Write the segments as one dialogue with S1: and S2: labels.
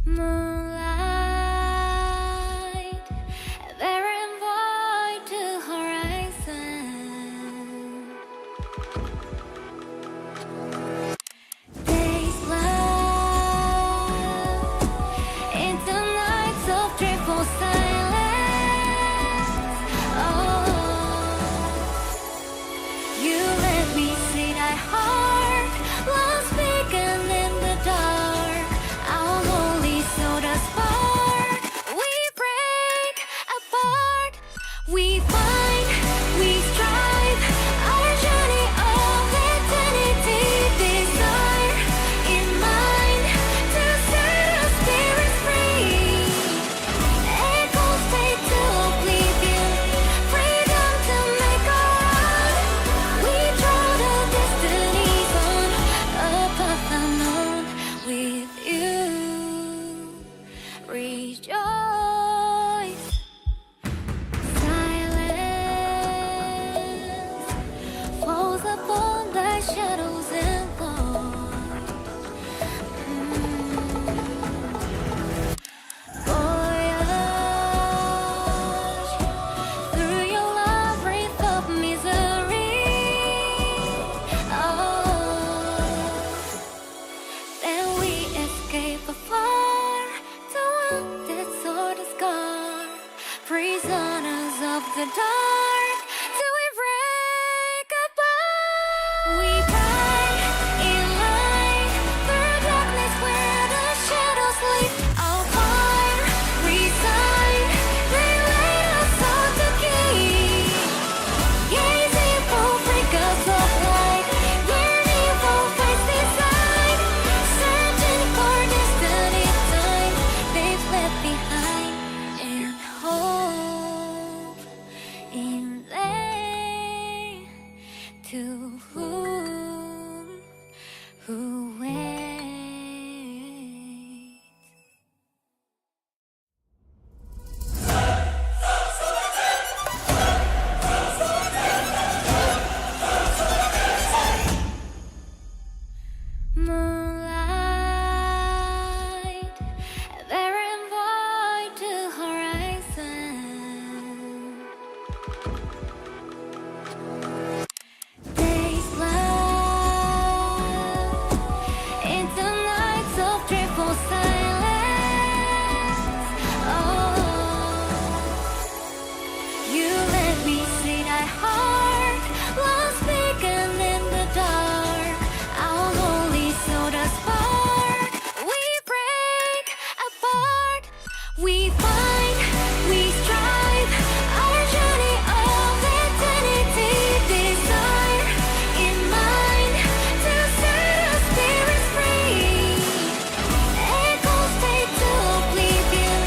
S1: Moonlight, bearing void to horizon. Days love into nights of triple silence. Oh, you let me see thy heart, lost beacon in the dark. Our lonely soda spark. We break apart. We find, we strive. Our journey of eternity. Desire in mind to set our spirits free. Echoes fade to oblivion. Freedom to make our own. We draw the destinies on a path unknown. With you, rejoice. Silence falls upon the shadows and void. Voyage through your labyrinth of misery. Oh, then we escape afar to one that saw the scar. Prisoners of the dark, till we break apart. We ride in light through darkness where the shadows sleep. Our fire resign, they lay us all to keep. Gazing for flickers of light, yearning for face beside, searching for destiny time they've left behind, and hope in they to who waits. Moonlight, bearing void to horizon. Days love into nights of triple silence. Oh, you let me see thy heart, lost beacon in the dark. Our lonely soda spark. We break apart. We find, we strive. Our journey of eternity. Desire in mind to set our spirits free. Echoes fade to oblivion.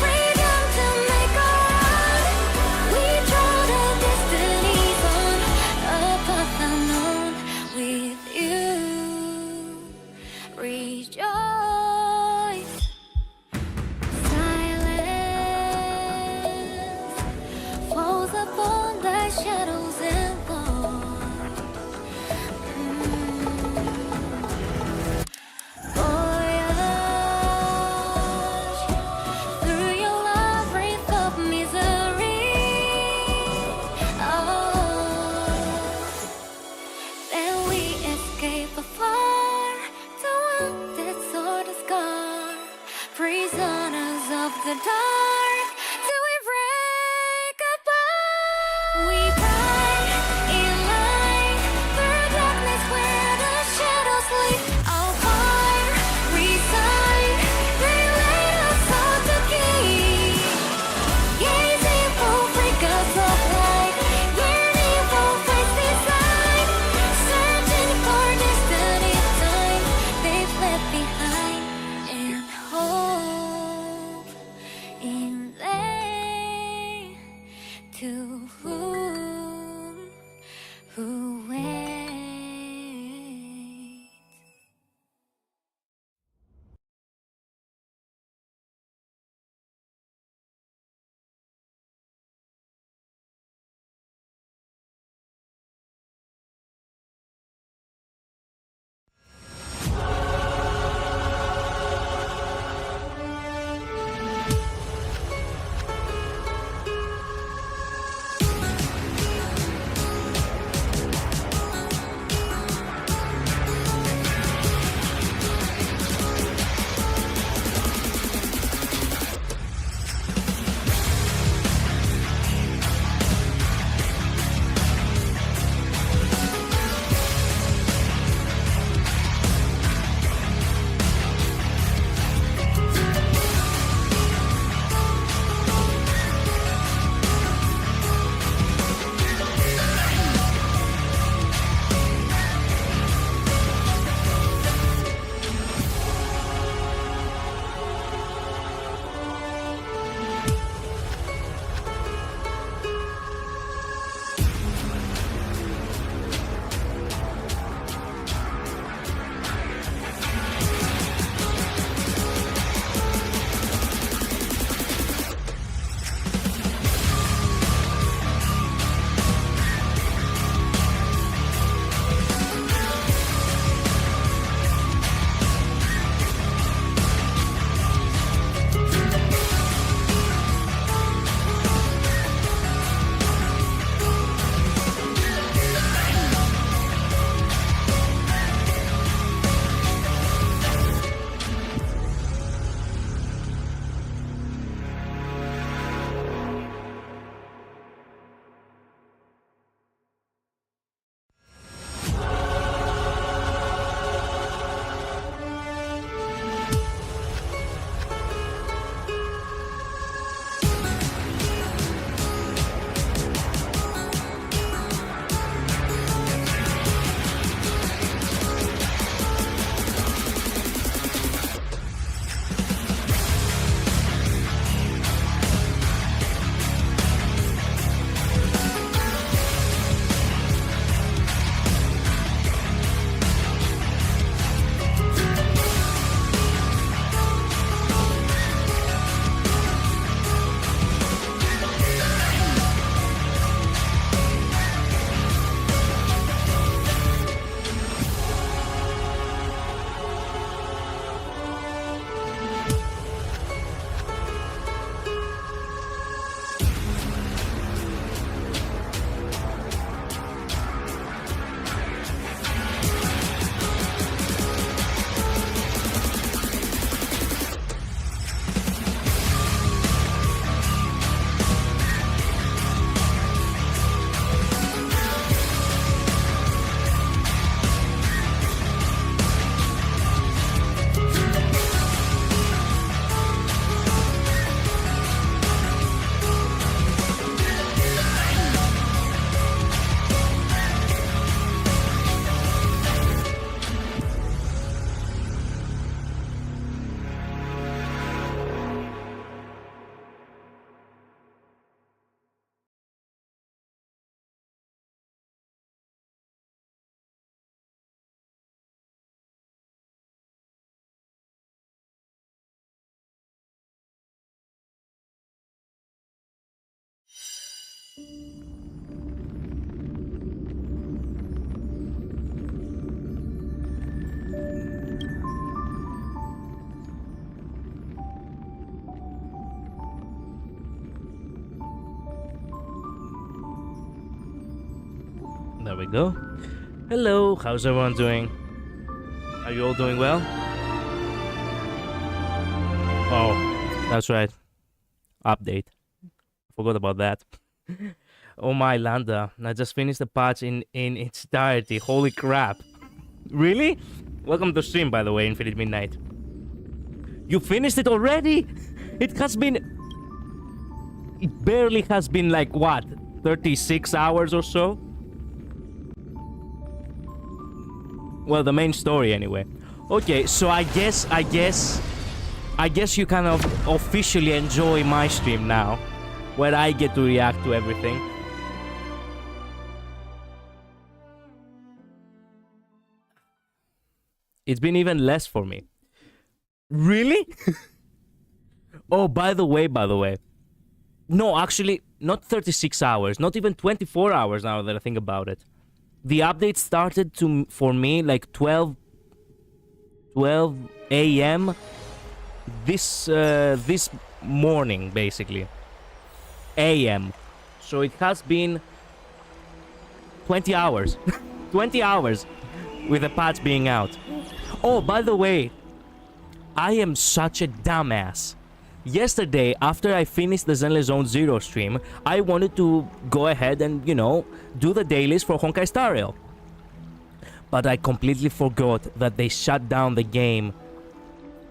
S1: Freedom to make our own. We draw the destinies on a path unknown. With you, rejoice. Silence falls upon the shadows and void. Voyage through your labyrinth of misery. Oh, then we escape afar to one that saw the scar. Prisoners of the dark, till we break apart. We ride in light through darkness where the shadows sleep. Our fire resign, they lay us all to keep. Gazing for flickers of light, yearning for face beside, searching for destiny time they've left behind, and hope in
S2: There we go. Hello, how's everyone doing? Are you all doing well? Oh, that's right. Update. Forgot about that. Oh my, Landa. I just finished the patch in its entirety. Holy crap. Really? Welcome to stream, by the way, Infinite Midnight. You finished it already? It has been... It barely has been like, what? 36 hours or so? Well, the main story anyway. Okay, so I guess you kind of officially enjoy my stream now, where I get to react to everything. It's been even less for me. Really? Oh, by the way. No, actually, not 36 hours, not even 24 hours now that I think about it. The update started for me like 12 a.m. this morning, basically. A.m. So it has been 20 hours. 20 hours with the patch being out. Oh, by the way, I am such a dumbass. Yesterday, after I finished the Zenless Zone Zero stream, I wanted to go ahead and, you know, do the dailies for HonkaiStarRail. But I completely forgot that they shut down the game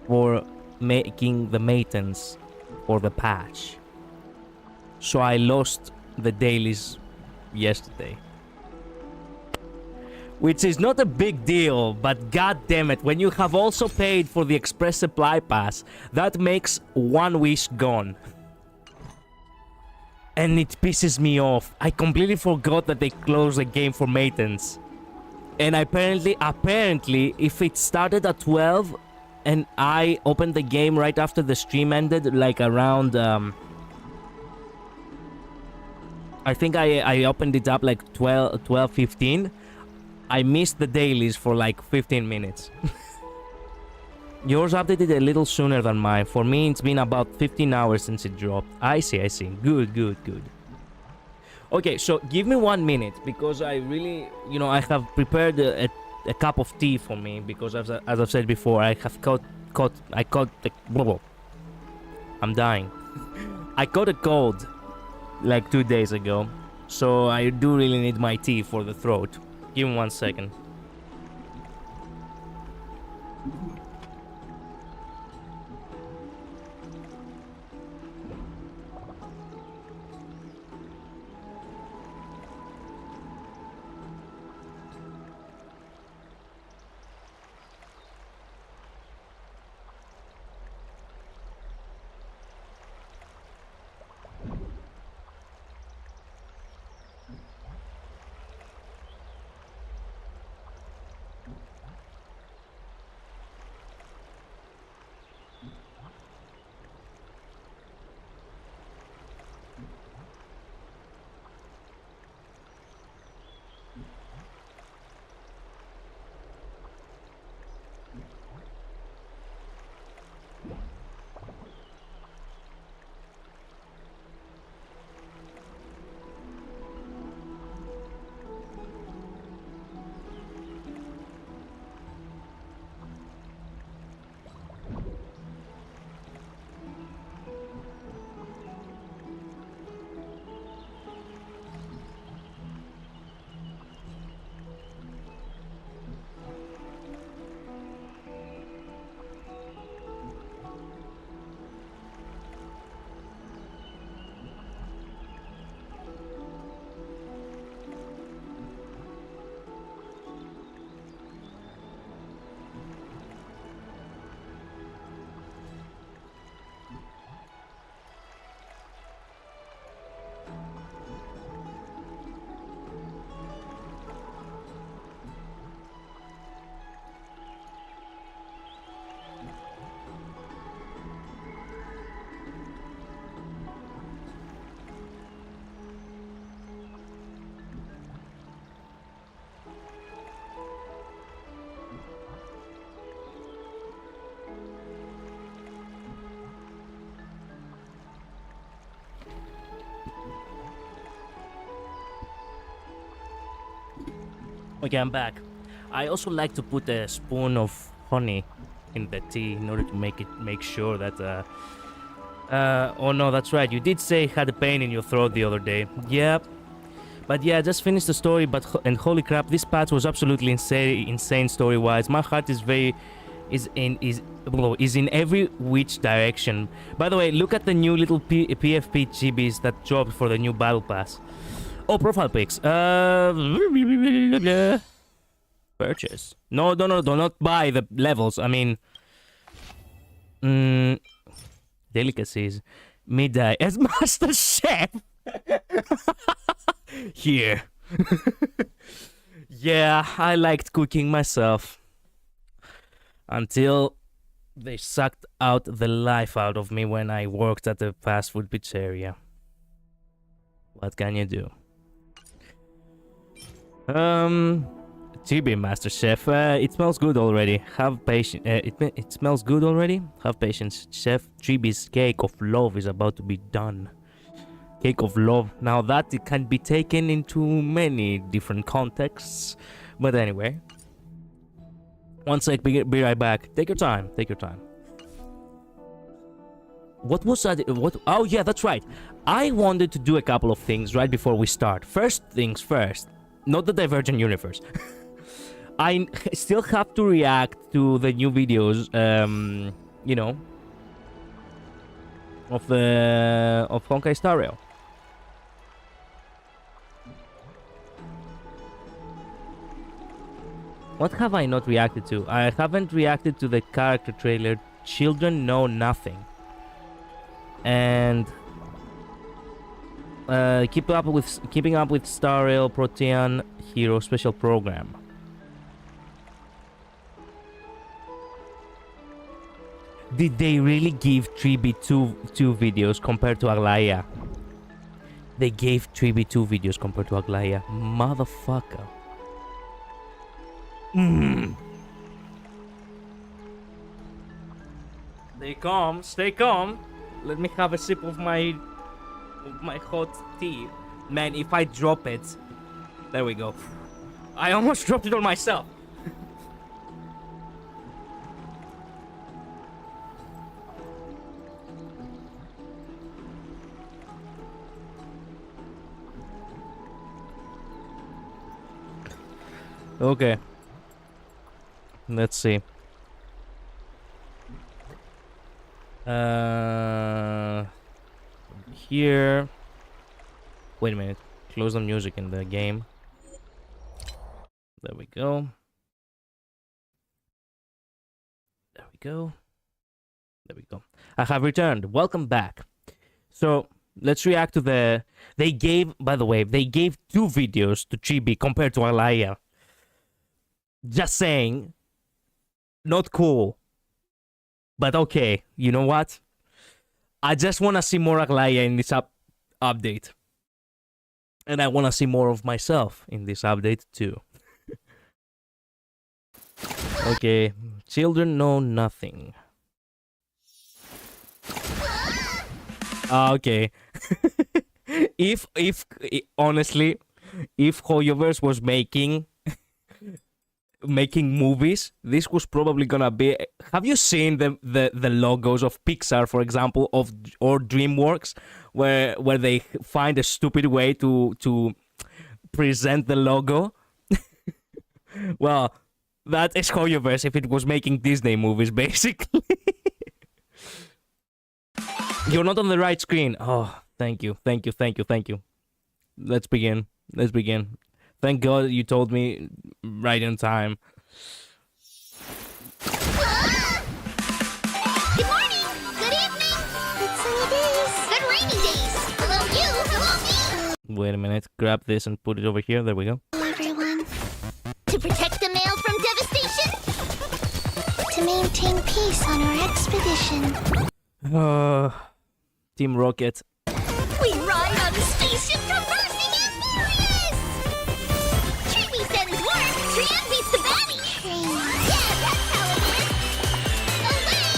S2: for making the maintenance for the patch. So I lost the dailies yesterday. Which is not a big deal, but god damn it, when you have also paid for the Express Supply Pass, that makes one wish gone. And it pisses me off. I completely forgot that they closed the game for maintenance. And apparently, if it started at 12 and I opened the game right after the stream ended, like around, I think I opened it up like 12:15. I missed the dailies for like 15 minutes. Yours updated a little sooner than mine. For me, it's been about 15 hours since it dropped. I see. Good. Okay, so give me 1 minute because I really, you know, I have prepared a cup of tea for me because as I've said before, I have I'm dying. I caught a cold like 2 days ago, so I do really need my tea for the throat. Give me 1 second. Okay, I'm back. I also like to put a spoon of honey in the tea in order to make sure that oh no, that's right. You did say you had a pain in your throat the other day. Yep. But yeah, I just finished the story, and holy crap, this patch was absolutely insane story-wise. My heart is in every which direction. By the way, look at the new little PFP chibis that dropped for the new battle pass. Oh, profile pics. Purchase. No, do not buy the levels. I mean, delicacies. Midday as Master Chef. Here. Yeah, I liked cooking myself. Until they sucked out the life out of me when I worked at a fast food pizzeria. What can you do? Chibi Master Chef, it smells good already. Have patience. It smells good already. Have patience, Chef. Chibi's cake of love is about to be done. Cake of love. Now that it can be taken into many different contexts. But anyway. One sec, be right back. Take your time. Take your time. What was that? Oh yeah, that's right. I wanted to do a couple of things right before we start. First things first. Not the Divergent Universe. I still have to react to the new videos, you know, of HonkaiStarRail. What have I not reacted to? I haven't reacted to the character trailer Children Know Nothing. And keeping up with StarRail Protean Hero Special Program. Did they really give Tribi two videos compared to Aglaya? They gave Tribi 2 videos compared to Aglaya. Motherfucker. Stay calm, stay calm. Let me have a sip of my hot tea. Man, if I drop it... There we go. I almost dropped it on myself. Okay. Let's see. Here. Wait a minute. Close the music in the game. There we go. There we go. There we go. I have returned. Welcome back. So let's react to the... They gave, by the way, they gave 2 videos to Chibi compared to Alaya. Just saying. Not cool. But okay, you know what? I just want to see more Aglaya in this update. And I want to see more of myself in this update too. Okay, Children Know Nothing. Okay. if honestly, if Hoyoverse was making movies, this was probably gonna be... Have you seen the logos of Pixar, for example, or DreamWorks, where they find a stupid way to present the logo? Well, that is Hoyoverse if it was making Disney movies, basically. You're not on the right screen. Oh, thank you. Let's begin. Thank God you told me right in time.
S1: Good morning! Good evening! Good sunny days! Good rainy days! Hello you! Hello me!
S2: Wait a minute. Grab this and put it over here. There we go.
S1: Hello everyone. To protect the mail from devastation? To maintain peace on our expedition.
S2: Team Rocket.
S1: We ride on the spaceship traversing Amphibious! Trippy said his word, Trian beats the baddie! Yeah, that's how it is! Away we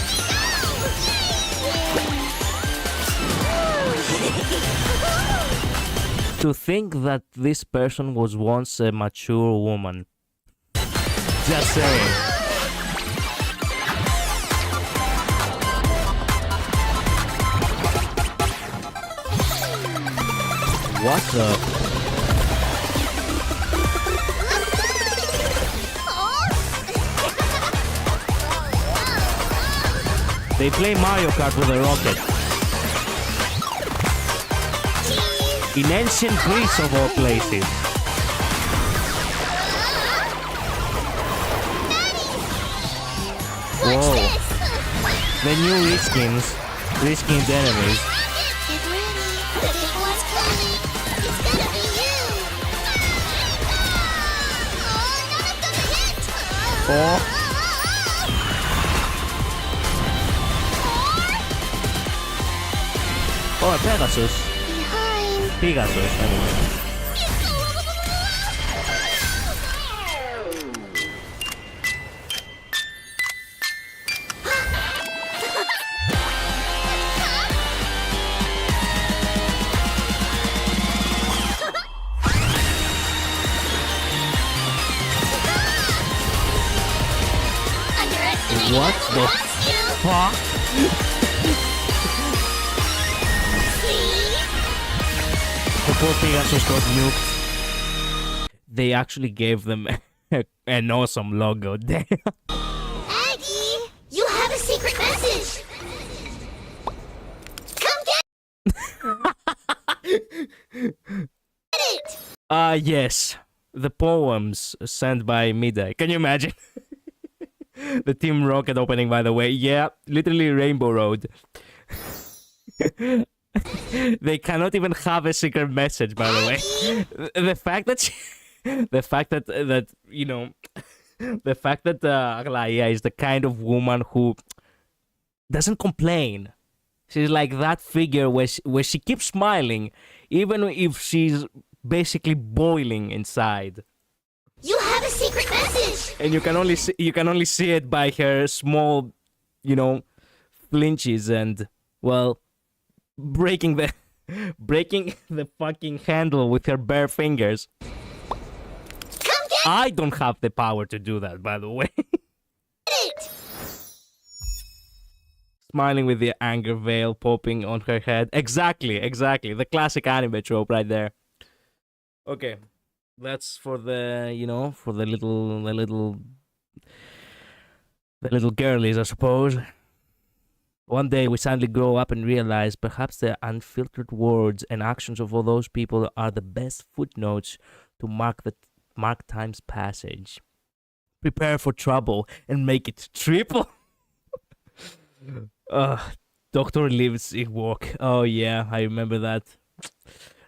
S1: go!
S2: To think that this person was once a mature woman. Just saying. What the? They play Mario Kart with a rocket. In ancient Greece of all places. Whoa. The new reskinned enemies. Oh. Oh, Pegasus. Pegasus, anyway. What the fuck? Before Pegasus got nuked, they actually gave them an awesome logo. Damn.
S1: Aggie, you have a secret message. Come get it.
S2: Yes. The poems sent by Midday. Can you imagine? The Team Rocket opening, by the way. Yeah, literally Rainbow Road. They cannot even have a secret message, by the way. The fact that you know, the fact that Aglaia is the kind of woman who doesn't complain. She's like that figure where she keeps smiling, even if she's basically boiling inside.
S1: You have a secret message.
S2: And you can only see it by her small, you know, flinches and, well, breaking the fucking handle with her bare fingers.
S1: Come get
S2: I don't have the power to do that, by the way.
S1: it.
S2: Smiling with the anger veil popping on her head. Exactly. The classic anime trope right there. Okay. That's for the, you know, for the little girlies, I suppose. One day we suddenly grow up and realize perhaps the unfiltered words and actions of all those people are the best footnotes to mark time's passage. Prepare for trouble and make it triple. Doctor lives Ewok. Oh yeah, I remember that.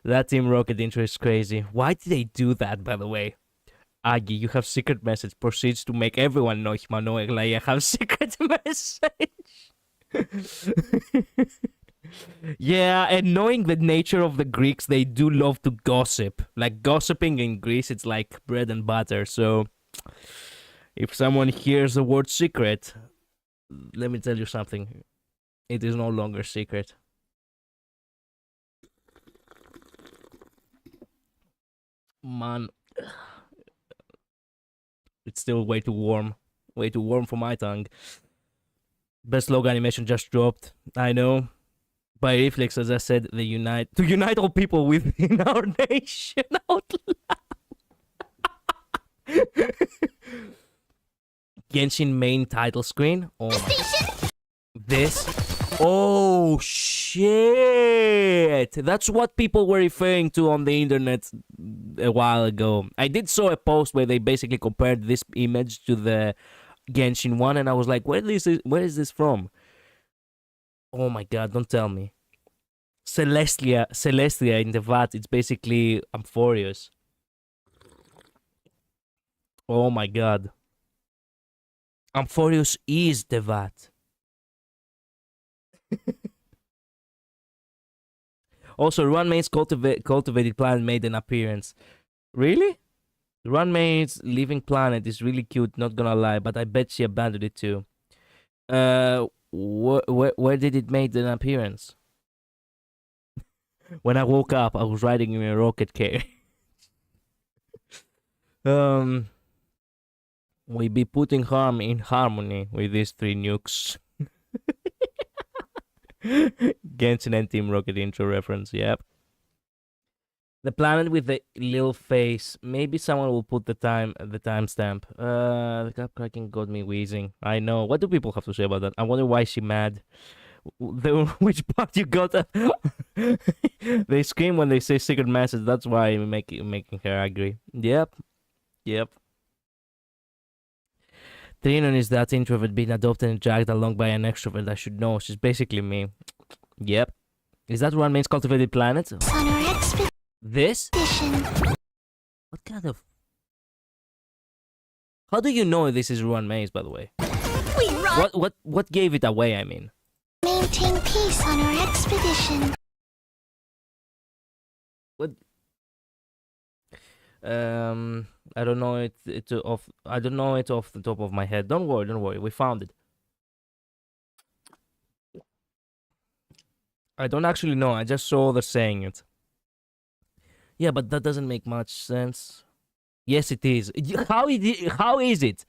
S2: That Team Rocket intro is crazy. Why did they do that, by the way? Aggie, you have secret message. Proceeds to make everyone know Himano Eglaya have secret message. Yeah, and knowing the nature of the Greeks, they do love to gossip. Like, gossiping in Greece, it's like bread and butter. So, if someone hears the word secret, let me tell you something. It is no longer secret. Man, it's still way too warm for my tongue. Best logo animation just dropped. I know, by reflex, as I said, to unite all people within our nation out loud. Genshin main title screen. Oh my. This. Oh shit! That's what people were referring to on the internet a while ago. I did saw a post where they basically compared this image to the Genshin one, and I was like, where is this from? Oh my god, don't tell me. Celestia in the VAT, it's basically Amphorius. Oh my god. Amphorius is the VAT. Also, Runmaid's cultivated planet made an appearance. Really? Runmaid's living planet is really cute, not gonna lie, but I bet she abandoned it too. Where did it make an appearance? When I woke up, I was riding in a rocket carrier. We be putting harm in harmony with these 3 nukes. Genshin and Team Rocket intro reference, yep. The planet with the little face. Maybe someone will put the timestamp. The cup cracking got me wheezing. I know. What do people have to say about that? I wonder why she mad. Which part you got? They scream when they say secret message. That's why I'm making her angry. Yep. Trinon is that introvert being adopted and dragged along by an extrovert. I should know. She's basically me. Yep. Is that one main's cultivated planet?
S1: On our expedition.
S2: This? What kind of... How do you know this is Ruan Maze, by the way?
S1: We run.
S2: What gave it away, I mean?
S1: Maintain peace on our expedition.
S2: What? I don't know it off. I don't know it off the top of my head. Don't worry. We found it. I don't actually know. I just saw others saying it. Yeah, but that doesn't make much sense. Yes, it is. How is it?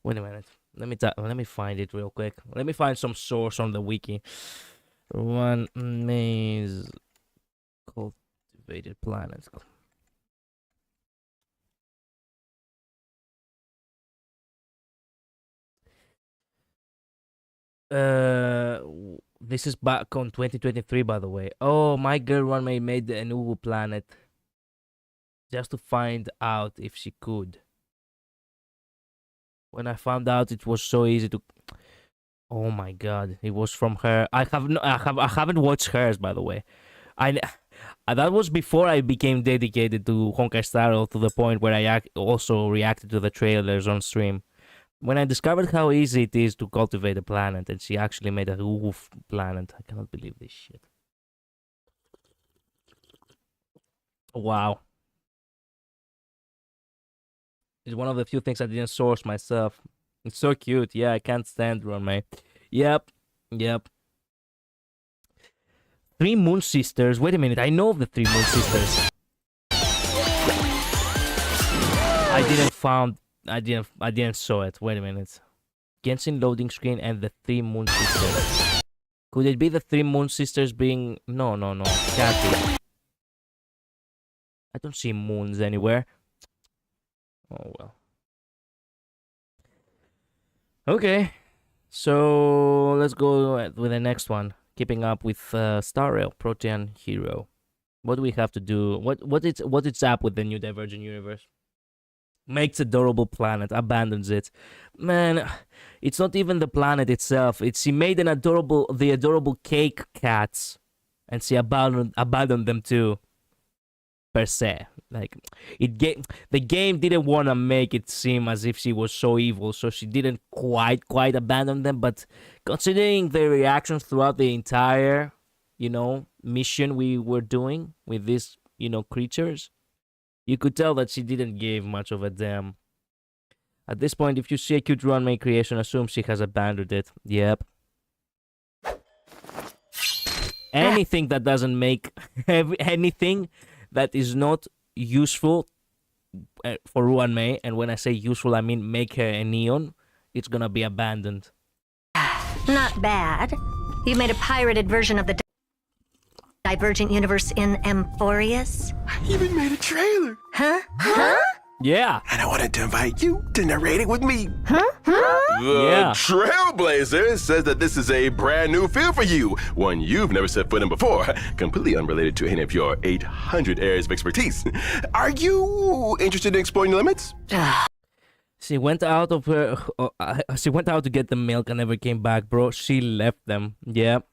S2: Wait a minute. Let me find it real quick. Let me find some source on the wiki. One maze cultivated planets. This is back on 2023, by the way. Oh, my girl Runway made the Anubu planet just to find out if she could. When I found out, it was so easy to. Oh my god, it was from her. I haven't watched hers, by the way. That was before I became dedicated to HonkaiStarRail to the point where I also reacted to the trailers on stream. When I discovered how easy it is to cultivate a planet, and she actually made a roof planet, I cannot believe this shit. Wow. It's one of the few things I didn't source myself. It's so cute. Yeah, I can't stand Runmei. Yep. 3 Moon Sisters. Wait a minute, I know of the 3 Moon Sisters. I didn't saw it. Wait a minute. Genshin loading screen and the 3 Moon Sisters. Could it be the 3 Moon Sisters being... No. Can't be. I don't see moons anywhere. Oh, well. Okay. So, let's go with the next one. Keeping up with StarRail, Protean Hero. What do we have to do? What is up with the new Divergent universe? Makes adorable planet, abandons it. Man, it's not even the planet itself. She made the adorable cake cats, and she abandoned them too. Per se, like the game didn't want to make it seem as if she was so evil, so she didn't quite abandon them. But considering the reactions throughout the entire, mission we were doing with these, creatures, you could tell that she didn't give much of a damn. At this point, if you see a cute runway creation, assume she has abandoned it. Yep. Anything that doesn't make anything that is not useful for Ruan Mei, and when I say useful, I mean make her a neon, it's gonna be abandoned.
S3: Not bad. You made a pirated version of the Divergent universe in Amphorius?
S4: I even made a trailer.
S3: Huh?
S2: Yeah.
S4: And I wanted to invite you to narrate it with me.
S3: Huh?
S4: The Trailblazer says that this is a brand new field for you, one you've never set foot in before, completely unrelated to any of your 800 areas of expertise. Are you interested in exploring the limits?
S2: She went out of her. She went out to get the milk and never came back, bro. She left them. Yep.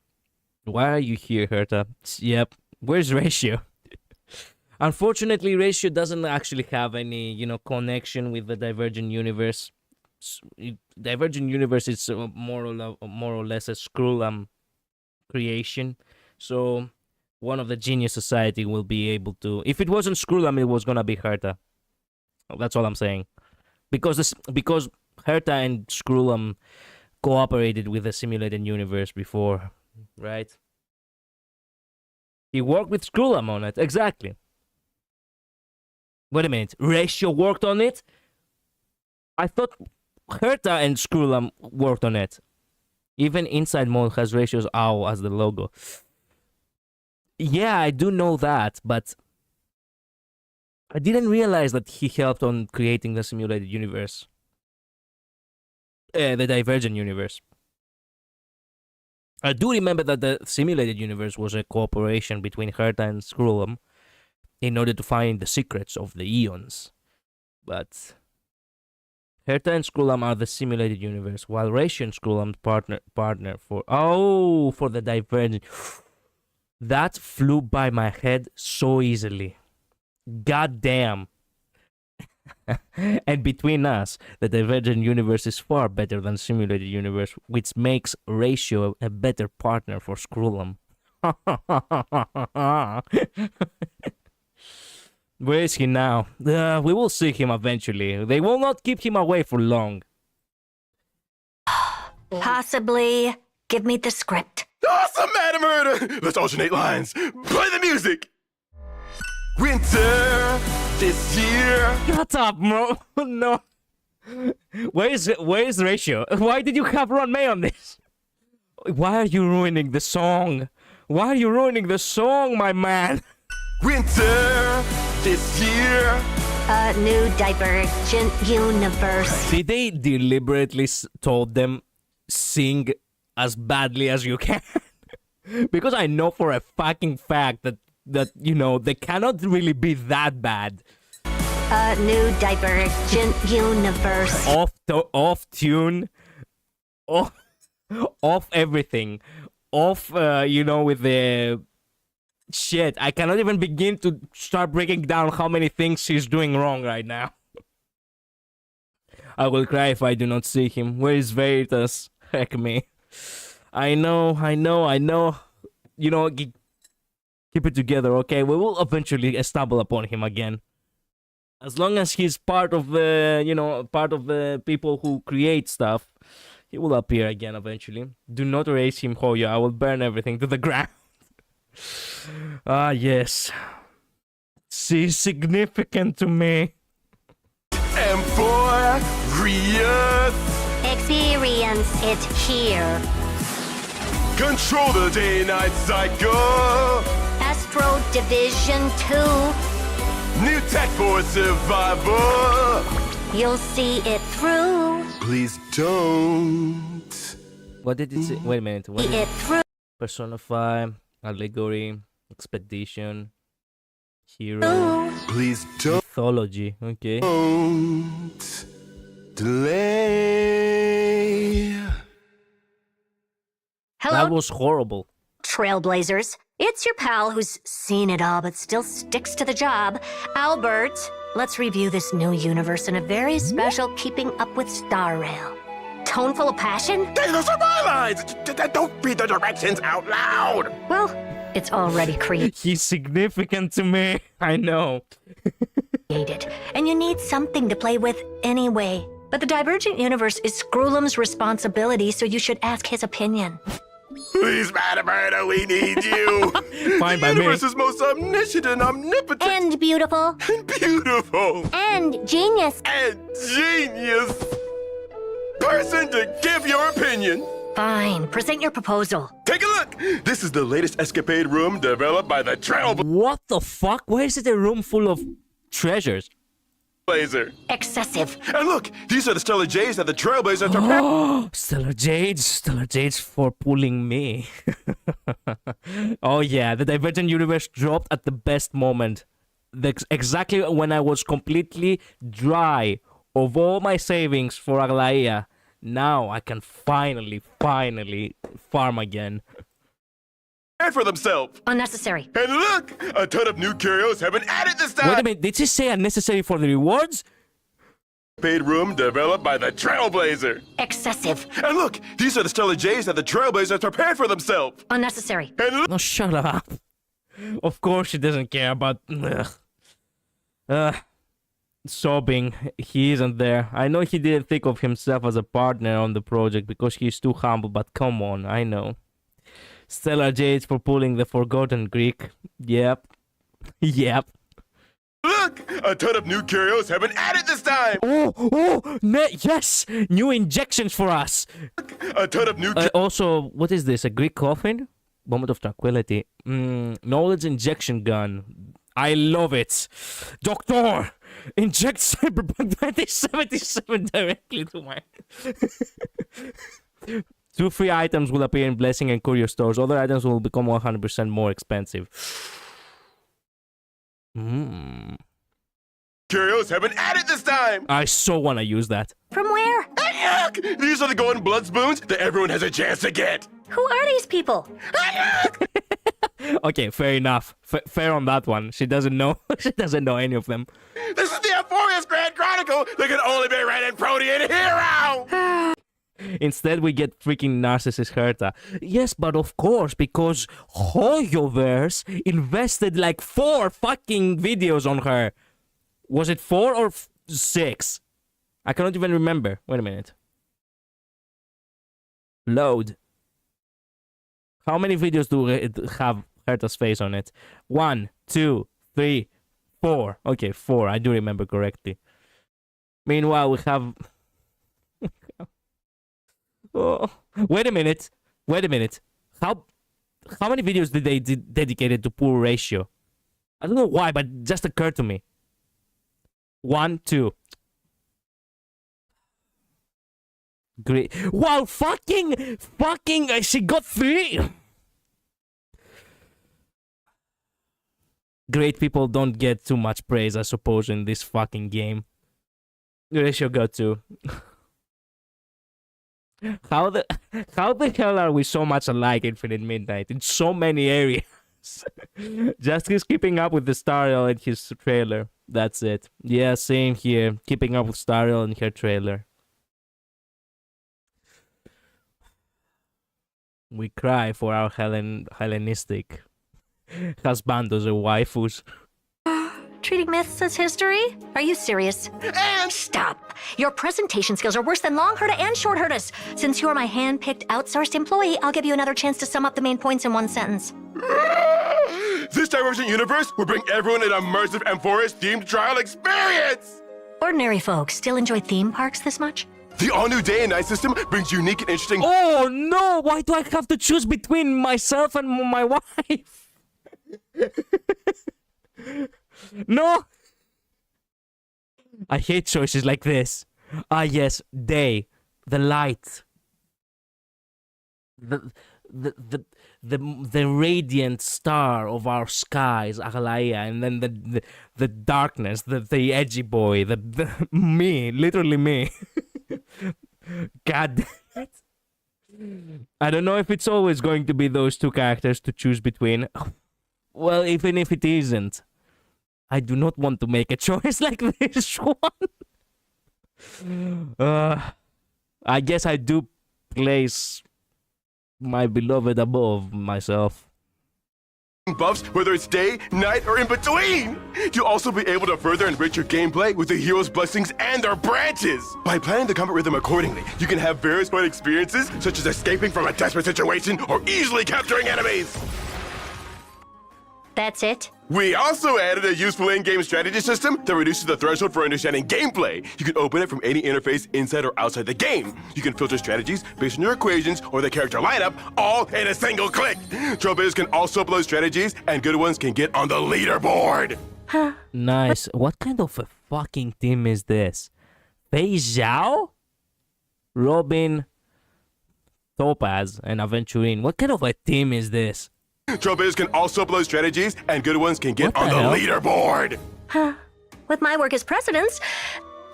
S2: Why are you here, Herta? Yep. Where's Ratio? Unfortunately, Ratio doesn't actually have any, connection with the Divergent universe. Divergent universe is more or less a Skrull creation. So one of the Genius Society will be able to. If it wasn't Skrull, it was gonna be Herta. That's all I'm saying. Because Herta and Skrull cooperated with the simulated universe before, right? He worked with Skrull on it, exactly. Wait a minute, Ratio worked on it? I thought Herta and Skrulam worked on it. Even Inside Mode has ratios OW as the logo. Yeah, I do know that, but I didn't realize that he helped on creating the simulated universe. The Divergent universe. I do remember that the simulated universe was a cooperation between Herta and Skrulam in order to find the secrets of the Eons. But Herta and Skrulam are the simulated universe, while Ratio and Skrulam's partner for the Divergent. That flew by my head so easily. God damn. And between us, the Divergent universe is far better than simulated universe, which makes Ratio a better partner for Skrulam. Where is he now? We will see him eventually. They will not keep him away for long.
S3: Possibly. Give me the script.
S4: Awesome, Madam Murder! Let's alternate lines. Play the music! Winter this year.
S2: Shut up, bro. No. Where is Ratio? Why did you have Ron May on this? Why are you ruining the song? Why are you ruining the song, my man?
S4: Winter this year.
S3: A new Divergent universe.
S2: See, they deliberately told them sing as badly as you can. Because I know for a fucking fact that you know, they cannot really be that bad.
S3: A new Divergent universe.
S2: Off tune. Off everything. Off, with the... Shit, I cannot even begin to start breaking down how many things she's doing wrong right now. I will cry if I do not see him. Where is Veritas? Heck me. I know. You know, keep it together, okay? We will eventually stumble upon him again. As long as he's part of the people who create stuff, he will appear again eventually. Do not erase him, Hoya. I will burn everything to the ground. Ah, yes. She's significant to me.
S4: And for Rias.
S3: Experience it here.
S4: Control the day-night cycle.
S3: Astro Division 2.
S4: New tech for survival.
S3: You'll see it through.
S4: Please don't.
S2: What did it say? Wait a minute. What
S3: See
S2: is
S3: it through.
S2: Personify, allegory, expedition, hero,
S4: Please don't
S2: mythology. Okay.
S4: delay.
S3: Hello,
S2: That was horrible.
S3: Trailblazers. It's your pal who's seen it all but still sticks to the job, Albert. Let's review this new universe in a very special Keeping Up with Star Rail. Tone full of passion?
S4: Hey, those are my lines! Don't read the directions out loud!
S3: Well, it's already
S2: He's significant to me. I know.
S3: created, and you need something to play with anyway. But the Divergent Universe is Skrulam's responsibility, so you should ask his opinion.
S4: Please, Madam Murder, we need you!
S2: Fine by
S4: the
S2: me.
S4: universe is most omniscient and omnipotent
S3: And beautiful.
S4: and beautiful
S3: And genius.
S4: and genius person to give your opinion.
S3: Fine, present your proposal.
S4: Take a look! This is the latest escapade room developed by the
S2: What the fuck? Why is it a room full of treasures?
S4: Trailblazer.
S3: Excessive.
S4: And look, these are the Stellar J's that the Trailblazers are
S2: Stellar Jades for pulling me. Oh yeah, the Divergent Universe dropped at the best moment. Exactly when I was completely dry of all my savings for Aglaia. Now I can finally farm again.
S4: for themselves.
S3: Unnecessary.
S4: And look, a ton of new curios have been added this time.
S2: Wait a minute, did she say unnecessary for the rewards?
S4: Paid room developed by the Trailblazer.
S3: Excessive.
S4: And look, these are the Stellar J's that the Trailblazers prepared for themselves.
S3: Unnecessary.
S4: And look,
S2: No, shut up. Of course she doesn't care about... sobbing. He isn't there. I know he didn't think of himself as a partner on the project because he's too humble, but come on, I know. Stellar Jades for pulling the Forgotten Greek. Yep. Yep.
S4: Look, a ton of new curios have been added this time.
S2: Yes, new injections for us.
S4: A ton of new.
S2: Also, what is this? A Greek coffin? Moment of tranquility. Knowledge injection gun. I love it. Doctor, inject Cyberpunk 2077 directly to my. 2 free items will appear in Blessing and Courier stores. Other items will become 100% more expensive.
S4: Curios have been added this time.
S2: I so want to use that.
S3: From where?
S4: Yuck! These are the golden blood spoons that everyone has a chance to get.
S3: Who are these people?
S2: Okay, fair enough. Fair on that one. She doesn't know. She doesn't know any of them.
S4: This is the Euphorious Grand Chronicle that can only be read in Protean Hero.
S2: Instead, we get freaking Narcissus Herta. Yes, but of course, because Hoyoverse invested like 4 fucking videos on her. Was it 4 or 6? I cannot even remember. Wait a minute. Load. How many videos do it have Herta's face on it? 1, 2, 3, 4. Okay, 4. I do remember correctly. Meanwhile, we have... Oh, wait a minute. How many videos did they dedicated to poor ratio? I don't know why, but it just occurred to me. 1, 2. Great. Wow, fucking, she got 3. Great people don't get too much praise, I suppose, in this fucking game. Ratio got 2. How the hell are we so much alike, Infinite Midnight, in so many areas? Just he's keeping up with the StarRail in his trailer. That's it. Yeah, same here. Keeping up with StarRail in her trailer. We cry for our Hellenistic husbandos or waifus.
S3: Treating myths as history? Are you serious?
S4: And
S3: Stop! Your presentation skills are worse than long herda and short herdas. Since you are my hand-picked outsourced employee, I'll give you another chance to sum up the main points in one sentence.
S4: this Divergent universe will bring everyone an immersive and forest-themed trial experience.
S3: Ordinary folks still enjoy theme parks this much?
S4: The all-new day and night system brings unique and interesting.
S2: Oh no! Why do I have to choose between myself and my wife? No! I hate choices like this. Ah yes, day, the light, the radiant star of our skies, Aglaia, and then the darkness, the edgy boy, the me, literally me. God damn it. I don't know if it's always going to be those two characters to choose between. Well, even if it isn't, I do not want to make a choice like this one. I guess I do place my beloved above myself.
S4: Buffs, whether it's day, night, or in between. You'll also be able to further enrich your gameplay with the hero's blessings and their branches. By planning the combat rhythm accordingly, you can have various fun experiences, such as escaping from a desperate situation or easily capturing enemies.
S3: That's it?
S4: We also added a useful in-game strategy system that reduces the threshold for understanding gameplay. You can open it from any interface inside or outside the game. You can filter strategies based on your equations or the character lineup, all in a single click. Trailblazers can also upload strategies, and good ones can get on the leaderboard.
S2: Nice. What kind of a fucking team is this? Fei Zhao? Robin, Topaz, and Aventurine. What kind of a team is this?
S4: Trailblazers can also upload strategies, and good ones can get
S2: What
S4: on
S2: the
S4: the
S2: hell?
S4: leaderboard.
S3: With my work as presidents,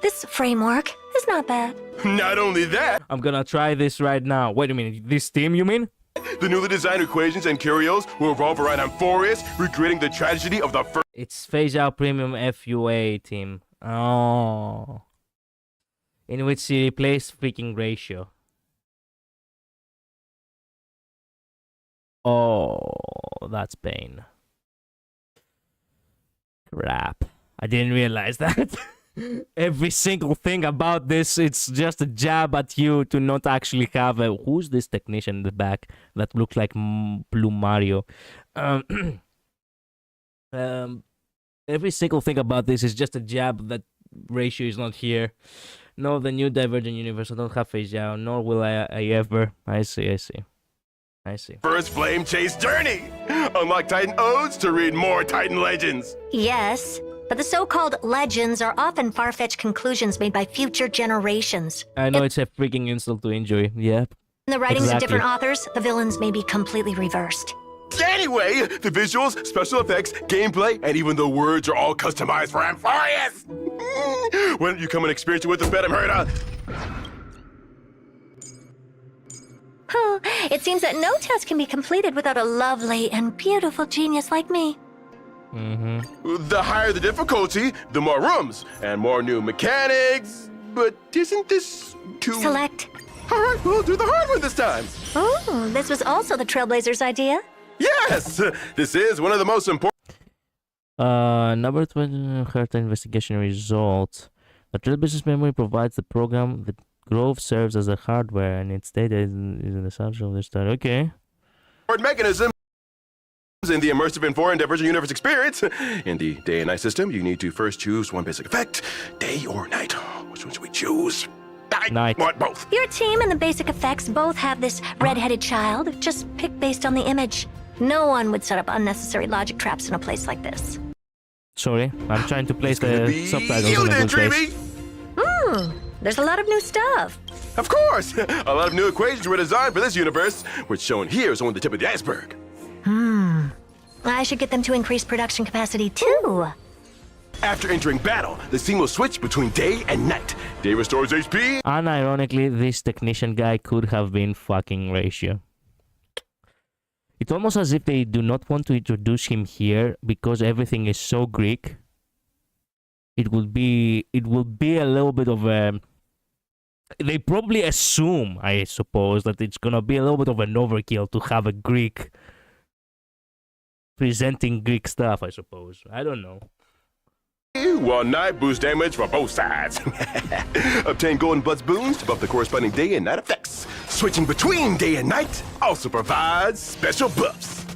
S3: this framework is not bad.
S4: Not only that,
S2: I'm gonna try this right now. Wait a minute. This team, you mean?
S4: the newly designed equations and curios will revolve around Amphorius, recreating the tragedy of the first.
S2: It's Fei Zhao Premium FUA team. Oh. In which he replaced freaking Ratio. Oh, that's pain. Crap. I didn't realize that. Every single thing about this, it's just a jab at you to not actually have a... Who's this technician in the back that looks like Blue Mario? Every single thing about this is just a jab that Ratio is not here. No, the new Divergent Universe. I don't have Phase Yao, nor will I ever. I see.
S4: First Flame Chase Journey! Unlock Titan Odes to read more Titan Legends!
S3: Yes, but the so-called legends are often far-fetched conclusions made by future generations.
S2: I know it's a freaking insult to injury. Yep.
S3: In the writings of
S2: Exactly.
S3: different authors, the villains may be completely reversed.
S4: Anyway, the visuals, special effects, gameplay, and even the words are all customized for Amphorius! Why don't you come and experience it with us, Madam Herda?
S3: Oh, it seems that no test can be completed without a lovely and beautiful genius like me.
S4: The higher the difficulty, the more rooms, and more new mechanics. But isn't this too...
S3: Select.
S4: Alright, we'll do the hard one this time.
S3: Oh, this was also the Trailblazers' idea.
S4: Yes! This is one of the most important...
S2: Number 20, Herta investigation result. The Trailblazers memory provides the program. The Grove serves as the hardware, and its data is in the subject of this study. Okay.
S4: mechanisms in the immersive and foreign Divergent Universe experience. In the day and night system, you need to first choose one basic effect, day or night. Which one should we choose? I
S2: Night.
S4: want both.
S3: Your team and the basic effects both have this red-headed child. Just pick based on the image. No one would set up unnecessary logic traps in a place like this.
S2: Sorry, I'm trying to place
S4: Gonna
S2: the
S4: be
S2: subtitles
S4: you
S2: in a
S4: then,
S2: good place.
S4: Dreamy!
S3: There's a lot of new stuff.
S4: Of course! A lot of new equations were designed for this universe, which shown here is only the tip of the iceberg.
S3: I should get them to increase production capacity too.
S4: After entering battle, the scene will switch between day and night. Day restores HP.
S2: Unironically, this technician guy could have been fucking Ratio. It's almost as if they do not want to introduce him here because everything is so Greek. It will be a little bit of a... They probably assume, I suppose, that it's gonna be a little bit of an overkill to have a Greek presenting Greek stuff, I suppose. I don't know.
S4: While night boosts damage for both sides. Obtain Golden Blood's boons to buff the corresponding day and night effects. Switching between day and night also provides special buffs.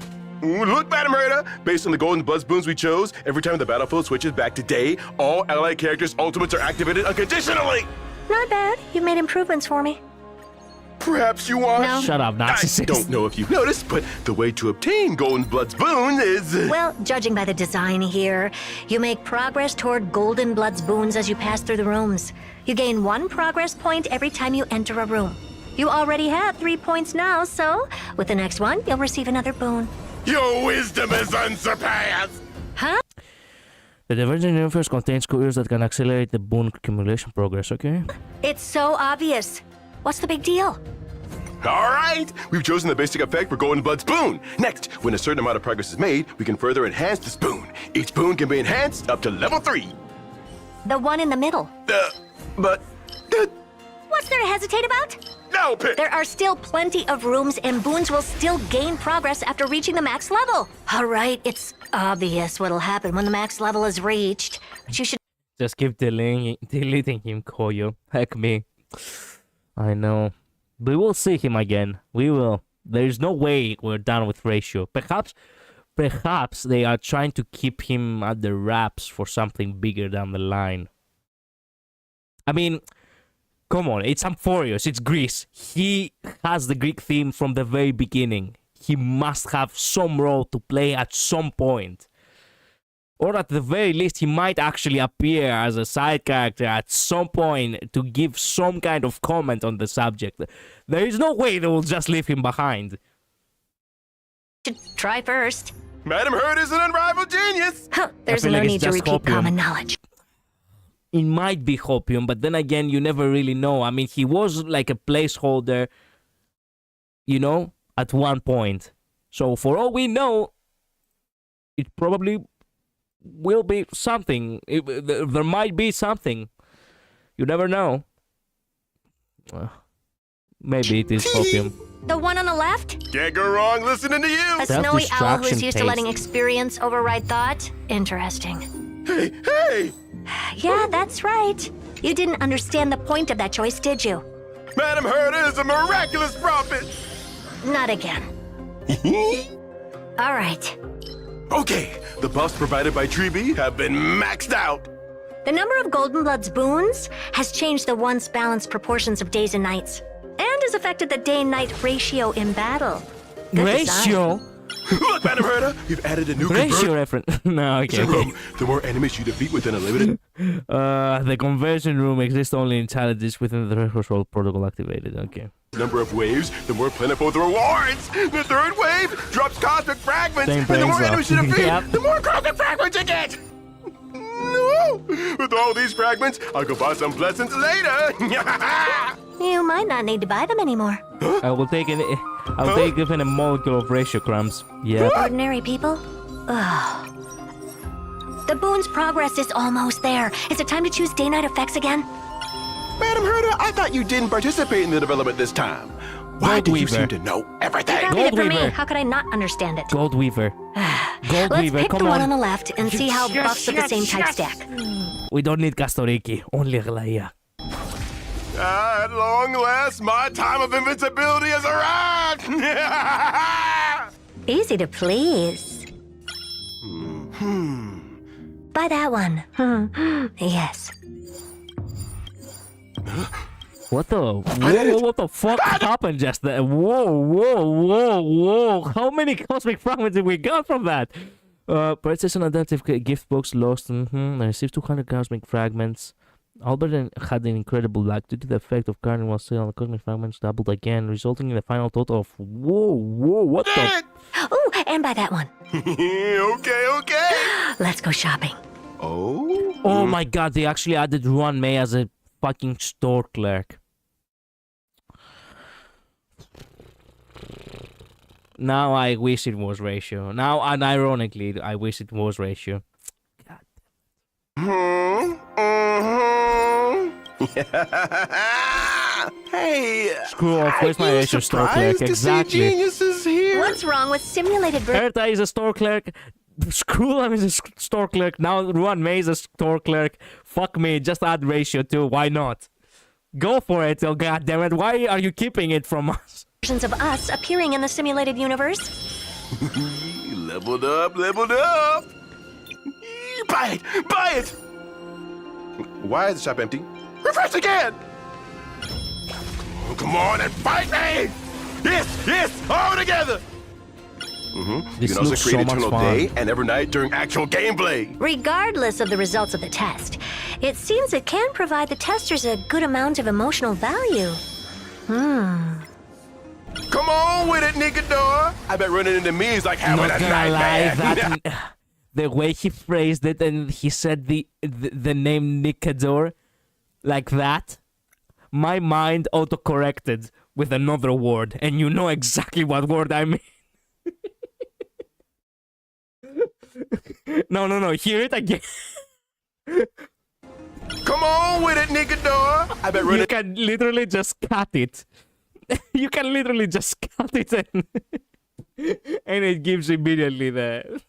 S4: Look, Madam Herda, based on the Golden Blood's boons we chose, every time the battlefield switches back to day, all allied characters' ultimates are activated unconditionally.
S3: Not bad. You've made improvements for me.
S4: Perhaps you want...
S3: No.
S2: Shut up,
S4: I
S2: narcissist.
S4: don't know if you've noticed, but the way to obtain Golden Blood's boon is...
S3: Well, judging by the design here, you make progress toward Golden Blood's boons as you pass through the rooms. You gain 1 progress point every time you enter a room. You already have 3 points now, so with the next one, you'll receive another boon.
S4: Your wisdom is unsurpassed!
S3: Huh?
S2: The Divergent Universe contains couriers that can accelerate the boon accumulation progress, okay?
S3: It's so obvious. What's the big deal?
S4: All right, we've chosen the basic effect for Golden Blood's boon. Next, when a certain amount of progress is made, we can further enhance this boon. Each boon can be enhanced up to level 3.
S3: The one in the middle.
S4: But...
S3: What's there to hesitate about?
S4: no, Pit!
S3: There are still plenty of rooms, and boons will still gain progress after reaching the max level. All right, it's obvious what'll happen when the max level is reached. But you should
S2: Just keep deleting him, Koyo. Heck me. I know. We will see him again. We will. There's no way we're done with Ratio. Perhaps they are trying to keep him under wraps for something bigger down the line. I mean, come on, it's Amphorius, it's Greece. He has the Greek theme from the very beginning. He must have some role to play at some point. Or at the very least, he might actually appear as a side character at some point to give some kind of comment on the subject. There is no way they will just leave him behind.
S3: try first.
S4: Madam Herd is an unrivaled genius!
S3: Huh, there's
S2: feel
S3: no
S2: like it's
S3: need to
S2: just
S3: repeat
S2: hopium.
S3: common knowledge.
S2: It might be Hopium, but then again, you never really know. I mean, he was like a placeholder, you know, at one point. So for all we know, it probably will be something. There might be something. You never know. Maybe it is Hopium.
S3: The one on the left?
S4: Can't go wrong listening to you!
S3: A snowy owl who's
S2: Self-destruction
S3: used to
S2: taste.
S3: letting experience override thought? Interesting.
S4: Hey!
S3: Yeah, that's right. You didn't understand the point of that choice, did you?
S4: Madam Herd is a miraculous prophet!
S3: Not again. All right.
S4: Okay, the buffs provided by Treeby have been maxed out.
S3: The number of Golden Blood's boons has changed the once balanced proportions of days and nights, and has affected the day-night ratio in battle. Good
S2: Ratio?
S3: design.
S4: Look, Madam Herta, we've added a new
S2: Ratio reference. No, okay.
S4: room. The more enemies you defeat within a limited...
S2: The conversion room exists only in challenges within the threshold protocol activated. Okay.
S4: number of waves, the more plentiful the rewards. The third wave drops cosmic fragments,
S2: Same
S4: and the
S2: thing,
S4: more
S2: so.
S4: enemies you defeat,
S2: Yep.
S4: the more cosmic fragments you get. No! With all these fragments, I'll go buy some blessings later.
S3: You might not need to buy them anymore.
S2: I will take an. I'll take even a molecule of ratio crumbs. Yeah.
S3: Ordinary people? Ugh. The boon's progress is almost there. Is it time to choose day-night effects again?
S4: Madam Herta, I thought you didn't participate in the development this time. Why
S2: Gold
S4: did you
S2: Weaver.
S4: seem to know everything?
S3: You copied it
S2: Gold
S3: for me.
S2: Weaver.
S3: How could I not understand it?
S2: Gold Weaver. Gold
S3: Let's
S2: Weaver.
S3: pick
S2: Come
S3: the one
S2: on.
S3: on the left and see how buffs of the same type stack.
S2: We don't need Castoriki. Only Relaya.
S4: At long last, my time of invincibility has arrived.
S3: Easy to please. Buy that one. Yes.
S2: What the? Whoa, what the fuck happened just there? Whoa. How many cosmic fragments did we got from that? Purchase an adaptive gift box lost. I received 200 cosmic fragments. Albert had an incredible luck due to the effect of Carnival Sale. Cosmic fragments doubled again, resulting in a final total of what the?
S3: Oh, and buy that one.
S4: Okay.
S3: Let's go shopping.
S2: Oh my god, they actually added Ruan May as a fucking store clerk. Now I wish it was ratio. Now, unironically, I wish it was ratio.
S4: Hey,
S2: Screw off, where's my ratio store clerk? Exactly.
S4: Geniuses here.
S3: What's wrong with simulated version?
S2: Herta is a store clerk. Skrull is a store clerk. Now Ruan May is a store clerk. Fuck me, just add ratio too. Why not? Go for it, oh goddammit. Why are you keeping it from us?
S3: Versions of us appearing in the simulated universe?
S4: Leveled up. Buy it. Why is the shop empty? Refresh again. Oh, come on and fight me. Yes, all together. You
S2: This
S4: can also
S2: looks
S4: create
S2: so much
S4: eternal
S2: fun.
S4: day and every night during actual gameplay.
S3: Regardless of the results of the test, it seems it can provide the testers a good amount of emotional value.
S4: Come on with it, Nigador. I bet running into me is like having
S2: Not
S4: a
S2: gonna lie,
S4: nightmare.
S2: the way he phrased it and he said the name Nicador like that, my mind autocorrected with another word, and you know exactly what word I mean. No, hear it again.
S4: Come on with it, Nigador. I bet
S2: You
S4: running.
S2: can literally just cut it. You can literally just cut it and it gives immediately the...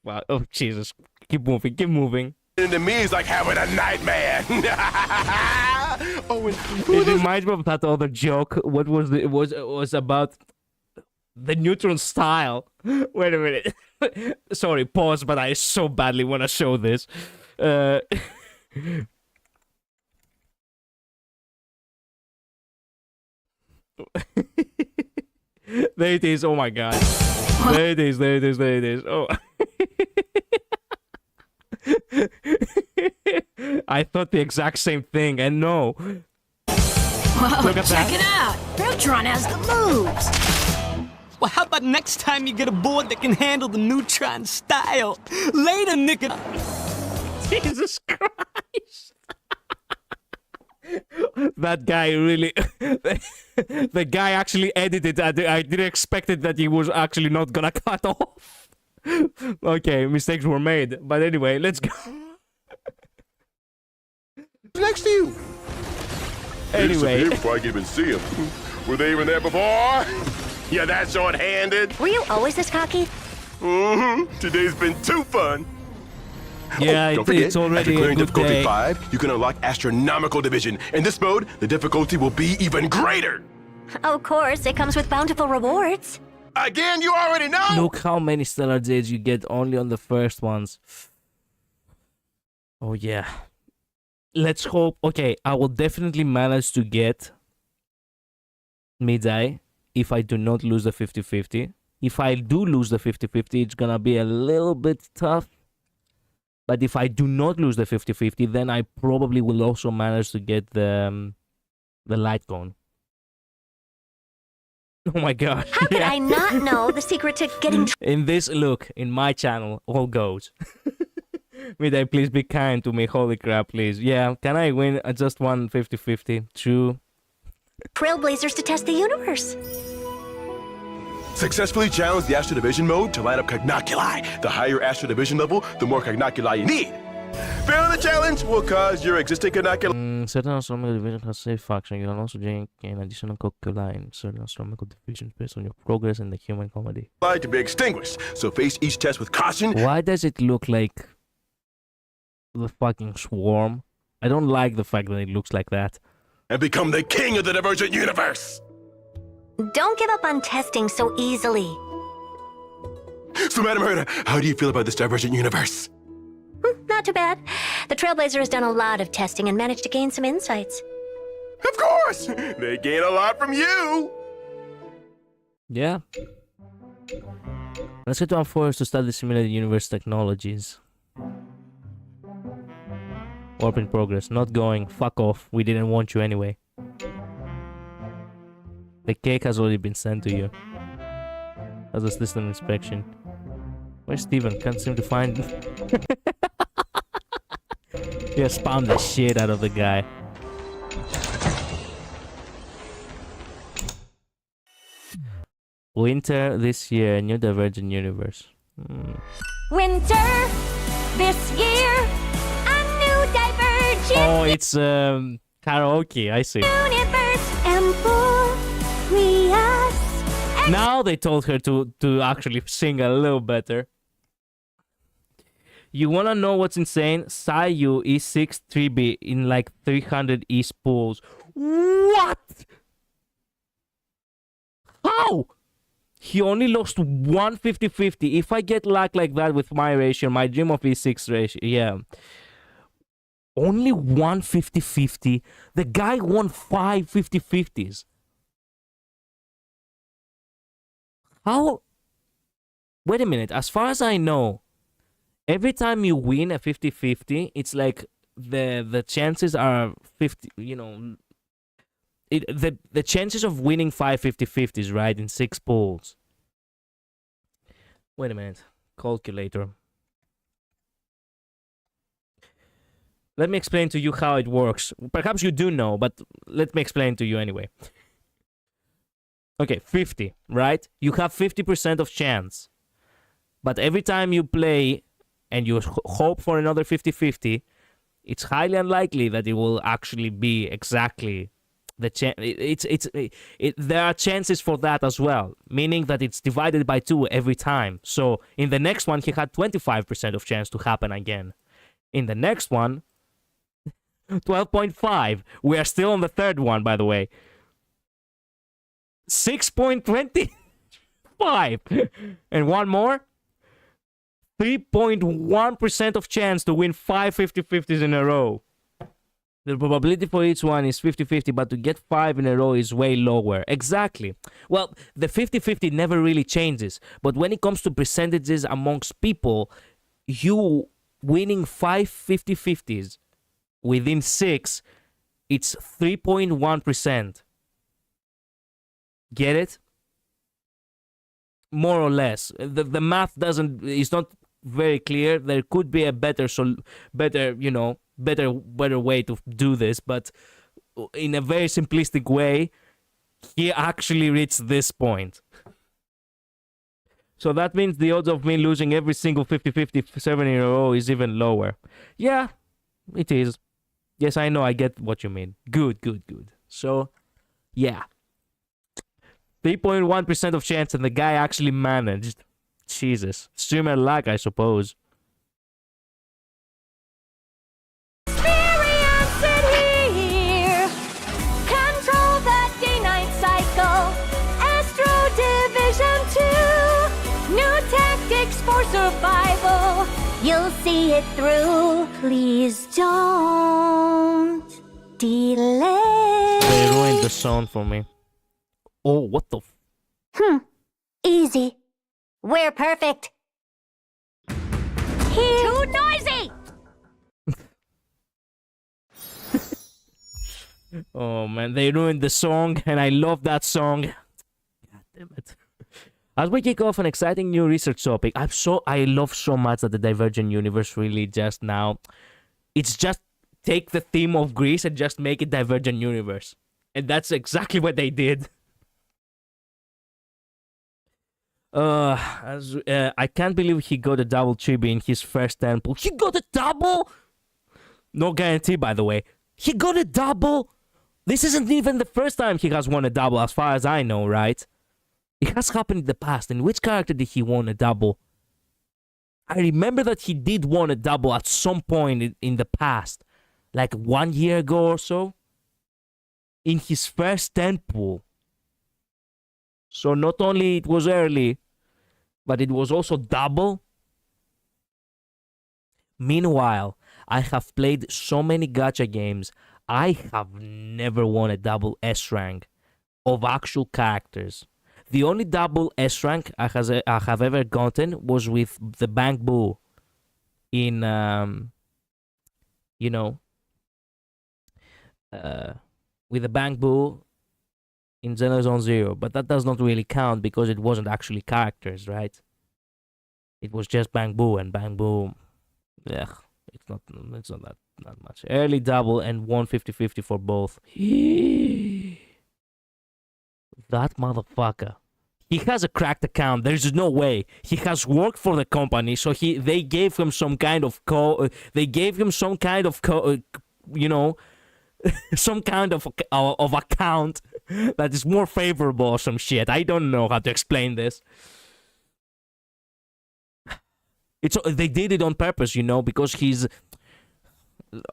S2: Wow, oh Jesus. Keep moving.
S4: Into me is like having a nightmare. Oh, and
S2: It reminds me of that other joke. What was it? It was about the neutron style. Wait a minute. Sorry, pause, but I so badly want to show this. There it is. Oh my god. There it is. Oh. I thought the exact same thing, and no.
S5: Whoa,
S2: Look at
S5: check
S2: that.
S5: it out! Neutron has the moves! Well, how about next time you get a board that can handle the Neutron style? Later, nigga!
S2: Jesus Christ. That guy really... the guy actually edited. I didn't expect it that he was actually not gonna cut off. Okay, mistakes were made. But anyway, let's go.
S4: next to you.
S2: Anyway.
S4: Before I can even see him. Were they even there before? Yeah, that's short-handed.
S3: Were you always this cocky?
S4: Today's been too fun.
S2: Yeah,
S4: Don't forget,
S2: it's already
S4: after
S2: a
S4: clearing
S2: good
S4: difficulty
S2: day.
S4: 5, you can unlock Astronomical Division. In this mode, the difficulty will be even greater.
S3: Of course, it comes with bountiful rewards.
S4: Again, you already know!
S2: Look how many stellar jades you get only on the first ones. Oh yeah. Let's hope. Okay, I will definitely manage to get mid-eye if I do not lose the 50-50. If I do lose the 50-50, it's gonna be a little bit tough. But if I do not lose the 50-50, then I probably will also manage to get the light cone. Oh my god.
S3: How could I not know the secret to getting
S2: In this, look, in my channel, all goes. Mid-eye, please be kind to me. Holy crap, please. Yeah, can I win just one 50-50? True.
S3: trailblazers to test the universe?
S4: Successfully challenge the Astro Division mode to light up cognoculi. The higher Astro Division level, the more cognoculi you need. Failing the challenge will cause your existing cognoculi
S2: Certain astronomical division has safe function. You can also gain an additional cognoculi in certain astronomical divisions based on your progress in the human comedy.
S4: to be extinguished. So face each test with caution.
S2: Why does it look like the fucking swarm? I don't like the fact that it looks like that.
S4: And become the king of the Divergent Universe.
S3: Don't give up on testing so easily.
S4: So, Madam Herda, how do you feel about this Divergent Universe?
S3: Not too bad. The Trailblazer has done a lot of testing and managed to gain some insights.
S4: Of course! They gain a lot from you!
S2: Yeah. Let's get to our forest to study simulated universe technologies. Warp in progress. Not going. Fuck off. We didn't want you anyway. The cake has already been sent to you. As a system inspection. Where's Steven? Can't seem to find him. Yeah, spam the shit out of the guy. Winter this year, new Divergent Universe.
S1: Winter this year, a new divergent
S2: Oh, it's karaoke, I see.
S1: universe Emporius.
S2: Now they told her to actually sing a little better. You wanna know what's insane? Sayu is 6-3B in like 300 East pools. What? How? He only lost 150-50. If I get luck like that with my ratio, my dream of E6 ratio, yeah. Only 150-50. The guy won 5 50-50s. How? Wait a minute. As far as I know, every time you win a 50-50, it's like the chances are 50, you know, the chances of winning 5 50-50s, right, in 6 pools. Wait a minute. Calculator. Let me explain to you how it works. Perhaps you do know, but let me explain to you anyway. Okay, 50, right? You have 50% of chance. But every time you play and you hope for another 50-50, it's highly unlikely that it will actually be exactly the chance. There are chances for that as well, meaning that it's divided by 2 every time. So in the next one, he had 25% of chance to happen again. In the next one, 12.5. We are still on the third one, by the way. 6.25. And one more. 3.1% of chance to win 5 50-50s in a row. The probability for each one is 50-50, but to get 5 in a row is way lower. Exactly. Well, the 50-50 never really changes. But when it comes to percentages amongst people, you winning 5 50-50s within 6, it's 3.1%. Get it? More or less. The math is not very clear. There could be a better way to do this, but in a very simplistic way, he actually reached this point. So that means the odds of me losing every single 50-50 7 in a row is even lower. Yeah, it is. Yes, I know, I get what you mean. Good. So, yeah. 3.1% of chance, and the guy actually managed. Jesus. Streamer lag, I suppose.
S1: Experience it here. Control that day-night cycle. Astro Division 2. basics for survival. You'll see it through. Please don't delay.
S2: They ruined the song for me. Oh, what the
S3: Easy. We're perfect.
S1: Too noisy!
S2: Oh man, they ruined the song, and I love that song. God damn it. As we kick off an exciting new research topic, I love so much that the Divergent universe really just now, it's just take the theme of Greece and just make it Divergent universe. And that's exactly what they did. I can't believe he got a double chibi in his first temple. He got a double? No guarantee, by the way. He got a double? This isn't even the first time he has won a double, as far as I know, right? It has happened in the past. In which character did he won a double? I remember that he did won a double at some point in the past. Like 1 year ago or so. In his first temple. So not only it was early, but it was also double. Meanwhile, I have played so many gacha games. I have never won a double S rank of actual characters. The only double S rank I have ever gotten was with the Bank Boo in, with the Bank Boo in Xenozone Zero, but that does not really count because it wasn't actually characters, right? It was just Bang Boo, and Bang Boo, it's not that much. Early double and 150-50 for both. That motherfucker. He has a cracked account. There's no way. He has worked for the company, so they gave him some kind of some kind of account that is more favorable or some shit. I don't know how to explain this. They did it on purpose, because he's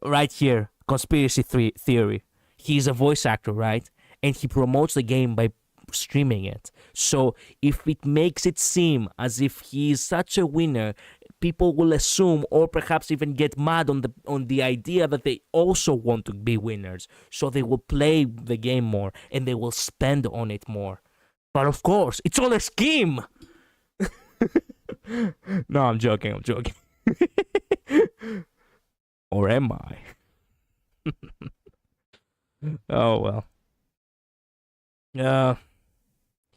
S2: right here. Conspiracy theory. He's a voice actor, right? And he promotes the game by streaming it. So if it makes it seem as if he is such a winner, people will assume or perhaps even get mad on the idea that they also want to be winners. So they will play the game more and they will spend on it more. But of course, it's all a scheme. No, I'm joking. Or am I? Oh well.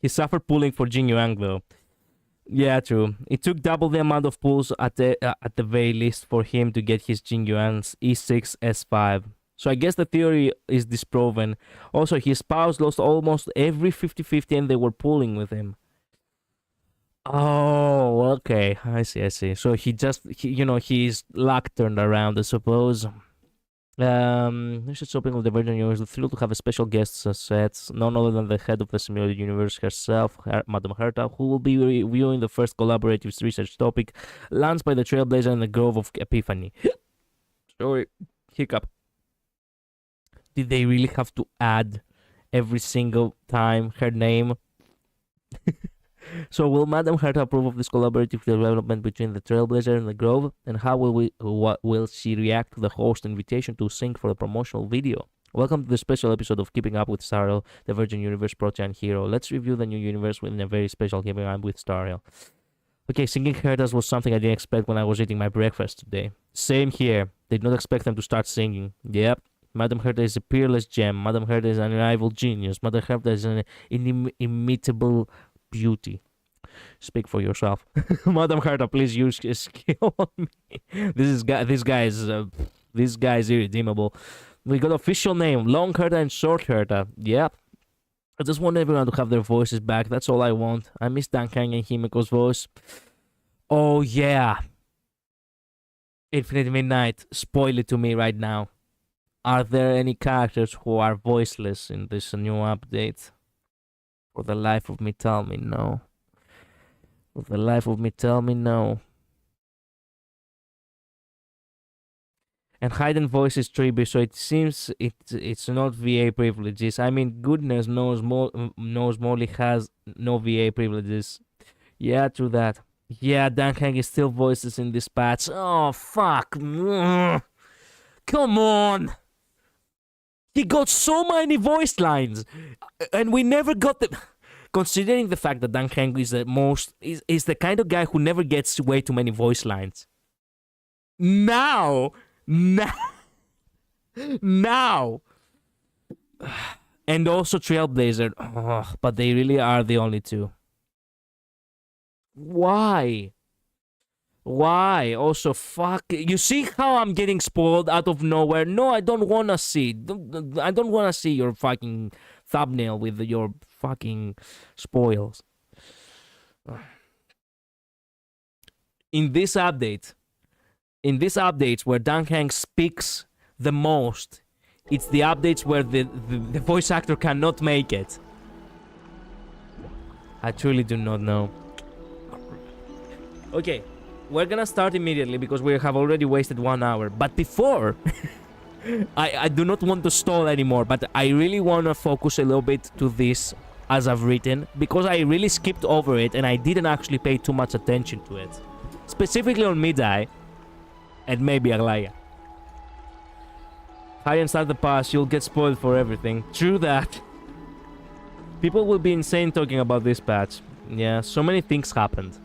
S2: He suffered pulling for Jin Yuang though. Yeah, true. It took double the amount of pulls at the very least for him to get his Jin Yuan's E6 S5. So I guess the theory is disproven. Also, his spouse lost almost every 50-50 and they were pulling with him. Oh, okay. I see. So his luck turned around, I suppose. We should open with the Virgin Universe. We're thrilled to have a special guest set, none other than the head of the simulated universe herself, Madame Herta, who will be reviewing the first collaborative research topic, launched by the Trailblazer in the Grove of Epiphany. Sorry, hiccup. Did they really have to add every single time her name? So will Madame Herta approve of this collaborative development between the Trailblazer and the Grove? And how will she react to the host invitation to sing for the promotional video? Welcome to the special episode of Keeping Up with StarRail, the Virgin Universe Protean hero. Let's review the new universe in a very special Keeping Up with StarRail. Okay, singing Hertas was something I didn't expect when I was eating my breakfast today. Same here. Did not expect them to start singing. Yep. Madame Herta is a peerless gem. Madame Herta is an unrivaled genius. Madame Herta is an inimitable beauty. Speak for yourself. Madam Herta, please use his skill on me. This guy is irredeemable. We got official name, Long Herta and Short Herta. Yep. I just want everyone to have their voices back. That's all I want. I miss Dankang and Himiko's voice. Oh yeah. Infinite Midnight, spoil it to me right now. Are there any characters who are voiceless in this new update? For the life of me, tell me no. For the life of me, tell me no. And hidden voice is triby, so it seems it's not VA privileges. I mean, goodness knows Molly has no VA privileges. Yeah, true that. Yeah, Dan Heng is still voices in this patch. Oh, fuck. Come on. He got so many voice lines. And we never got them. Considering the fact that Dan Heng is is the kind of guy who never gets way too many voice lines. Now. And also Trailblazer. Oh, but they really are the only two. Why? Also, fuck. You see how I'm getting spoiled out of nowhere? No, I don't wanna see. I don't wanna see your fucking thumbnail with your fucking spoils. In this update where Dan Heng speaks the most, it's the updates where the voice actor cannot make it. I truly do not know. Okay, we're gonna start immediately because we have already wasted 1 hour. But before, I do not want to stall anymore, but I really want to focus a little bit to this as I've written, because I really skipped over it and I didn't actually pay too much attention to it. Specifically on Midai and maybe Aglaya. Hurry and start the pass, you'll get spoiled for everything. True that. People will be insane talking about this patch. Yeah, so many things happened.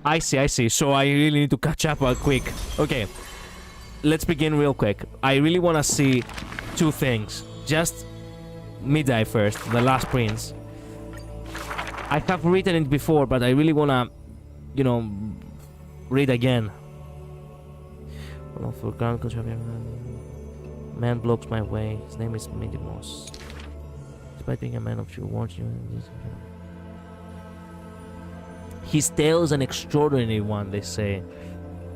S2: I see. So I really need to catch up quick. Okay, let's begin real quick. I really want to see two things. Just Midai first, the last prince. I have written it before, but I really want to, read again. Well, for ground control, man blocks my way. His name is Midimos. Despite being a man of few words, his tale is an extraordinary one, they say.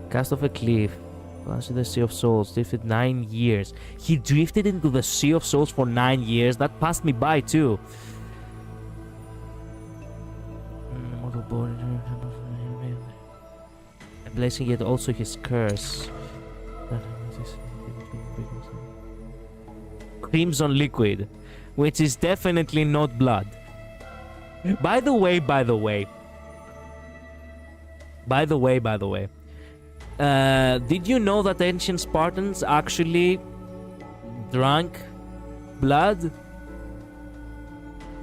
S2: Cast off a cliff, plunged into the Sea of Souls, drifted 9 years. He drifted into the Sea of Souls for 9 years? That passed me by too. A blessing, yet also his curse. Crimson liquid, which is definitely not blood. By the way, did you know that ancient Spartans actually drank blood?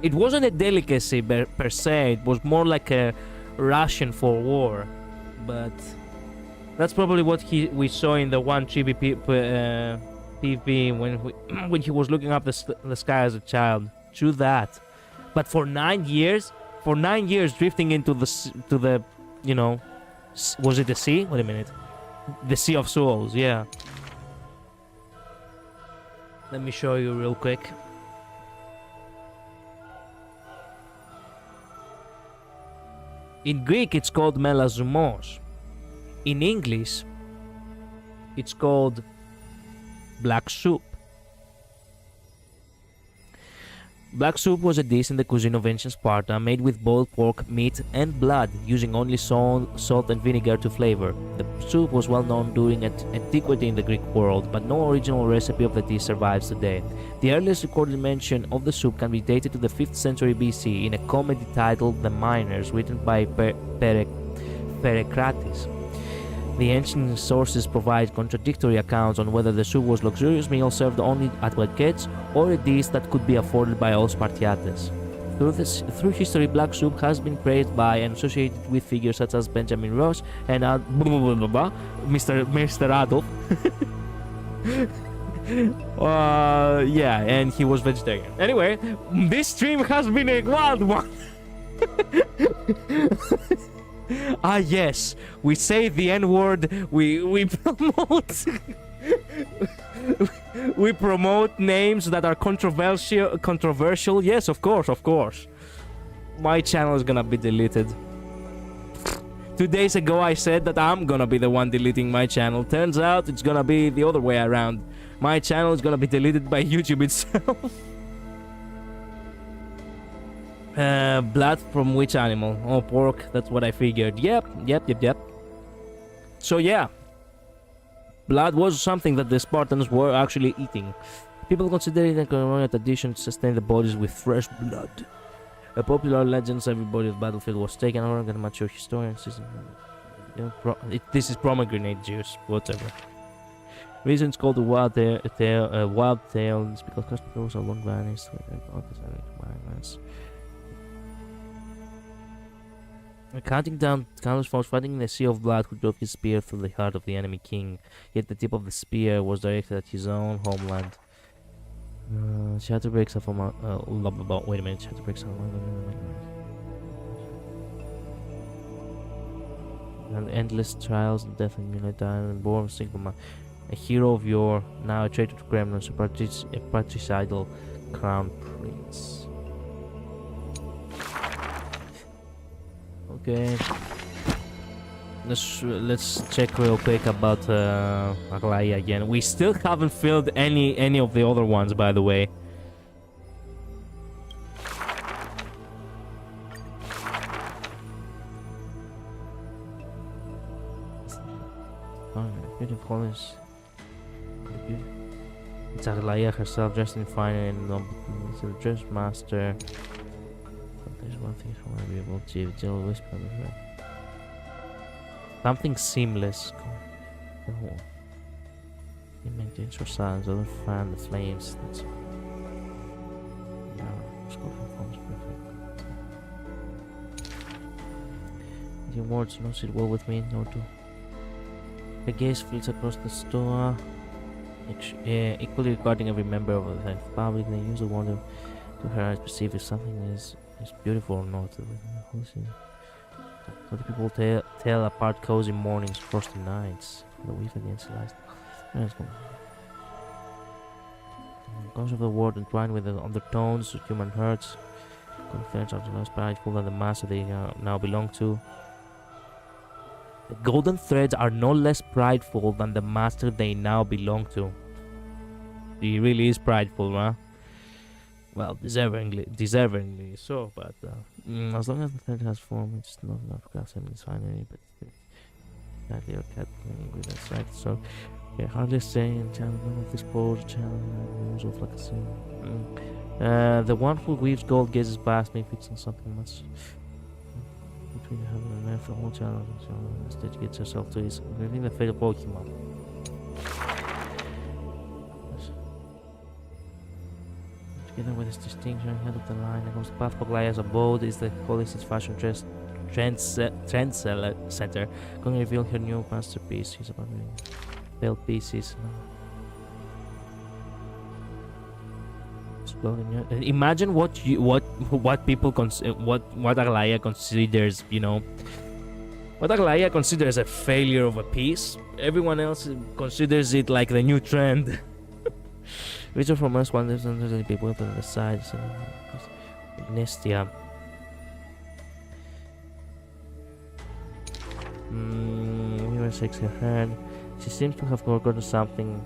S2: It wasn't a delicacy per se, it was more like a ration for war. But that's probably what we saw in the one PvP when he was looking up the sky as a child. True that. But for 9 years, drifting into the was it the sea? Wait a minute. The Sea of Souls, yeah. Let me show you real quick. In Greek, it's called melazumos. In English, it's called black soup. Black soup was a dish in the cuisine of ancient Sparta made with boiled pork, meat, and blood, using only salt and vinegar to flavor. The soup was well known during antiquity in the Greek world, but no original recipe of the dish survives today. The earliest recorded mention of the soup can be dated to the 5th century BC in a comedy titled The Miners, written by Pericrates. The ancient sources provide contradictory accounts on whether the soup was a luxurious meal served only at banquets or a dish that could be afforded by all Spartiates. Through history, black soup has been praised by and associated with figures such as Benjamin Ross and Mr. Adolf. Yeah, and he was vegetarian. Anyway, this stream has been a wild one. Ah yes, we say the N-word, we promote we promote names that are controversial. Yes, of course. My channel is gonna be deleted. 2 days ago I said that I'm gonna be the one deleting my channel. Turns out it's gonna be the other way around. My channel is gonna be deleted by YouTube itself. Blood from which animal? Oh, pork. That's what I figured. Yep. So yeah, blood was something that the Spartans were actually eating. People consider it a convenient addition to sustain the bodies with fresh blood. A popular legends, everybody of battlefield was taken over. Gonna mature historians. This is pomegranate juice, whatever. Reason it's called the wild tale is because customers are long vanished. Counting down countless foes fighting in a sea of blood who drove his spear through the heart of the enemy king. Yet the tip of the spear was directed at his own homeland. Shatter breaks up wait a minute, shatter breaks up. And endless trials and death and died and born single man. A hero of yore, now a traitor to Kremlin, a patricidal crown prince. Okay. Let's check real quick about Aglaya again. We still haven't filled any of the other ones, by the way. Beautiful is. It's Aglaya herself, dressed in fine and it's a dress master. There's one thing I want to be able to deal with. Something seamless. Oh. It maintains your silence, other fan the flames. That's perfect. Your words don't sit well with me, nor do. The gaze flits across the store, equally regarding every member of the public. They use the wonder to her eyes perceive if something is beautiful or not. Other people tell apart cozy mornings, frosty nights, the weave against the light. Cause of the world entwined with the undertones of human hurts. Conference are less prideful than the master they now belong to. The golden threads are no less prideful than the master they now belong to. He really is prideful, huh? Well, deservingly so, but as long as the thread has form, it's not enough to grasp him, it's fine, but exactly your cat with that's right. So, yeah, hardly saying channel of this pose, channel moves of like a scene. The one who weaves gold gazes past me, fixing something much between heaven and earth. The whole channel, the stage gets herself to his, revealing the fate of Pokemon. Together with its distinction ahead of the line, across the path Poglaya's abode is the holistic fashion trend center. Going to reveal her new masterpiece. He's about to failed pieces. Imagine what people what Aglaya considers, you know, what Aglaya considers a failure of a piece. Everyone else considers it like the new trend. Richard from us one lives under the people on the sides. Nestia. Mirror shakes her hand. She seems to have forgotten something.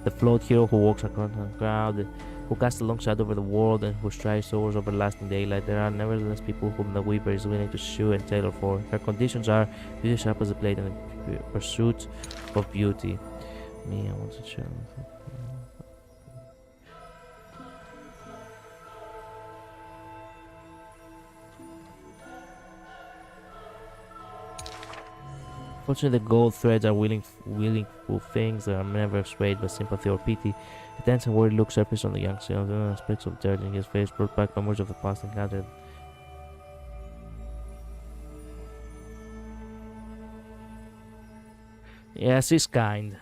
S2: The float hero who walks across the crowd, who casts a long shadow over the world and who strives towards everlasting daylight. There are nevertheless people whom the Weaver is willing to shoe and tailor for. Her conditions are beauty sharp as a blade and the pursuit of beauty. Me, I want to share. Fortunately, the gold threads are willing for things that are never swayed by sympathy or pity. A tense and worried look surfaces on the young sailor, specks of dirt in his face brought back memories of the past encounter. Yes, he's kind.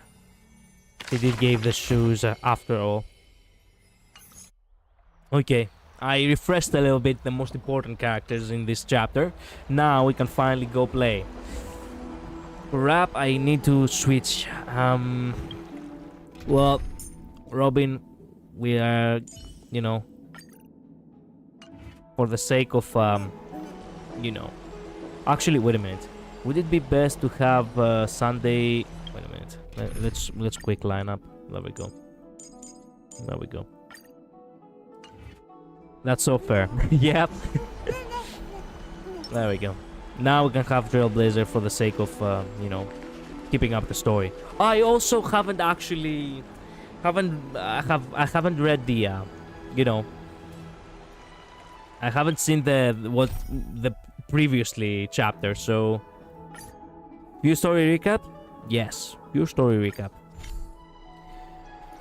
S2: He did give the shoes after all. Okay, I refreshed a little bit the most important characters in this chapter. Now we can finally go play. For rap, I need to switch. Well, Robin, we are, you know, for the sake of, you know. Actually, wait a minute. Would it be best to have Sunday? Wait a minute. Let's quick line up. There we go. There we go. That's so fair. Yep. There we go. Now we can have Trailblazer for the sake of, you know, keeping up the story. I also haven't actually, I haven't read the, you know, I haven't seen the previously chapter, so view story recap? Yes, view story recap.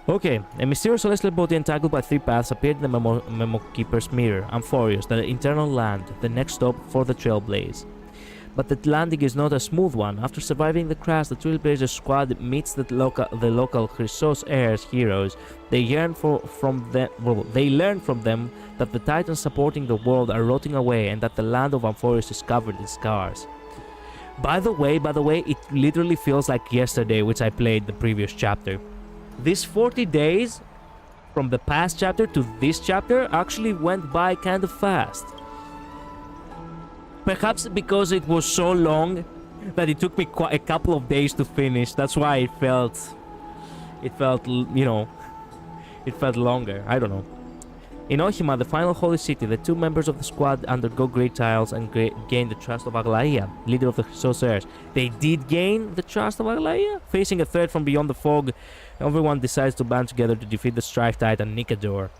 S2: Okay, a mysterious celestial body entangled by 3 paths appeared in the Memo Keeper's mirror, Amphorius, the internal land, the next stop for the Trailblaze. But the landing is not a smooth one. After surviving the crash, the Trailblazer squad meets the local Chrysos heirs heroes. They learn from them that the titans supporting the world are rotting away and that the land of Amphorius is covered in scars. By the way, it literally feels like yesterday, which I played the previous chapter. These 40 days from the past chapter to this chapter actually went by kind of fast. Perhaps because it was so long that it took me a couple of days to finish. That's why it felt, you know, it felt longer. I don't know. In Ohima, the final holy city, the 2 members of the squad undergo great trials and gain the trust of Aglaia, leader of the Chrysos heirs. They did gain the trust of Aglaia? Facing a threat from beyond the fog, everyone decides to band together to defeat the Strike Titan Nikador.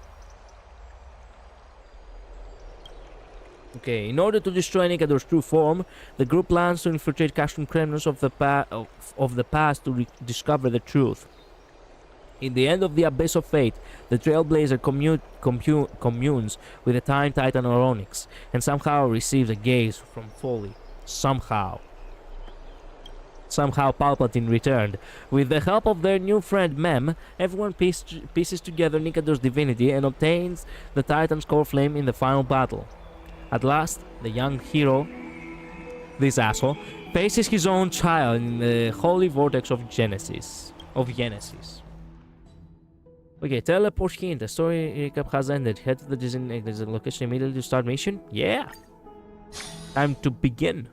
S2: Okay, in order to destroy Nikador's true form, the group plans to infiltrate Castrum Kremnos of the past to discover the truth. In the end of the Abyss of Fate, the Trailblazer communes with the Time Titan Oronix, and somehow receives a gaze from Folly. Somehow Palpatine returned. With the help of their new friend Mem, everyone pieces together Nikador's divinity and obtains the Titan's core flame in the final battle. At last, the young hero, this asshole, faces his own child in the holy vortex of Genesis. Okay, teleport hint. The story recap has ended. Head to the designated location immediately to start mission. Yeah! Time to begin.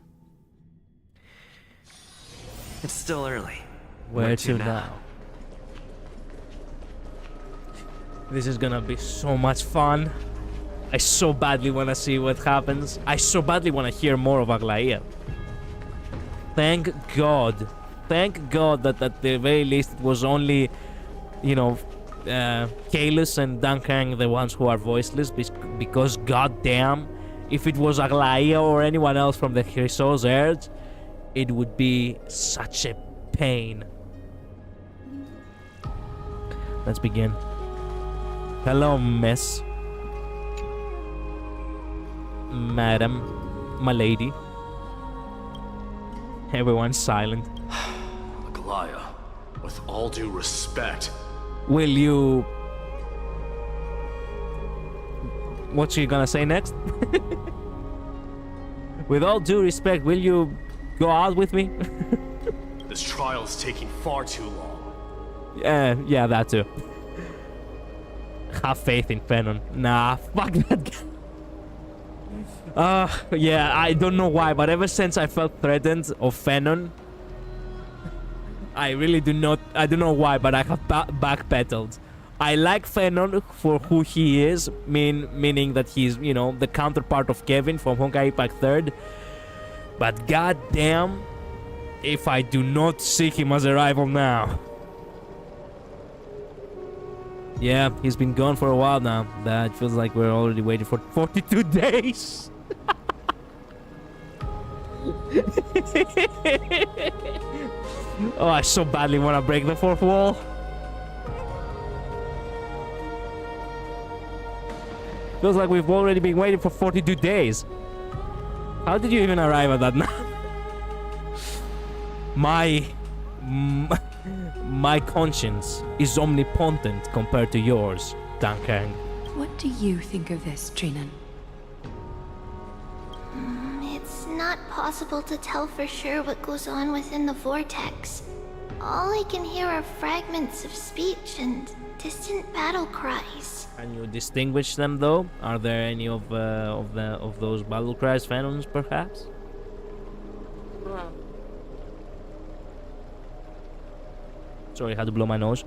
S6: It's still early.
S2: Where to now? This is gonna be so much fun. I so badly want to see what happens. I so badly want to hear more of Aglaia. Thank God that at the very least it was only, you know, Kaelus and Dunkang the ones who are voiceless, because goddamn, if it was Aglaia or anyone else from the Chrysos heirs, it would be such a pain. Let's begin. Hello, miss. Madam, my lady. Everyone's silent.
S7: Aglaia, with all due respect.
S2: Will you... What's she gonna say next? With all due respect, will you go out with me?
S7: This trial is taking far too long.
S2: Yeah, that too. Have faith in Fenon. Nah, fuck that guy. Yeah, I don't know why, but ever since I felt threatened of Fenon, I really do not, I don't know why, but I have backpedaled. I like Fenon for who he is, meaning that he's, you know, the counterpart of Kevin from Honkai Impact 3rd. But goddamn, if I do not see him as a rival now. Yeah, he's been gone for a while now. That feels like we're already waiting for 42 days. Oh, I so badly want to break the 4th wall. Feels like we've already been waiting for 42 days. How did you even arrive at that now? My conscience is omnipotent compared to yours, Dankang.
S8: What do you think of this, Trinan?
S1: It's not possible to tell for sure what goes on within the vortex. All I can hear are fragments of speech and distant battle cries.
S2: Can you distinguish them, though? Are there any of those battle cries Phantoms, perhaps? Sorry, I had to blow my nose.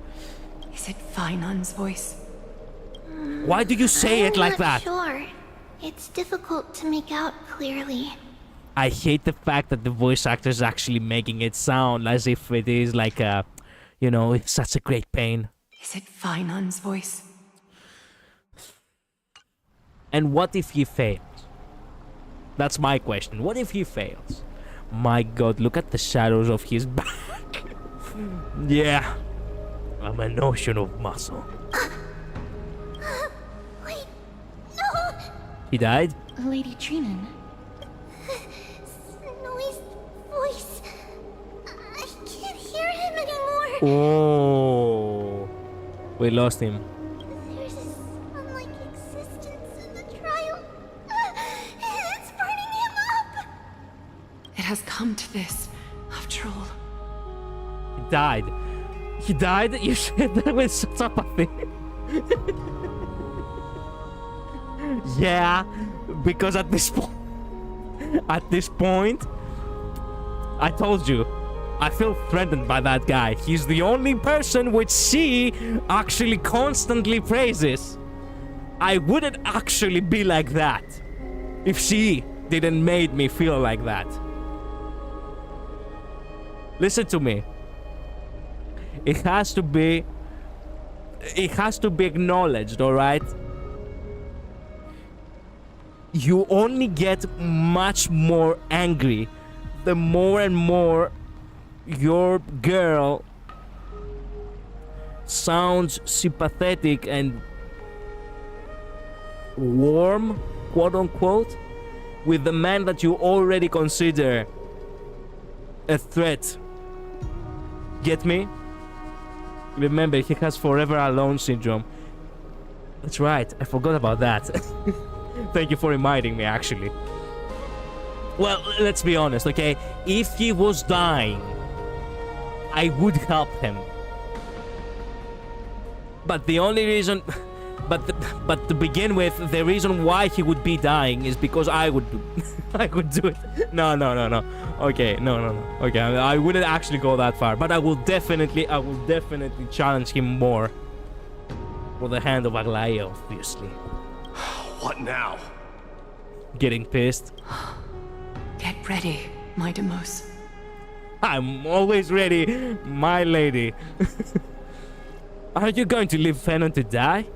S8: Is it Finon's voice?
S2: Why do you say it like that?
S1: I'm not sure. It's difficult to make out clearly.
S2: I hate the fact that the voice actor is actually making it sound as if it is like a, you know, it's such a great pain.
S8: Is it Finon's voice?
S2: And what if he fails? That's my question. What if he fails? My god, look at the shadows of his back. Yeah. I'm an ocean of muscle.
S1: Wait, no!
S2: He died?
S1: Lady Trinan. Snowy's voice. I can't hear him anymore.
S2: Oh. We lost him.
S1: There's this unlike existence in the trial. It's burning him up.
S8: It has come to this, after all.
S2: He died. He died? You said that with such apathy. Yeah, because at this point, I told you, I feel threatened by that guy. He's the only person which she actually constantly praises. I wouldn't actually be like that if she didn't make me feel like that. Listen to me. It has to be acknowledged, all right? You only get much more angry the more and more your girl sounds sympathetic and warm, quote unquote, with the man that you already consider a threat. Get me? Remember, he has forever alone syndrome. That's right, I forgot about that. Thank you for reminding me, actually. Well, let's be honest, okay? If he was dying, I would help him. But the only reason... But to begin with, the reason why he would be dying is because I would do I would do it. No. Okay, no. Okay, I wouldn't actually go that far, but I will definitely challenge him more. For the hand of Aglaya, obviously.
S7: What now?
S2: Getting pissed.
S8: Get ready, my Demos.
S2: I'm always ready, my lady. Are you going to leave Fenon to die?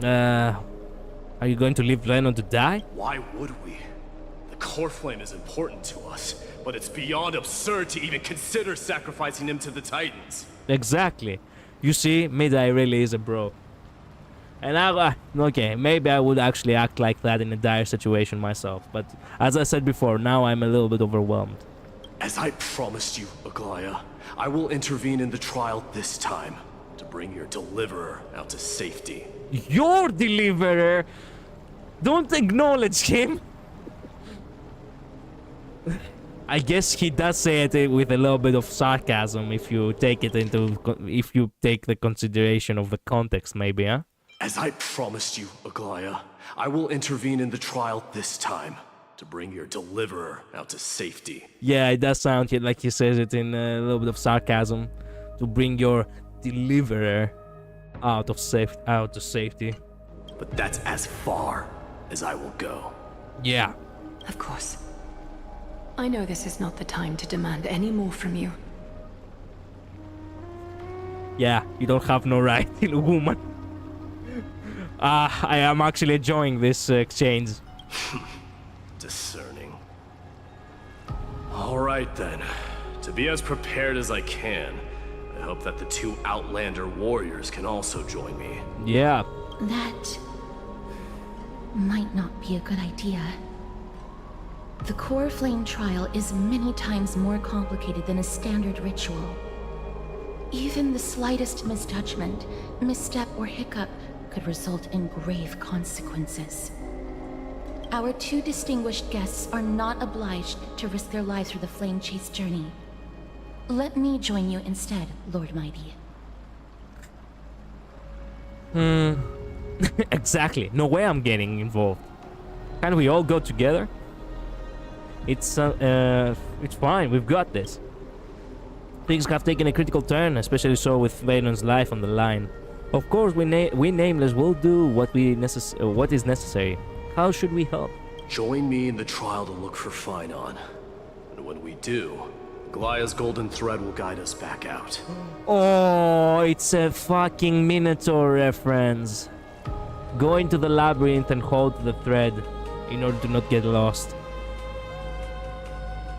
S2: Are you going to leave Lennon to die?
S7: Why would we? The core flame is important to us, but it's beyond absurd to even consider sacrificing him to the Titans.
S2: Exactly. You see, Midai really is a bro. And okay, maybe I would actually act like that in a dire situation myself, but as I said before, now I'm a little bit overwhelmed.
S7: As I promised you, Aglaya, I will intervene in the trial this time to bring your deliverer out to safety.
S2: Your deliverer? Don't acknowledge him. I guess he does say it with a little bit of sarcasm if you take the consideration of the context, maybe, huh?
S7: As I promised you, Aglaya, I will intervene in the trial this time to bring your deliverer out to safety.
S2: Yeah, it does sound like he says it in a little bit of sarcasm. To bring your deliverer out to safety.
S7: But that's as far as I will go.
S2: Yeah.
S8: Of course. I know this is not the time to demand any more from you.
S2: Yeah, you don't have no right, little woman. I am actually enjoying this exchange.
S7: Discerning. All right then. To be as prepared as I can, I hope that the two Outlander warriors can also join me.
S2: Yeah.
S1: That might not be a good idea. The core flame trial is many times more complicated than a standard ritual. Even the slightest misjudgment, misstep, or hiccup could result in grave consequences. Our two distinguished guests are not obliged to risk their lives for the flame chase journey. Let me join you instead, Lord Mighty.
S2: Exactly. No way I'm getting involved. Can't we all go together? It's fine. We've got this. Things have taken a critical turn, especially so with Valen's life on the line. Of course, we Nameless will do what is necessary. How should we help?
S7: Join me in the trial to look for Finon. And when we do, Aglaya's golden thread will guide us back out.
S2: Oh, it's a fucking Minotaur reference. Go into the labyrinth and hold the thread in order to not get lost.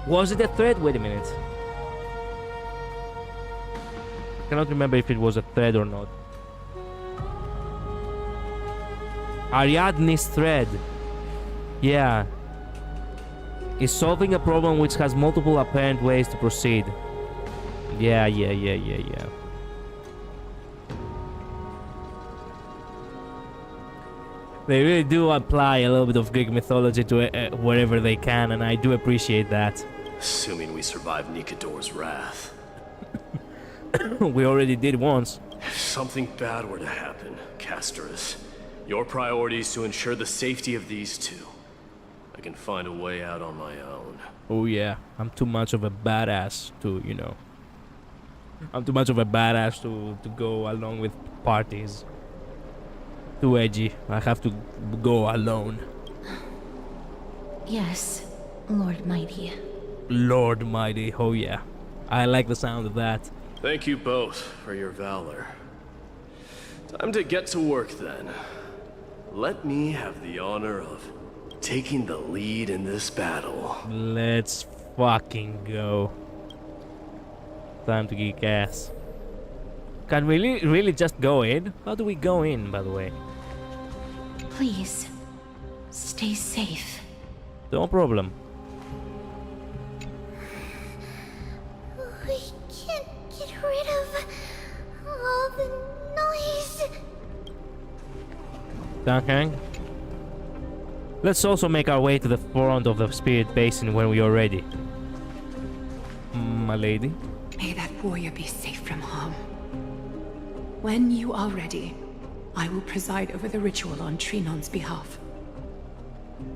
S2: Was it a thread? Wait a minute. I cannot remember if it was a thread or not. Ariadne's thread. Yeah. Is solving a problem which has multiple apparent ways to proceed. Yeah. They really do apply a little bit of Greek mythology to it wherever they can, and I do appreciate that.
S7: Assuming we survive Nikador's wrath.
S2: We already did once.
S7: If something bad were to happen, Castorus, your priority is to ensure the safety of these two. I can find a way out on my own.
S2: Oh yeah, I'm too much of a badass to, you know. I'm too much of a badass to go along with parties. Too edgy. I have to go alone.
S8: Yes, Lord Mighty.
S2: Lord Mighty, oh yeah. I like the sound of that.
S7: Thank you both for your valor. Time to get to work then. Let me have the honor of taking the lead in this battle.
S2: Let's fucking go. Time to kick ass. Can we really just go in? How do we go in, by the way?
S8: Please, stay safe.
S2: No problem.
S1: We can't get rid of all the noise.
S2: Okay. Let's also make our way to the front of the Spirit Basin when we are ready. My lady?
S8: May that warrior be safe from harm. When you are ready, I will preside over the ritual on Trinon's behalf.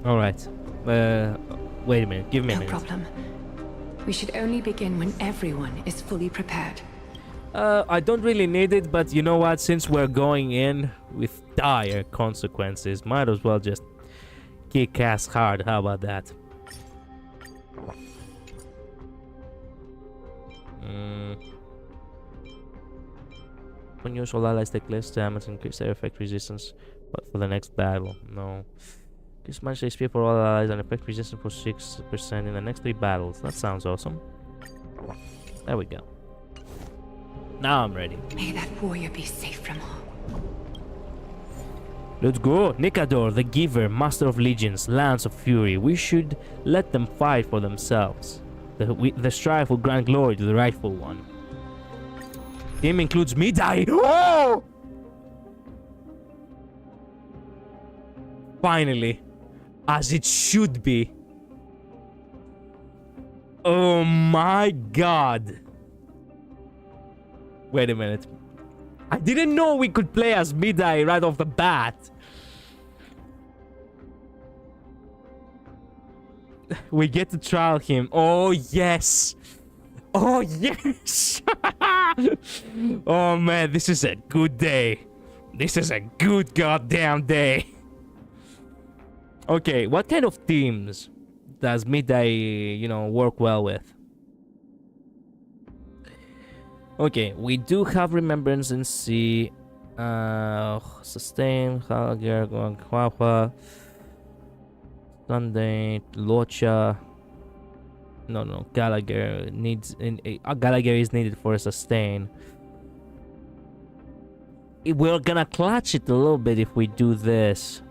S2: Alright. Wait a minute. Give me a minute.
S8: No problem. We should only begin when everyone is fully prepared.
S2: I don't really need it, but you know what? Since we're going in with dire consequences, might as well just kick ass hard. How about that? When you all allies take less damage, increase their effect resistance, but for the next battle, no. Increase much HP for all allies and effect resistance for 6% in the next 3 battles. That sounds awesome. There we go. Now I'm ready.
S8: May that warrior be safe from harm.
S2: Let's go! Nikador, the Giver, Master of Legions, Lance of Fury. We should let them fight for themselves. The strife will grant glory to the rightful one. Team includes Midai. Oh! Finally. As it should be. Oh my god. Wait a minute. I didn't know we could play as Midai right off the bat. We get to trial him. Oh yes. Oh yes. Oh man, this is a good day. This is a good goddamn day. Okay, what kind of teams does Midai, you know, work well with? Okay, we do have Remembrance in C, Sustain, Halager, Guanquapa, Sunday, Locha. No, Gallagher needs. Gallagher is needed for a sustain. We're gonna clutch it a little bit if we do this.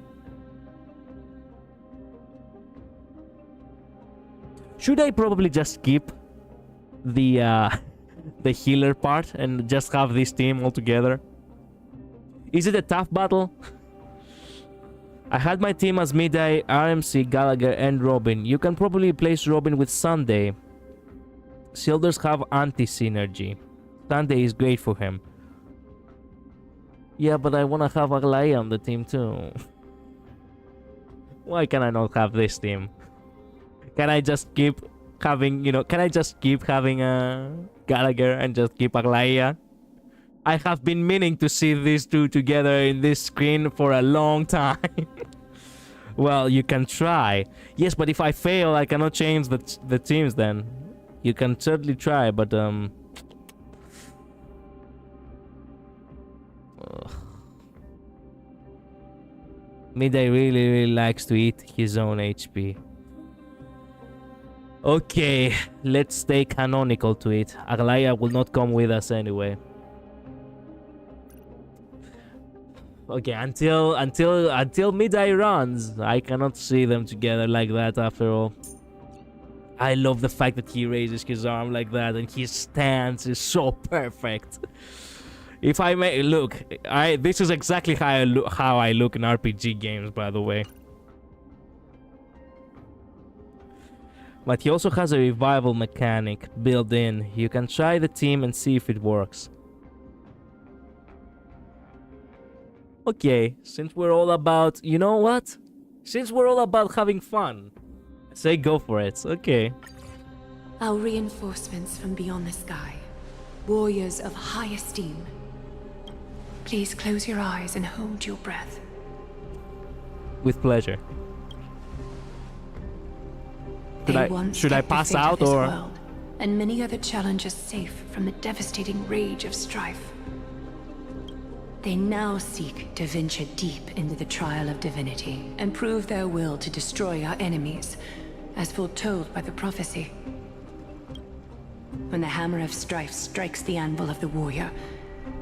S2: Should I probably just skip the healer part and just have this team all together? Is it a tough battle? I had my team as Midai, RMC, Gallagher, and Robin. You can probably replace Robin with Sunday. Shielders have anti-synergy. Sunday is great for him. Yeah, but I wanna have Aglaya on the team too. Why can I not have this team? Can I just keep having, can I just keep having Gallagher and just keep Aglaya? I have been meaning to see these two together in this screen for a long time. Well, you can try. Yes, but if I fail, I cannot change the teams then. You can certainly try, but ugh. Midday really likes to eat his own HP. Okay, let's stay canonical to it. Aglaya will not come with us anyway. Okay, until Midday runs, I cannot see them together like that after all. I love the fact that he raises his arm like that and his stance is so perfect. If I may look, this is exactly how I look in RPG games, by the way. But he also has a revival mechanic built in. You can try the team and see if it works. Okay, since we're all about... You know what? Since we're all about having fun, I say go for it. Okay.
S8: Our reinforcements from beyond the sky. Warriors of high esteem. Please close your eyes and hold your breath.
S2: With pleasure. Should I pass out or?
S8: World, and many other challenges safe from the devastating rage of strife. They now seek to venture deep into the trial of divinity and prove their will to destroy our enemies, as foretold by the prophecy. When the hammer of strife strikes the anvil of the warrior,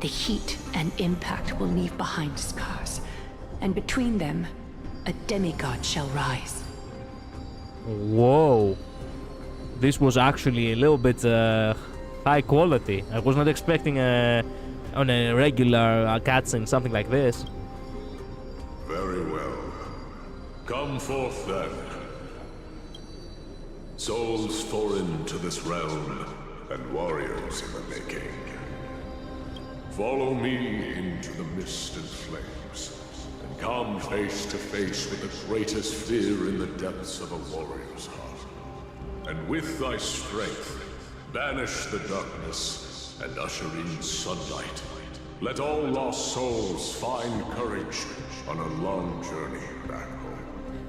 S8: the heat and impact will leave behind scars, and between them, a demigod shall rise.
S2: Whoa. This was actually a little bit high quality. I was not expecting on a regular cutscene something like this.
S9: Very well. Come forth then. Souls foreign to this realm, and warriors in the making. Follow me into the mist and flames, and come face to face with the greatest fear in the depths of a warrior's heart. And with thy strength, banish the darkness and usher in sunlight. Let all lost souls find courage on a long journey back home.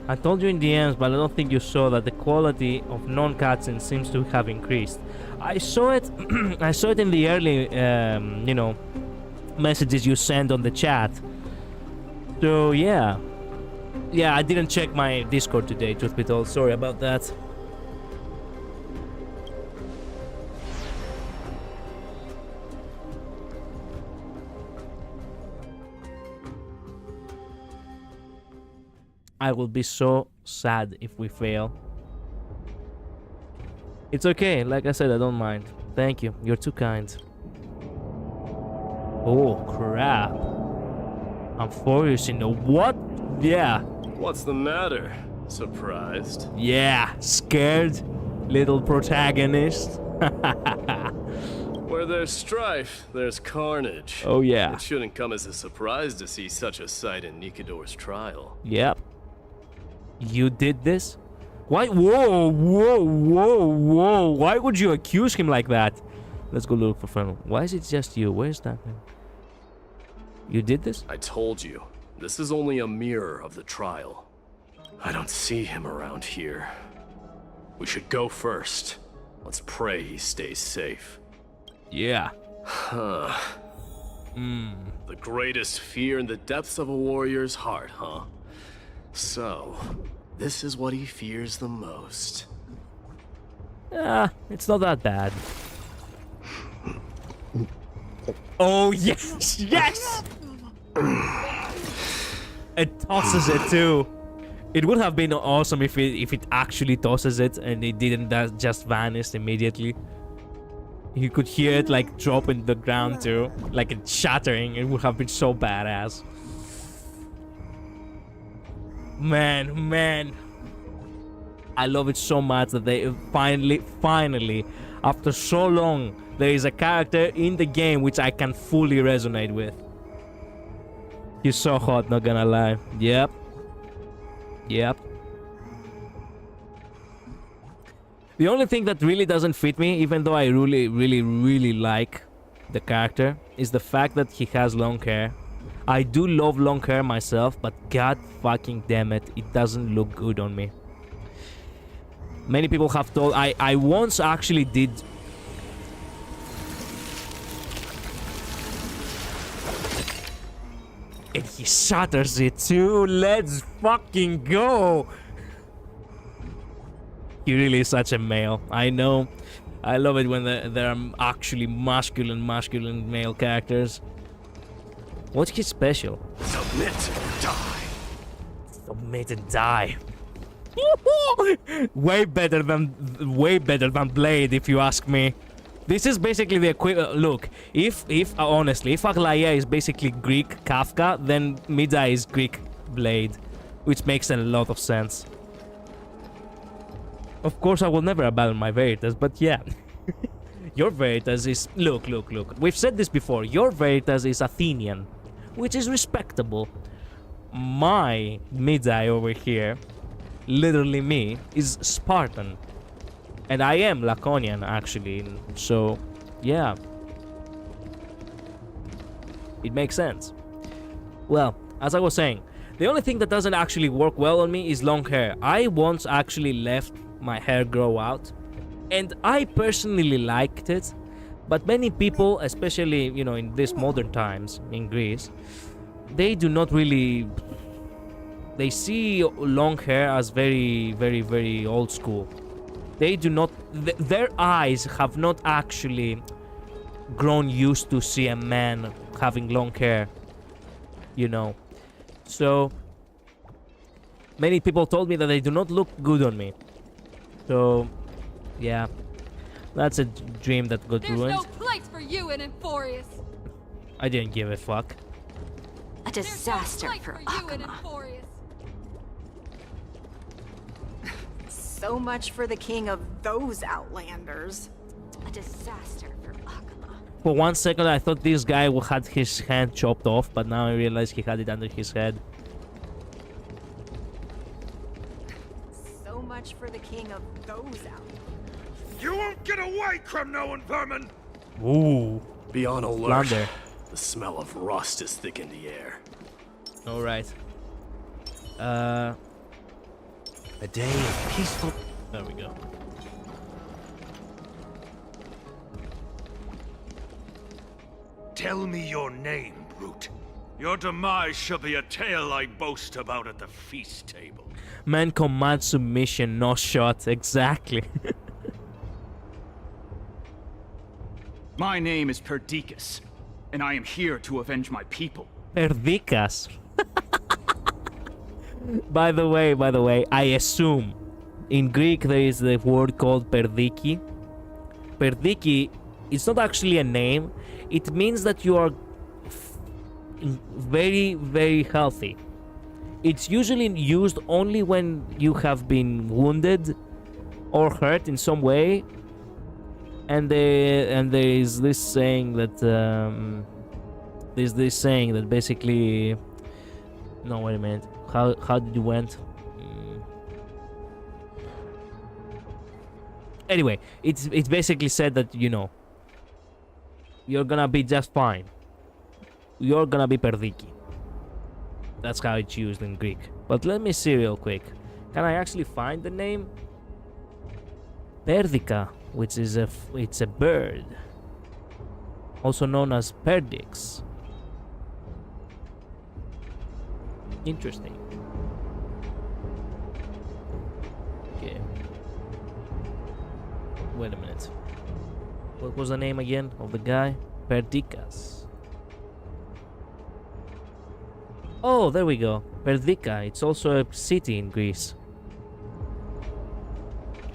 S2: I told you in the end, but I don't think you saw that the quality of non-cutscenes seems to have increased. I saw it. I saw it in the early, you know, messages you sent on the chat. So yeah, I didn't check my Discord today, truth be told. Sorry about that. I will be so sad if we fail. It's okay, like I said, I don't mind. Thank you, you're too kind. Oh crap. I'm furious in the what? Yeah.
S7: What's the matter? Surprised?
S2: Yeah, scared little protagonist.
S7: Where there's strife, there's carnage.
S2: Oh yeah.
S7: It shouldn't come as a surprise to see such a sight in Nikador's trial.
S2: Yep. You did this? Why? Whoa, whoa, whoa, whoa. Why would you accuse him like that? Let's go look for Fennel. Why is it just you? Where's that man? You did this?
S7: I told you, this is only a mirror of the trial. I don't see him around here. We should go first. Let's pray he stays safe.
S2: Yeah.
S7: Huh. The greatest fear in the depths of a warrior's heart, huh? So, this is what he fears the most.
S2: It's not that bad. Oh, yes! Yes! It tosses it too. It would have been awesome if it actually tosses it and it didn't just vanish immediately. You could hear it like drop in the ground too, like it shattering. It would have been so badass. Man, I love it so much that they finally, after so long, there is a character in the game which I can fully resonate with. He's so hot, not gonna lie. Yep. The only thing that really doesn't fit me, even though I really like the character, is the fact that he has long hair. I do love long hair myself, but god fucking damn it, it doesn't look good on me. Many people have told... I once actually did... And he shatters it too. Let's fucking go. He really is such a male. I know. I love it when there are actually masculine male characters. What's his special?
S7: Submit or die.
S2: Submit and die. way better than Blade, if you ask me. This is basically the equivalent. Look, if honestly, if Aglaia is basically Greek Kafka, then Mida is Greek Blade, which makes a lot of sense. Of course, I will never abandon my Veritas, but yeah. Your Veritas is... Look. We've said this before. Your Veritas is Athenian, which is respectable. My Midai over here, literally me, is Spartan. And I am Laconian, actually. So, yeah. It makes sense. Well, as I was saying, the only thing that doesn't actually work well on me is long hair. I once actually left my hair grow out, and I personally liked it, but many people, especially, you know, in these modern times in Greece, they do not really... They see long hair as very old school. They do not... Their eyes have not actually grown used to see a man having long hair, you know. So, many people told me that they do not look good on me. So, yeah, that's a dream that got ruined.
S1: There's no place for you in Emphorius.
S2: I didn't give a fuck.
S3: A disaster
S1: There's no
S3: for
S1: place for you in
S3: Akama.
S1: Emphorius.
S10: So much for the king of those outlanders.
S3: A disaster for Akama.
S2: For 1 second, I thought this guy had his hand chopped off, but now I realize he had it under his head.
S10: So much for the king of those outlanders.
S9: You won't get away, criminal and vermin!
S2: Ooh.
S7: Be on alert.
S2: Plunder.
S7: The smell of rust is thick in the air.
S2: Alright. A day of peaceful... There we go.
S9: Tell me your name, brute. Your demise shall be a tale I boast about at the feast table.
S2: Man command submission, no shot. Exactly.
S11: My name is Perdiccas, and I am here to avenge my people.
S2: Perdiccas. By the way, I assume in Greek there is the word called perdiki. Perdiki, it's not actually a name. It means that you are very healthy. It's usually used only when you have been wounded or hurt in some way. And there is this saying that basically... No, wait a minute. How did you went? Anyway, it's basically said that, you know, you're gonna be just fine. You're gonna be perdiki. That's how it's used in Greek. But let me see real quick. Can I actually find the name? Perdica, which is it's a bird, also known as perdix. Interesting. Okay. Wait a minute. What was the name again of the guy? Perdicas. Oh, there we go. Perdica. It's also a city in Greece.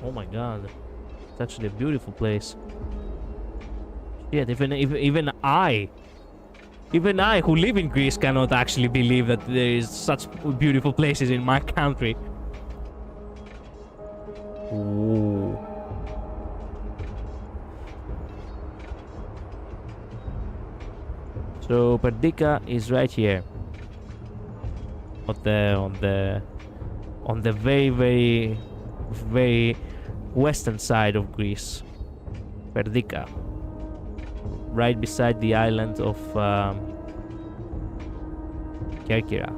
S2: Oh my god. It's actually a beautiful place. Shit, even I who live in Greece cannot actually believe that there is such beautiful places in my country. Ooh. So Perdica is right here. On the very western side of Greece. Perdica. Right beside the island of Kerkyra.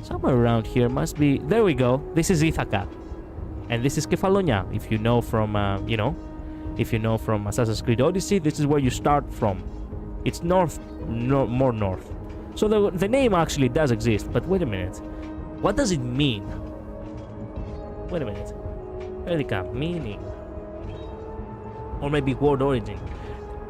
S2: Somewhere around here must be... There we go. This is Ithaca. And this is Kefalonia. If you know from, if you know from Assassin's Creed Odyssey, this is where you start from. It's north, more north. So the name actually does exist, but wait a minute. What does it mean? Wait a minute. Perdica, meaning. Or maybe word origin.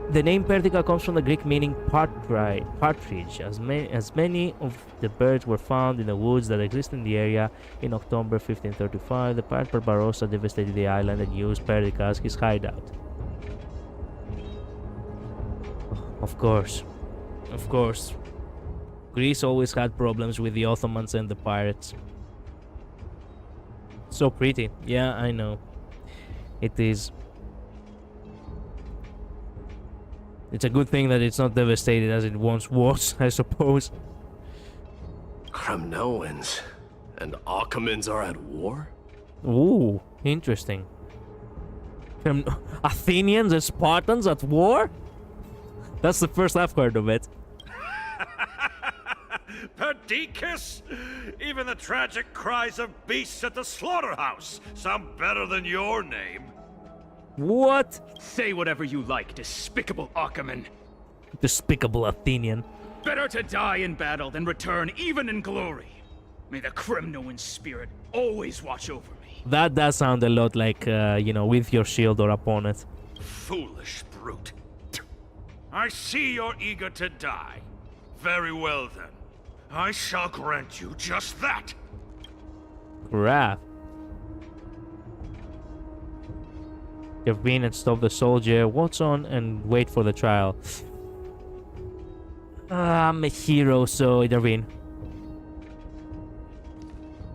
S2: The name Perdica comes from the Greek meaning partridge, as many of the birds were found in the woods that exist in the area. In October 1535, the pirate Barbarossa devastated the island and used Perdica as his hideout. Of course. Of course. Greece always had problems with the Ottomans and the pirates. So pretty. Yeah, I know. It is. It's a good thing that it's not devastated as it once was, I suppose.
S7: Kremnoans and Achaemenids are at war?
S2: Ooh, interesting. Athenians and Spartans at war? That's the first I've heard of it.
S12: Perdiccas? Even the tragic cries of beasts at the slaughterhouse sound better than your name.
S2: What?
S11: Say whatever you like, despicable Achaemen.
S2: Despicable Athenian.
S11: Better to die in battle than return even in glory. May the Kremnoan spirit always watch over me.
S2: That does sound a lot like, with your shield or upon it.
S12: Foolish brute. I see you're eager to die. Very well then. I shall grant you just that.
S2: Crap. Intervene and stop the soldier. What's on and wait for the trial. I'm a hero, so intervene.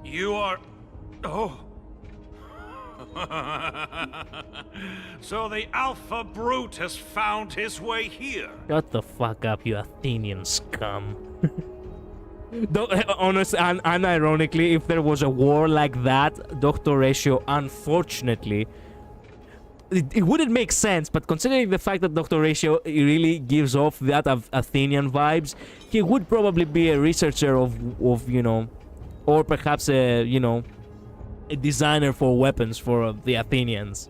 S12: You are... Oh. So the Alpha Brute has found his way here.
S2: Shut the fuck up, you Athenian scum. Honestly, and unironically, if there was a war like that, Dr. Ratio, unfortunately, it wouldn't make sense, but considering the fact that Dr. Ratio really gives off that Athenian vibes, he would probably be a researcher of or perhaps a designer for weapons for the Athenians.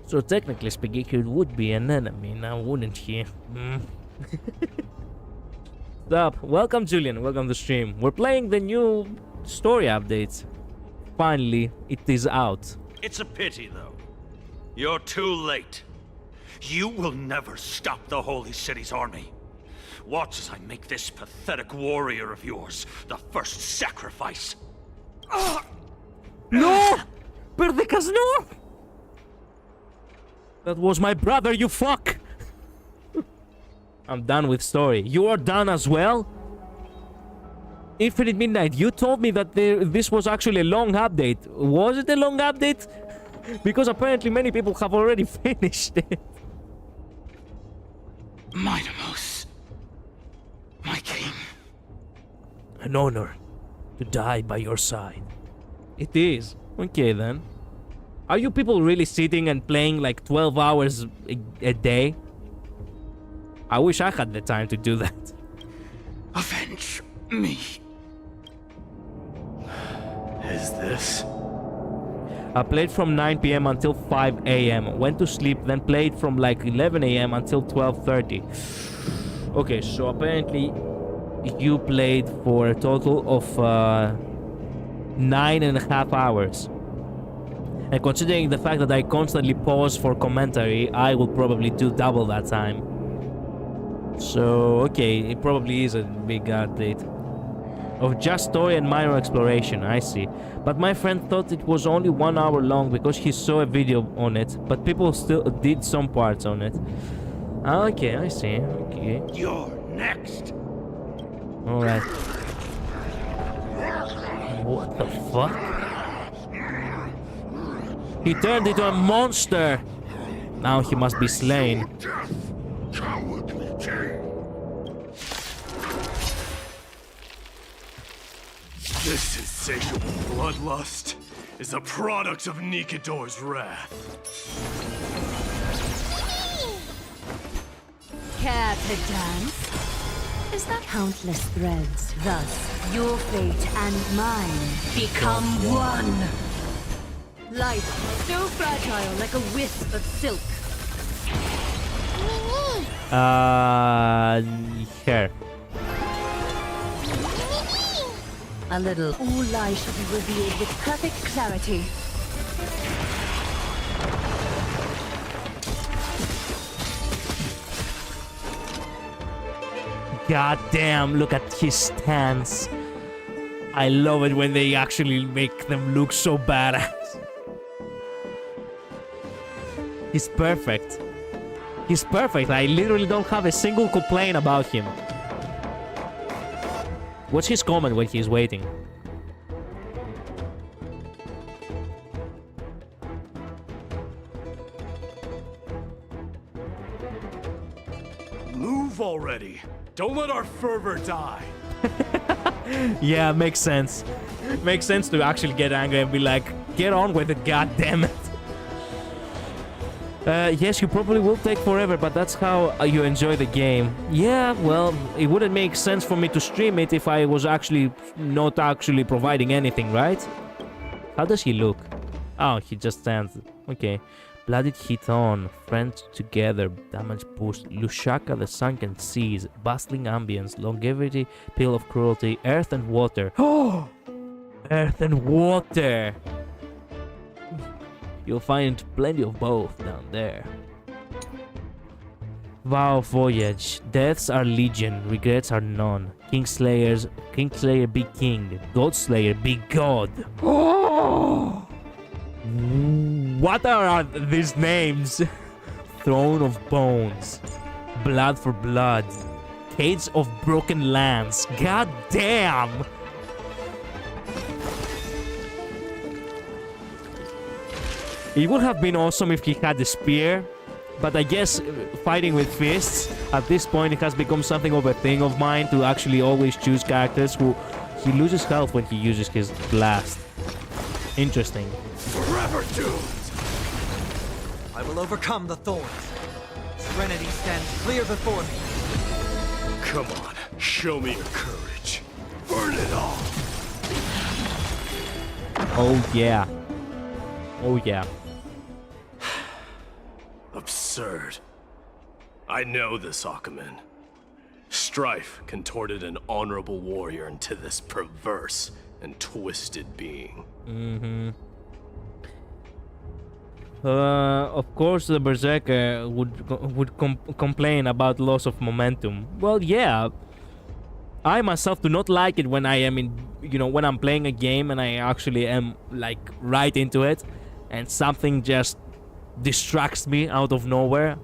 S2: So technically speaking, he would be an enemy now, wouldn't he? Stop. Welcome, Julian. Welcome to the stream. We're playing the new story updates. Finally, it is out.
S12: It's a pity, though. You're too late. You will never stop the Holy City's army. Watch as I make this pathetic warrior of yours the first sacrifice.
S2: No! Perdiccas, no! That was my brother, you fuck! I'm done with story. You are done as well? Infinite Midnight, you told me that this was actually a long update. Was it a long update? Because apparently many people have already finished it.
S11: Minimos. My king.
S2: An honor to die by your side. It is. Okay then. Are you people really sitting and playing like 12 hours a day? I wish I had the time to do that.
S11: Avenge me.
S7: Is this?
S2: I played from 9 p.m. until 5 a.m. Went to sleep, then played from like 11 a.m. until 12:30. Okay, so apparently you played for a total of 9.5 hours. And considering the fact that I constantly pause for commentary, I will probably do double that time. So, okay, it probably is a big update. Of just story and minor exploration, I see. But my friend thought it was only 1 hour long because he saw a video on it, but people still did some parts on it. Okay, I see. Okay.
S12: You're next.
S2: Alright. What the fuck? He turned into a monster! Now he must be slain.
S7: This insatiable bloodlust is a product of Nikidor's wrath.
S3: Care to dance? Is that countless threads? Thus, your fate and mine become one. Life, so fragile like a wisp of silk.
S2: Here.
S8: A little. All lies shall be revealed with perfect clarity.
S2: God damn, look at his stance. I love it when they actually make them look so badass. He's perfect. He's perfect. I literally don't have a single complaint about him. What's his comment when he's waiting?
S7: Move already. Don't let our fervor die.
S2: Yeah, makes sense. Makes sense to actually get angry and be like, get on with it, god damn it. Yes, you probably will take forever, but that's how you enjoy the game. Yeah, well, it wouldn't make sense for me to stream it if I was actually not actually providing anything, right? How does he look? Oh, he just stands. Okay. Blooded hit on, friends together, damage boost, Lushaka the sunken seas, bustling ambience, longevity, pill of cruelty, earth and water. Oh! Earth and water! You'll find plenty of both down there. Vow voyage, deaths are legion, regrets are none. Kingslayer be king, Godslayer be god. Oh! What are these names? Throne of Bones, Blood for Blood, Cage of Broken Lands. God damn! It would have been awesome if he had the spear, but I guess fighting with fists, at this point it has become something of a thing of mine to actually always choose characters who he loses health when he uses his blast. Interesting.
S6: Forever doomed! I will overcome the thorns. Serenity stands clear before me.
S7: Come on, show me your courage. Burn it all.
S2: Oh yeah. Oh yeah.
S7: Absurd. I know this, Akumen. Strife contorted an honorable warrior into this perverse and twisted being.
S2: Mm-hmm. Of course the Berserker would complain about loss of momentum. Well, yeah. I myself do not like it when I am in, when I'm playing a game and I actually am like right into it and something just distracts me out of nowhere.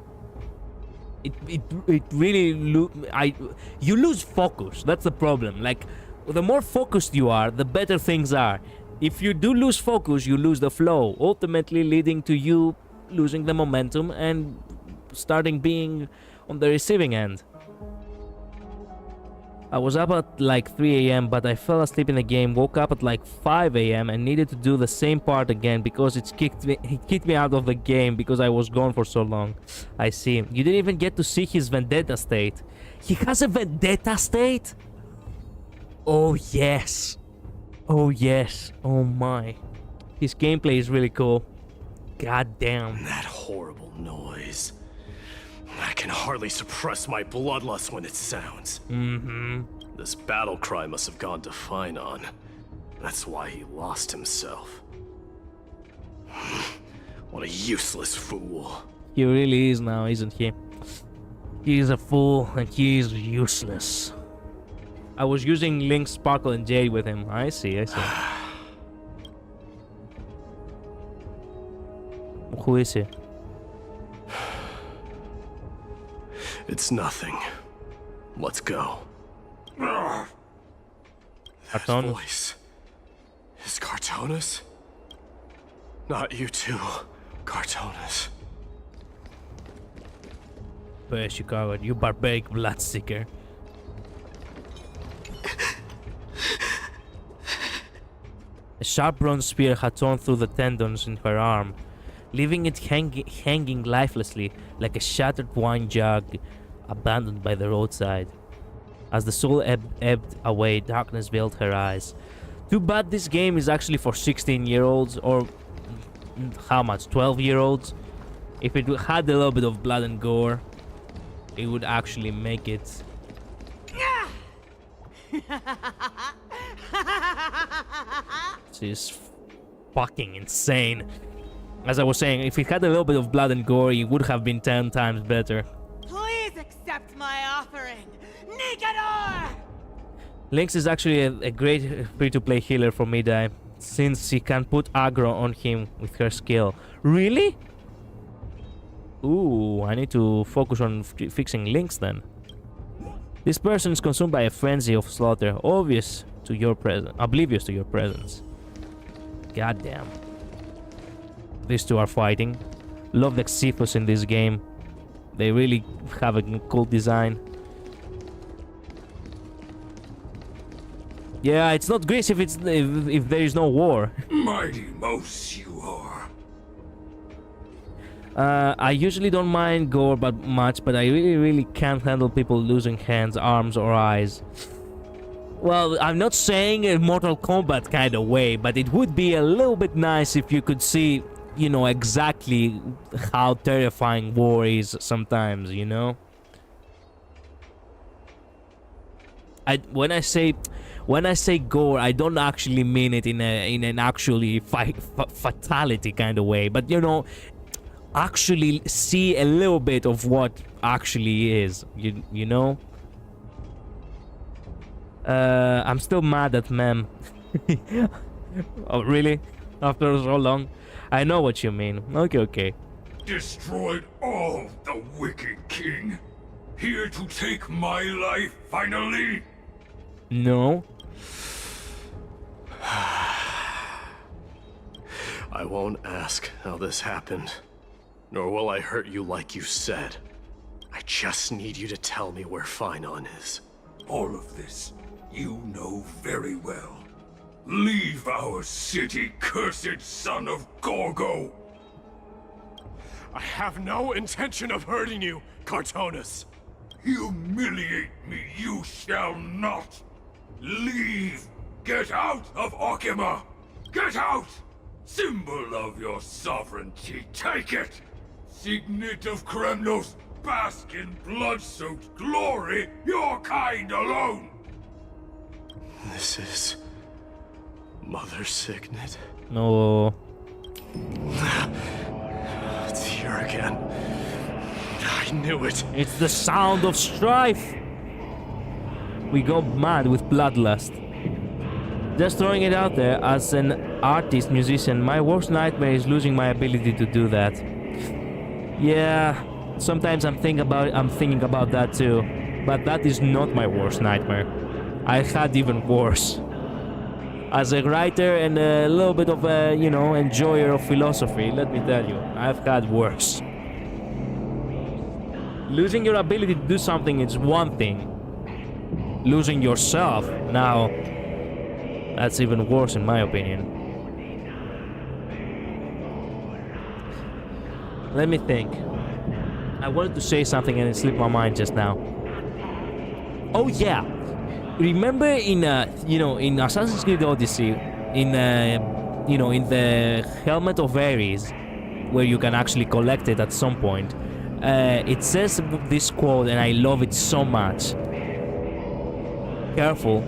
S2: It really you lose focus. That's the problem. Like, the more focused you are, the better things are. If you do lose focus, you lose the flow, ultimately leading to you losing the momentum and starting being on the receiving end. I was up at like 3 AM, but I fell asleep in the game, woke up at like 5 AM and needed to do the same part again because it kicked me out of the game because I was gone for so long. I see. You didn't even get to see his vendetta state. He has a vendetta state? Oh yes. Oh yes. Oh my. His gameplay is really cool. God damn.
S7: That horrible noise. I can hardly suppress my bloodlust when it sounds.
S2: Mm-hmm.
S7: This battle cry must have gone to Finon. That's why he lost himself. What a useless fool.
S2: He really is now, isn't he? He is a fool and he is useless. I was using Link, Sparkle, and Jade with him. I see. Who is he?
S7: It's nothing. Let's go. That
S2: Cartoonus?
S7: voice is Cartoonus? Not you too, Cartoonus.
S2: Where's Chicago? You barbaric bloodseeker. A sharp bronze spear had torn through the tendons in her arm, leaving it hanging lifelessly like a shattered wine jug abandoned by the roadside. As the soul ebbed away, darkness veiled her eyes. Too bad this game is actually for 16-year-olds, or how much, 12-year-olds? If it had a little bit of blood and gore, it would actually make it. This is fucking insane. As I was saying, if it had a little bit of blood and gore, it would have been 10 times better.
S13: Please accept my offering, Nicanor!
S2: Lynx is actually a great free-to-play healer for mid-die, since she can put aggro on him with her skill. Really? Ooh, I need to focus on fixing Lynx then. This person is consumed by a frenzy of slaughter, oblivious to your presence. God damn. These two are fighting. Love the Xephos in this game. They really have a cool design. Yeah, it's not Greece if there is no war.
S9: Mighty Mouse you are.
S2: I usually don't mind gore much, but I really can't handle people losing hands, arms, or eyes. Well, I'm not saying a Mortal Kombat kind of way, but it would be a little bit nice if you could see, you know, exactly how terrifying war is sometimes, you know? When I say gore, I don't actually mean it in an actually fatality kind of way, but you know, actually see a little bit of what actually is, you know? I'm still mad at Mem. Oh, really? After so long? I know what you mean. Okay.
S9: Destroyed all the wicked king. Here to take my life finally.
S2: No.
S7: I won't ask how this happened, nor will I hurt you like you said. I just need you to tell me where Phainon is.
S9: All of this you know very well. Leave our city, cursed son of Gorgo!
S7: I have no intention of hurting you, Cartonus.
S9: Humiliate me you shall not! Leave! Get out of Okima! Get out! Symbol of your sovereignty, take it! Signet of Kremnos, bask in blood-soaked glory, your kind alone!
S7: This is... Mother Signet?
S2: No.
S7: It's here again. I knew it.
S2: It's the sound of strife. We go mad with bloodlust. Just throwing it out there, as an artist, musician, my worst nightmare is losing my ability to do that. Yeah, sometimes I'm thinking about that too, but that is not my worst nightmare. I had even worse. As a writer and a little bit of a, you know, enjoyer of philosophy, let me tell you, I've had worse. Losing your ability to do something is one thing. Losing yourself, now, that's even worse in my opinion. Let me think. I wanted to say something and it slipped my mind just now. Oh yeah! Remember in in Assassin's Creed Odyssey, in the Helmet of Ares, where you can actually collect it at some point, it says this quote, and I love it so much. Careful,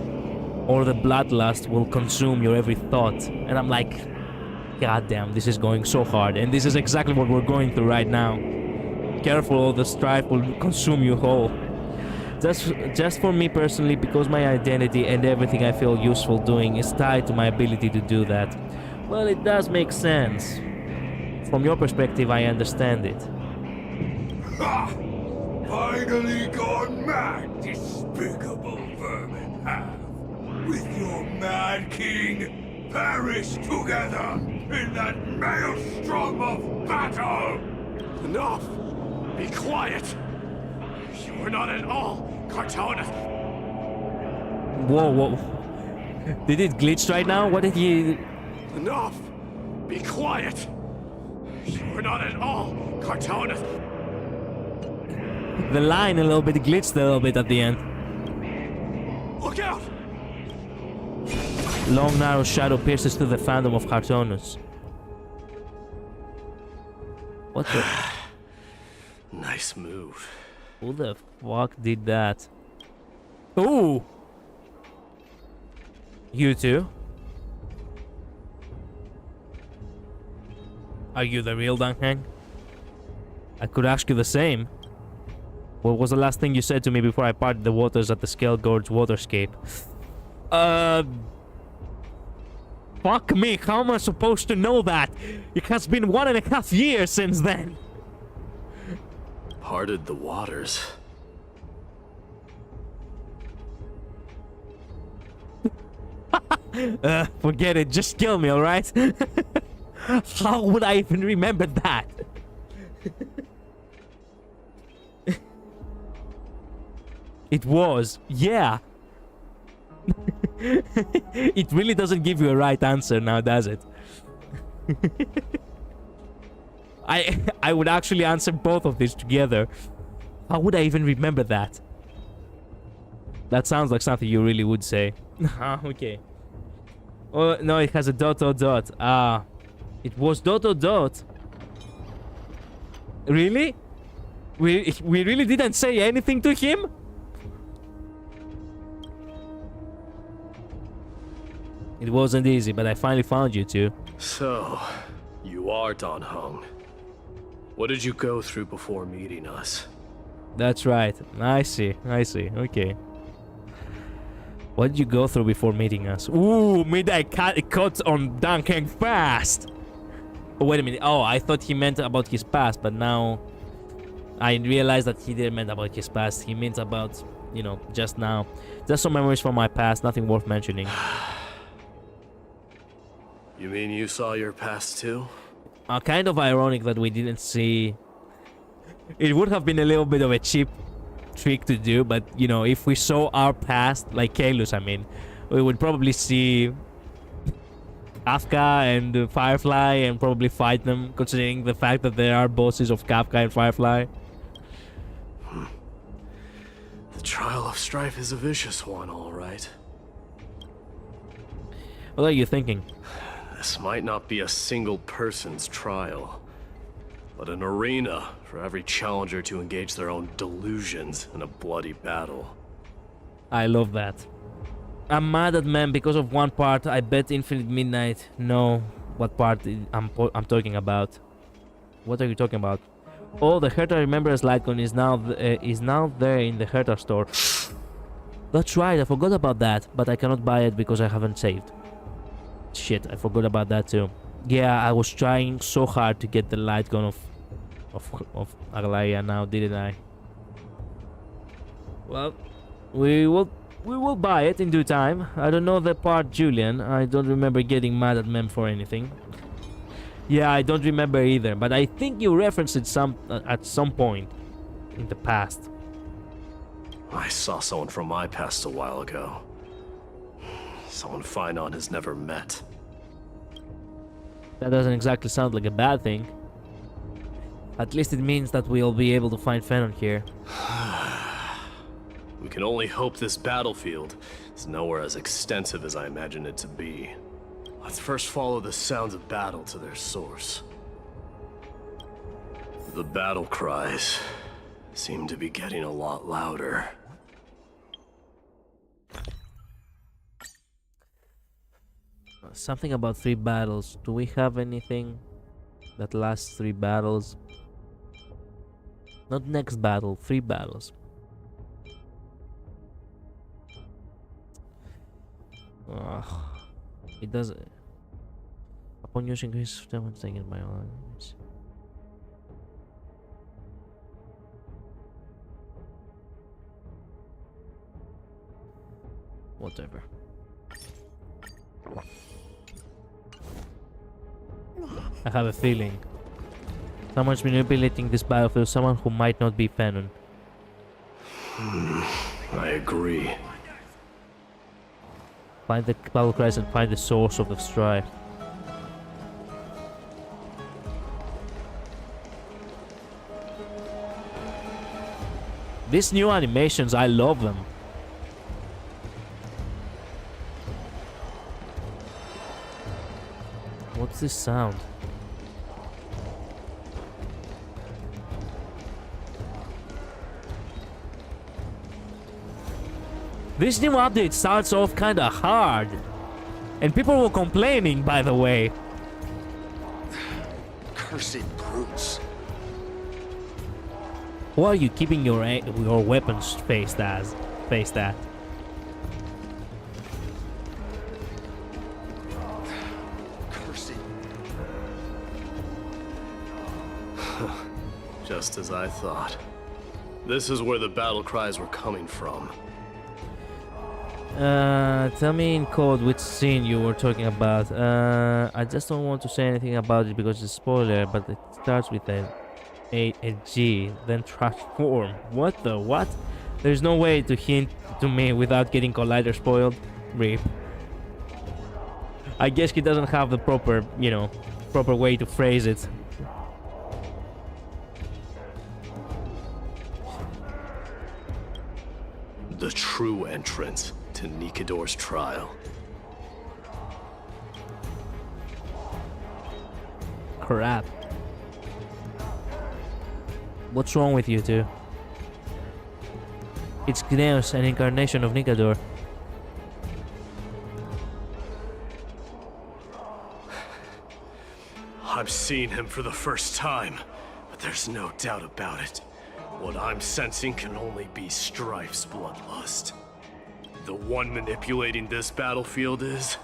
S2: or the bloodlust will consume your every thought. And I'm like, God damn, this is going so hard, and this is exactly what we're going through right now. Careful, or the strife will consume you whole. Just for me personally, because my identity and everything I feel useful doing is tied to my ability to do that. Well, it does make sense. From your perspective, I understand it.
S9: Ha! Finally gone mad, despicable vermin have. With your mad king, perish together in that maelstrom of battle!
S7: Enough! Be quiet! You were not at all Cartonus.
S2: Whoa. Did it glitch right now? What did he...
S7: Enough! Be quiet! You were not at all Cartonus.
S2: The line a little bit glitched a little bit at the end.
S7: Look out!
S2: Long narrow shadow pierces through the phantom of Cartonus. What the...
S7: Nice move.
S2: Who the fuck did that? Ooh! You too? Are you the real Dunhang? I could ask you the same. What was the last thing you said to me before I parted the waters at the Scale Gorge waterscape? Fuck me, how am I supposed to know that? It has been 1.5 years since then.
S7: Parted the waters.
S2: Forget it, just kill me, alright? How would I even remember that? It was, yeah. It really doesn't give you a right answer now, does it? I would actually answer both of these together. How would I even remember that? That sounds like something you really would say. Ah, okay. Oh, no, it has a ... Ah, it was ... Really? We really didn't say anything to him? It wasn't easy, but I finally found you two.
S7: So, you are Don Hung. What did you go through before meeting us?
S2: That's right. I see. Okay. What did you go through before meeting us? Ooh, midnight cut on Dunhang fast. Oh, wait a minute. Oh, I thought he meant about his past, but now I realized that he didn't mean about his past. He meant about, you know, just now. Just some memories from my past, nothing worth mentioning.
S7: You mean you saw your past too?
S2: Kind of ironic that we didn't see... It would have been a little bit of a cheap trick to do, but, you know, if we saw our past, like Kalos, I mean, we would probably see Kafka and Firefly and probably fight them, considering the fact that they are bosses of Kafka and Firefly.
S7: The trial of strife is a vicious one, all right.
S2: What are you thinking?
S7: This might not be a single person's trial, but an arena for every challenger to engage their own delusions in a bloody battle.
S2: I love that. I'm mad at Mem because of one part. I bet Infinite Midnight know what part I'm talking about. What are you talking about? Oh, the Herta Remembrance light gun is now there in the Herta store. That's right, I forgot about that, but I cannot buy it because I haven't saved. Shit, I forgot about that too. Yeah, I was trying so hard to get the light gun of Aglaya now, didn't I? Well, we will buy it in due time. I don't know the part, Julian. I don't remember getting mad at Mem for anything. Yeah, I don't remember either, but I think you referenced it at some point in the past.
S7: I saw someone from my past a while ago. Someone Finon has never met.
S2: That doesn't exactly sound like a bad thing. At least it means that we'll be able to find Fenon here.
S7: We can only hope this battlefield is nowhere as extensive as I imagined it to be. Let's first follow the sounds of battle to their source. The battle cries seem to be getting a lot louder.
S2: Something about 3 battles. Do we have anything that lasts 3 battles? Not next battle, 3 battles. Ugh. It doesn't. Upon using his damage taken by all enemies. Whatever. I have a feeling someone's manipulating this battlefield, someone who might not be Fenon.
S7: I agree.
S2: Find the battle cries and find the source of the strife. These new animations, I love them. What's this sound? This new update starts off kinda hard. And people were complaining, by the way.
S7: Cursed brutes.
S2: Who are you keeping your weapons faced at?
S7: Cursed. Just as I thought. This is where the battle cries were coming from.
S2: Tell me in code which scene you were talking about. I just don't want to say anything about it because it's a spoiler, but it starts with a G, then transform. What the what? There's no way to hint to me without getting Collider spoiled. Rip. I guess he doesn't have the proper, proper way to phrase it.
S7: The true entrance to Nikador's trial.
S2: Crap. What's wrong with you two? It's Gneos, an incarnation of Nikador.
S7: I'm seeing him for the first time, but there's no doubt about it. What I'm sensing can only be Strife's bloodlust. The one manipulating this battlefield is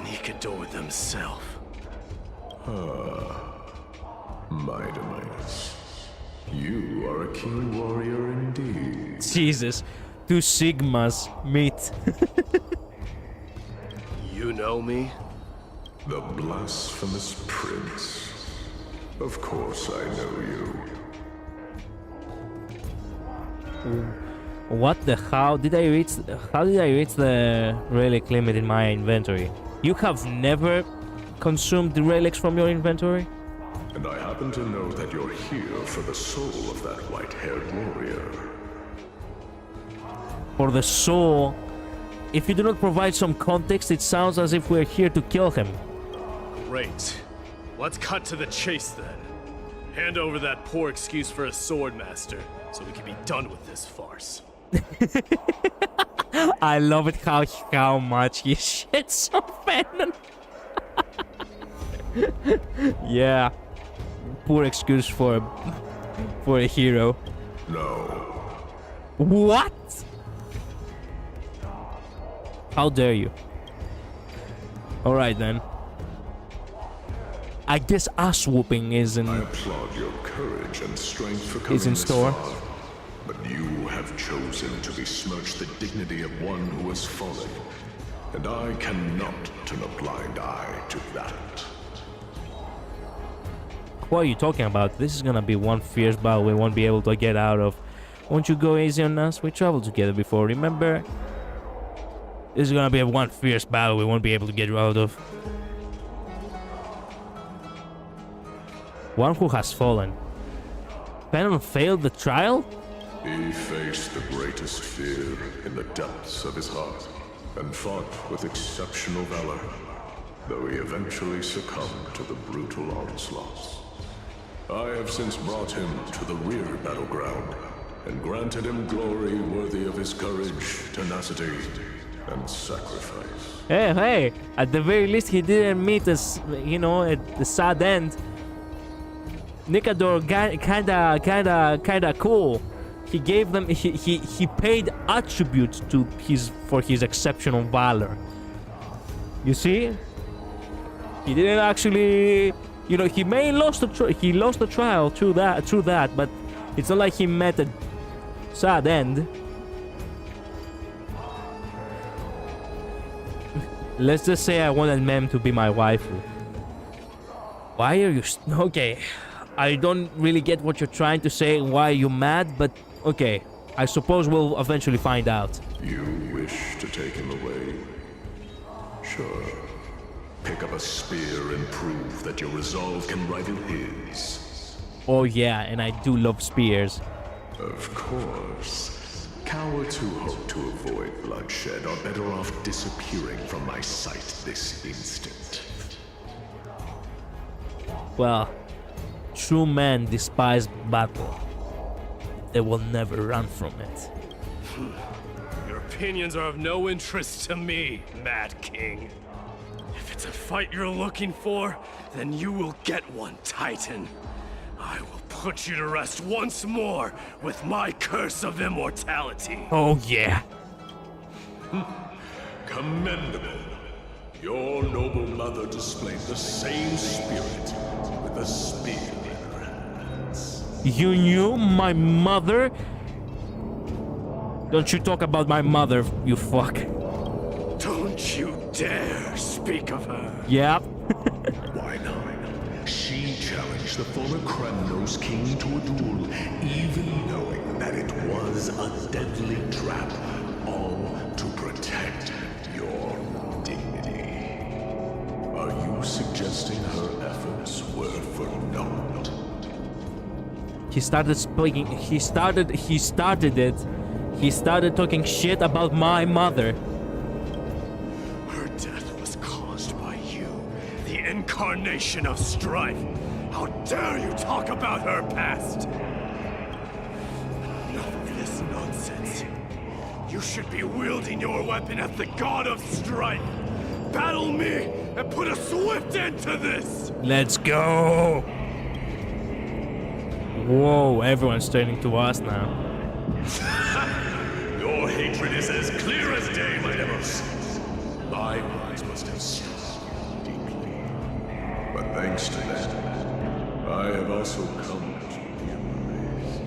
S7: Nikador themselves.
S9: Mightimus. You are a keen warrior indeed.
S2: Jesus. 2 Sigmas meet.
S7: You know me?
S9: The blasphemous prince. Of course I know you.
S2: What the how did I reach the relic limit in my inventory? You have never consumed the relics from your inventory?
S9: And I happen to know that you're here for the soul of that white-haired warrior.
S2: For the soul? If you do not provide some context, it sounds as if we're here to kill him.
S7: Great. Let's cut to the chase then. Hand over that poor excuse for a sword master, so we can be done with this farce.
S2: I love it how much he shits on Venom. Yeah. Poor excuse for a hero.
S9: No.
S2: What? How dare you? Alright then. I guess ass whooping is in.
S9: I applaud your courage and strength for coming
S2: is in
S9: this
S2: store.
S9: far, but you have chosen to besmirch the dignity of one who has fallen, and I cannot turn a blind eye to that.
S2: What are you talking about? This is gonna be one fierce battle we won't be able to get out of. Won't you go easy on us? We traveled together before, remember? This is gonna be one fierce battle we won't be able to get out of. One who has fallen. Venom failed the trial?
S9: He faced the greatest fear in the depths of his heart, and fought with exceptional valor, though he eventually succumbed to the brutal onslaughts. I have since brought him to the rear battleground, and granted him glory worthy of his courage, tenacity, and sacrifice.
S2: Hey, at the very least he didn't meet us, at the sad end. Nikador kinda cool. He gave them, he paid attribute to for his exceptional valor. You see? He didn't actually, he may lost the trial through that, but it's not like he met a sad end. Let's just say I wanted Mem to be my waifu. Why are you okay? I don't really get what you're trying to say. Why are you mad? But okay, I suppose we'll eventually find out.
S9: You wish to take him away? Sure. Pick up a spear and prove that your resolve can rival his.
S2: Oh yeah, and I do love spears.
S9: Of course. Cowards who hope to avoid bloodshed are better off disappearing from my sight this instant.
S2: Well, true men despise battle. They will never run from it.
S7: Your opinions are of no interest to me, Mad King. it's a fight you're looking for, then you will get one, Titan. I will put you to rest once more with my curse of immortality.
S2: Oh, yeah.
S9: Commendable. Your noble mother displayed the same spirit with a spear in her hands.
S2: You knew my mother? Don't you talk about my mother, you fuck.
S7: Don't you dare speak of her.
S2: Yep.
S9: Why not? She challenged the former Kremnos king to a duel, even knowing that it was a deadly trap, all to protect your dignity. Are you suggesting her efforts were for naught?
S2: He started speaking. He started it. He started talking shit about my mother.
S7: Her death was caused by you, the incarnation of strife. How dare you talk about her past? Enough of this nonsense. You should be wielding your weapon as the god of strife. Battle me and put a swift end to this!
S2: Let's go! Whoa, everyone's turning to us now.
S9: Your hatred is as clear as day, my Demos. My words must have struck deeply. But thanks to that, I have also come to realize.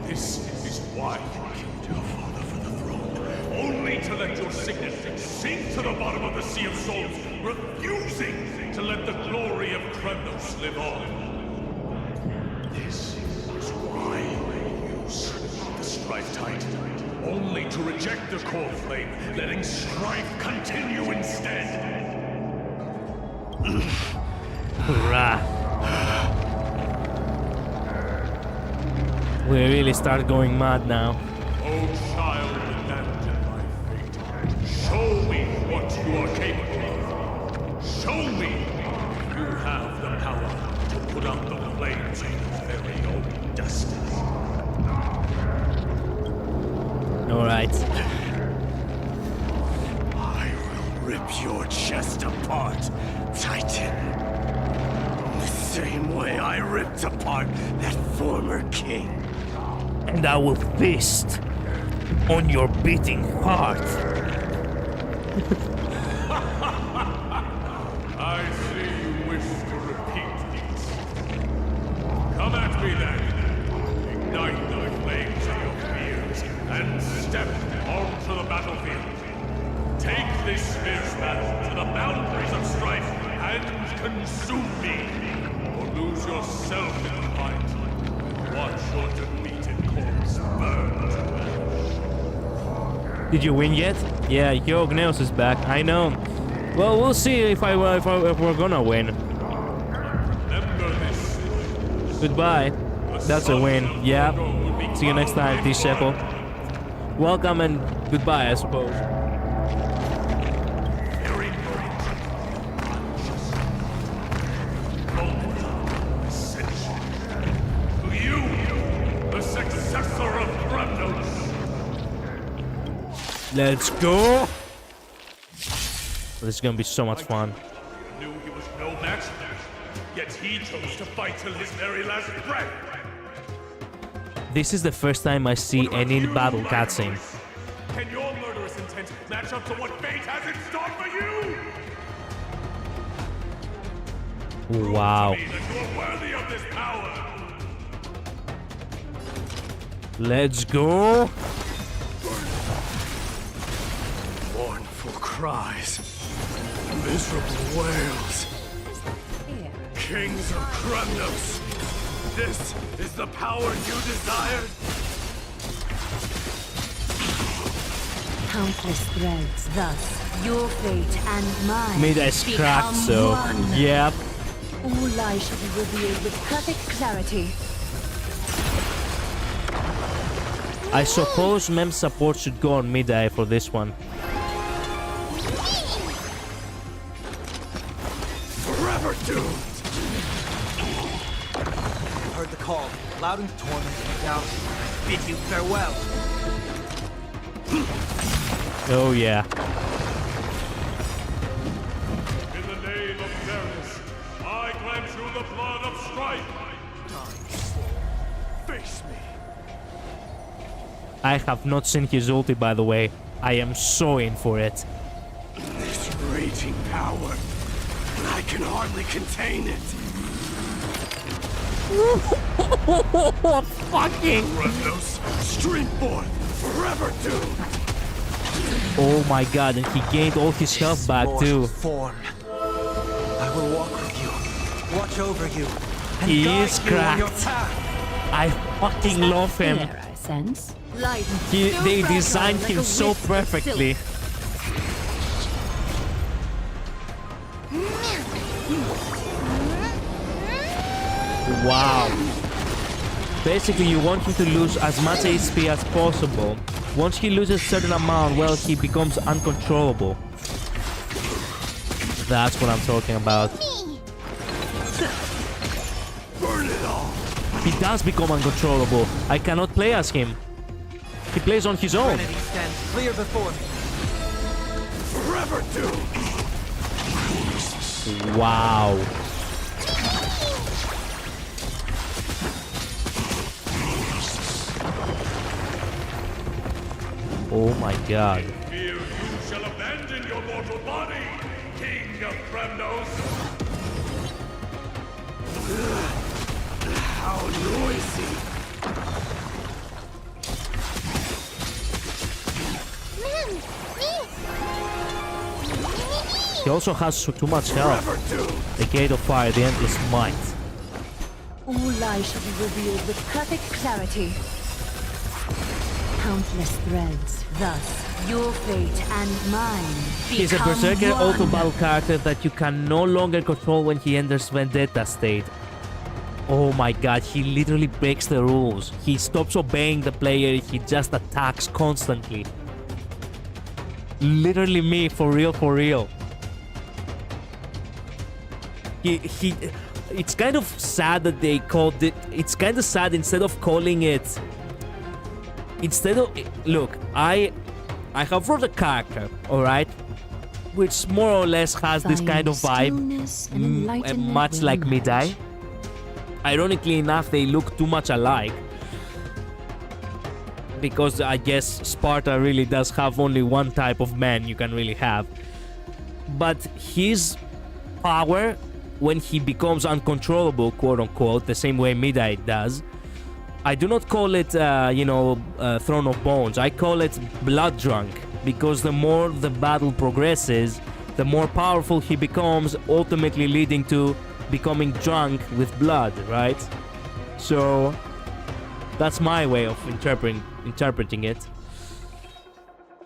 S9: This is why you killed your father for the throne. Only to let your signet sink to the bottom of the Sea of Souls, refusing to let the glory of Kremnos live on. This is why you slew the Strife Titan, only to reject the core flame, letting strife continue instead.
S2: Hurrah. We really start going mad now.
S9: O child abandoned by fate, show me what you are capable of. Show me you have the power to put out the flames of your very own destiny.
S2: Alright.
S7: I will rip your chest apart, Titan. The same way I ripped apart that former king.
S2: And I will feast on your beating heart.
S9: I see you wish to repeat these. Come at me then. Ignite the flames of your fears and step onto the battlefield. Take this fierce battle to the boundaries of strife and consume me. Or lose yourself in the fight. Watch your defeated corpse burn to ash.
S2: Did you win yet? Yeah, Yogneos is back. I know. Well, we'll see if we're gonna win.
S9: Remember this.
S2: Goodbye. That's a win. Yeah. See you next time, T-Shepherd. Welcome and goodbye, I suppose. Let's go! This is gonna be so much fun.
S9: Knew he was no match, yet he chose to fight till his very last breath.
S2: This is the first time I see any battle cutscene.
S9: Can your murderous intent match up to what fate has in store for you?
S2: Wow.
S9: Prove to me that you are worthy of this power.
S2: Let's go!
S7: Mournful cries, miserable wails. Kings of Kremnos, this is the power you desired?
S3: Countless threads, thus your fate and mine.
S2: Mida's cracked, so
S3: one.
S2: yep.
S3: All lies shall be revealed with perfect clarity.
S2: I suppose Mem support should go on Midai for this one.
S7: Forever doomed!
S6: Heard the call, loud and tormented down. Bid you farewell.
S2: Oh yeah.
S9: the blood of strife.
S7: Face me.
S2: I have not seen his ulti, by the way. I am so in for it.
S7: This raging power. I can hardly contain it.
S2: Fucking!
S7: Remnos, stream forth, forever doomed.
S2: Oh my god, and he gained all his health back too.
S6: Form. I will walk with you, watch over you, and
S2: He
S6: guide
S2: is
S6: you on your
S2: cracked.
S6: path.
S2: I fucking love him.
S8: Fair, I sense. Light.
S2: They designed him so perfectly. Wow. Basically, you want him to lose as much HP as possible. Once he loses a certain amount, well, he becomes uncontrollable. That's what I'm talking about.
S7: Burn it all.
S2: He does become uncontrollable. I cannot play as him. He plays on his own.
S6: Trinity stands clear before me.
S7: Forever doomed.
S2: Wow. Oh my god.
S9: Fear you shall abandon your mortal body, King of Kremnos.
S7: How noisy.
S2: He also has too much health. The Gate of Fire, the Endless Might.
S8: All lies shall be revealed with perfect clarity. Countless threads, thus your fate and mine.
S2: He's a Berserker auto battle character that you can no longer control when he enters Vendetta state. Oh my god, he literally breaks the rules. He stops obeying the player, he just attacks constantly. Literally me, for real, for real. It's kind of sad that they called it. It's kind of sad instead of calling it. Look, I have wrote a character, alright? Which more or less has this kind of vibe. Much like Midai. Ironically enough, they look too much alike. Because I guess Sparta really does have only one type of man you can really have. But his power, when he becomes uncontrollable, quote unquote, the same way Midai does, I do not call it, Throne of Bones. I call it Blood Drunk. Because the more the battle progresses, the more powerful he becomes, ultimately leading to becoming drunk with blood, right? So that's my way of interpreting it.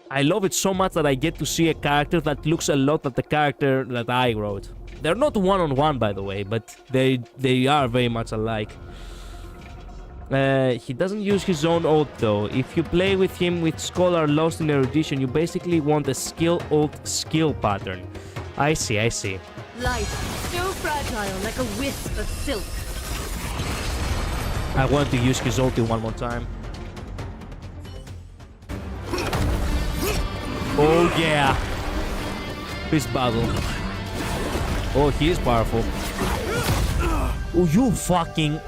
S2: I love it so much that I get to see a character that looks a lot like the character that I wrote. They're not one-on-one, by the way, but they are very much alike. He doesn't use his own ult though. If you play with him with Scholar Lost in Erudition, you basically want a skill ult skill pattern. I see.
S8: Life, so fragile like a wisp of silk.
S2: I want to use his ulti one more time. Oh yeah! Fist battle. Oh, he is powerful. Oh, you fucking...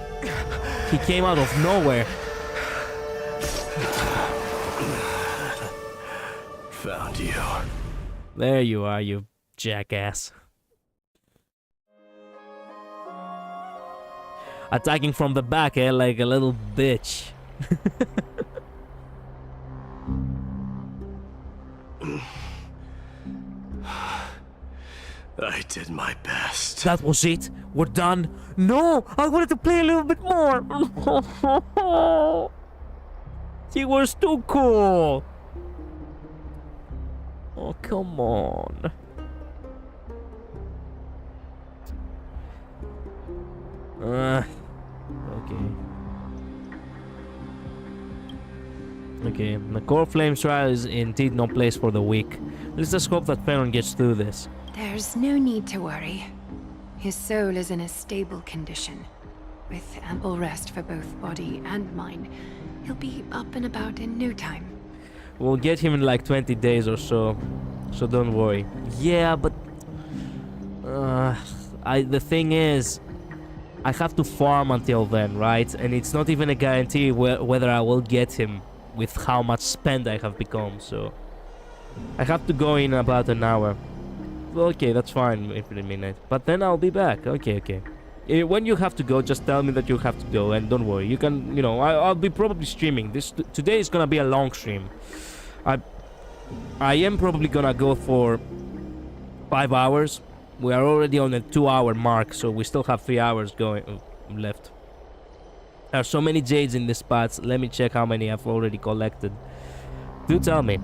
S2: He came out of nowhere.
S7: Found you.
S2: There you are, you jackass. Attacking from the back, like a little bitch.
S7: I did my best.
S2: That was it? We're done? No! I wanted to play a little bit more! He was too cool! Oh, come on. Okay, the Core Flames trial is indeed no place for the weak. Let's just hope that Feron gets through this.
S8: There's no need to worry. His soul is in a stable condition. With ample rest for both body and mind, he'll be up and about in no time.
S2: We'll get him in like 20 days or so. So don't worry. Yeah, but... the thing is... I have to farm until then, right? And it's not even a guarantee whether I will get him with how much spend I have become, so... I have to go in about an hour. Okay, that's fine, infinite midnight. But then I'll be back. Okay. When you have to go, just tell me that you have to go, and don't worry. You can, you know, I'll be probably streaming. Today is gonna be a long stream. I am probably gonna go for 5 hours. We are already on the 2-hour mark, so we still have 3 hours going left. There are so many jades in this spot. Let me check how many I've already collected. Do tell me.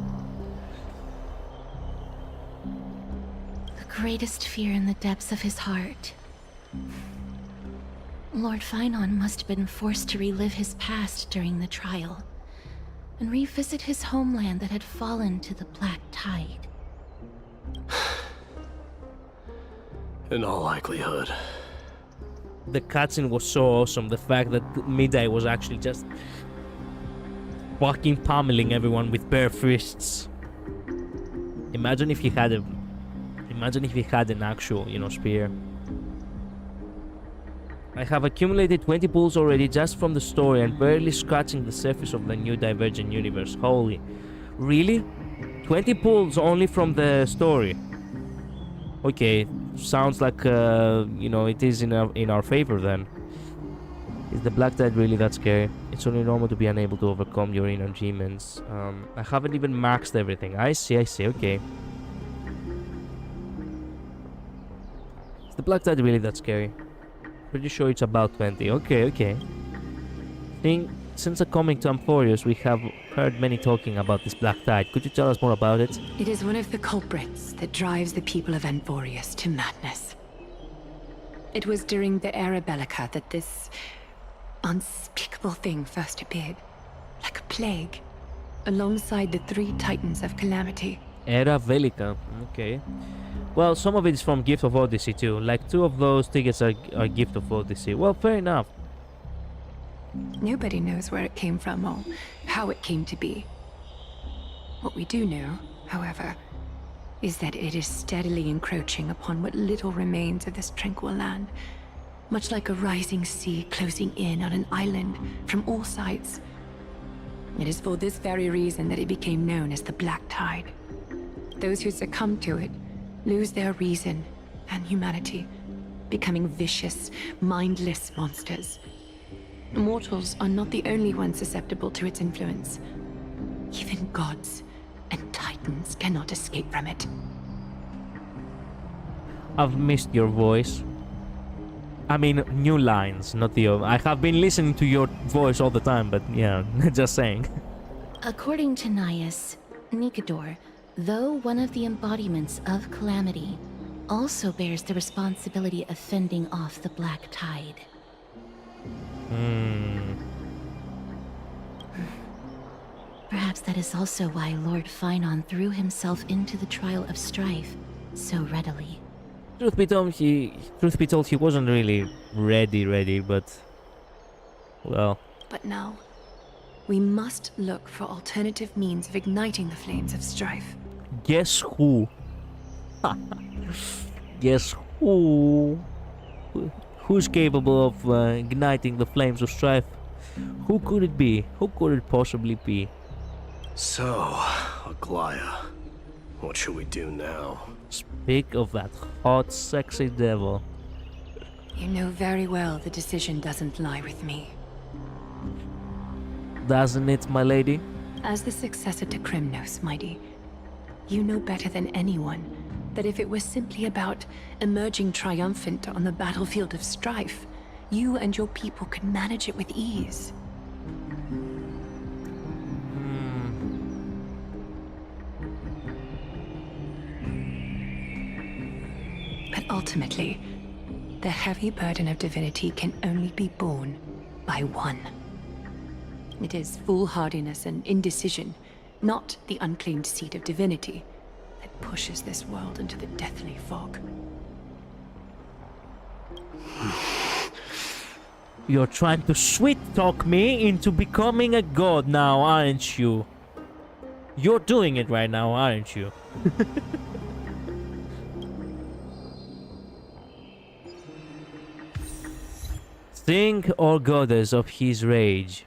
S1: The greatest fear in the depths of his heart. Lord Finon must have been forced to relive his past during the trial, and revisit his homeland that had fallen to the black tide.
S7: In all likelihood.
S2: The cutscene was so awesome. The fact that Midday was actually just fucking pummeling everyone with bare fists. Imagine if he had an actual, you know, spear. I have accumulated 20 pulls already just from the story and barely scratching the surface of the new Divergent universe. Holy. Really? 20 pulls only from the story. Okay, sounds like, you know, it is in our favor then. Is the Black Tide really that scary? It's only normal to be unable to overcome your inner demons. I haven't even maxed everything. I see, okay. Is the Black Tide really that scary? Pretty sure it's about 20. Okay. Since coming to Amphorius, we have heard many talking about this Black Tide. Could you tell us more about it?
S8: It is one of the culprits that drives the people of Amphorius to madness. It was during the Era Bellica that this unspeakable thing first appeared, like a plague, alongside the 3 titans of calamity.
S2: Era Bellica, okay. Well, some of it is from Gift of Odyssey too. Like 2 of those tickets are Gift of Odyssey. Well, fair enough.
S8: Nobody knows where it came from or how it came to be. What we do know, however, is that it is steadily encroaching upon what little remains of this tranquil land, much like a rising sea closing in on an island from all sides. It is for this very reason that it became known as the Black Tide. Those who succumb to it lose their reason and humanity, becoming vicious, mindless monsters. Mortals are not the only ones susceptible to its influence. Even gods and titans cannot escape from it.
S2: I've missed your voice. I mean, new lines, not the old. I have been listening to your voice all the time, but yeah, just saying.
S1: According to Naius, Nikador, though one of the embodiments of calamity, also bears the responsibility of fending off the Black Tide. Perhaps that is also why Lord Finon threw himself into the trial of strife so readily.
S2: Truth be told, he wasn't really ready, but... well...
S8: But now, we must look for alternative means of igniting the flames of strife.
S2: Guess who? Guess who? Who's capable of igniting the flames of strife? Who could it be? Who could it possibly be?
S7: So, Aglaya, what should we do now?
S2: Speak of that hot, sexy devil.
S8: You know very well the decision doesn't lie with me.
S2: Doesn't it, my lady?
S8: As the successor to Krymnos, mighty, you know better than anyone that if it was simply about emerging triumphant on the battlefield of strife, you and your people could manage it with ease. But ultimately, the heavy burden of divinity can only be borne by one. It is foolhardiness and indecision, not the unclaimed seat of divinity, that pushes this world into the deathly fog.
S2: You're trying to sweet-talk me into becoming a god now, aren't you? You're doing it right now, aren't you? Sing or goddess of his rage.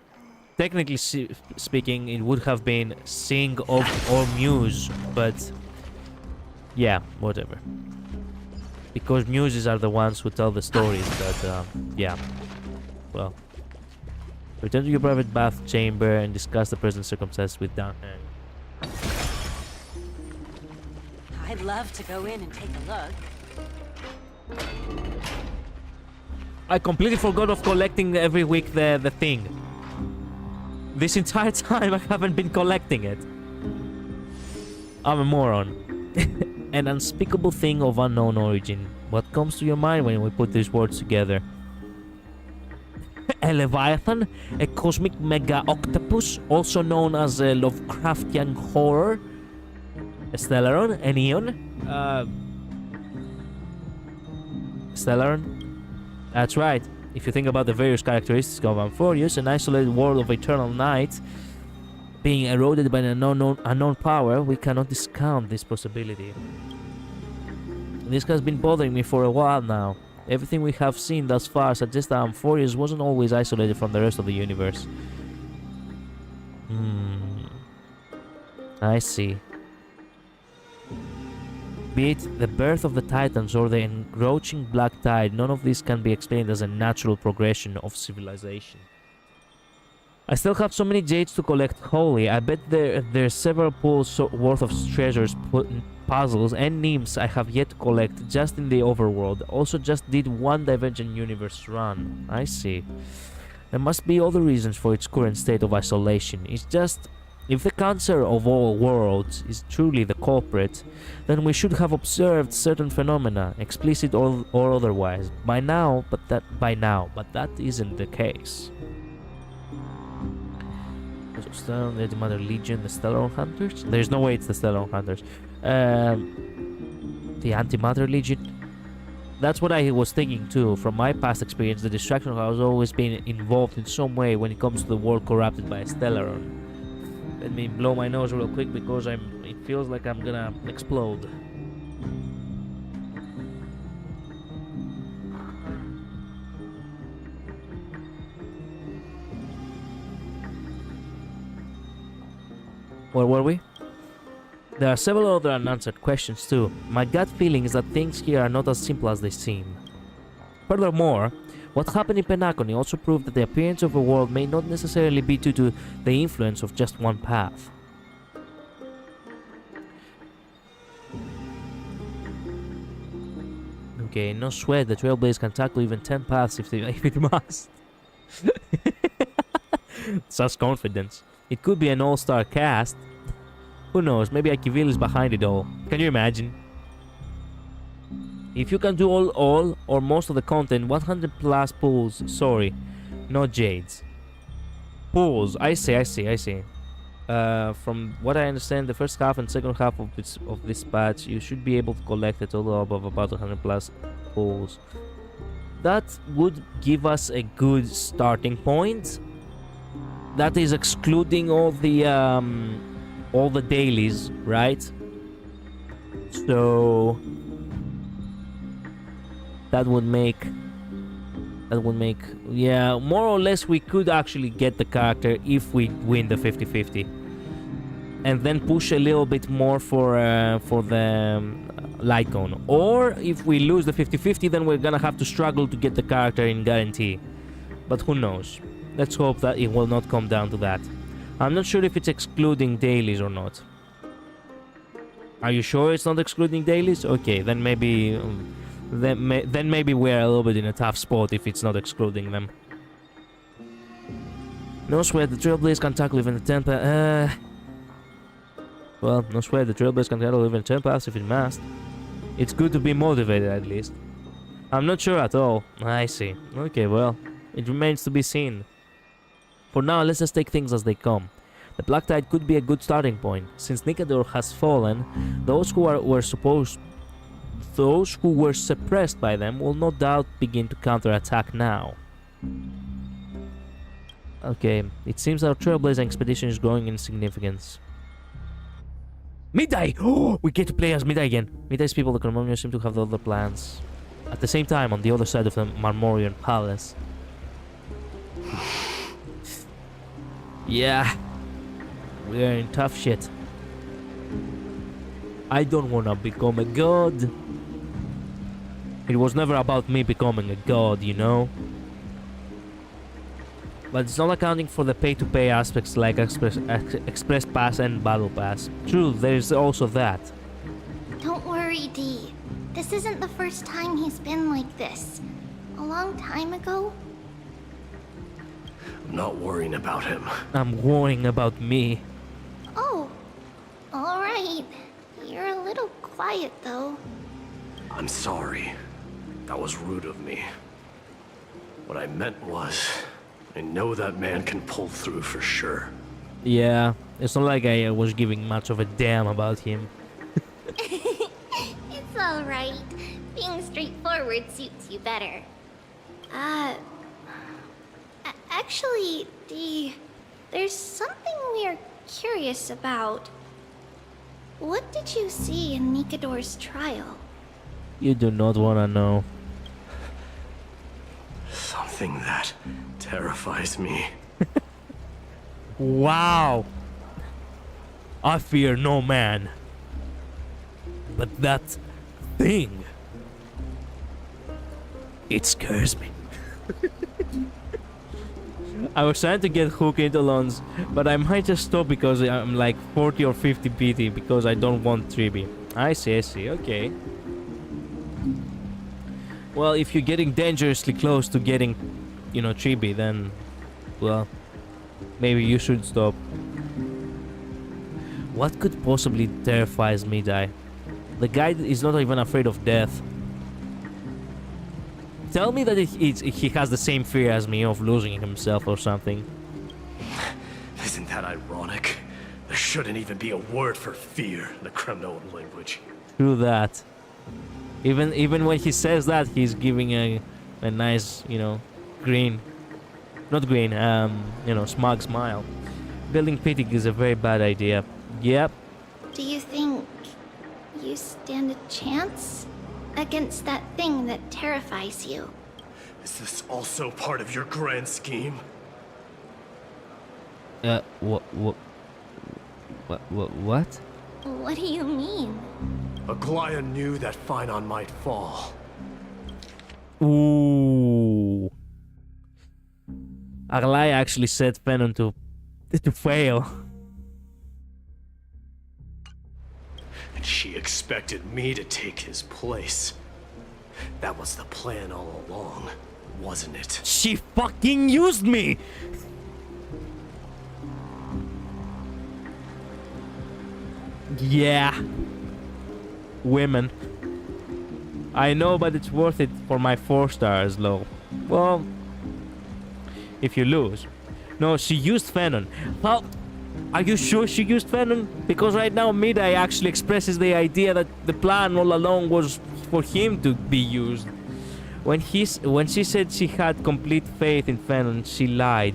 S2: Technically speaking, it would have been sing of or muse, but yeah, whatever. Because muses are the ones who tell the stories, but yeah. Well. Return to your private bath chamber and discuss the present circumstances with Dan.
S14: I'd love to go in and take a look.
S2: I completely forgot of collecting every week the thing. This entire time I haven't been collecting it. I'm a moron. An unspeakable thing of unknown origin. What comes to your mind when we put these words together? A leviathan, a cosmic mega octopus, also known as a Lovecraftian horror. A stellaron, an eon. Stellaron. That's right. If you think about the various characteristics of Amphorius, an isolated world of eternal night, being eroded by an unknown power, we cannot discount this possibility. This has been bothering me for a while now. Everything we have seen thus far suggests that Amphorius wasn't always isolated from the rest of the universe. I see. Be it the birth of the Titans or the encroaching black tide, none of this can be explained as a natural progression of civilization. I still have so many jades to collect wholly. I bet there's several pools worth of treasures, puzzles, and nymphs I have yet to collect just in the overworld. Also just did one Divergent Universe run. I see. There must be other reasons for its current state of isolation. It's just... if the cancer of all worlds is truly the culprit, then we should have observed certain phenomena, explicit or otherwise, by now, but that isn't the case. So, the Antimatter Legion, the Stellar Hunters? There's no way it's the Stellar Hunters. The Antimatter Legion? That's what I was thinking too. From my past experience, the distraction has always been involved in some way when it comes to the world corrupted by a Stellaron. Let me blow my nose real quick because it feels like I'm gonna explode. Where were we? There are several other unanswered questions too. My gut feeling is that things here are not as simple as they seem. Furthermore, what happened in Penacony also proved that the appearance of a world may not necessarily be due to the influence of just one path. Okay, no sweat, the Trailblaze can tackle even 10 paths if it must. Such confidence. It could be an all-star cast. Who knows, maybe Akivil is behind it all. Can you imagine? If you can do all or most of the content, 100 plus pools, sorry, not jades. Pools, I see. From what I understand, the first half and second half of this patch, you should be able to collect a total of about 100 plus pools. That would give us a good starting point. That is excluding all the dailies, right? So that would make, yeah, more or less we could actually get the character if we win the 50-50, and then push a little bit more for the light cone. Or if we lose the 50-50, then we're gonna have to struggle to get the character in guarantee. But who knows? Let's hope that it will not come down to that. I'm not sure if it's excluding dailies or not. Are you sure it's not excluding dailies? Okay, then maybe we're a little bit in a tough spot if it's not excluding them. No sweat, the Trailblaze can tackle even the 10 paths. Well, no sweat, the Trailblaze can tackle even 10 paths if it must. It's good to be motivated at least. I'm not sure at all. I see. Okay, well, it remains to be seen. For now, let's just take things as they come. The Black Tide could be a good starting point. Since Nicador has fallen, those who were suppressed by them will no doubt begin to counterattack now. Okay, it seems our Trailblazing expedition is growing in significance. Midday! Oh, we get to play as Midday again. Midday's people, the Cremonians, seem to have other plans. At the same time, on the other side of the Marmorian Palace. Yeah. We're in tough shit. I don't wanna become a god. It was never about me becoming a god, you know? But it's not accounting for the pay-to-pay aspects like Express Pass and Battle Pass. True, there's also that.
S1: Don't worry, Dee. This isn't the first time he's been like this. A long time ago.
S7: I'm not worrying about him.
S2: I'm worrying about me.
S1: Oh, alright. You're a little quiet, though.
S7: I'm sorry. That was rude of me. What I meant was, I know that man can pull through for sure.
S2: Yeah, it's not like I was giving much of a damn about him.
S1: It's alright. Being straightforward suits you better. Actually, Dee, there's something we are curious about. What did you see in Nikador's trial?
S2: You do not wanna know.
S7: Something that terrifies me.
S2: Wow! I fear no man. But that thing... it scares me. I was trying to get hooked into Lons, but I might just stop because I'm like 40 or 50 PT because I don't want Tribi. I see, okay. Well, if you're getting dangerously close to getting, you know, Tribi, then, well, maybe you should stop. What could possibly terrifies me, Dai? The guy is not even afraid of death. Tell me that he has the same fear as me of losing himself or something.
S7: Isn't that ironic? There shouldn't even be a word for fear in the Kremnoan language.
S2: True that. Even when he says that, he's giving a nice, you know, green, not green, you know, smug smile. Building pity is a very bad idea. Yep.
S1: Do you think you stand a chance against that thing that terrifies you?
S7: Is this also part of your grand scheme?
S2: What?
S1: What do you mean?
S7: Aglaya knew that Phynon might fall.
S2: Ooh. Aglaya actually set Phenon to fail.
S7: And she expected me to take his place. That was the plan all along, wasn't it?
S2: She fucking used me! Yeah. Women. I know, but it's worth it for my 4 stars, low. Well, if you lose. No, she used Phenon. How? Are you sure she used Phenon? Because right now Midai actually expresses the idea that the plan all along was for him to be used. When she said she had complete faith in Phenon, she lied.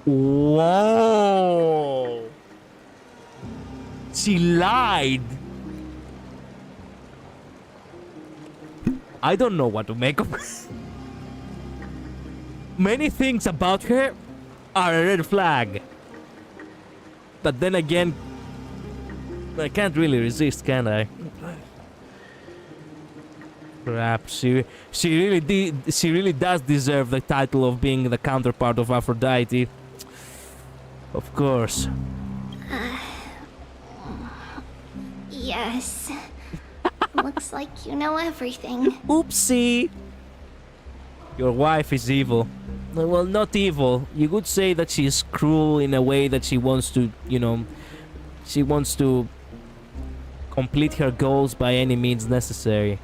S2: Whoa! She lied. I don't know what to make of her. Many things about her are a red flag. But then again, I can't really resist, can I? Crap, she really does deserve the title of being the counterpart of Aphrodite. Of course.
S1: Yes. Looks like you know everything.
S2: Oopsie! Your wife is evil. Well, not evil. You could say that she is cruel in a way that she wants to, you know, she wants to complete her goals by any means necessary.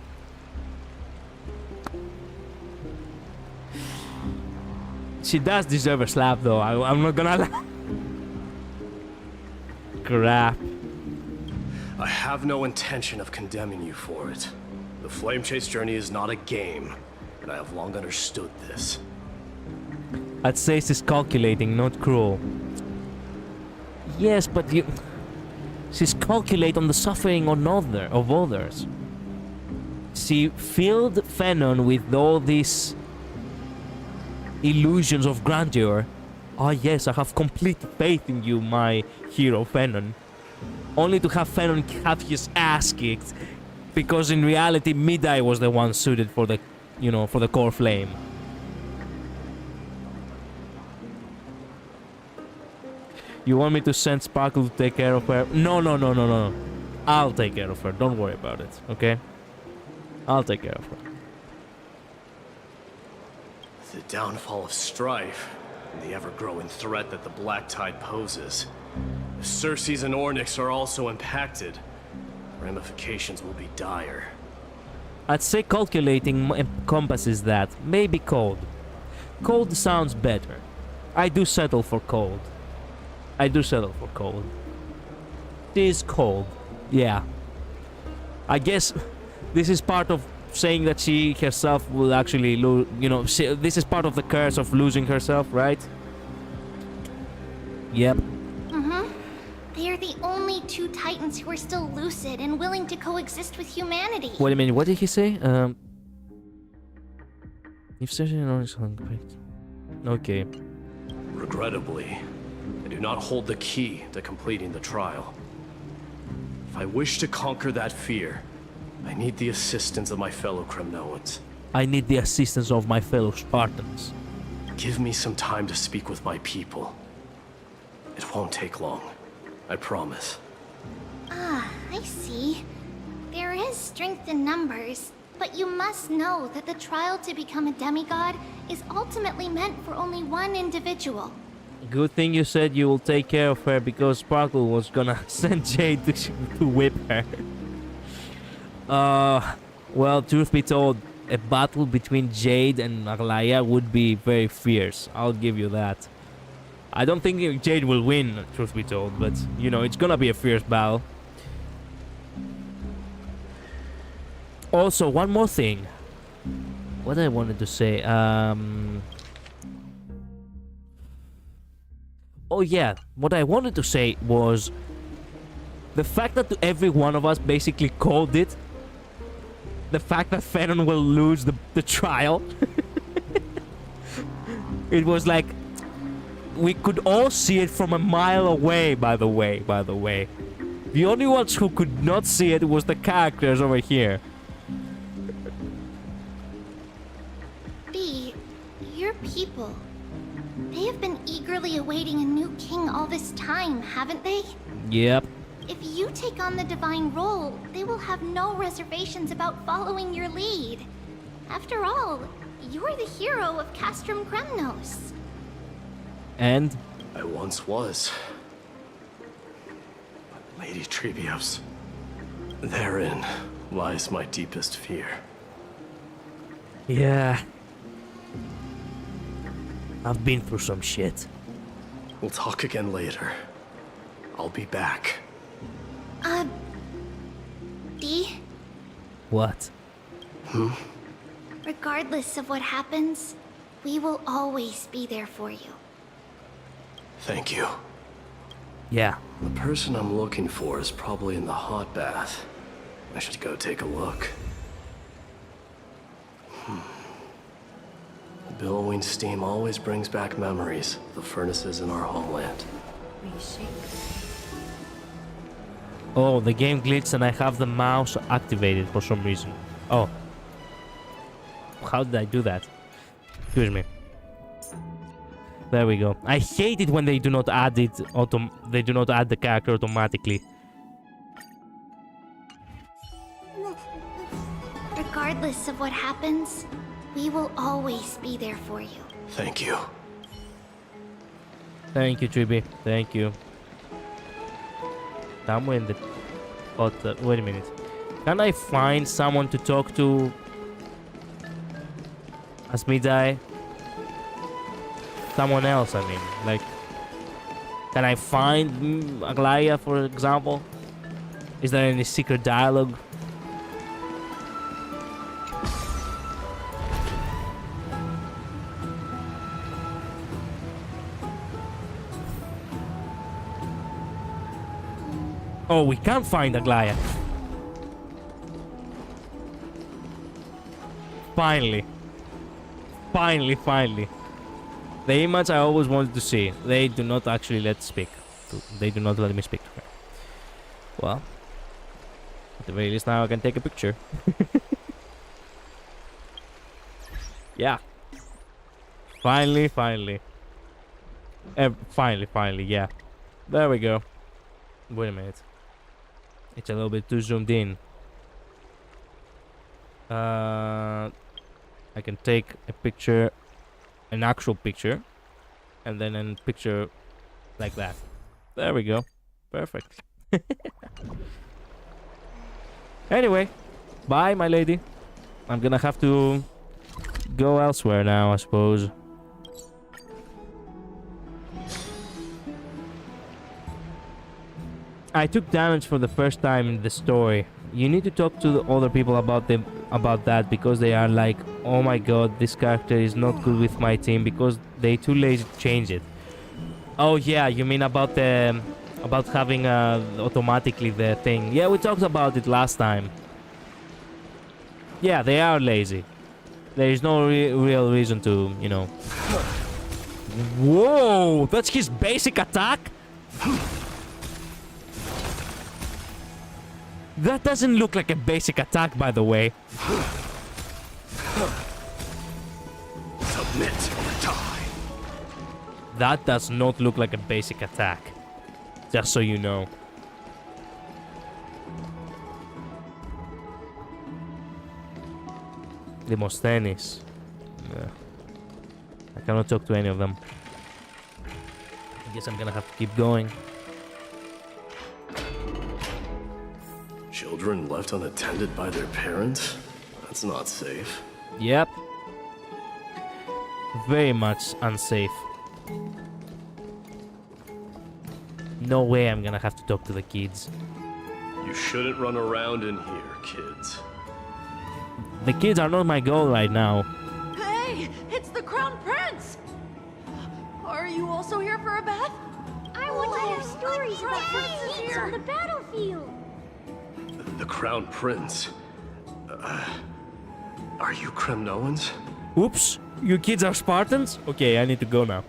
S2: She does deserve a slap, though. I'm not gonna lie. Crap.
S7: I have no intention of condemning you for it. The Flame Chase journey is not a game, and I have long understood this.
S2: I'd say she's calculating, not cruel. Yes, but she's calculating on the suffering of others. she filled Fenon with all these illusions of grandeur. Oh yes, I have complete faith in you, my hero Fenon. Only to have Fenon have his ass kicked, because in reality Midai was the one suited for the, you know, for the core flame. You want me to send Sparkle to take care of her? No. I'll take care of her. Don't worry about it, okay? I'll take care of her.
S7: The downfall of strife, and the ever-growing threat that the Black Tide poses. If Circes and Ornyx are also impacted, ramifications will be dire.
S2: I'd say calculating encompasses that. Maybe cold. Cold sounds better. I do settle for cold. It is cold. Yeah. I guess this is part of saying that she herself will actually lose, you know, this is part of the curse of losing herself, right? Yep.
S1: They are the only two Titans who are still lucid and willing to coexist with humanity.
S2: Wait a minute, what did he say? If Circes and Ornyx are okay.
S7: Regrettably, I do not hold the key to completing the trial. If I wish to conquer that fear, I need the assistance of my fellow Kremnoans.
S2: I need the assistance of my fellow Spartans.
S7: Give me some time to speak with my people. It won't take long, I promise.
S1: Ah, I see. There is strength in numbers, but you must know that the trial to become a demigod is ultimately meant for only one individual.
S2: Good thing you said you will take care of her, because Sparkle was gonna send Jade to whip her. Well, truth be told, a battle between Jade and Aglaya would be very fierce. I'll give you that. I don't think Jade will win, truth be told, but, you know, it's gonna be a fierce battle. Also, one more thing. What I wanted to say, oh yeah, what I wanted to say was the fact that every one of us basically called it. The fact that Fenon will lose the trial. It was like we could all see it from a mile away, by the way. The only ones who could not see it was the characters over here.
S1: B, your people. They have been eagerly awaiting a new king all this time, haven't they?
S2: Yep.
S1: If you take on the divine role, they will have no reservations about following your lead. After all, you're the hero of Castrum Kremnos.
S2: And?
S7: I once was. But Lady Trebios, therein lies my deepest fear.
S2: Yeah. I've been through some shit.
S7: We'll talk again later. I'll be back.
S1: D?
S2: What?
S1: Regardless of what happens, we will always be there for you.
S7: Thank you.
S2: Yeah.
S7: The person I'm looking for is probably in the hot bath. I should go take a look. The billowing steam always brings back memories of the furnaces in our homeland.
S2: Oh, the game glitched and I have the mouse activated for some reason. Oh. How did I do that? Excuse me. There we go. I hate it when they do not add it they do not add the character automatically.
S1: Regardless of what happens, we will always be there for you.
S7: Thank you.
S2: Thank you, Triby. Thank you. Somewhere in the... wait a minute. Can I find someone to talk to? As Midai? Someone else, I mean. Like... Can I find Aglaya, for example? Is there any secret dialogue? Oh, we can't find Aglaya. Finally. Finally. The image I always wanted to see. They do not actually let speak. They do not let me speak to her. Well, at the very least now I can take a picture. Yeah. Finally. Finally, yeah. There we go. Wait a minute. It's a little bit too zoomed in. I can take a picture, an actual picture, and then a picture like that. There we go. Perfect. Anyway, bye, my lady. I'm gonna have to go elsewhere now, I suppose. I took damage for the first time in the story. You need to talk to the other people about that, because they are like, oh my god, this character is not good with my team because they too lazy to change it. Oh yeah, you mean about the having automatically the thing. Yeah, we talked about it last time. Yeah, they are lazy. There is no real reason to, you know. Whoa, that's his basic attack? That doesn't look like a basic attack, by the way.
S7: Submit or die.
S2: That does not look like a basic attack. Just so you know. Demosthenes. I cannot talk to any of them. I guess I'm gonna have to keep going.
S7: Children left unattended by their parents? That's not safe.
S2: Yep. Very much unsafe. No way I'm gonna have to talk to the kids.
S7: You shouldn't run around in here, kids.
S2: The kids are not my goal right now.
S13: Hey, it's the Crown Prince! Are you also here for a bath?
S1: I want to hear stories about the kids on the battlefield.
S7: The Crown Prince. Are you Kremnoans?
S2: Oops, you kids are Spartans? Okay, I need to go now.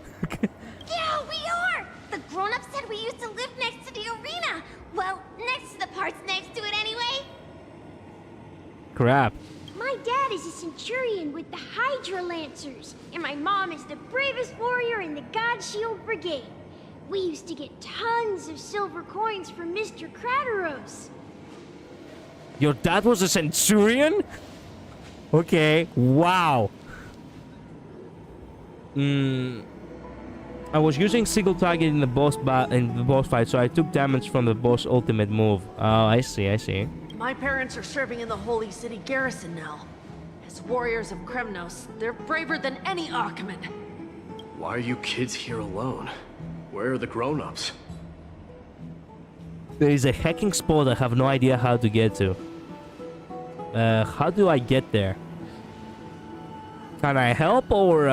S1: Yeah, we are! The grown-ups said we used to live next to the arena. Well, next to the parts next to it anyway.
S2: Crap.
S15: My dad is a centurion with the Hydra Lancers, and my mom is the bravest warrior in the God Shield Brigade. We used to get tons of silver coins from Mr. Krateros.
S2: Your dad was a centurion? Okay, wow. I was using single target in the boss fight, so I took damage from the boss ultimate move. Oh, I see.
S16: My parents are serving in the Holy City garrison now. As warriors of Kremnos, they're braver than any Archiman.
S7: Why are you kids here alone? Where are the grown-ups?
S2: There is a hacking spot I have no idea how to get to. How do I get there? Can I help, or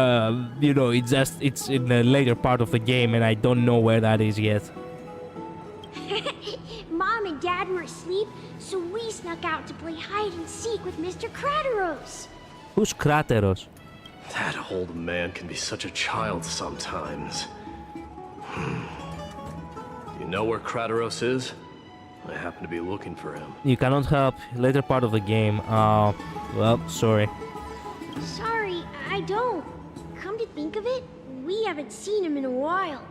S2: you know, it's in the later part of the game and I don't know where that is yet.
S15: Mom and Dad were asleep, so we snuck out to play hide and seek with Mr. Krateros.
S2: Who's Krateros?
S7: That old man can be such a child sometimes. Do you know where Krateros is? I happen to be looking for him.
S2: You cannot help. Later part of the game. Well, sorry.
S15: Sorry, I don't. Come to think of it, we haven't seen him in a while.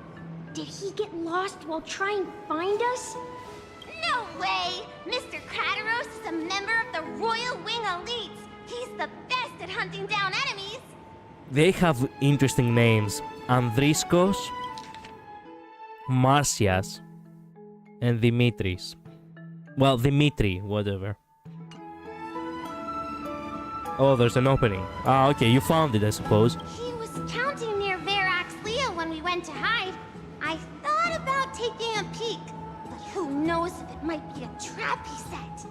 S15: Did he get lost while trying to find us?
S1: No way! Mr. Krateros is a member of the Royal Wing Elites. He's the best at hunting down enemies.
S2: They have interesting names. Andriskos, Marcias, and Dimitris. Well, Dimitri, whatever. Oh, there's an opening. Ah, okay, you found it, I suppose.
S1: He was counting near Verax Leo when we went to hide. I thought about taking a peek, but who knows if it might be a trap he set.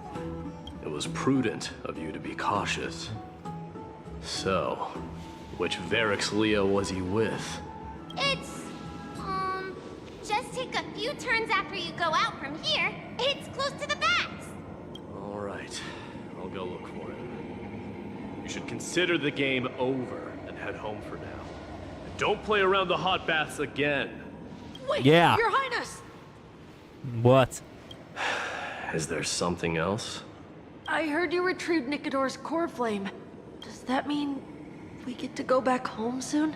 S7: It was prudent of you to be cautious. So, which Verax Leo was he with?
S1: It's, just take a few turns after you go out from here. It's close to the bats.
S7: All right, I'll go look for him. You should consider the game over and head home for now. And don't play around the hot baths again.
S16: Wait,
S2: Yeah.
S16: Your Highness!
S2: What?
S7: Is there something else?
S16: I heard you retrieved Nicodor's core flame. Does that mean we get to go back home soon?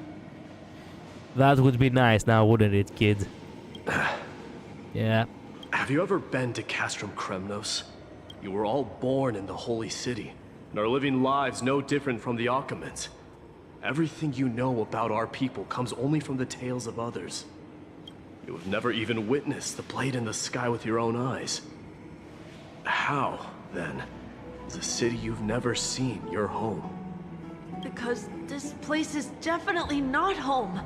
S2: That would be nice now, wouldn't it, kid? Yeah.
S7: Have you ever been to Castrum Kremnos? You were all born in the Holy City, and are living lives no different from the Occamans. Everything you know about our people comes only from the tales of others. You have never even witnessed the blade in the sky with your own eyes. How, then, is a city you've never seen your home?
S16: Because this place is definitely not home.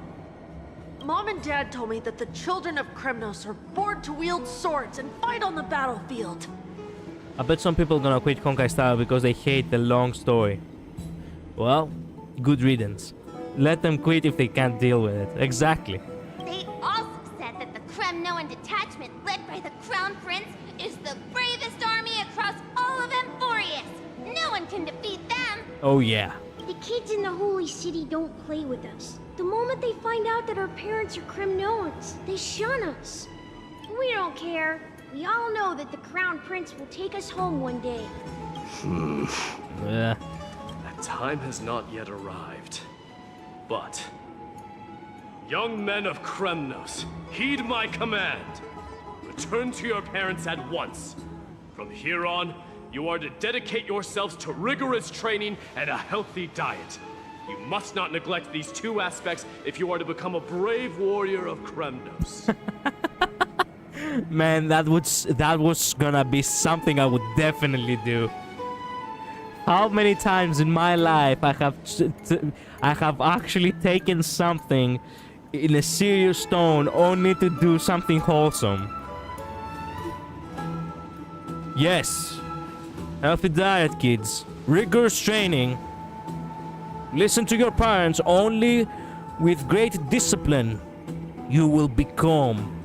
S16: Mom and Dad told me that the children of Kremnos are born to wield swords and fight on the battlefield.
S2: I bet some people are gonna quit Honkai Star because they hate the long story. Well, good riddance. Let them quit if they can't deal with it. Exactly.
S1: They also said that the Kremnoan detachment led by the Crown Prince is the bravest army across all of Amphorius. No one can defeat them.
S2: Oh yeah.
S15: The kids in the Holy City don't play with us. The moment they find out that our parents are Kremnoans, they shun us. We don't care. We all know that the Crown Prince will take us home one day.
S2: Yeah.
S7: That time has not yet arrived. But, young men of Kremnos, heed my command. Return to your parents at once. From here on, you are to dedicate yourselves to rigorous training and a healthy diet. You must not neglect these two aspects if you are to become a brave warrior of Kremnos.
S2: Man, that was gonna be something I would definitely do. How many times in my life I have actually taken something in a serious tone only to do something wholesome. Yes. Healthy diet, kids. Rigorous training. Listen to your parents. Only with great discipline you will become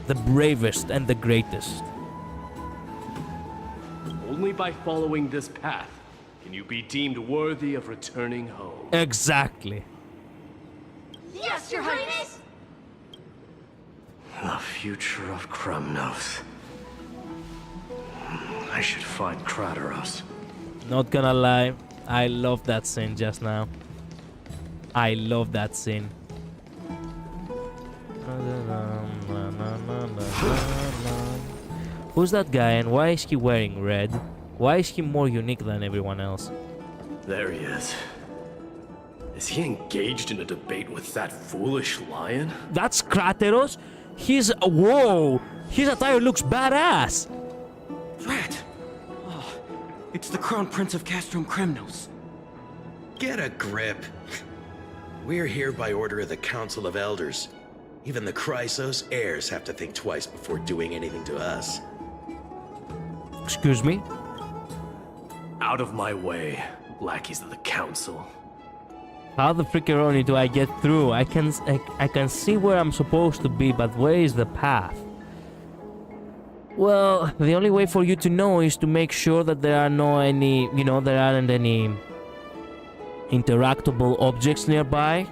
S2: the bravest and the greatest.
S7: Only by following this path can you be deemed worthy of returning home.
S2: Exactly.
S16: Yes, Your Highness!
S7: The future of Kremnos. I should find Krateros.
S2: Not gonna lie, I love that scene just now. I love that scene. Who's that guy and why is he wearing red? Why is he more unique than everyone else?
S7: There he is. Is he engaged in a debate with that foolish lion?
S2: That's Krateros? Whoa! His attire looks badass!
S6: Rat! Oh, it's the Crown Prince of Castrum Kremnos.
S17: Get a grip. We're here by order of the Council of Elders. Even the Chrysos heirs have to think twice before doing anything to us.
S2: Excuse me?
S7: Out of my way, lackeys of the Council.
S2: How the frickeroni do I get through? I can see where I'm supposed to be, but where is the path? Well, the only way for you to know is to make sure that there aren't any interactable objects nearby.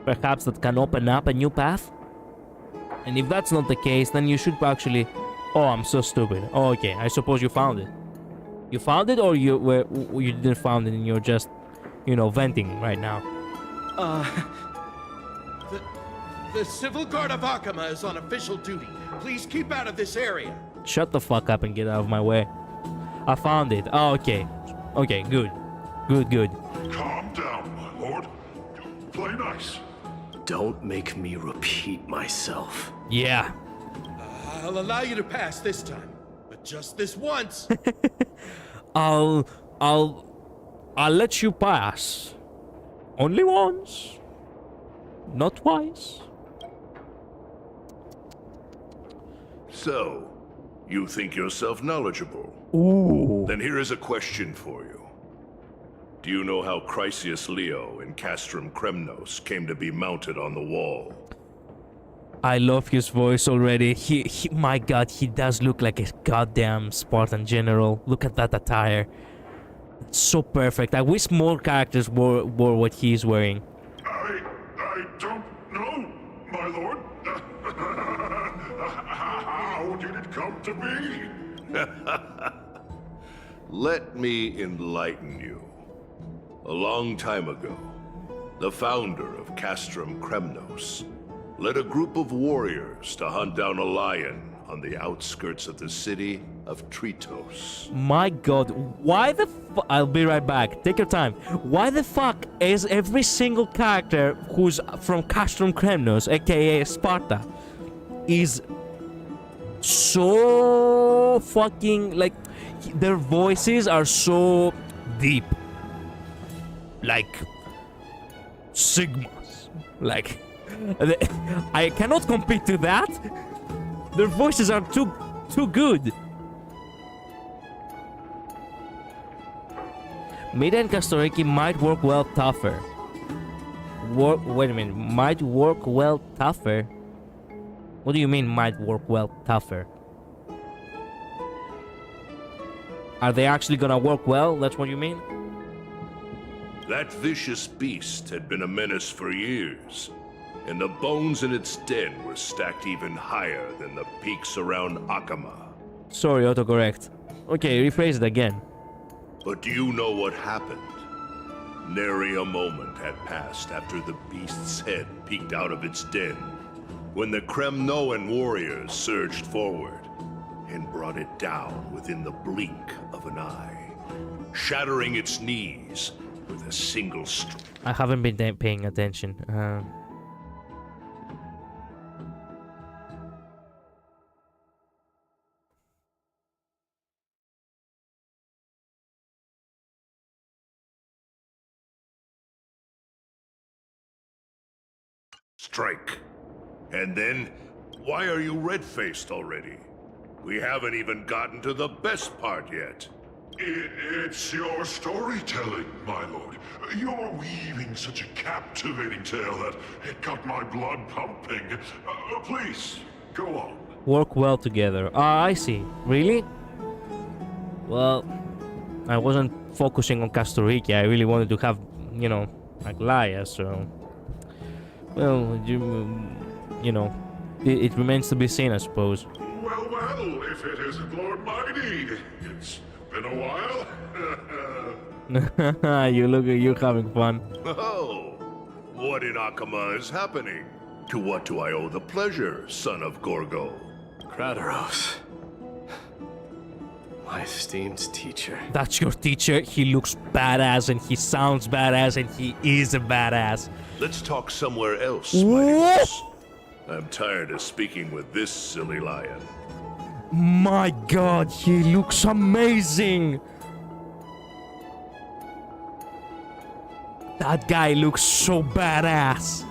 S2: Perhaps that can open up a new path. And if that's not the case, then you should actually... Oh, I'm so stupid. Oh, okay, I suppose you found it. You found it, or you didn't found it and you're just, venting right now?
S17: The Civil Guard of Akama is on official duty. Please keep out of this area.
S2: Shut the fuck up and get out of my way. I found it. Oh, okay. Okay, good. Good.
S9: Calm down, my lord. Play nice.
S7: Don't make me repeat myself.
S2: Yeah.
S17: I'll allow you to pass this time, but just this once.
S2: I'll let you pass. Only once. Not twice.
S9: So, you think yourself knowledgeable?
S2: Ooh.
S9: Then here is a question for you. Do you know how Chrysius Leo in Castrum Kremnos came to be mounted on the wall?
S2: I love his voice already. My god, he does look like a goddamn Spartan general. Look at that attire. That's so perfect. I wish more characters wore what he's wearing.
S9: I don't know, my lord. How did it come to be?
S18: Let me enlighten you. A long time ago, the founder of Castrum Kremnos led a group of warriors to hunt down a lion on the outskirts of the city of Tritos.
S2: My god, why the I'll be right back. Take your time. Why the fuck is every single character who's from Castrum Kremnos, aka Sparta, is so fucking, like, their voices are so deep. Like Sigmas. Like, I cannot compete to that. Their voices are too good. Mida and Kastoriki might work well tougher. Wait a minute. Might work well tougher? What do you mean might work well tougher? Are they actually gonna work well? That's what you mean?
S18: That vicious beast had been a menace for years, and the bones in its den were stacked even higher than the peaks around Akama.
S2: Sorry, autocorrect. Okay, rephrase it again.
S18: But do you know what happened? Nary a moment had passed after the beast's head peeked out of its den, when the Kremnoan warriors surged forward and brought it down within the blink of an eye, shattering its knees with a single stroke.
S2: I haven't been paying attention.
S18: Strike. And then, why are you red-faced already? We haven't even gotten to the best part yet.
S9: It's your storytelling, my lord. You're weaving such a captivating tale that it got my blood pumping. Please, go on.
S2: Work well together. Ah, I see. Really? Well, I wasn't focusing on Kastoriki. I really wanted to have, you know, like Laia, so... Well, you know, it remains to be seen, I suppose.
S9: Well, if it isn't Lord Mighty. It's been a while.
S2: You're having fun.
S18: Oh, what in Akama is happening? To what do I owe the pleasure, son of Gorgo?
S7: Krataros. My esteemed teacher.
S2: That's your teacher. He looks badass and he sounds badass and he is a badass.
S18: Let's talk somewhere else, Mighty. I'm tired of speaking with this silly lion.
S2: My god, he looks amazing! That guy looks so badass!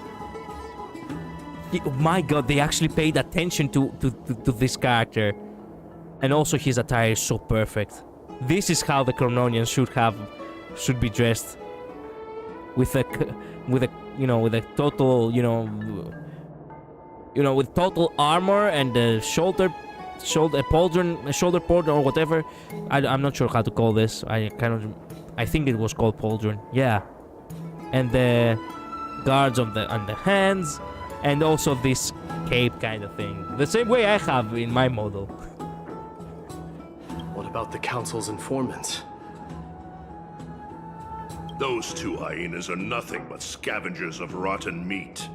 S2: My god, they actually paid attention to this character. And also his attire is so perfect. This is how the Chrononians should be dressed. With a total, with total armor and the shoulder pauldron or whatever. I'm not sure how to call this. I think it was called pauldron. Yeah. And the guards on the hands, and also this cape kind of thing. The same way I have in my model.
S7: What about the council's informants?
S18: Those two hyenas are nothing but scavengers of rotten meat.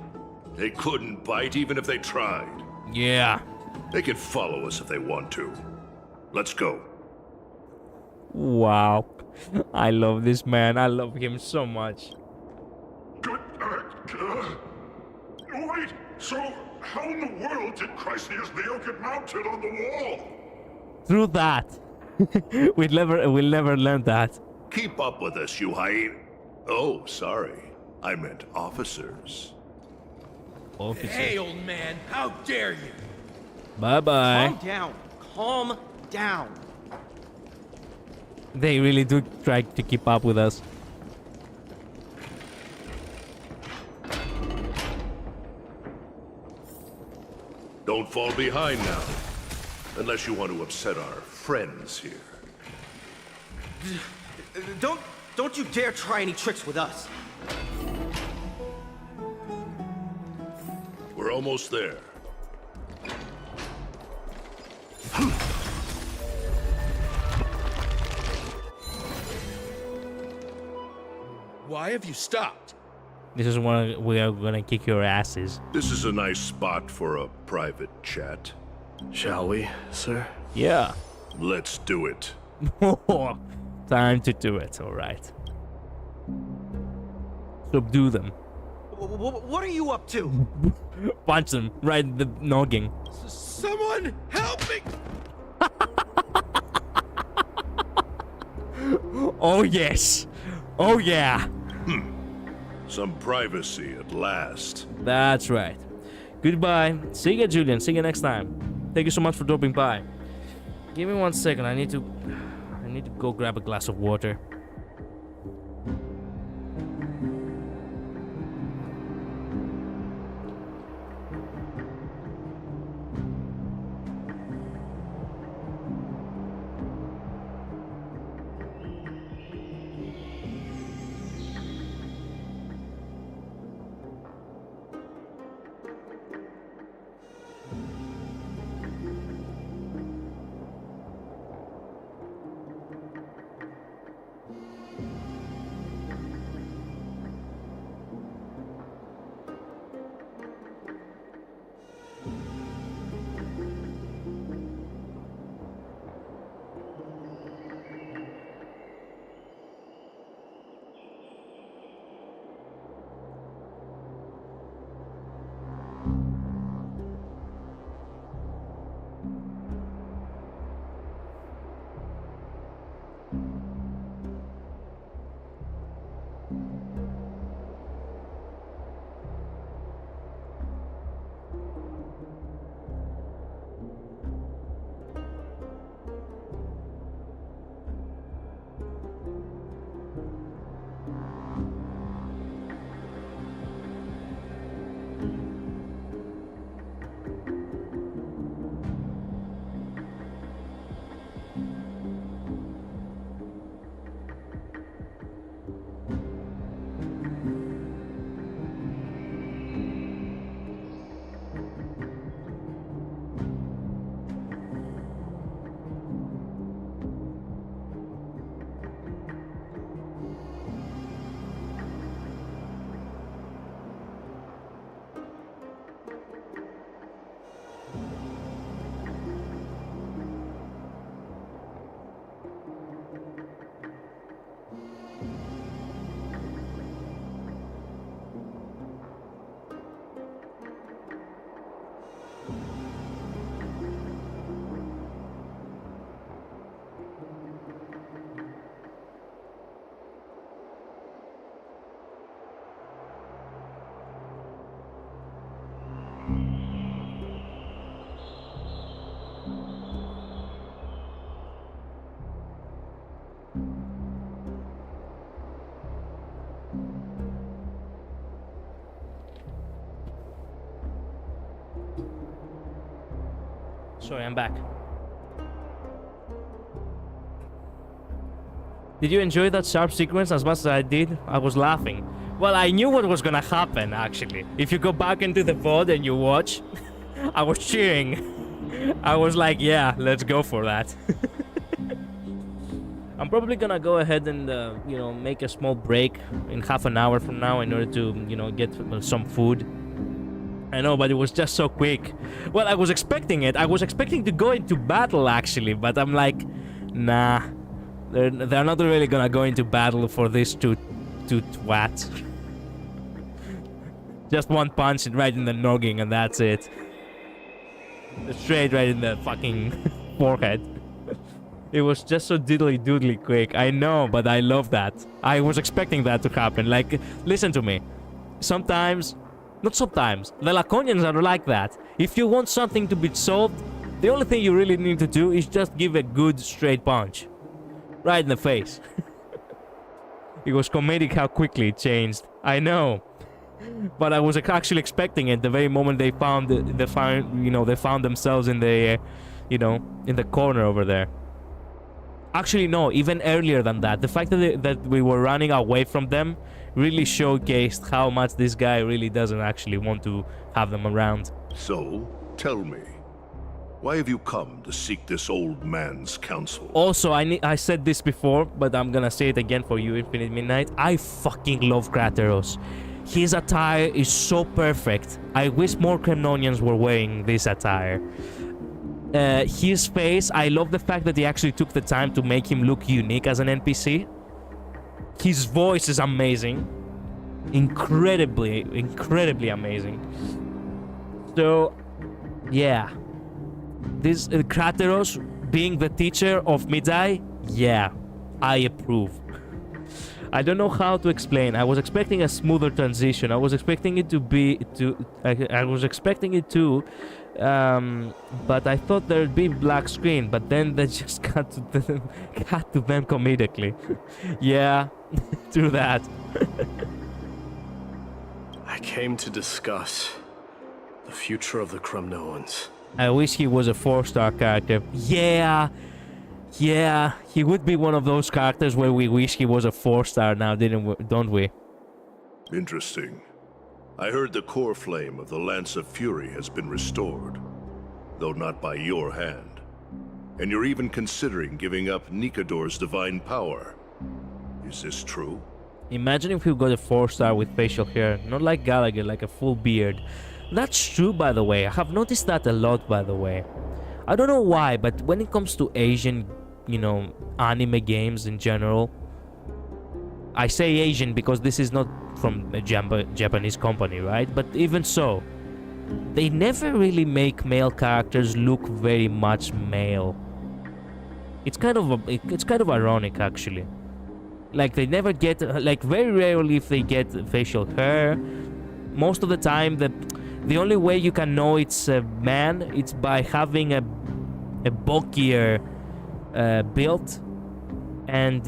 S18: They couldn't bite even if they tried.
S2: Yeah.
S18: They can follow us if they want to. Let's go.
S2: Wow. I love this man. I love him so much.
S9: Wait, so how in the world did Chrysius Leo get mounted on the wall?
S2: Through that. we'll never learn that.
S18: Keep up with us, you hyena. Oh, sorry. I meant officers.
S6: Hey, old man, how dare you?
S2: Bye-bye.
S6: Calm down. Calm down.
S2: They really do try to keep up with us.
S18: Don't fall behind now. Unless you want to upset our friends here.
S6: Don't you dare try any tricks with us.
S18: We're almost there.
S9: Why have you stopped?
S2: This is when we are gonna kick your asses.
S18: This is a nice spot for a private chat.
S7: Shall we, sir?
S2: Yeah.
S18: Let's do it.
S2: Time to do it, alright. Subdue them.
S6: What are you up to?
S2: Punch them right in the noggin.
S9: Someone help me!
S2: Oh yes! Oh yeah!
S18: Some privacy at last.
S2: That's right. Goodbye. See you, Julian. See you next time. Thank you so much for dropping by. Give me 1 second. I need to go grab a glass of water. Sorry, I'm back. Did you enjoy that sharp sequence as much as I did? I was laughing. Well, I knew what was gonna happen, actually. If you go back into the VOD and you watch, I was cheering. I was like, yeah, let's go for that. I'm probably gonna go ahead and, you know, make a small break in half an hour from now in order to, you know, get some food. I know, but it was just so quick. Well, I was expecting it. I was expecting to go into battle, actually, but I'm like, nah. They're not really gonna go into battle for these two twats. Just one punch right in the noggin and that's it. Straight right in the fucking forehead. It was just so diddly-doodly quick. I know, but I love that. I was expecting that to happen. Like, listen to me. Sometimes, not sometimes, the Laconians are like that. If you want something to be solved, the only thing you really need to do is just give a good straight punch. Right in the face. It was comedic how quickly it changed. I know. But I was actually expecting it the very moment they found they found themselves in the in the corner over there. Actually, no, even earlier than that. The fact that we were running away from them really showcased how much this guy really doesn't actually want to have them around.
S18: So, tell me, why have you come to seek this old man's counsel?
S2: Also, I said this before, but I'm gonna say it again for you, Infinite Midnight. I fucking love Krateros. His attire is so perfect. I wish more Kremnonians were wearing this attire. His face, I love the fact that he actually took the time to make him look unique as an NPC. His voice is amazing. Incredibly amazing. So, yeah. This Krateros being the teacher of Midai, yeah, I approve. I don't know how to explain. I was expecting a smoother transition. I was expecting it to be I was expecting it to but I thought there'd be black screen, but then they just cut to them comedically. Yeah, true that.
S7: I came to discuss the future of the Kremnoans.
S2: I wish he was a 4-star character. Yeah, he would be one of those characters where we wish he was a 4-star now, don't we?
S18: Interesting. I heard the core flame of the Lance of Fury has been restored, though not by your hand. And you're even considering giving up Nikador's divine power. Is this true?
S2: Imagine if we got a 4-star with facial hair, not like Gallagher, like a full beard. That's true, by the way. I have noticed that a lot, by the way. I don't know why, but when it comes to Asian, anime games in general, I say Asian because this is not from a Japanese company, right? But even so, they never really make male characters look very much male. It's kind of ironic, actually. Like, they never get, like, very rarely if they get facial hair. Most of the time, the only way you can know it's a man, it's by having a bulkier build, and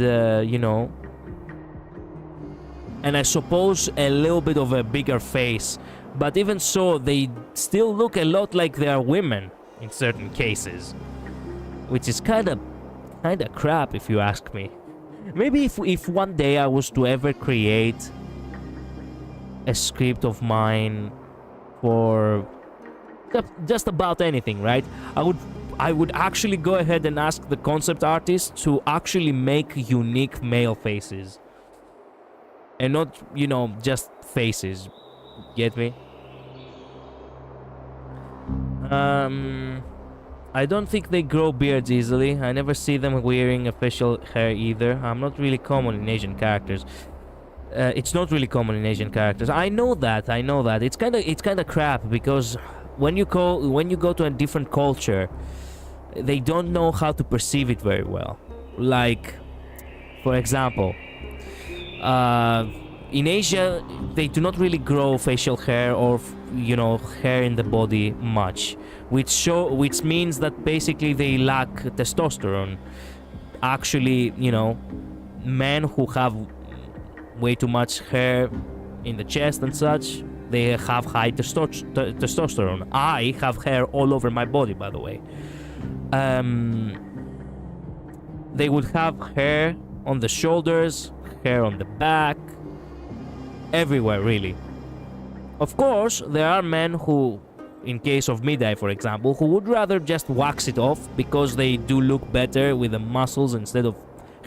S2: and I suppose a little bit of a bigger face. But even so, they still look a lot like they are women in certain cases, which is kind of crap if you ask me. Maybe if one day I was to ever create a script of mine for just about anything, right? I would actually go ahead and ask the concept artist to actually make unique male faces. And not, just faces. Get me? I don't think they grow beards easily. I never see them wearing a facial hair either. I'm not really common in Asian characters. It's not really common in Asian characters. I know that. It's kind of crap because when you go to a different culture, they don't know how to perceive it very well. Like, for example, in Asia, they do not really grow facial hair or hair in the body much, which means that basically they lack testosterone. Actually, men who have way too much hair in the chest and such, they have high testosterone. I have hair all over my body, by the way. They would have hair on the shoulders, hair on the back, everywhere, really. Of course, there are men who, in case of Midai, for example, who would rather just wax it off because they do look better with the muscles instead of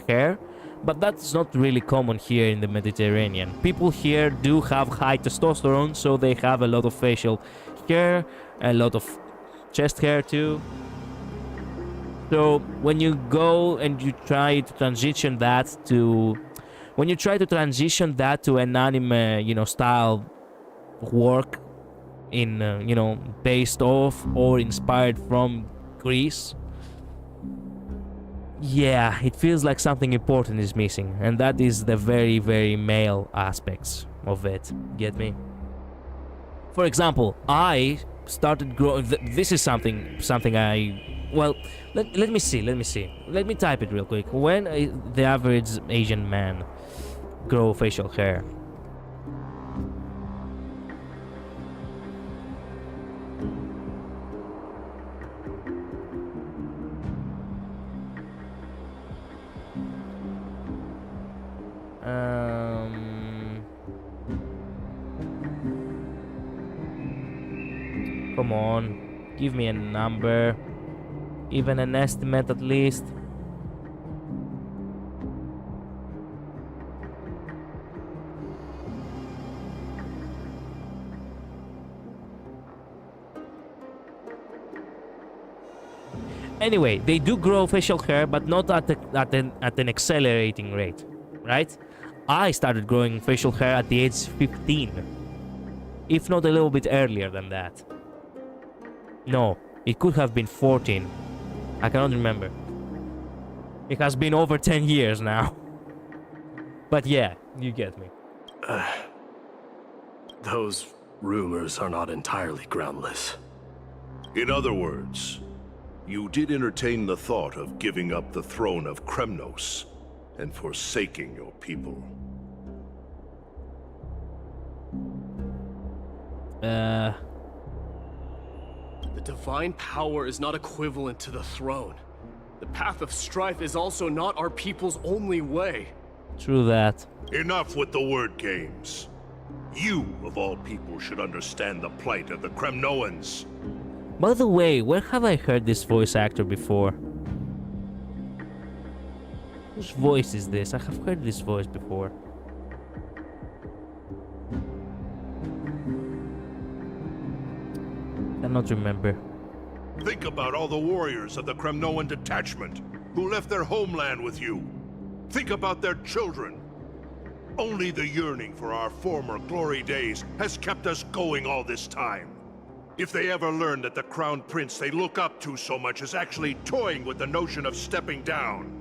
S2: hair. But that's not really common here in the Mediterranean. People here do have high testosterone, so they have a lot of facial hair, a lot of chest hair too. So when you go and you try to transition that to an anime, style work in, based off or inspired from Greece, yeah, it feels like something important is missing, and that is the very, very male aspects of it. Get me? For example, I started growing. This is something I. Well, let me see. Let me type it real quick. When the average Asian man grow facial hair? Come on. Give me a number. Even an estimate at least. Anyway, they do grow facial hair, but not at an accelerating rate, right? I started growing facial hair at the age 15, if not a little bit earlier than that. No, it could have been 14. I cannot remember. It has been over 10 years now. But yeah, you get me.
S7: Those rumors are not entirely groundless.
S18: In other words, you did entertain the thought of giving up the throne of Kremnos and forsaking your people.
S7: The divine power is not equivalent to the throne. The path of strife is also not our people's only way.
S2: True that.
S18: Enough with the word games. You, of all people, should understand the plight of the Kremnoans.
S2: By the way, where have I heard this voice actor before? Whose voice is this? I have heard this voice before. Cannot remember.
S18: Think about all the warriors of the Kremnoan detachment who left their homeland with you. Think about their children. Only the yearning for our former glory days has kept us going all this time. If they ever learn that the crown prince they look up to so much is actually toying with the notion of stepping down,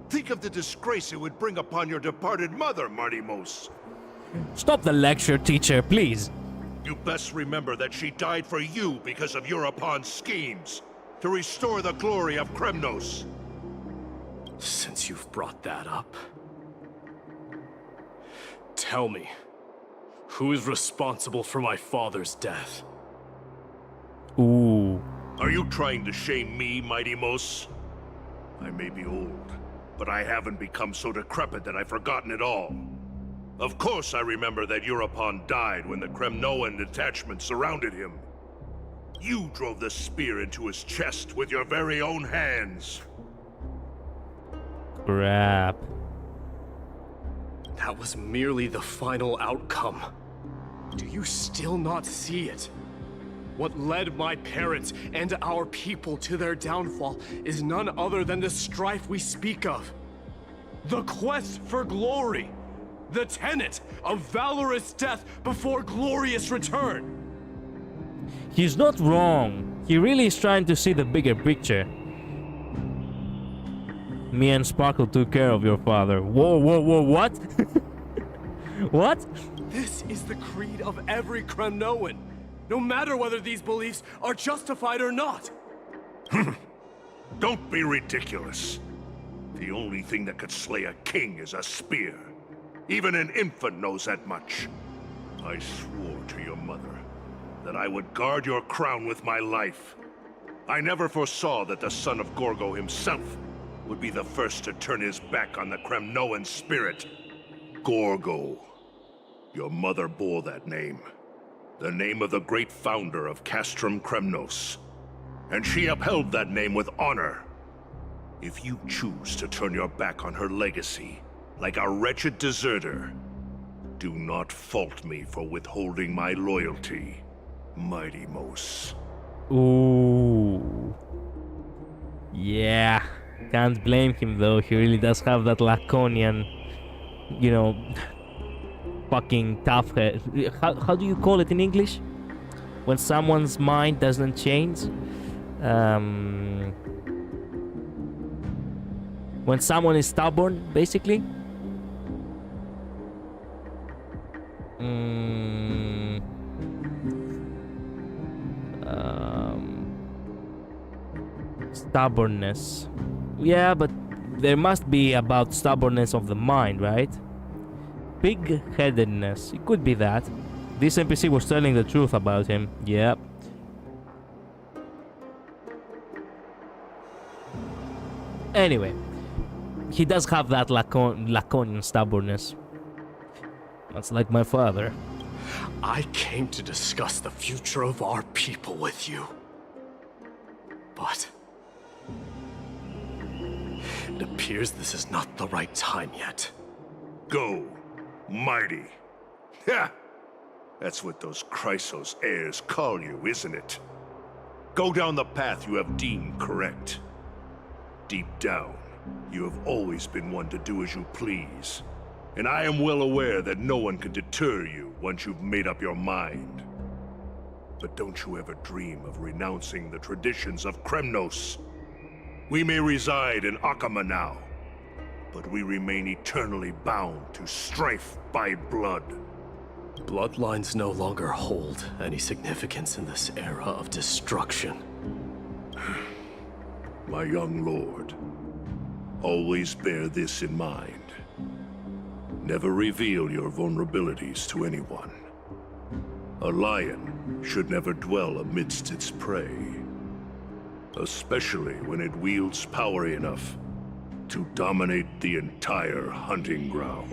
S18: think of the disgrace it would bring upon your departed mother, Martimos.
S2: Stop the lecture, teacher, please.
S18: You best remember that she died for you because of Europon's schemes, to restore the glory of Kremnos.
S7: Since you've brought that up, tell me, who is responsible for my father's death?
S2: Ooh.
S18: Are you trying to shame me, Martimos? I may be old, but I haven't become so decrepit that I've forgotten it all. Of course I remember that Europon died when the Kremnoan detachment surrounded him. You drove the spear into his chest with your very own hands.
S2: Crap.
S7: That was merely the final outcome. Do you still not see it? What led my parents and our people to their downfall is none other than the strife we speak of. The quest for glory. The tenet of valorous death before glorious return.
S2: He's not wrong. He really is trying to see the bigger picture. Me and Sparkle took care of your father. Whoa, whoa, whoa, what? What?
S7: This is the creed of every Kremnoan, no matter whether these beliefs are justified or not.
S18: Don't be ridiculous. The only thing that could slay a king is a spear. Even an infant knows that much. I swore to your mother that I would guard your crown with my life. I never foresaw that the son of Gorgo himself would be the first to turn his back on the Kremnoan spirit. Gorgo. Your mother bore that name. The name of the great founder of Castrum Kremnos. And she upheld that name with honor. If you choose to turn your back on her legacy, like a wretched deserter, do not fault me for withholding my loyalty, Martimos.
S2: Ooh. Yeah. Can't blame him though. He really does have that Laconian, you know, fucking tough head. How do you call it in English? When someone's mind doesn't change? When someone is stubborn, basically? Stubbornness. Yeah, but there must be about stubbornness of the mind, right? Pig-headedness. It could be that. This NPC was telling the truth about him. Yep. Anyway, he does have that Laconian stubbornness. That's like my father.
S7: I came to discuss the future of our people with you. But it appears this is not the right time yet.
S18: Go, mighty. Ha! That's what those Chrysos heirs call you, isn't it? Go down the path you have deemed correct. Deep down, you have always been one to do as you please. And I am well aware that no one can deter you once you've made up your mind. But don't you ever dream of renouncing the traditions of Kremnos. We may reside in Akama now, but we remain eternally bound to strife by blood.
S7: Bloodlines no longer hold any significance in this era of destruction.
S18: My young lord, always bear this in mind. Never reveal your vulnerabilities to anyone. A lion should never dwell amidst its prey, especially when it wields power enough to dominate the entire hunting ground.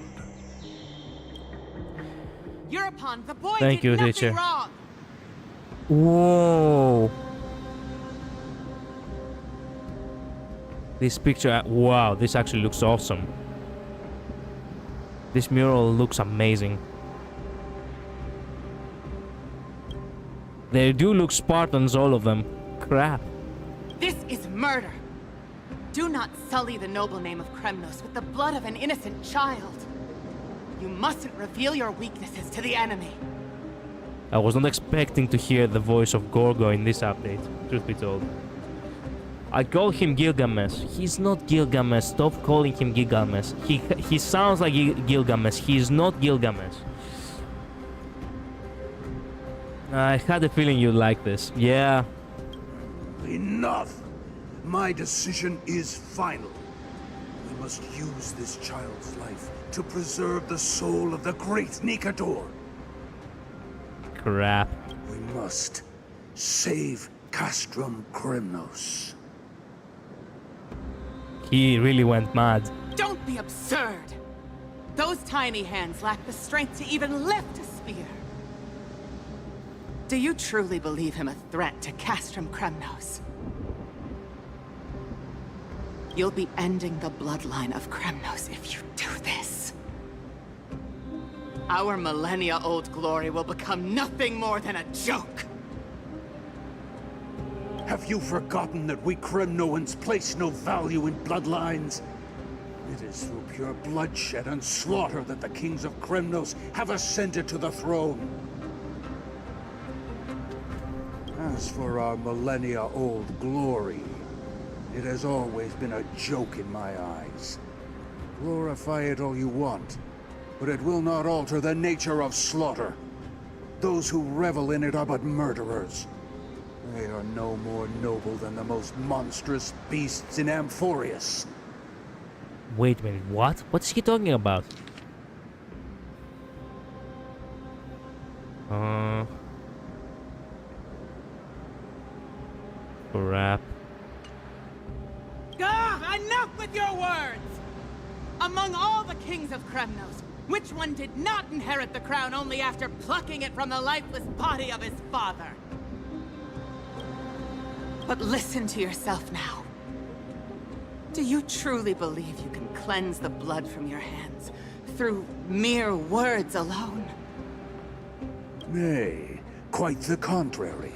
S19: European, the boy
S2: Thank
S19: did
S2: you,
S19: nothing
S2: teacher.
S19: wrong.
S2: Whoa. This picture, wow, this actually looks awesome. This mural looks amazing. They do look Spartans, all of them. Crap.
S19: This is murder. Do not sully the noble name of Kremnos with the blood of an innocent child. You mustn't reveal your weaknesses to the enemy.
S2: I was not expecting to hear the voice of Gorgo in this update, truth be told. I call him Gilgamesh. He's not Gilgamesh. Stop calling him Gilgamesh. He sounds like Gilgamesh. He's not Gilgamesh. I had a feeling you'd like this. Yeah.
S6: Enough! My decision is final. We must use this child's life to preserve the soul of the great Nikador.
S2: Crap.
S6: We must save Castrum Kremnos.
S2: He really went mad.
S19: Don't be absurd. Those tiny hands lack the strength to even lift a spear. Do you truly believe him a threat to Castrum Kremnos? You'll be ending the bloodline of Kremnos if you do this. Our millennia-old glory will become nothing more than a joke.
S6: Have you forgotten that we Kremnoans place no value in bloodlines? It is through pure bloodshed and slaughter that the kings of Kremnos have ascended to the throne. As for our millennia-old glory, it has always been a joke in my eyes. Glorify it all you want, but it will not alter the nature of slaughter. Those who revel in it are but murderers. They are no more noble than the most monstrous beasts in Amphorius.
S2: Wait a minute, what? What's he talking about? Crap.
S19: Enough with your words! Among all the kings of Kremnos, which one did not inherit the crown only after plucking it from the lifeless body of his father? But listen to yourself now. Do you truly believe you can cleanse the blood from your hands through mere words alone?
S6: Nay, quite the contrary.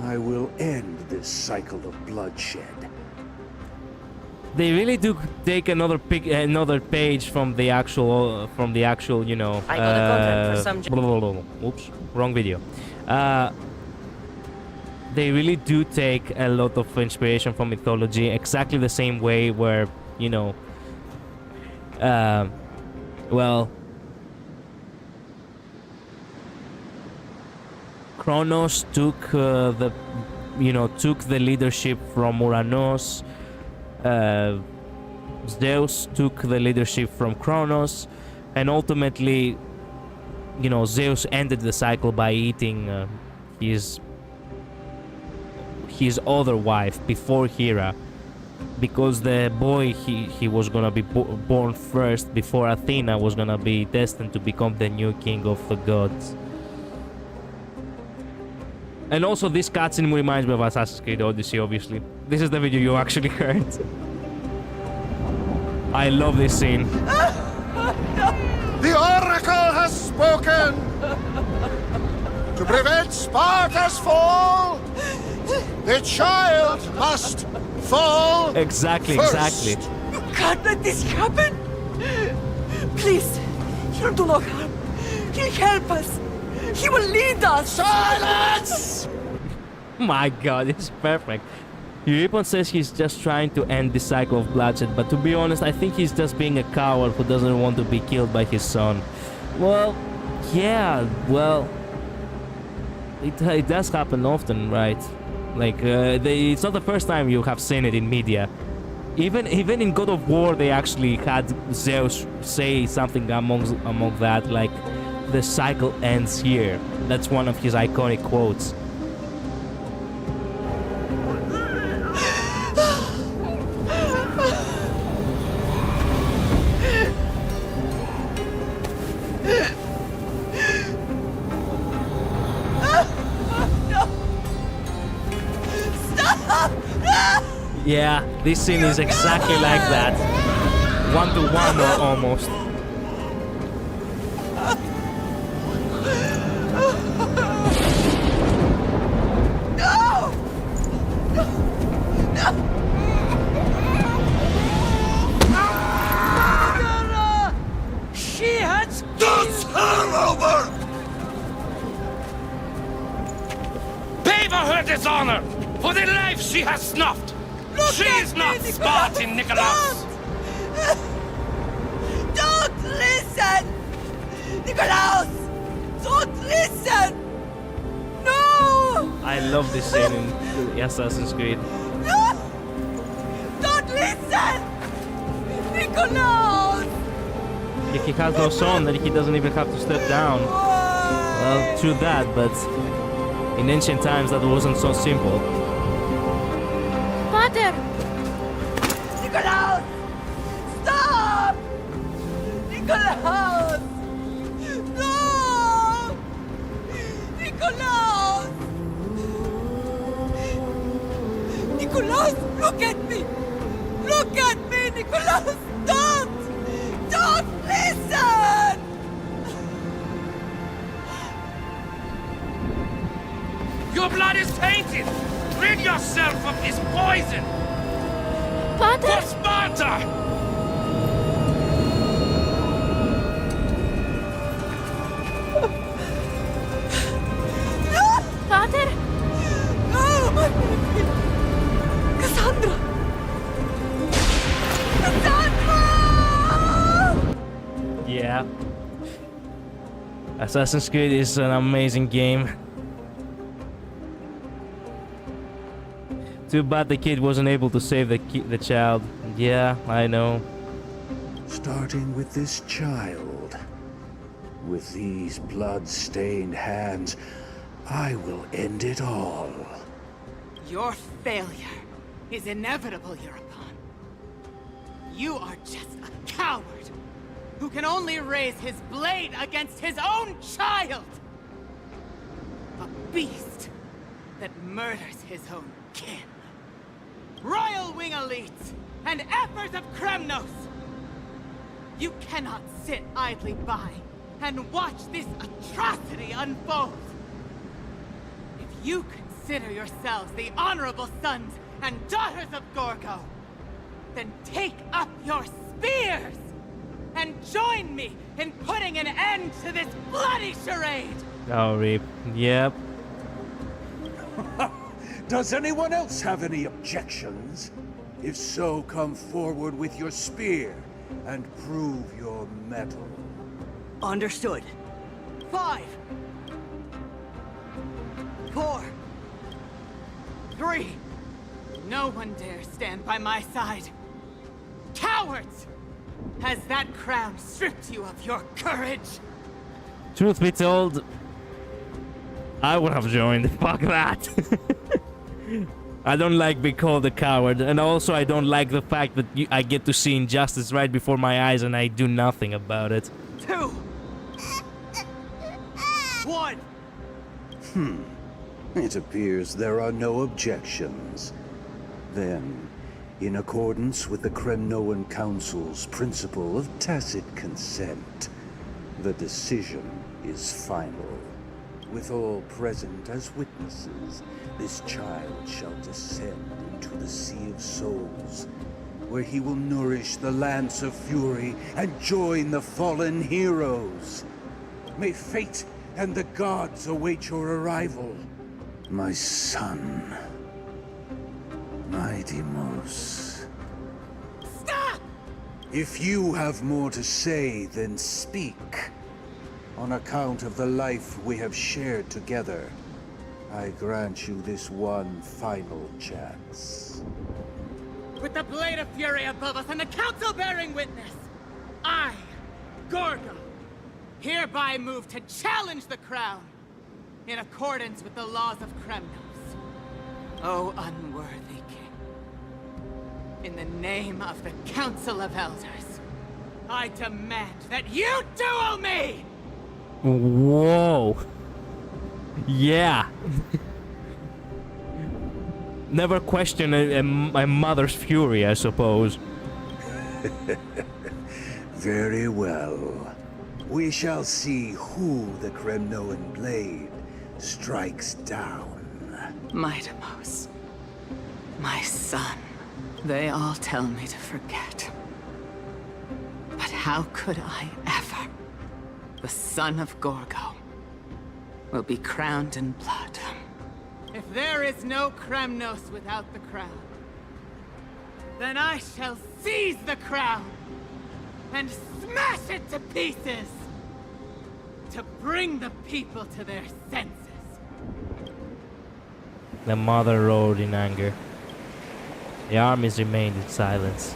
S6: I will end this cycle of bloodshed.
S2: They really do take another page from the actual, you know.
S14: I got a content for some.
S2: Oops, wrong video. They really do take a lot of inspiration from mythology, exactly the same way where, you know, well, Kronos took took the leadership from Uranos. Zeus took the leadership from Kronos, and ultimately, you know, Zeus ended the cycle by eating his other wife before Hera, because the boy he was gonna be born first before Athena was gonna be destined to become the new king of the gods. And also this cutscene reminds me of Assassin's Creed Odyssey, obviously. This is the video you actually heard. I love this scene.
S6: The Oracle has spoken! To prevent Sparta's fall, the child must fall
S2: Exactly,
S6: first.
S2: exactly.
S16: You can't let this happen! Please, he'll do no harm. He'll help us. He will lead us!
S6: Silence!
S2: My god, it's perfect. Euripon says he's just trying to end the cycle of bloodshed, but to be honest, I think he's just being a coward who doesn't want to be killed by his son. Well, yeah, well, it does happen often, right? Like, it's not the first time you have seen it in media. Even in God of War, they actually had Zeus say something among that, like, the cycle ends here. That's one of his iconic quotes. Yeah, this scene is exactly like that. 1-to-1 or almost.
S16: She has
S12: Does her over! Pay for her dishonor, for the life she has snuffed. She is not Spartan, Nicholas!
S16: Don't listen! Nikolaus! Don't listen! No!
S2: I love this scene in Assassin's Creed.
S16: No! Don't listen! Nikolaus!
S2: If he has no son, then he doesn't even have to step down. Well, true that, but in ancient times that wasn't so simple.
S1: Father!
S16: Nikolaus! Stop! Nikolaus! No! Nikolaus! Nikolaus, look at me! Look at me, Nikolaus! Don't! Don't listen!
S12: Your blood is tainted! Rid yourself of this poison!
S1: Father!
S12: For Sparta!
S1: Father!
S16: No, my baby! Cassandra! Cassandra!
S2: Yeah. Assassin's Creed is an amazing game. Too bad the kid wasn't able to save the child. Yeah, I know.
S6: Starting with this child. With these blood-stained hands, I will end it all.
S19: Your failure is inevitable, Euripon. You are just a coward who can only raise his blade against his own child! A beast that murders his own kin. Royal Wing elites and Emperors of Kremnos! You cannot sit idly by and watch this atrocity unfold. If you consider yourselves the honorable sons and daughters of Gorgo, then take up your spears and join me in putting an end to this bloody charade!
S2: Oh, Rip. Yep.
S6: Does anyone else have any objections? If so, come forward with your spear and prove your mettle.
S16: Understood. 5, 4,
S19: 3. No one dare stand by my side. Cowards! Has that crown stripped you of your courage?
S2: Truth be told, I would have joined. Fuck that. I don't like being called a coward, and also I don't like the fact that I get to see injustice right before my eyes and I do nothing about it.
S19: 2, 1.
S6: It appears there are no objections. Then, in accordance with the Kremnoan Council's principle of tacit consent, the decision is final. With all present as witnesses, this child shall descend into the Sea of Souls, where he will nourish the Lance of Fury and join the fallen heroes. May fate and the gods await your arrival, my son. My Deimos.
S19: Stop!
S6: If you have more to say, then speak. On account of the life we have shared together, I grant you this one final chance.
S19: With the Blade of Fury above us and the Council bearing witness, I, Gorgo, hereby move to challenge the crown in accordance with the laws of Kremnos. O unworthy king, in the name of the Council of Elders, I demand that you duel me!
S2: Whoa. Yeah. Never question my mother's fury, I suppose.
S6: Very well. We shall see who the Kremnoan blade strikes down.
S19: My Deimos, my son, they all tell me to forget. But how could I ever? The son of Gorgo will be crowned in blood. If there is no Kremnos without the crown, then I shall seize the crown and smash it to pieces to bring the people to their senses.
S2: The mother roared in anger. The armies remained in silence.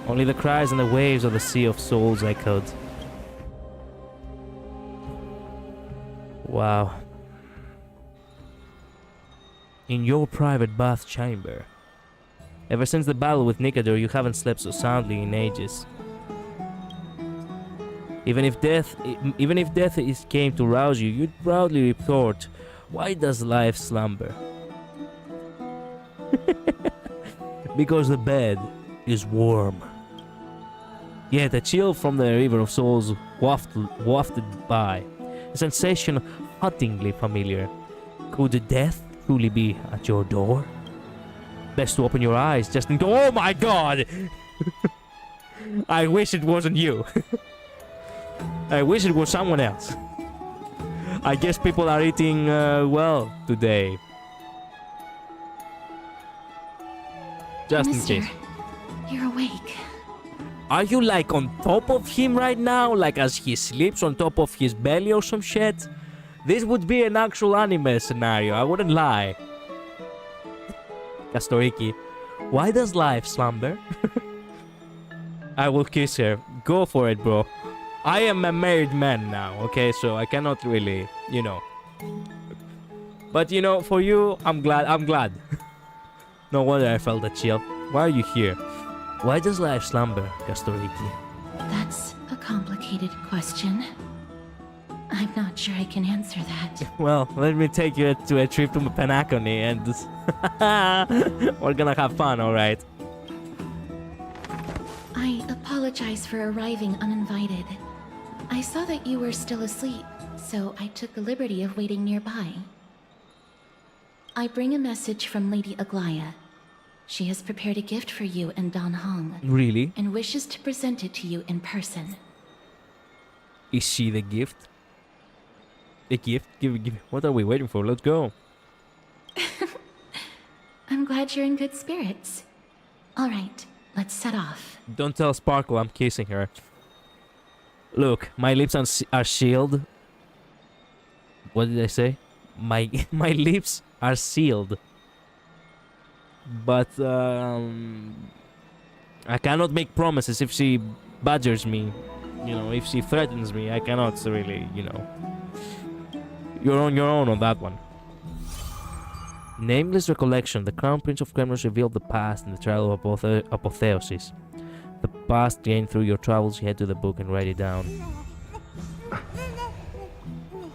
S2: Only the cries and the waves of the Sea of Souls echoed. Wow. In your private bath chamber. Ever since the battle with Nikador, you haven't slept so soundly in ages. Even if death came to rouse you, you'd proudly report, "Why does life slumber?" Because the bed is warm. Yet a chill from the River of Souls wafted by. A sensation hauntingly familiar. Could death truly be at your door? Best to open your eyes just and go, "Oh my god!" I wish it wasn't you. I wish it was someone else. I guess people are eating well today. Just
S8: Mister,
S2: in case.
S8: You're awake.
S2: Are you like on top of him right now? Like as he sleeps on top of his belly or some shit? This would be an actual anime scenario, I wouldn't lie. Kastoriki, why does life slumber? I will kiss her. Go for it, bro. I am a married man now, okay? So I cannot really, you know. But you know, for you, I'm glad. No wonder I felt a chill. Why are you here? Why does life slumber, Kastoriki?
S8: That's a complicated question. I'm not sure I can answer that.
S2: Well, let me take you to a trip to Penacony and we're gonna have fun, alright?
S8: I apologize for arriving uninvited. I saw that you were still asleep, so I took the liberty of waiting nearby. I bring a message from Lady Aglaya. She has prepared a gift for you and Don Hong.
S2: Really?
S8: And wishes to present it to you in person.
S2: Is she the gift? The gift? Give. What are we waiting for? Let's go.
S8: I'm glad you're in good spirits. All right, let's set off.
S2: Don't tell Sparkle I'm kissing her. Look, my lips are sealed. What did I say? My lips are sealed. But I cannot make promises if she badgers me. You know, if she threatens me, I cannot really, you know. You're on your own on that one. Nameless recollection. The Crown Prince of Kremnos revealed the past in the trial of apotheosis. The past gained through your travels. Head to the book and write it down.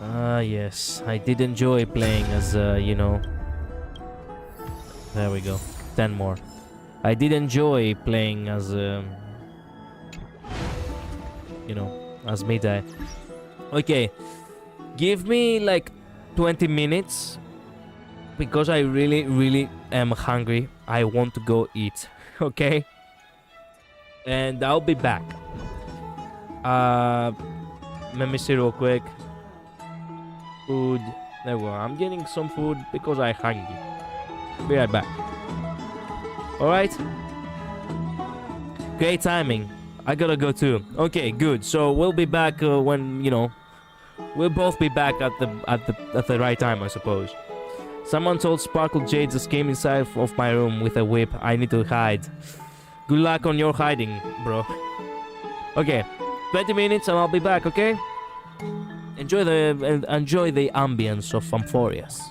S2: Ah, yes. I did enjoy playing as, you know... There we go. 10 more. I did enjoy playing as, you know, as Midai. Okay. Give me, like, 20 minutes. Because I really, really am hungry. I want to go eat. Okay? And I'll be back. Let me see real quick. Food. There we go. I'm getting some food because I'm hungry. Be right back. Alright? Great timing. I gotta go too. Okay, good. So we'll be back when, you know, we'll both be back at the right time, I suppose. Someone told Sparkle Jade just came inside of my room with a whip. I need to hide. Good luck on your hiding, bro. Okay, 20 minutes and I'll be back, okay? Enjoy the ambience of Amphorius.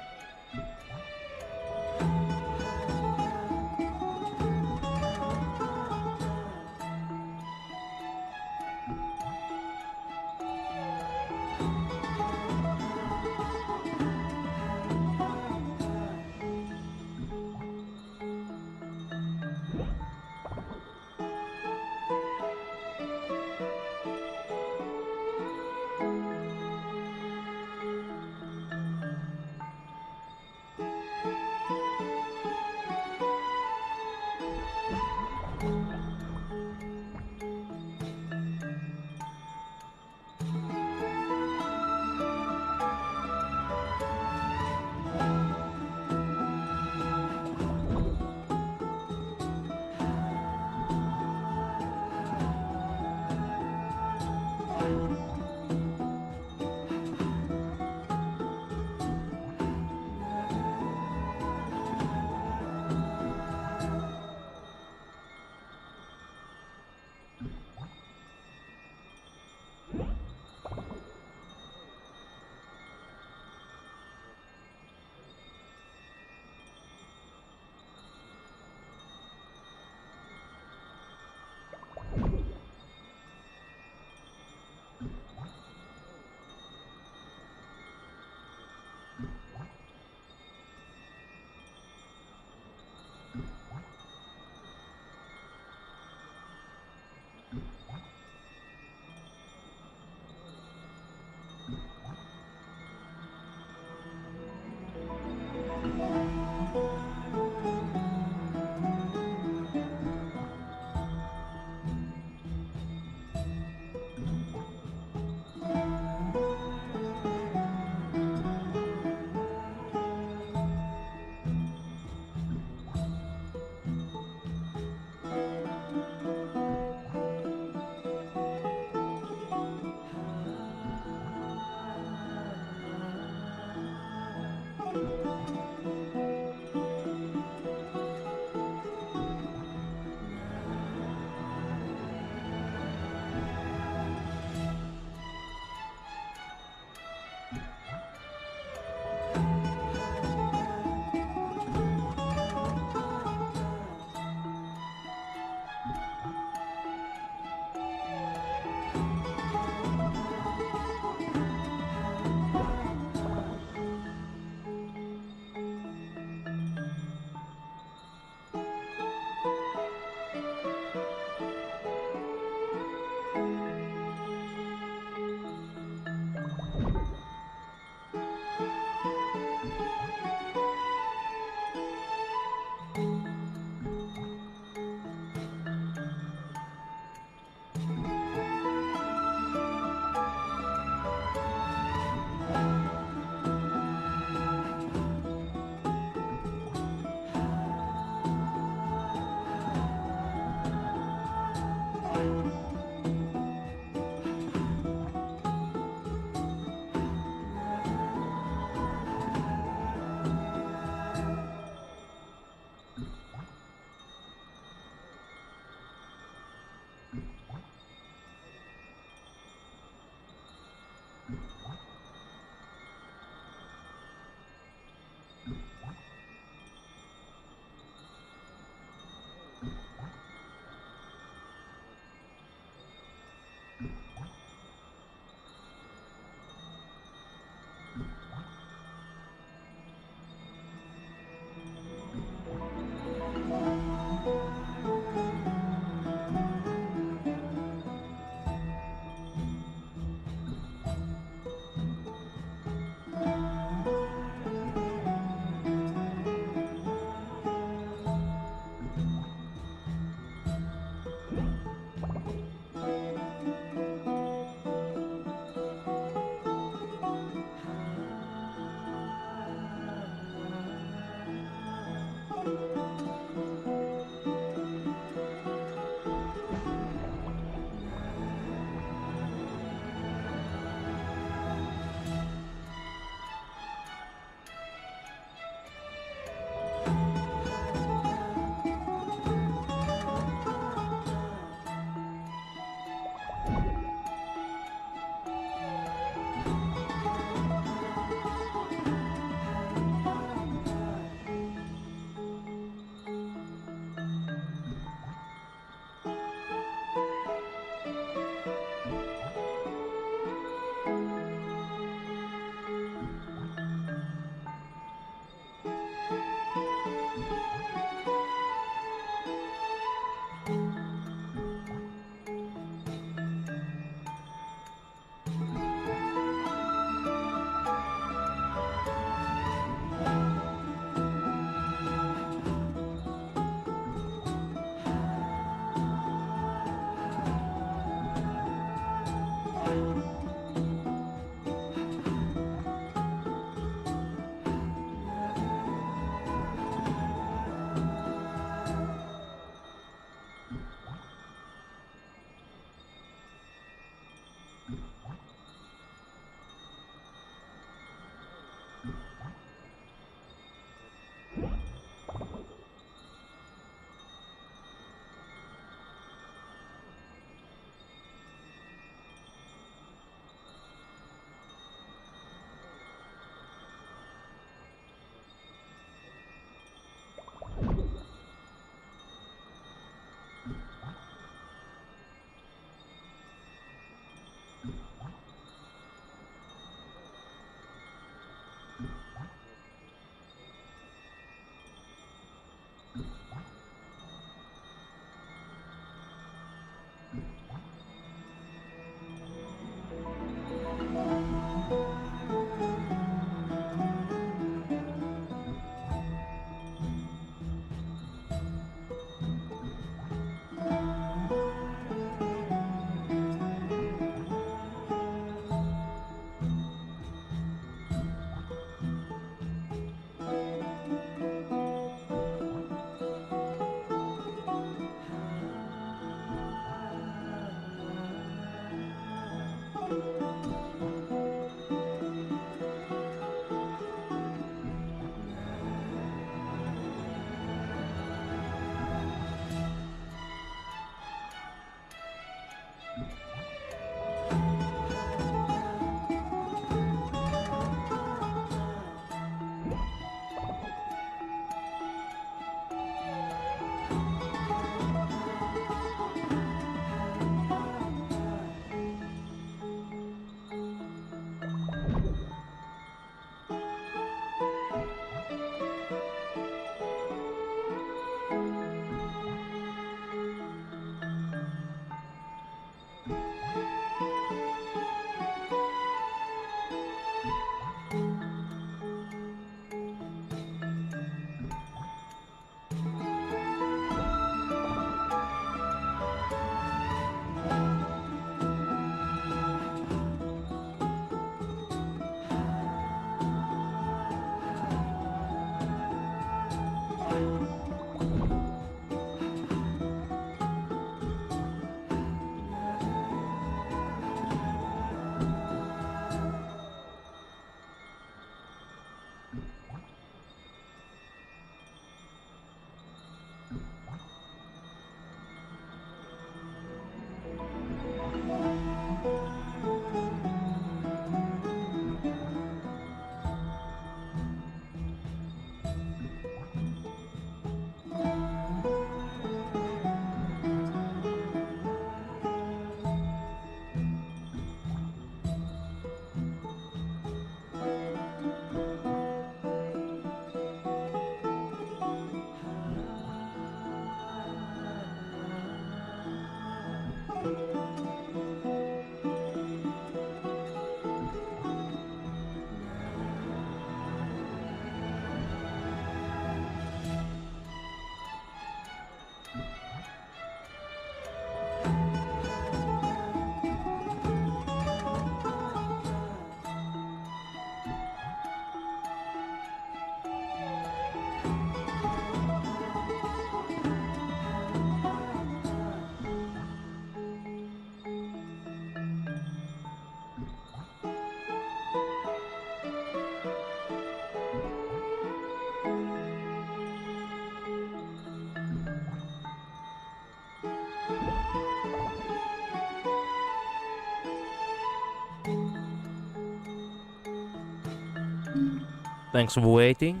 S2: Thanks for waiting.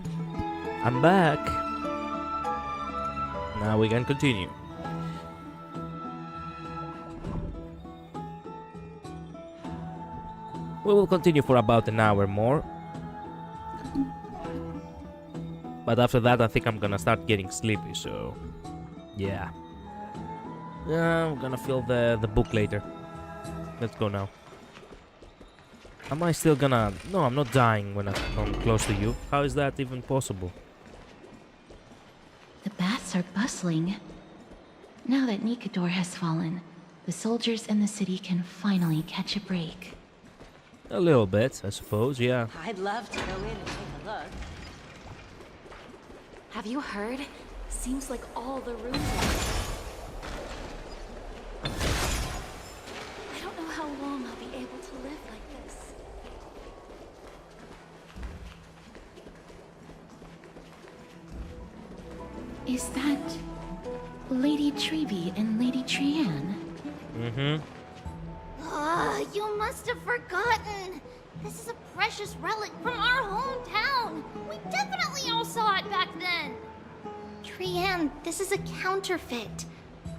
S2: I'm back. Now we can continue. We will continue for about an hour more. But after that, I think I'm gonna start getting sleepy, so... yeah. I'm gonna fill the book later. Let's go now. Am I still gonna... no, I'm not dying when I'm close to you. How is that even possible?
S20: The baths are bustling. Now that Nikador has fallen, the soldiers in the city can finally catch a break.
S2: A little bit, I suppose, yeah.
S14: I'd love to go in and take a look.
S1: Have you heard? Seems like all the rooms I don't know how long I'll be able to live like this.
S20: Is that Lady Treby and Lady Trianne?
S2: Mm-hmm.
S15: Ah, you must have forgotten. This is a precious relic from our hometown. We definitely all saw it back then. Trianne, this is a counterfeit.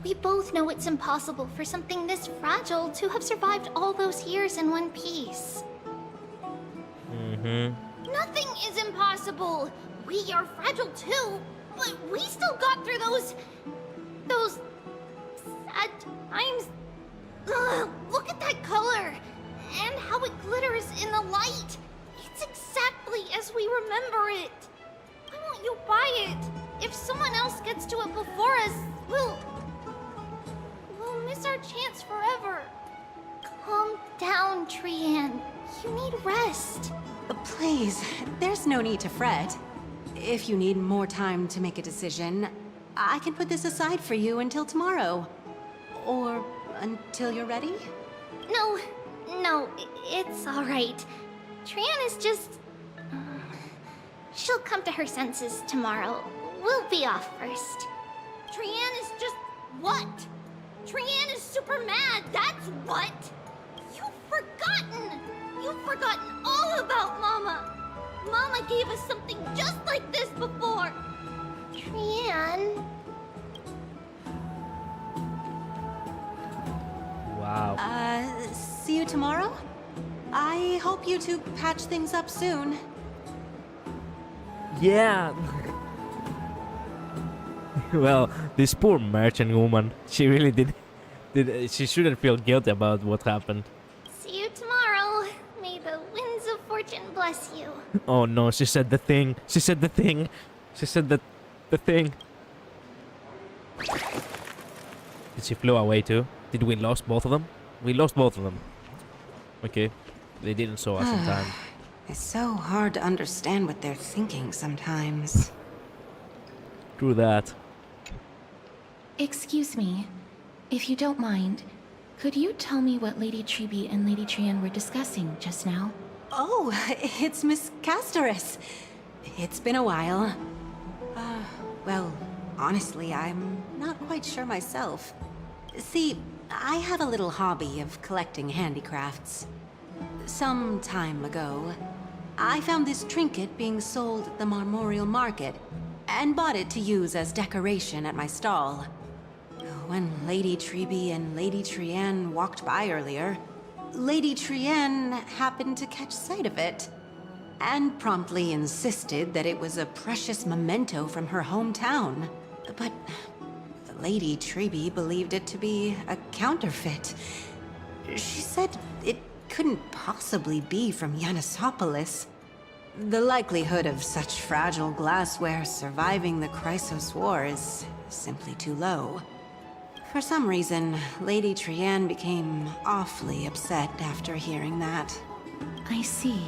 S15: We both know it's impossible for something this fragile to have survived all those years in one piece.
S2: Mm-hmm.
S15: Nothing is impossible. We are fragile too, but we still got through those sad times. Ugh, look at that color and how it glitters in the light. It's exactly as we remember it. Why won't you buy it? If someone else gets to it before us, we'll miss our chance forever. Calm down, Trianne. You need rest.
S14: Please, there's no need to fret. If you need more time to make a decision, I can put this aside for you until tomorrow. Or until you're ready?
S15: No, it's all right. Trianne is just... she'll come to her senses tomorrow. We'll be off first. Trianne is just what? Trianne is super mad, that's what! You've forgotten all about Mama! Mama gave us something just like this before! Trianne...
S2: Wow.
S14: See you tomorrow? I hope you two patch things up soon.
S2: Yeah. Well, this poor merchant woman, she really did, she shouldn't feel guilty about what happened.
S15: See you tomorrow. May the winds of fortune bless you.
S2: Oh no, she said the thing. She said the thing. She said the thing. Did she flew away too? Did we lost both of them? We lost both of them. Okay. They didn't saw us in time.
S8: It's so hard to understand what they're thinking sometimes.
S2: True that.
S20: Excuse me, if you don't mind, could you tell me what Lady Treby and Lady Trianne were discussing just now?
S14: Oh, it's Miss Castoris. It's been a while. Well, honestly, I'm not quite sure myself. See, I have a little hobby of collecting handicrafts. Some time ago, I found this trinket being sold at the Marmorial Market, and bought it to use as decoration at my stall. When Lady Treby and Lady Trienne walked by earlier, Lady Trienne happened to catch sight of it, and promptly insisted that it was a precious memento from her hometown. But Lady Treby believed it to be a counterfeit. She said it couldn't possibly be from Yanisopolis. The likelihood of such fragile glassware surviving the Chrysos War is simply too low. For some reason, Lady Trienne became awfully upset after hearing that.
S20: I see.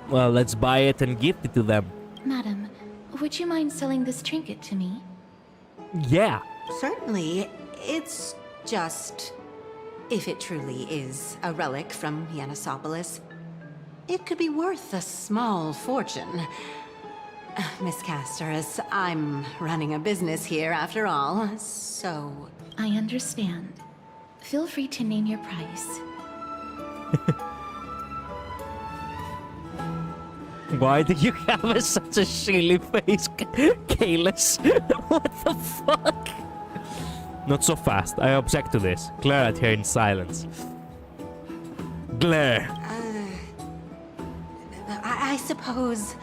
S2: Well, let's buy it and gift it to them.
S20: Madam, would you mind selling this trinket to me?
S2: Yeah.
S14: Certainly. It's just... if it truly is a relic from Yanisopolis, it could be worth a small fortune. Miss Casterus, I'm running a business here after all, so...
S20: I understand. Feel free to name your price.
S2: Why do you have such a shilly face, Kalis? What the fuck? Not so fast. I object to this. Glare at her in silence. Glare.
S14: I suppose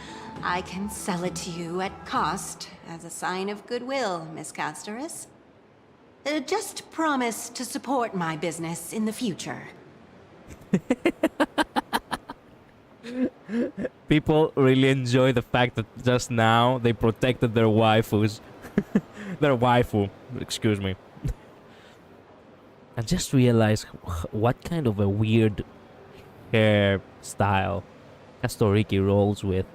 S14: I can sell it to you at cost as a sign of goodwill, Miss Casterus. Just promise to support my business in the future.
S2: People really enjoy the fact that just now they protected their waifus. Their waifu, excuse me. I just realized what kind of a weird hairstyle Castoriki rolls with.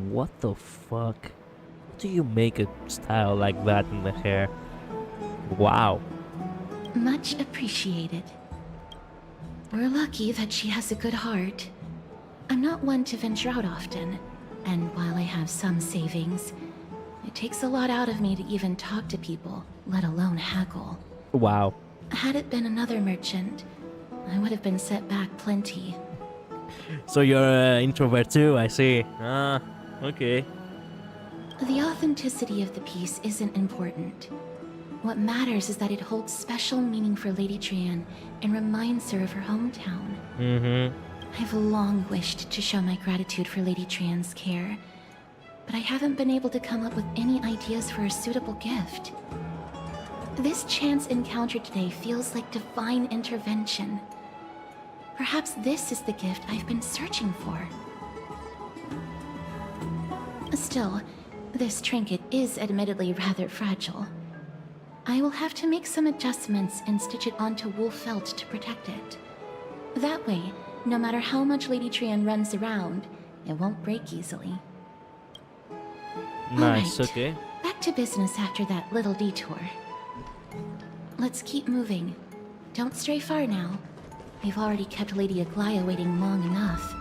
S2: What the fuck? How do you make a style like that in the hair? Wow.
S20: Much appreciated. We're lucky that she has a good heart. I'm not one to venture out often, and while I have some savings, it takes a lot out of me to even talk to people, let alone haggle.
S2: Wow.
S20: Had it been another merchant, I would have been set back plenty.
S2: So you're an introvert too, I see. Ah, okay.
S20: The authenticity of the piece isn't important. What matters is that it holds special meaning for Lady Trienne and reminds her of her hometown.
S2: Mm-hmm.
S20: I've long wished to show my gratitude for Lady Trienne's care, but I haven't been able to come up with any ideas for a suitable gift. This chance encounter today feels like divine intervention. Perhaps this is the gift I've been searching for. Still, this trinket is admittedly rather fragile. I will have to make some adjustments and stitch it onto wool felt to protect it. That way, no matter how much Lady Trienne runs around, it won't break easily.
S2: Nice,
S20: Alright,
S2: okay.
S20: back to business after that little detour. Let's keep moving. Don't stray far now. We've already kept Lady Aglaya waiting long enough.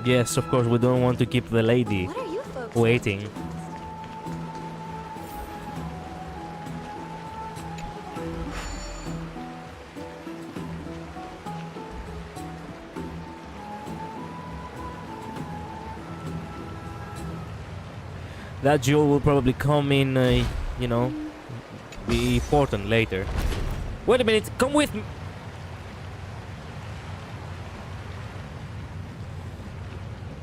S2: Yes, of course, we don't want to keep the lady waiting. That jewel will probably come in, you know, be important later. Wait a minute, come with me!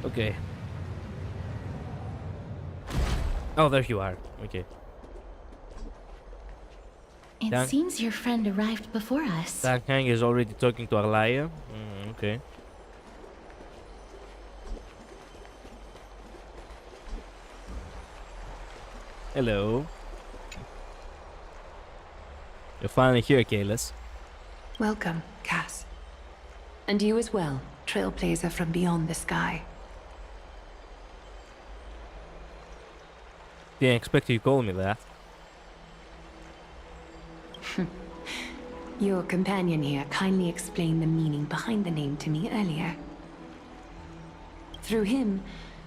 S2: Okay. Oh, there you are. Okay.
S20: It seems your friend arrived before us.
S2: Kang is already talking to Aglaya. Okay. Hello. You're finally here, Kalis.
S8: Welcome, Cass. And you as well, trailblazer from beyond the sky.
S2: Didn't expect you to call me that.
S8: Your companion here kindly explained the meaning behind the name to me earlier. Through him,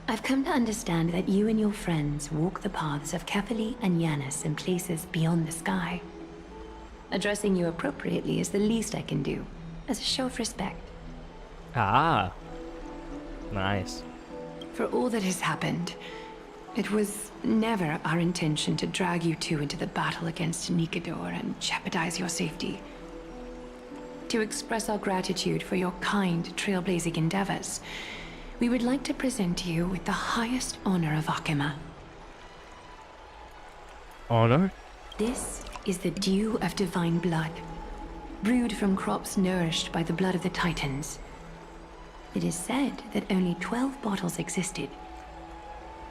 S8: I've come to understand that you and your friends walk the paths of Kefali and Yanis in places beyond the sky. Addressing you appropriately is the least I can do, as a show of respect.
S2: Ah. Nice.
S8: For all that has happened, it was never our intention to drag you two into the battle against Nikador and jeopardize your safety. To express our gratitude for your kind, trailblazing endeavors, we would like to present you with the highest honor of Akima.
S2: Honor?
S8: This is the dew of divine blood, brewed from crops nourished by the blood of the Titans. It is said that only 12 bottles existed.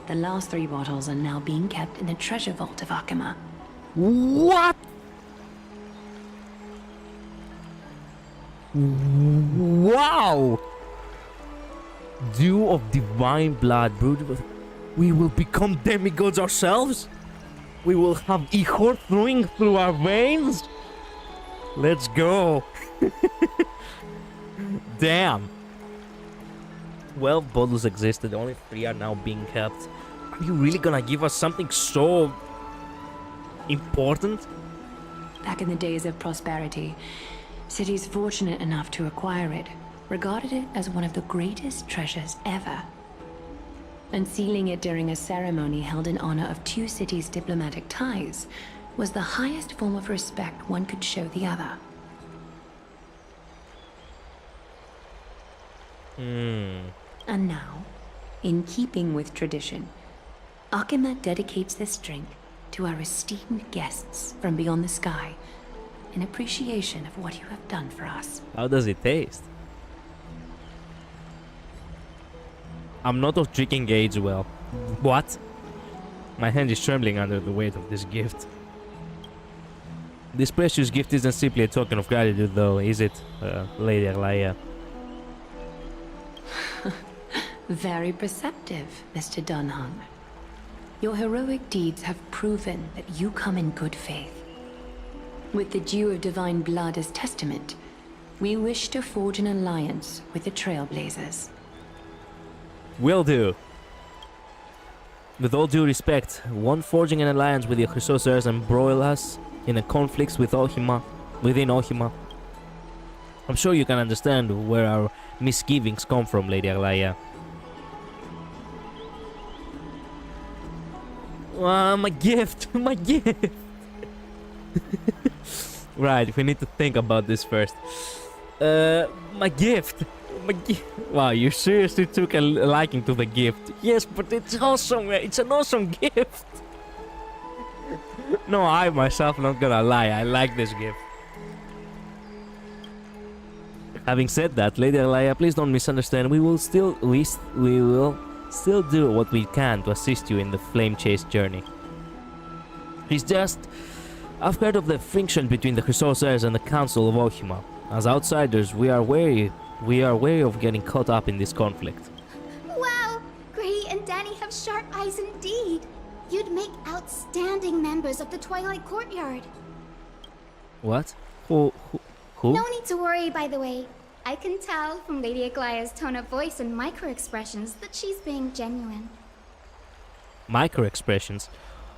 S8: The last 3 bottles are now being kept in the treasure vault of Akima.
S2: What? Wow! Dew of divine blood brewed with... We will become demigods ourselves? We will have ichor flowing through our veins? Let's go! Damn! 12 bottles existed, only 3 are now being kept. Are you really gonna give us something so... important?
S8: Back in the days of prosperity, cities fortunate enough to acquire it regarded it as one of the greatest treasures ever. Unsealing it during a ceremony held in honor of 2 cities' diplomatic ties was the highest form of respect one could show the other. And now, in keeping with tradition, Akima dedicates this drink to our esteemed guests from beyond the sky in appreciation of what you have done for us.
S2: How does it taste? I'm not of drinking age well. What? My hand is trembling under the weight of this gift. This precious gift isn't simply a token of gratitude though, is it, Lady Aglaia?
S8: Very perceptive, Mr. Dunhung. Your heroic deeds have proven that you come in good faith. With the dew of divine blood as testament, we wish to forge an alliance with the Trailblazers.
S2: Will do. With all due respect, one forging an alliance with the Chrysoceres embroil us in a conflict with within Ohima. I'm sure you can understand where our misgivings come from, Lady Aglaia. My gift! My gift! Right, we need to think about this first. My gift! Wow, you seriously took a liking to the gift. Yes, but it's awesome. It's an awesome gift. No, I myself not gonna lie. I like this gift. Having said that, Lady Aglaia, please don't misunderstand. We will still do what we can to assist you in the flame chase journey. It's just, I've heard of the friction between the Chrysoceres and the Council of Ohima. As outsiders, we are wary of getting caught up in this conflict.
S15: Wow! Gray and Danny have sharp eyes indeed. You'd make outstanding members of the Twilight Courtyard.
S2: What? Who?
S15: No need to worry, by the way. I can tell from Lady Aglaia's tone of voice and micro-expressions that she's being genuine.
S2: Micro-expressions?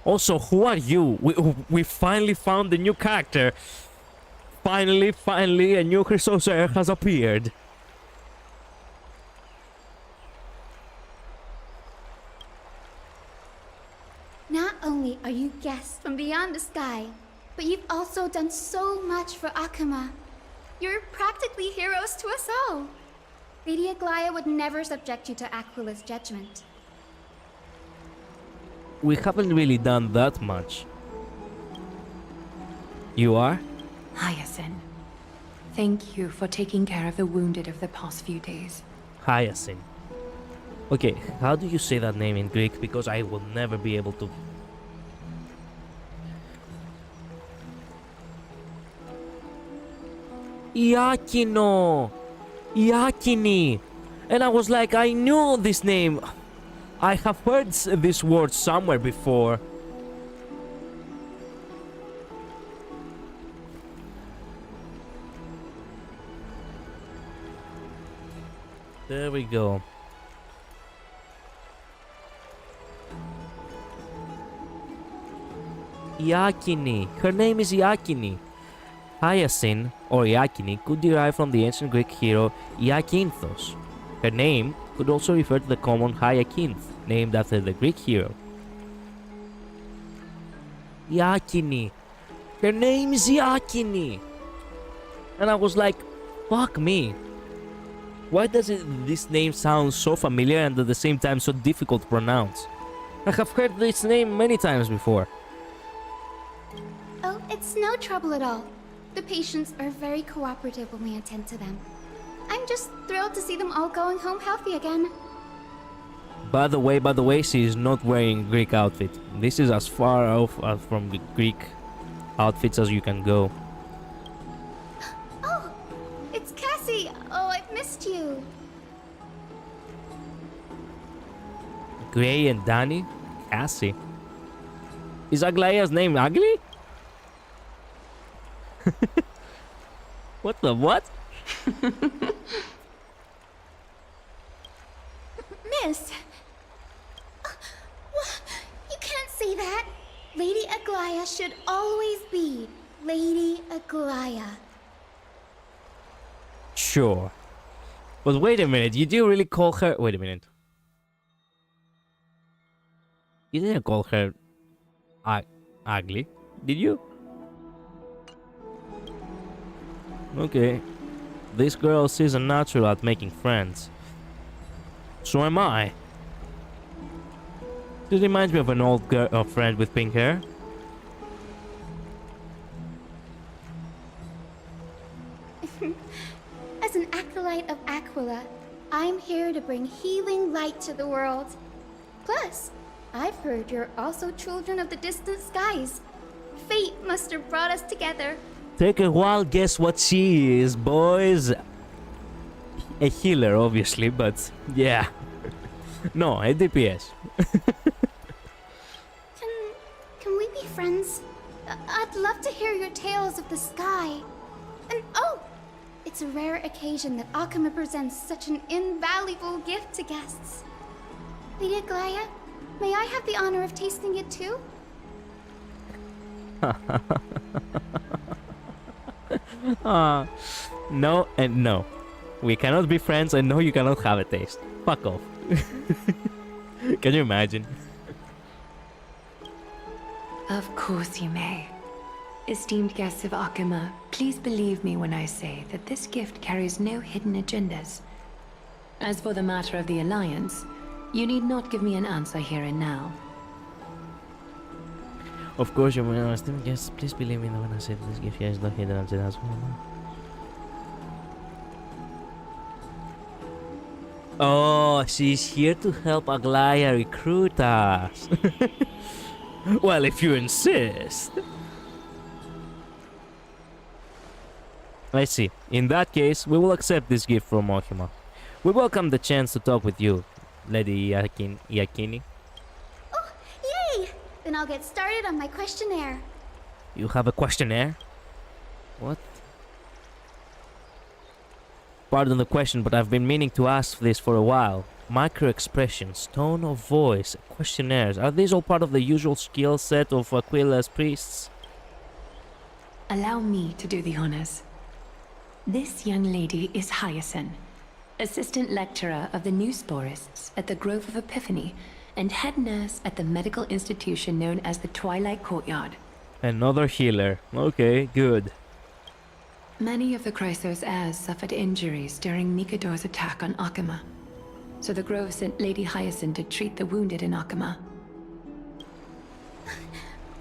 S2: Also, who are you? We finally found a new character. Finally, a new Chrysocer has appeared.
S15: Not only are you guests from beyond the sky, but you've also done so much for Akima. You're practically heroes to us all. Lady Aglaia would never subject you to Aquila's judgment.
S2: We haven't really done that much. You are?
S8: Hyacinth, thank you for taking care of the wounded of the past few days.
S2: Hyacinth. Okay, how do you say that name in Greek? Because I will never be able to. Iakino! Iakini! And I was like, I knew this name. I have heard this word somewhere before. There we go. Iakini. Her name is Iakini. Hyacinth, or Iakini, could derive from the ancient Greek hero Iakinthos. Her name could also refer to the common hyacinth, named after the Greek hero. Iakini. Her name is Iakini. And I was like, fuck me. Why does this name sound so familiar and at the same time so difficult to pronounce? I have heard this name many times before.
S20: Oh, it's no trouble at all. The patients are very cooperative when we attend to them. I'm just thrilled to see them all going home healthy again.
S2: By the way, she is not wearing Greek outfit. This is as far off from the Greek outfits as you can go.
S20: Oh, it's Cassie. Oh, I've missed you.
S2: Gray and Danny? Cassie. Is Aglaya's name Ugly? What the what?
S20: Miss! You can't say that. Lady Aglaya should always be Lady Aglaya.
S2: Sure. But wait a minute, you do really call her... Wait a minute. You didn't call her... ugly, did you? Okay. This girl is a natural at making friends. So am I. This reminds me of an old girl, friend with pink hair.
S20: As an acolyte of Aquila, I'm here to bring healing light to the world. Plus, I've heard you're also children of the distant skies. Fate must have brought us together.
S2: Take a wild guess what she is, boys. A healer, obviously, but yeah. No, a DPS.
S20: Can we be friends? I'd love to hear your tales of the sky. And oh, it's a rare occasion that Akama presents such an invaluable gift to guests. Lady Aglaya, may I have the honor of tasting it too?
S2: No and no. We cannot be friends and no, you cannot have a taste. Fuck off. Can you imagine?
S8: Of course you may. Esteemed guests of Akama, please believe me when I say that this gift carries no hidden agendas. As for the matter of the Alliance, you need not give me an answer here and now.
S2: Of course, your esteemed guests, please believe me when I say that this gift carries no hidden agendas. Oh, she's here to help Aglaya recruit us. Well, if you insist. I see. In that case, we will accept this gift from Ohima. We welcome the chance to talk with you, Lady Iakini.
S20: Oh, yay! Then I'll get started on my questionnaire.
S2: You have a questionnaire? What? Pardon the question, but I've been meaning to ask this for a while. Micro-expressions, tone of voice, questionnaires, are these all part of the usual skill set of Aquila's priests?
S8: Allow me to do the honors. This young lady is Hyacinth, assistant lecturer of the new sporists at the Grove of Epiphany and head nurse at the medical institution known as the Twilight Courtyard.
S2: Another healer. Okay, good.
S8: Many of the Chrysos heirs suffered injuries during Mikado's attack on Akama, so the Grove sent Lady Hyacinth to treat the wounded in Akama.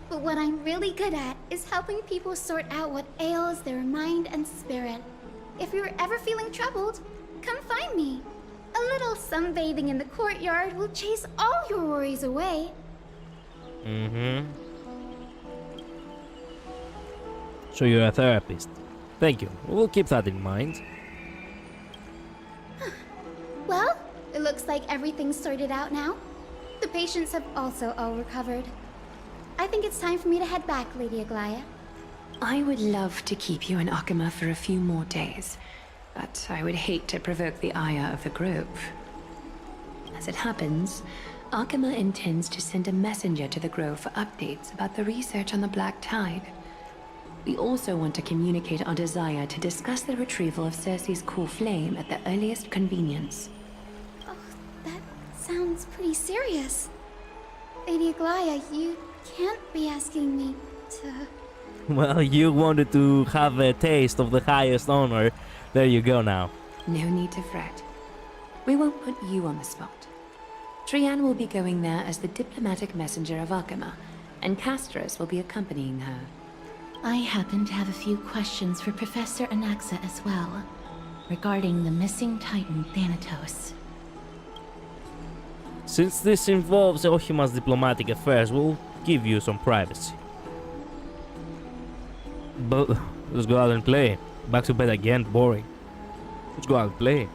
S20: But what I'm really good at is helping people sort out what ails their mind and spirit. If you're ever feeling troubled, come find me. A little sunbathing in the courtyard will chase all your worries away.
S2: Mm-hmm. So you're a therapist. Thank you. We'll keep that in mind.
S20: Well, it looks like everything's sorted out now. The patients have also all recovered. I think it's time for me to head back, Lady Aglaya.
S8: I would love to keep you in Akama for a few more days, but I would hate to provoke the ire of the Grove. As it happens, Akima intends to send a messenger to the Grove for updates about the research on the Black Tide. We also want to communicate our desire to discuss the retrieval of Cersei's cool flame at the earliest convenience.
S1: That sounds pretty serious. Lady Aglaya, you can't be asking me to...
S2: Well, you wanted to have a taste of the highest honor. There you go now.
S8: No need to fret. We won't put you on the spot. Trian will be going there as the diplomatic messenger of Akima, and Castris will be accompanying her.
S20: I happen to have a few questions for Professor Anaxa as well, regarding the missing Titan Thanatos.
S2: Since this involves Ohima's diplomatic affairs, we'll give you some privacy. But let's go out and play. Back to bed again, boring. Let's go out and play.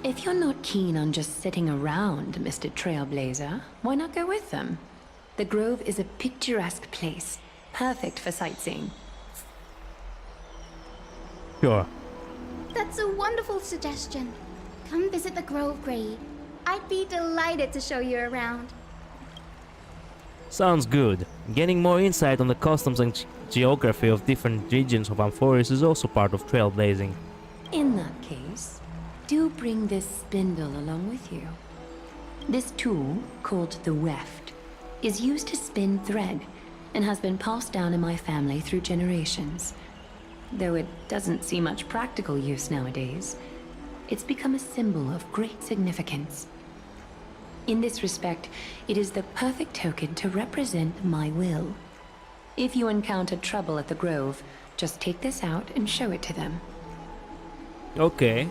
S8: If you're not keen on just sitting around, Mr. Trailblazer, why not go with them? The Grove is a picturesque place, perfect for sightseeing.
S2: Sure.
S1: That's a wonderful suggestion. Come visit the Grove, Grey. I'd be delighted to show you around.
S2: Sounds good. Getting more insight on the customs and geography of different regions of Amphoris is also part of trailblazing.
S8: In that case, do bring this spindle along with you. This tool, called the weft, is used to spin thread and has been passed down in my family through generations. Though it doesn't see much practical use nowadays, it's become a symbol of great significance. In this respect, it is the perfect token to represent my will. If you encounter trouble at the Grove, just take this out and show it to them.
S2: Okay.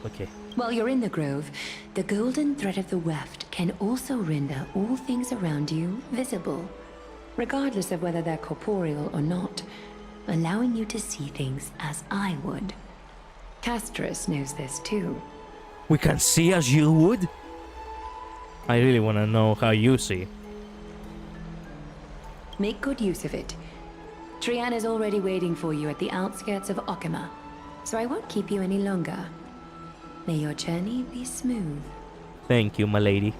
S2: Okay.
S8: While you're in the Grove, the golden thread of the weft can also render all things around you visible, regardless of whether they're corporeal or not, allowing you to see things as I would. Castris knows this too.
S2: We can see as you would? I really want to know how you see.
S8: Make good use of it. Trian is already waiting for you at the outskirts of Okima, so I won't keep you any longer. May your journey be smooth.
S2: Thank you, my lady.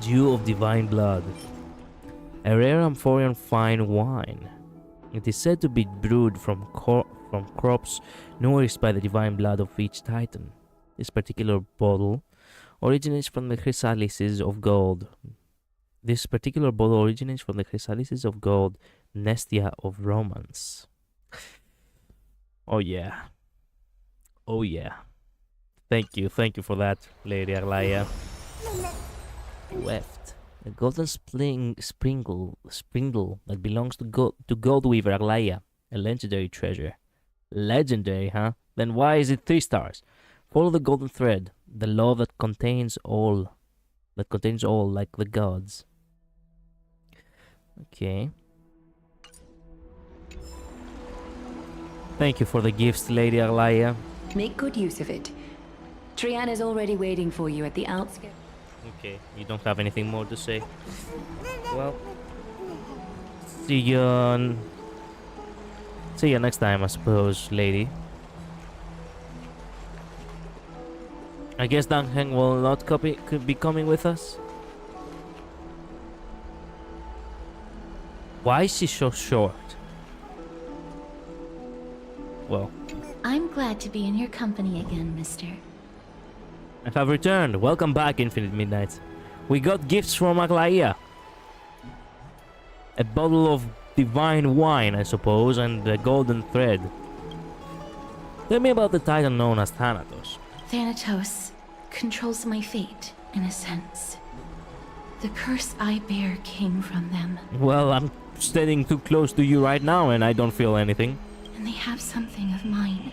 S2: Dew of Divine Blood. A rare Amphorian fine wine. It is said to be brewed from crops nourished by the divine blood of each titan. This particular bottle originates from the chrysalises of gold. Nestia of Romance. Oh yeah. Oh yeah. Thank you for that, Lady Aglaya. Weft. A golden spindle that belongs to Goldweaver Aglaya. A legendary treasure. Legendary, huh? Then why is it 3 stars? Follow the golden thread, the law that contains all, like the gods. Okay. Thank you for the gifts, Lady Aglaya.
S8: Make good use of it. Trian is already waiting for you at the outskirts.
S2: Okay, you don't have anything more to say. Well, see you next time, I suppose, lady. I guess Dang Heng will not could be coming with us. Why is she so short? Well,
S20: I'm glad to be in your company again, mister.
S2: I have returned. Welcome back, Infinite Midnight. We got gifts from Aglaya. A bottle of divine wine, I suppose, and the golden thread. Tell me about the titan known as Thanatos.
S20: Thanatos controls my fate, in a sense. The curse I bear came from them.
S2: Well, I'm standing too close to you right now and I don't feel anything.
S20: And they have something of mine.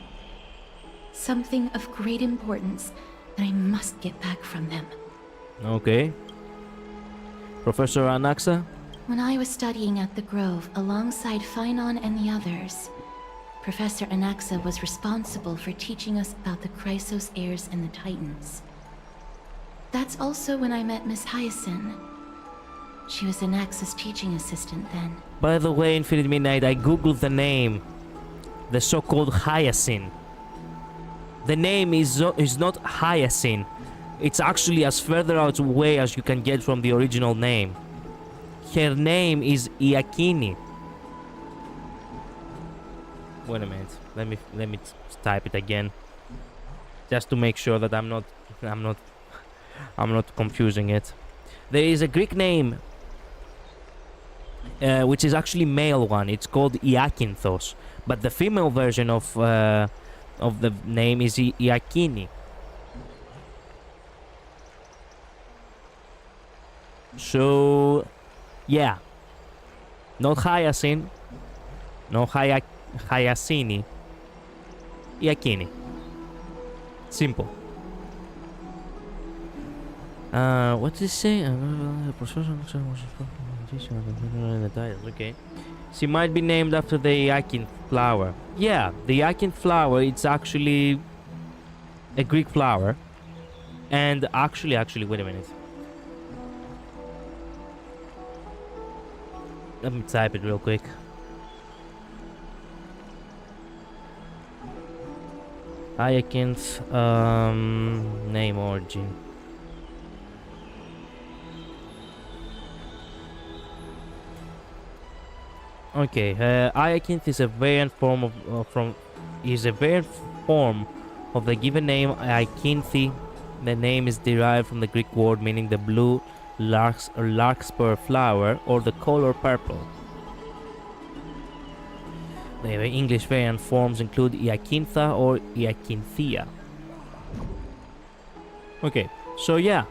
S20: Something of great importance that I must get back from them.
S2: Okay. Professor Anaxa?
S20: When I was studying at the Grove alongside Finon and the others, Professor Anaxa was responsible for teaching us about the Chrysos heirs and the Titans. That's also when I met Miss Hyacinth. She was Anaxa's teaching assistant then.
S2: By the way, Infinite Midnight, I googled the name. The so-called Hyacinth. The name is not Hyacinth. It's actually as further out away as you can get from the original name. Her name is Iakini. Wait a minute. Let me type it again, just to make sure that I'm not confusing it. There is a Greek name, which is actually male one. It's called Iakinthos, but the female version of the name is Iakini. So, yeah, not Hyacinth, no Hyacini, Iakini. Simple. What does it say? Okay. She might be named after the Iakin flower. Yeah, the Iakin flower, it's actually a Greek flower. And actually, wait a minute. Let me type it real quick. Iakin's name origin. Okay, Iakinth is a variant form of the given name Iakinthi. The name is derived from the Greek word meaning the blue larkspur flower or the color purple. The English variant forms include Iakintha or Iakinthia. Okay, so yeah,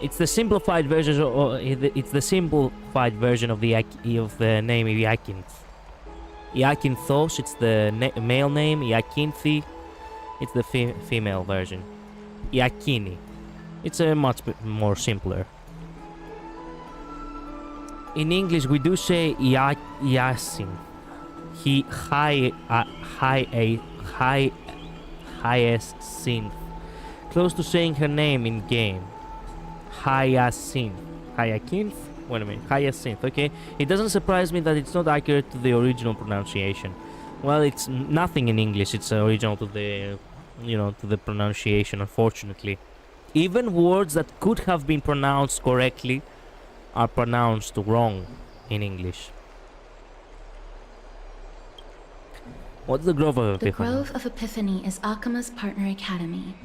S2: it's the simplified version. It's the simplified version of the name Iakinth. Iakinthos, it's the male name. Iakinthi, it's the female version. Iakini, it's a much more simpler. In English, we do say Yasin. Hyacinth, close to saying her name in game. Hyacinth. Hyacinth? Wait a minute. Hyacinth, okay. It doesn't surprise me that it's not accurate to the original pronunciation. Well, it's nothing in English. It's original to the, to the pronunciation, unfortunately. Even words that could have been pronounced correctly are pronounced wrong in English. What's the Grove of Epiphany?
S20: The Grove of Epiphany is Akima's partner academy.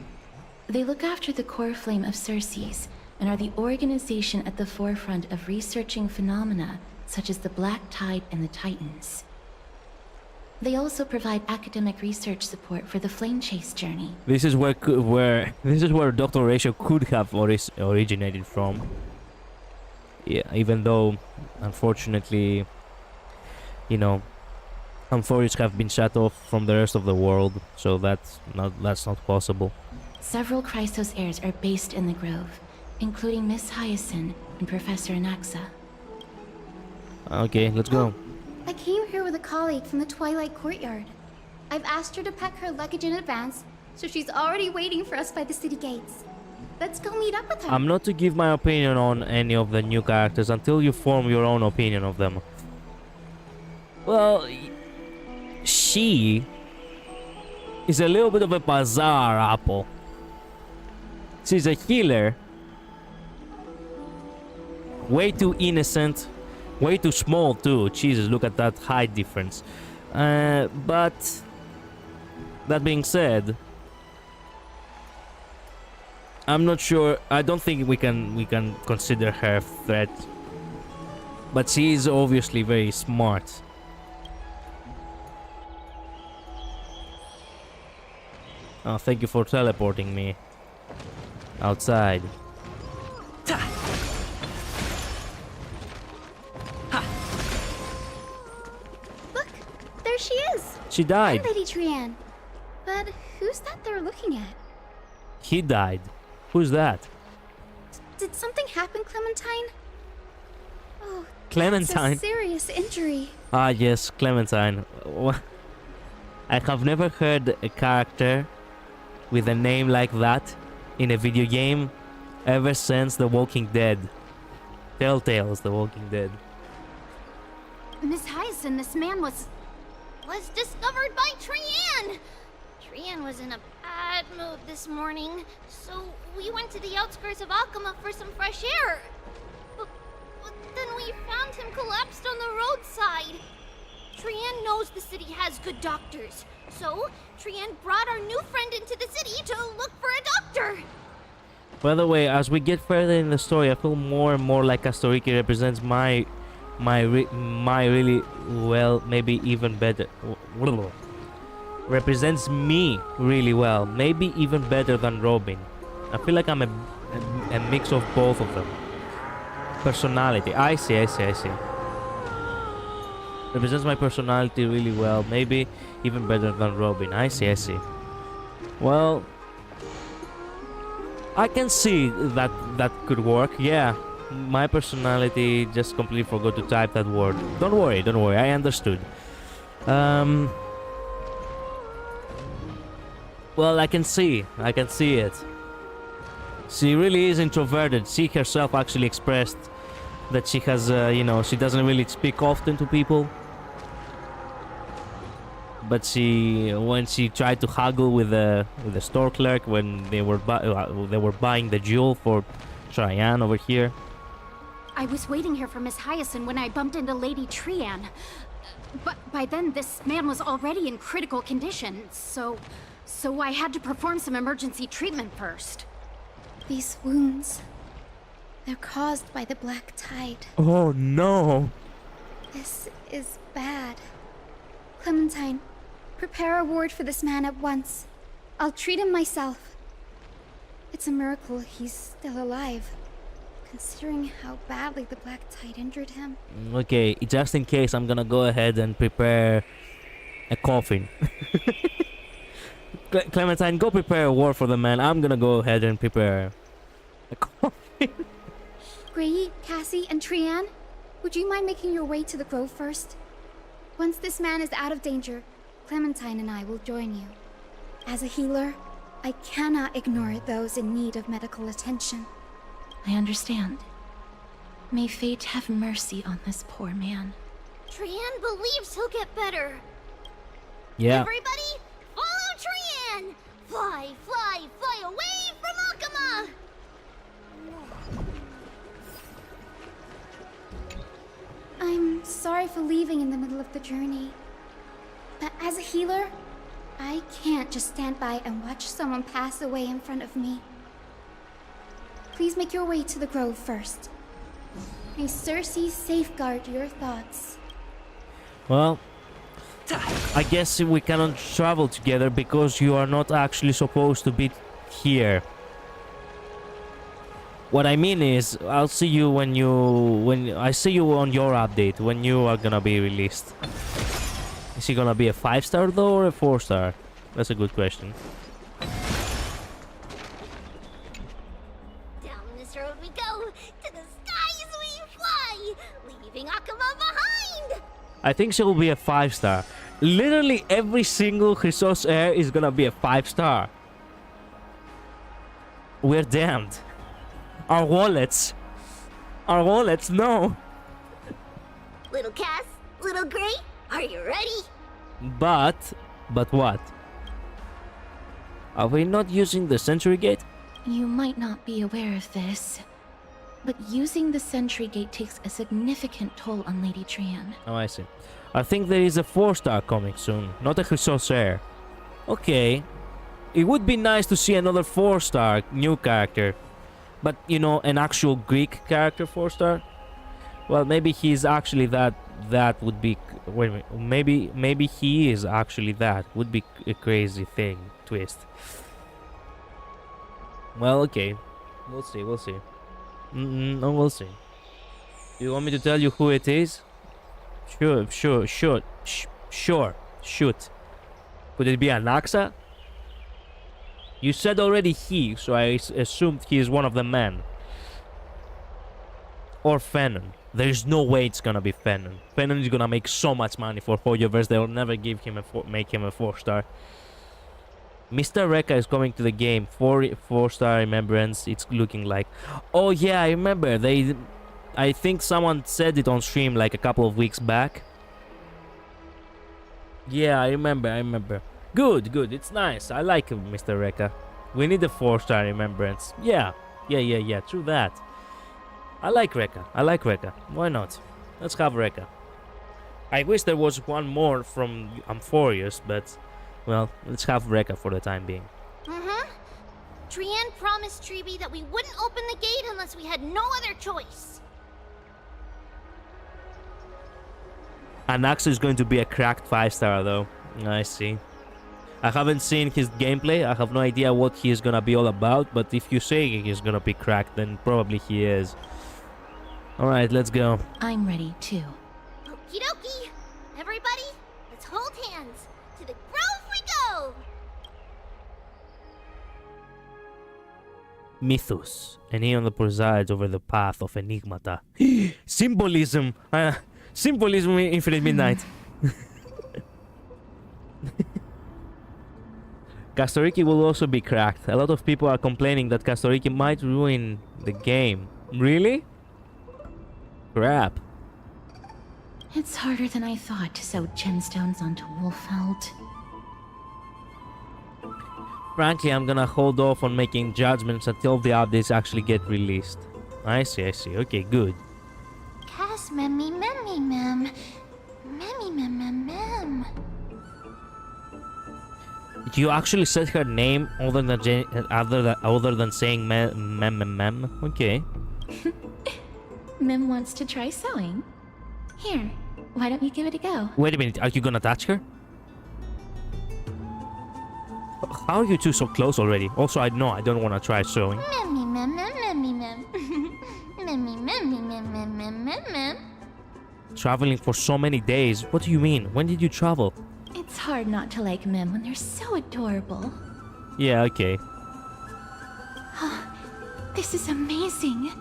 S20: They look after the core flame of Circes and are the organization at the forefront of researching phenomena such as the Black Tide and the Titans. They also provide academic research support for the Flame Chase journey.
S2: This is where Dr. Horatio could have originated from. Yeah, even though, unfortunately, Amphorius have been shut off from the rest of the world, so that's not possible.
S20: Several Chrysos heirs are based in the Grove, including Miss Hyacinth and Professor Anaxa.
S2: Okay, let's go.
S21: I came here with a colleague from the Twilight Courtyard. I've asked her to pack her luggage in advance, so she's already waiting for us by the city gates. Let's go meet up with her.
S2: I'm not to give my opinion on any of the new characters until you form your own opinion of them. Well, she is a little bit of a bizarre apple. She's a healer. Way too innocent. Way too small too. Jesus, look at that height difference. But that being said, I'm not sure. I don't think we can consider her a threat. But she is obviously very smart. Oh, thank you for teleporting me outside.
S21: Look, there she is.
S2: She died.
S21: And Lady Trianne. But who's that they're looking at?
S2: He died. Who's that?
S21: Did something happen, Clementine? Oh,
S2: Clementine.
S21: that's a serious injury.
S2: Ah, yes, Clementine. I have never heard a character with a name like that in a video game ever since The Walking Dead. Telltale's The Walking Dead.
S21: Miss Hyacinth, this man was discovered by Trian!
S15: Trian was in a bad mood this morning, so we went to the outskirts of Akama for some fresh air. But then we found him collapsed on the roadside. Trian knows the city has good doctors, so Trian brought our new friend into the city to look for a doctor.
S2: By the way, as we get further in the story, I feel more and more like Kastoriki represents my really well, maybe even better. Represents me really well, maybe even better than Robin. I feel like I'm a mix of both of them. Personality. I see. Represents my personality really well, maybe even better than Robin. I see. Well, I can see that could work. Yeah, my personality, just completely forgot to type that word. Don't worry, I understood. Well, I can see it. She really is introverted. She herself actually expressed that she has, she doesn't really speak often to people. But when she tried to haggle with the store clerk when they were buying the jewel for Trian over here.
S21: I was waiting here for Miss Hyacinth when I bumped into Lady Trian. But by then, this man was already in critical condition, so I had to perform some emergency treatment first. These wounds, they're caused by the black tide.
S2: Oh no!
S21: This is bad. Clementine, prepare a ward for this man at once. I'll treat him myself. It's a miracle he's still alive, considering how badly the black tide injured him.
S2: Okay, just in case, I'm gonna go ahead and prepare a coffin. Clementine, go prepare a ward for the man. I'm gonna go ahead and prepare a coffin.
S21: Gray, Cassie, and Trian, would you mind making your way to the grove first? Once this man is out of danger, Clementine and I will join you. As a healer, I cannot ignore those in need of medical attention.
S20: I understand. May fate have mercy on this poor man.
S15: Trian believes he'll get better.
S2: Yeah.
S15: Everybody, follow Trian! Fly, fly, fly away from Akama!
S21: I'm sorry for leaving in the middle of the journey. But as a healer, I can't just stand by and watch someone pass away in front of me. Please make your way to the grove first. May Cersei safeguard your thoughts.
S2: Well, I guess we cannot travel together because you are not actually supposed to be here. What I mean is, I'll see you when I see you on your update when you are gonna be released. Is he gonna be a 5-star though or a 4-star? That's a good question.
S15: Down this road we go, to the skies we fly, leaving Akama behind!
S2: I think she will be a 5-star. Literally every single resource heir is gonna be a 5-star. We're damned. Our wallets, no.
S15: Little Cass, little Gray, are you ready?
S2: But what? Are we not using the sentry gate?
S20: You might not be aware of this, but using the sentry gate takes a significant toll on Lady Trian.
S2: Oh, I see. I think there is a 4-star coming soon, not a resource heir. Okay. It would be nice to see another 4-star new character. But, you know, an actual Greek character 4-star? Well, maybe he's actually that would be... Wait a minute. Maybe he is actually that. Would be a crazy thing. Twist. Well, okay. We'll see. We'll see. No, we'll see. Do you want me to tell you who it is? Sure. Shoot. Could it be Anaxa? You said already he, so I assumed he is one of the men. Or Fennon. There's no way it's gonna be Fennon. Fennon is gonna make so much money for Hoyoverse, they'll never give him make him a 4-star. Mr. Rekka is coming to the game. 4-star remembrance, it's looking like. Oh yeah, I remember. I think someone said it on stream like a couple of weeks back. Yeah, I remember. Good. It's nice. I like Mr. Rekka. We need a 4-star remembrance. Yeah. True that. I like Rekka. Why not? Let's have Rekka. I wish there was one more from Amphorius, but well, let's have Rekka for the time being.
S15: Trian promised Treeby that we wouldn't open the gate unless we had no other choice.
S2: Anax is going to be a cracked 5-star though. I see. I haven't seen his gameplay. I have no idea what he is gonna be all about, but if you say he's gonna be cracked, then probably he is. Alright, let's go.
S20: I'm ready too.
S15: Okie dokie! Everybody, let's hold hands. To the grove we go!
S2: Mythos, an eon that presides over the path of Enigmata. Symbolism! Symbolism in Infinite Midnight. Castoriki will also be cracked. A lot of people are complaining that Castoriki might ruin the game. Really? Crap.
S20: It's harder than I thought to sew gemstones onto Wolfeld.
S2: Frankly, I'm gonna hold off on making judgments until the updates actually get released. I see. Okay, good.
S15: Cass memmy memmy mem. Memmy mem mem mem.
S2: You actually said her name other than saying mem. Okay.
S20: Mem wants to try sewing. Here, why don't you give it a go?
S2: Wait a minute, are you gonna touch her? How are you two so close already? Also, I don't want to try sewing.
S15: Memmy mem mem memmy mem. Memmy memmy mem mem mem mem mem.
S2: Traveling for so many days. What do you mean? When did you travel?
S20: It's hard not to like Mem when they're so adorable.
S2: Yeah, okay.
S20: This is amazing.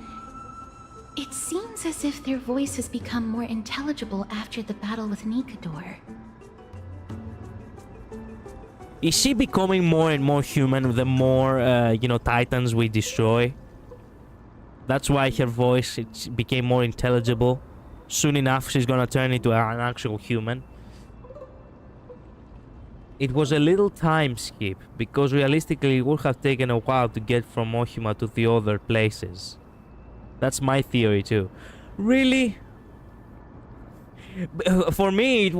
S20: It seems as if their voice has become more intelligible after the battle with Nikador.
S2: Is she becoming more and more human the more, titans we destroy? That's why her voice became more intelligible. Soon enough, she's gonna turn into an actual human. It was a little time skip, because realistically it would have taken a while to get from Ohima to the other places. That's my theory too. Really? For me,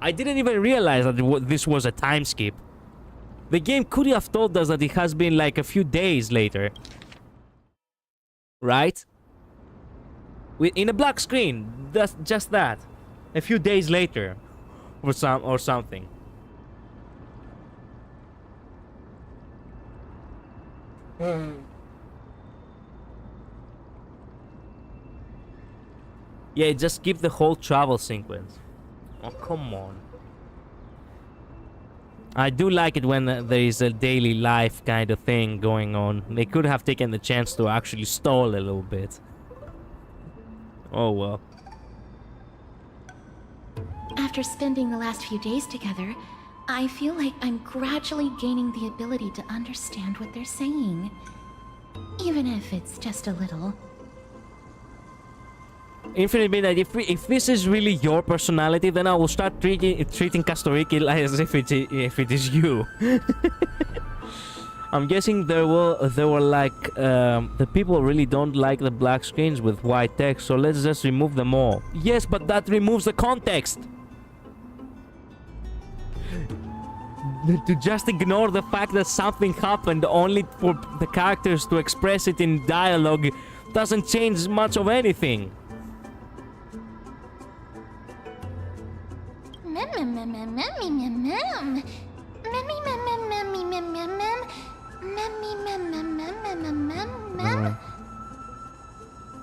S2: I didn't even realize that this was a time skip. The game could have told us that it has been like a few days later. Right? In a black screen, that's just that. A few days later. Or something. Yeah, just skip the whole travel sequence. Oh, come on. I do like it when there is a daily life kind of thing going on. They could have taken the chance to actually stall a little bit. Oh well.
S20: After spending the last few days together, I feel like I'm gradually gaining the ability to understand what they're saying. Even if it's just a little.
S2: Infinite Midnight, if this is really your personality, then I will start treating Castoriki as if it is you. I'm guessing there were like the people really don't like the black screens with white text, so let's just remove them all. Yes, but that removes the context. To just ignore the fact that something happened only for the characters to express it in dialogue doesn't change much of anything.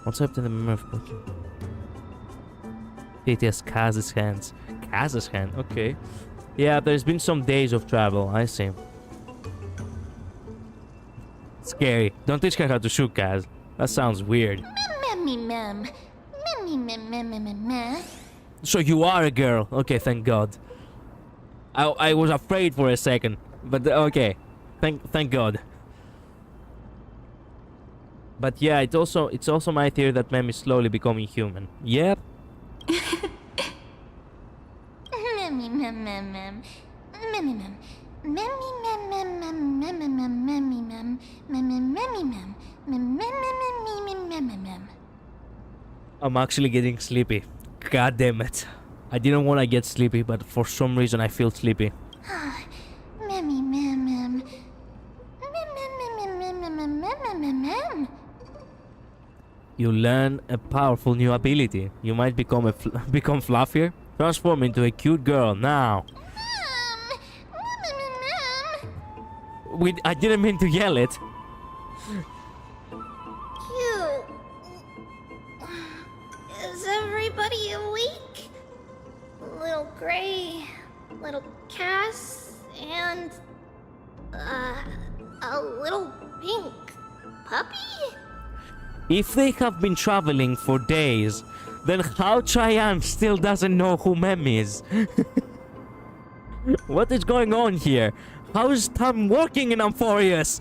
S2: What's up to the memory of Pokemon? It has Kaz's hands. Kaz's hand, okay. Yeah, there's been some days of travel, I see. Scary. Don't teach her how to shoot, Kaz. That sounds weird.
S15: Memmy mem.
S2: So you are a girl. Okay, thank God. I was afraid for a second, but okay. Thank God. But yeah, it's also my theory that Mem is slowly becoming human. Yep. I'm actually getting sleepy. God damn it. I didn't want to get sleepy, but for some reason I feel sleepy. You learn a powerful new ability. You might become become fluffier. Transform into a cute girl now. I didn't mean to yell it.
S15: Cute. Is everybody awake? Little Gray, little Cass, and a little pink puppy?
S2: If they have been traveling for days, then how Cheyenne still doesn't know who Mem is? What is going on here? How is time working in Amphorius?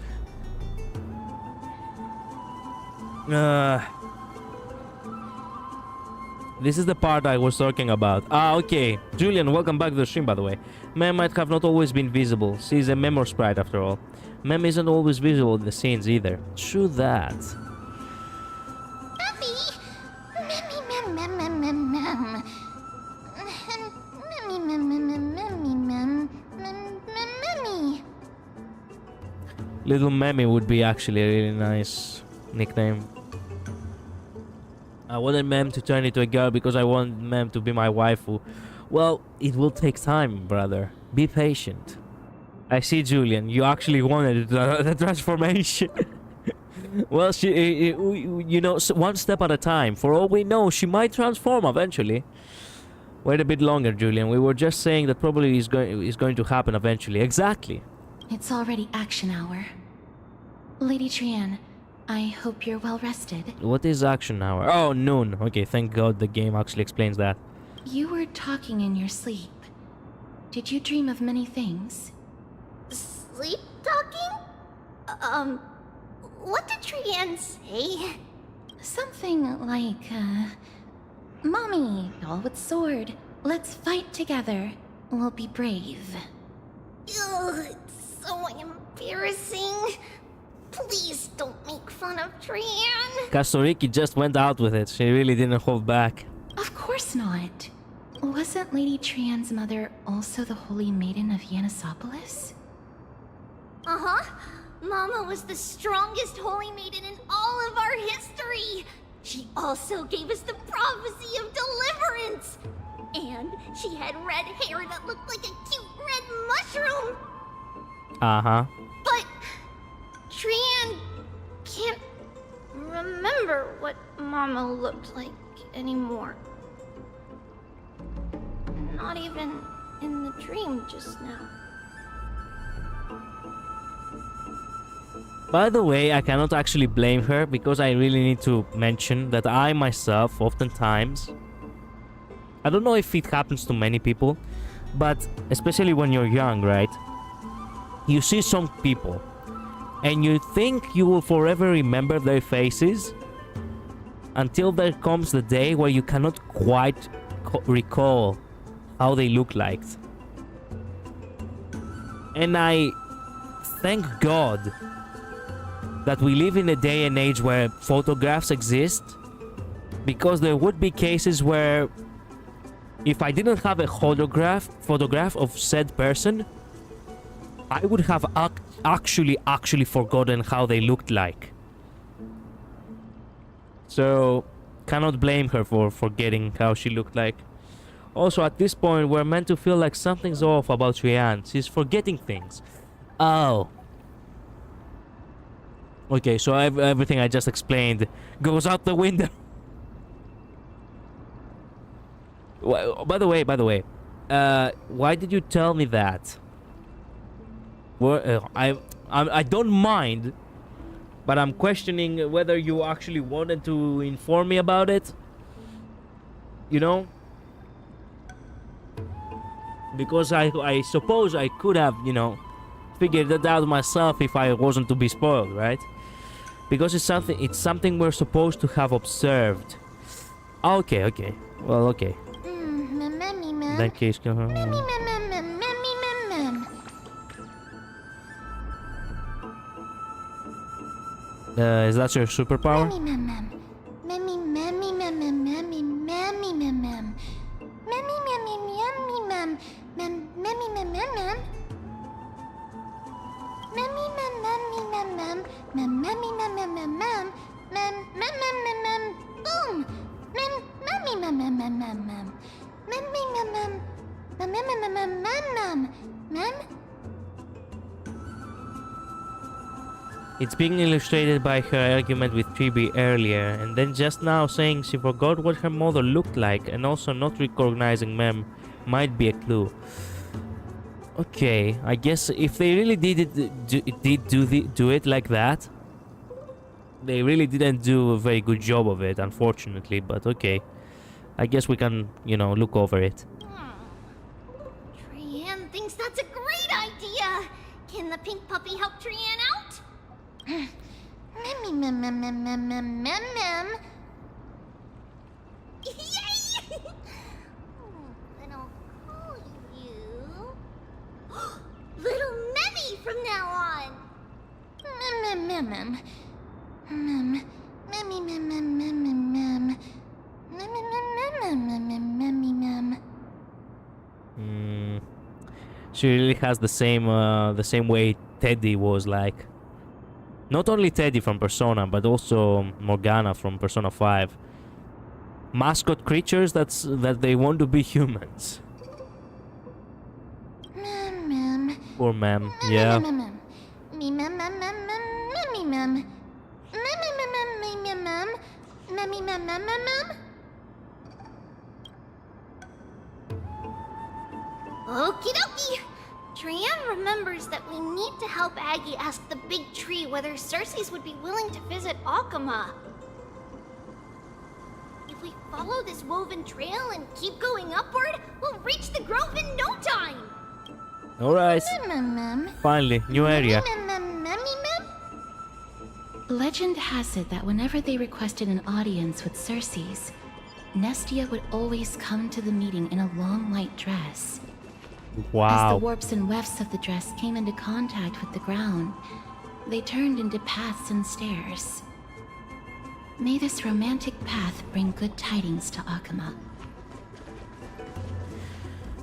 S2: This is the part I was talking about. Okay. Julian, welcome back to the stream, by the way. Mem might have not always been visible. She's a memory sprite, after all. Mem isn't always visible in the scenes, either. True that. Little Memmy would be actually a really nice nickname. I wanted Mem to turn into a girl because I want Mem to be my waifu. Well, it will take time, brother. Be patient. I see, Julian. You actually wanted the transformation. Well, you know, one step at a time. For all we know, she might transform eventually. Wait a bit longer, Julian. We were just saying that probably is going to happen eventually. Exactly.
S20: It's already action hour. Lady Trian, I hope you're well rested.
S2: What is action hour? Oh, noon. Okay, thank God the game actually explains that.
S20: You were talking in your sleep. Did you dream of many things?
S15: Sleep talking? What did Trian say?
S20: Something like, Mommy, doll with sword, let's fight together. We'll be brave.
S15: Ugh, it's so embarrassing. Please don't make fun of Trian.
S2: Kastoriki just went out with it. She really didn't hold back.
S20: Of course not. Wasn't Lady Trian's mother also the Holy Maiden of Yanisopolis?
S15: Uh-huh. Mama was the strongest Holy Maiden in all of our history. She also gave us the prophecy of deliverance. And she had red hair that looked like a cute red mushroom.
S2: Uh-huh.
S15: But Trian can't remember what Mama looked like anymore. Not even in the dream just now.
S2: By the way, I cannot actually blame her because I really need to mention that I myself, oftentimes, I don't know if it happens to many people, but especially when you're young, right? You see some people and you think you will forever remember their faces until there comes the day where you cannot quite recall how they look like. And I thank God that we live in a day and age where photographs exist, because there would be cases where if I didn't have a photograph of said person, I would have actually forgotten how they looked like. So, cannot blame her for forgetting how she looked like. Also, at this point, we're meant to feel like something's off about Trian. She's forgetting things. Oh. Okay, so everything I just explained goes out the window. By the way, why did you tell me that? I don't mind, but I'm questioning whether you actually wanted to inform me about it. You know? Because I suppose I could have, you know, figured that out myself if I wasn't to be spoiled, right? Because it's something we're supposed to have observed. Okay, okay. Well, okay. In that case, is that your superpower? It's being illustrated by her argument with Phoebe earlier, and then just now saying she forgot what her mother looked like, and also not recognizing Mem might be a clue. Okay, I guess if they really do it like that, they really didn't do a very good job of it, unfortunately. But okay, I guess we can, you know, look over it.
S15: Trian thinks that's a great idea. Can the pink puppy help Trian out? Yay! Then I'll call you Little Memmy from now on.
S2: She really has the same way Teddy was like. Not only Teddy from Persona, but also Morgana from Persona 5. Mascot creatures that they want to be humans. Poor Mem, yeah.
S15: Okie dokie! Trian remembers that we need to help Aggie ask the big tree whether Circes would be willing to visit Akama. If we follow this woven trail and keep going upward, we'll reach the grove in no time!
S2: Alright. Finally, new area.
S20: Legend has it that whenever they requested an audience with Circes, Nestia would always come to the meeting in a long white dress.
S2: Wow.
S20: As the warps and wefts of the dress came into contact with the ground, they turned into paths and stairs. May this romantic path bring good tidings to Akama.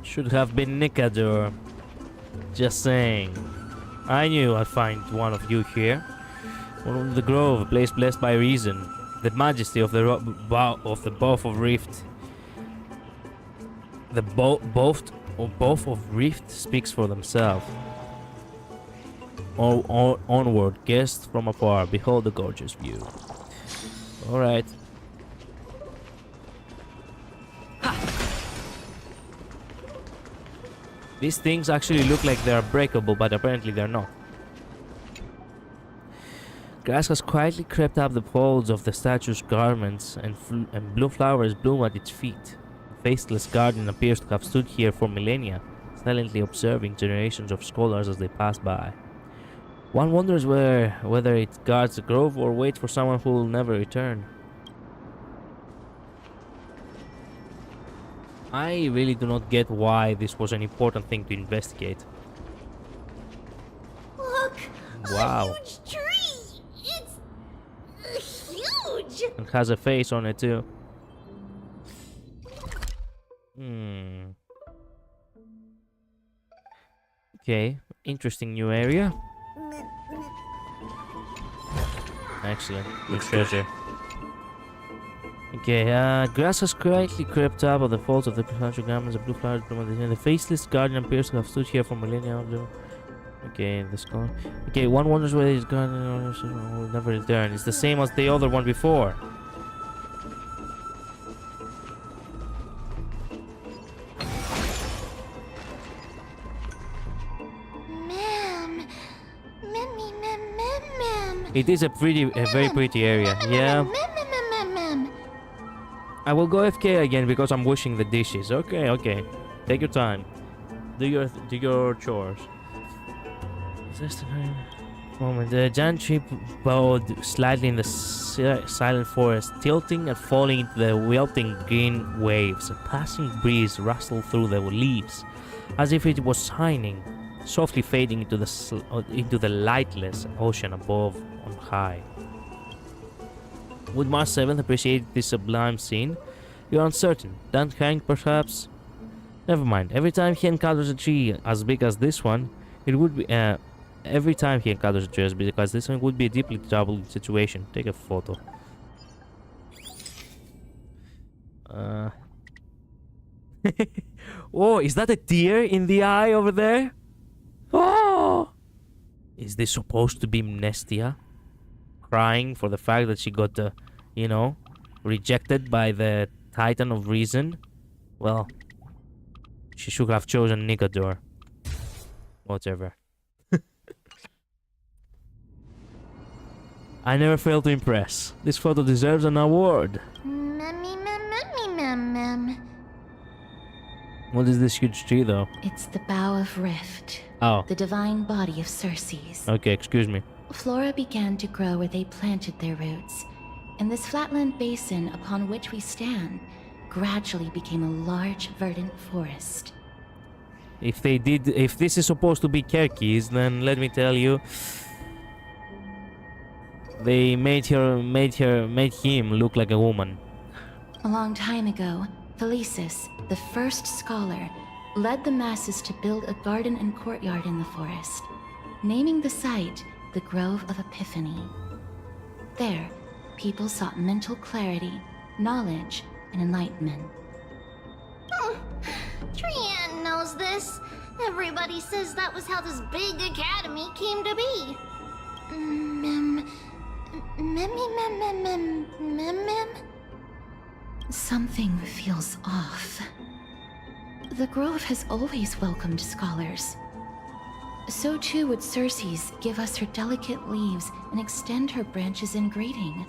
S2: Should have been Nikador. Just saying. I knew I'd find one of you here. One of the grove, a place blessed by reason. The majesty of the bow of Rift. The both of Rift speaks for themselves. Onward, guests from afar, behold the gorgeous view. Alright. These things actually look like they're breakable, but apparently they're not. Grass has quietly crept up the folds of the statue's garments, and blue flowers bloom at its feet. The faceless guardian appears to have stood here for millennia, silently observing generations of scholars as they pass by. One wonders whether it guards the grove or waits for someone who will never return. I really do not get why this was an important thing to investigate.
S15: Look!
S2: Wow.
S15: A huge tree! It's huge!
S2: And has a face on it too. Okay, interesting new area. Excellent, good treasure. Okay, grass has quietly crept up on the folds of the country garments, the blue flowers bloom at the end. The faceless guardian appears to have stood here for millennia. Okay, the skull. Okay, one wonders whether his guardian will never return. It's the same as the other one before. It is a very pretty area, yeah. I will go FK again because I'm washing the dishes. Okay, okay. Take your time. Do your chores. Just a moment. The giant tree bowed slightly in the silent forest, tilting and falling into the wilting green waves. A passing breeze rustled through the leaves, as if it was sighing, softly fading into the lightless ocean above on high. Would Mars 7th appreciate this sublime scene? You're uncertain. Dan Hank, perhaps? Never mind. Every time he encounters a tree as big as this one, it would be... every time he encounters a tree as big as this one, would be a deeply troubled situation. Take a photo. Oh, is that a tear in the eye over there? Oh! Is this supposed to be Mnestia? Crying for the fact that she got, you know, rejected by the Titan of Reason? Well, she should have chosen Nicador. Whatever. I never fail to impress. This photo deserves an award. What is this huge tree, though?
S20: It's the Bough of Rift.
S2: Oh.
S20: The divine body of Circe's.
S2: Okay, excuse me.
S20: Flora began to grow where they planted their roots, and this flatland basin upon which we stand gradually became a large, verdant forest.
S2: If this is supposed to be Kerkis, then let me tell you, they made him look like a woman.
S20: A long time ago, Felicis, the first scholar, led the masses to build a garden and courtyard in the forest, naming the site the Grove of Epiphany. There, people sought mental clarity, knowledge, and enlightenment.
S15: Trian knows this. Everybody says that was how this big academy came to be.
S20: Something feels off. The Grove has always welcomed scholars. So too would Circe's give us her delicate leaves and extend her branches in greeting.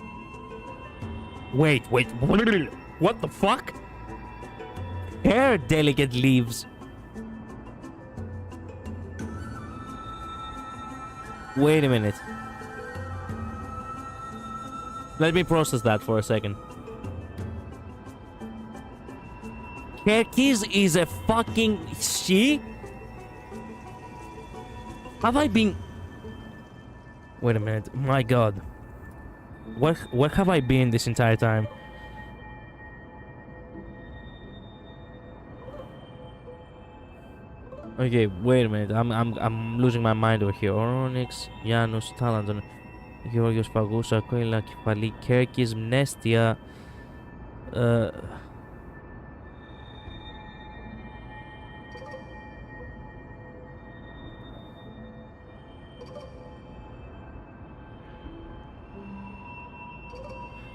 S2: Wait, what the fuck? Her delicate leaves. Wait a minute. Let me process that for a second. Kerkis is a fucking she? Have I been... Wait a minute. My god. Where have I been this entire time? Okay, wait a minute. I'm losing my mind over here. Onyx, Janus, Talanton, Georgios Pagus, Aquila, Kefali, Kerkis, Mnestia.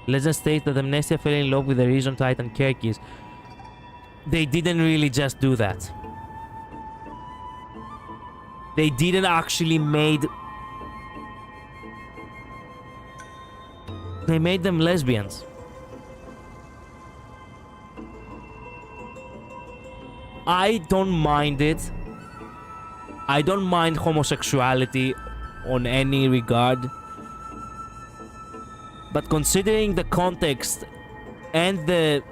S2: Let's just state that Amnesia fell in love with the Reason Titan Kerkis. They didn't really just do that. They didn't actually made... They made them lesbians. I don't mind it. I don't mind homosexuality on any regard. But considering the context and the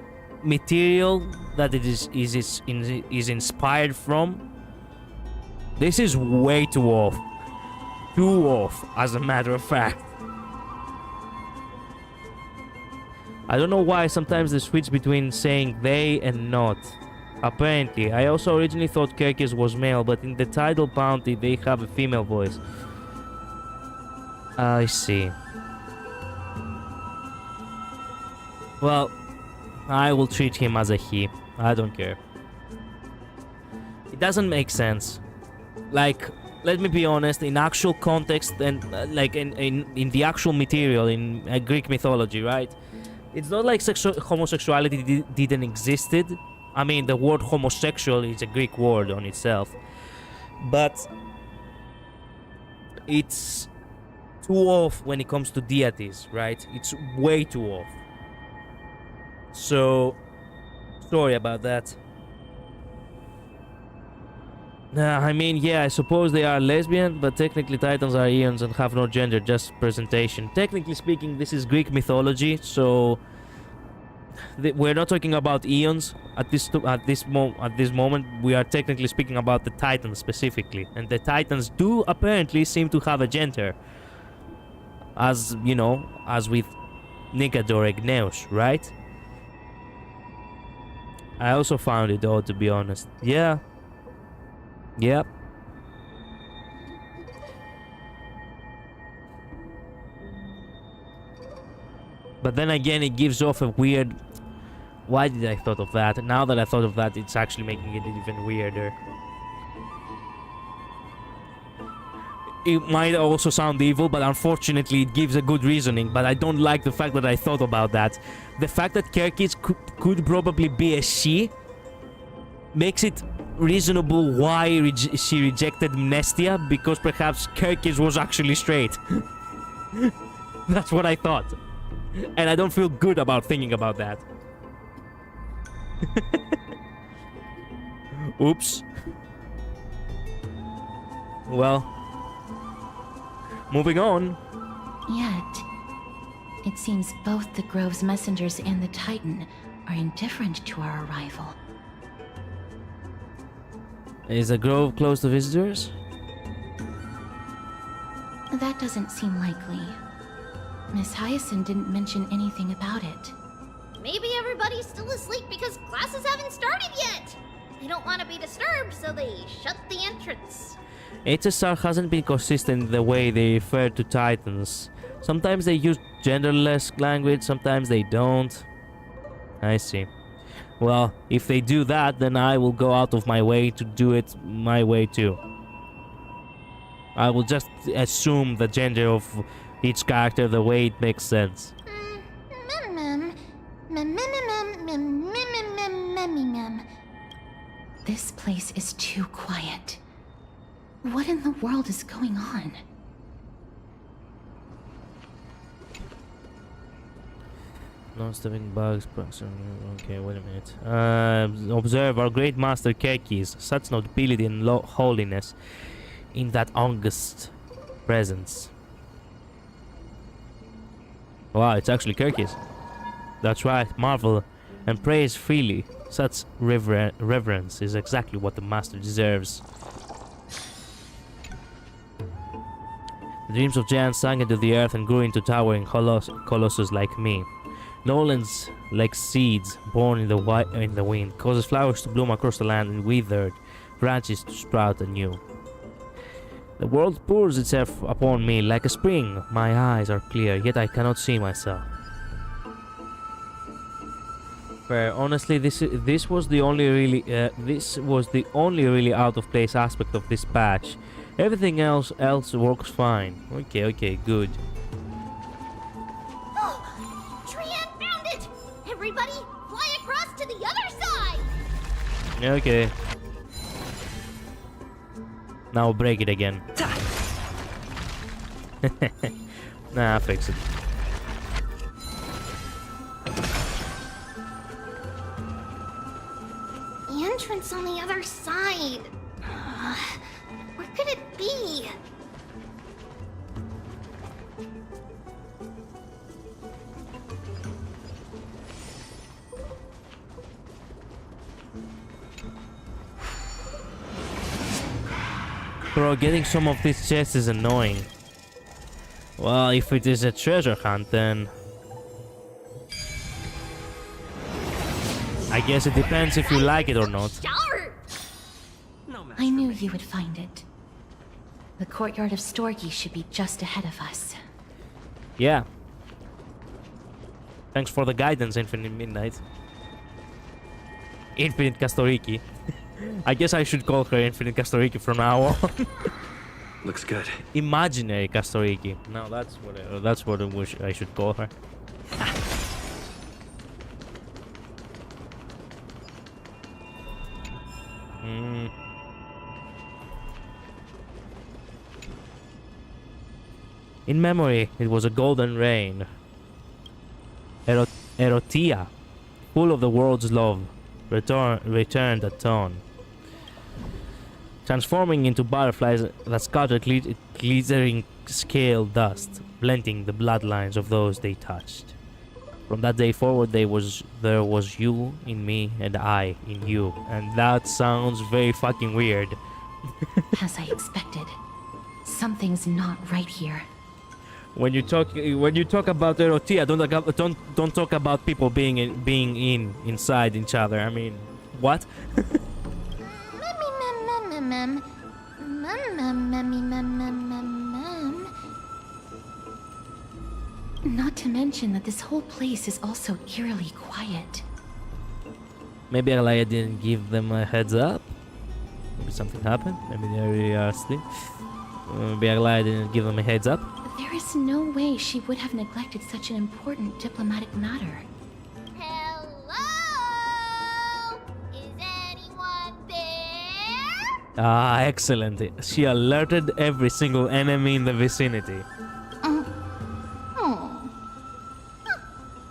S2: material that it is inspired from, this is way too off. Too off, as a matter of fact. I don't know why sometimes they switch between saying they and not. Apparently, I also originally thought Kerkis was male, but in the title bounty they have a female voice. I see. Well, I will treat him as a he. I don't care. It doesn't make sense. Like, let me be honest, in actual context and like in the actual material in Greek mythology, right? It's not like homosexuality didn't existed. I mean, the word homosexual is a Greek word on itself. But it's too off when it comes to deities, right? It's way too off. So, sorry about that. I mean, yeah, I suppose they are lesbian, but technically Titans are Eons and have no gender, just presentation. Technically speaking, this is Greek mythology, so we're not talking about Eons at this moment. We are technically speaking about the Titans specifically, and the Titans do apparently seem to have a gender, as you know, as with Nigador Egneus, right? I also found it odd, to be honest. Yeah. Yep. But then again, it gives off a weird... Why did I thought of that? Now that I thought of that, it's actually making it even weirder. It might also sound evil, but unfortunately it gives a good reasoning. But I don't like the fact that I thought about that. The fact that Kirkis could probably be a she makes it reasonable why she rejected Mnestia, because perhaps Kirkis was actually straight. That's what I thought. And I don't feel good about thinking about that. Oops. Well, moving on.
S20: Yet, it seems both the Grove's messengers and the Titan are indifferent to our arrival.
S2: Is the Grove closed to visitors?
S20: That doesn't seem likely. Miss Hyacinth didn't mention anything about it.
S15: Maybe everybody's still asleep because classes haven't started yet. They don't want to be disturbed, so they shut the entrance.
S2: HSR hasn't been consistent in the way they refer to Titans. Sometimes they use genderless language, sometimes they don't. I see. Well, if they do that, then I will go out of my way to do it my way too. I will just assume the gender of each character the way it makes sense.
S20: This place is too quiet. What in the world is going on?
S2: Non-stepping bugs. Okay, wait a minute. Observe our great master Kirkis. Such nobility and holiness in that august presence. Wow, it's actually Kirkis. That's right, marvel and praise freely. Such reverence is exactly what the master deserves. The dreams of giants sank into the earth and grew into towering colossus like me. Knowlands, like seeds born in the wind, causes flowers to bloom across the land and withered branches to sprout anew. The world pours itself upon me like a spring. My eyes are clear, yet I cannot see myself. Fair. Honestly, this was the only really out of place aspect of this patch. Everything else works fine. Okay, good.
S15: Trian found it! Everybody, fly across to the other side!
S2: Okay. Now break it again. Nah, I'll fix it.
S15: The entrance on the other side. Where could it be?
S2: Bro, getting some of these chests is annoying. Well, if it is a treasure hunt, then I guess it depends if you like it or not.
S20: I knew you would find it. The courtyard of Storgi should be just ahead of us.
S2: Yeah. Thanks for the guidance, Infinite Midnight. Infinite Castoriki. I guess I should call her Infinite Castoriki from now on.
S5: Looks good.
S2: Imaginary Castoriki. No, that's what I wish I should call her. In memory, it was a golden rain. Erotia. full of the world's love, returned at dawn, transforming into butterflies that scattered glittering scale dust, blending the bloodlines of those they touched. From that day forward, there was you in me and I in you, and that sounds very fucking weird.
S20: As I expected, something's not right here.
S2: When you talk about erotia, don't talk about people being inside each other. I mean, what?
S20: Not to mention that this whole place is also eerily quiet.
S2: Maybe Alaya didn't give them a heads up. Maybe something happened. Maybe they're really asleep. Maybe Alaya didn't give them a heads up.
S20: There is no way she would have neglected such an important diplomatic matter.
S1: Hello? Is anyone there?
S2: Ah, excellent. She alerted every single enemy in the vicinity.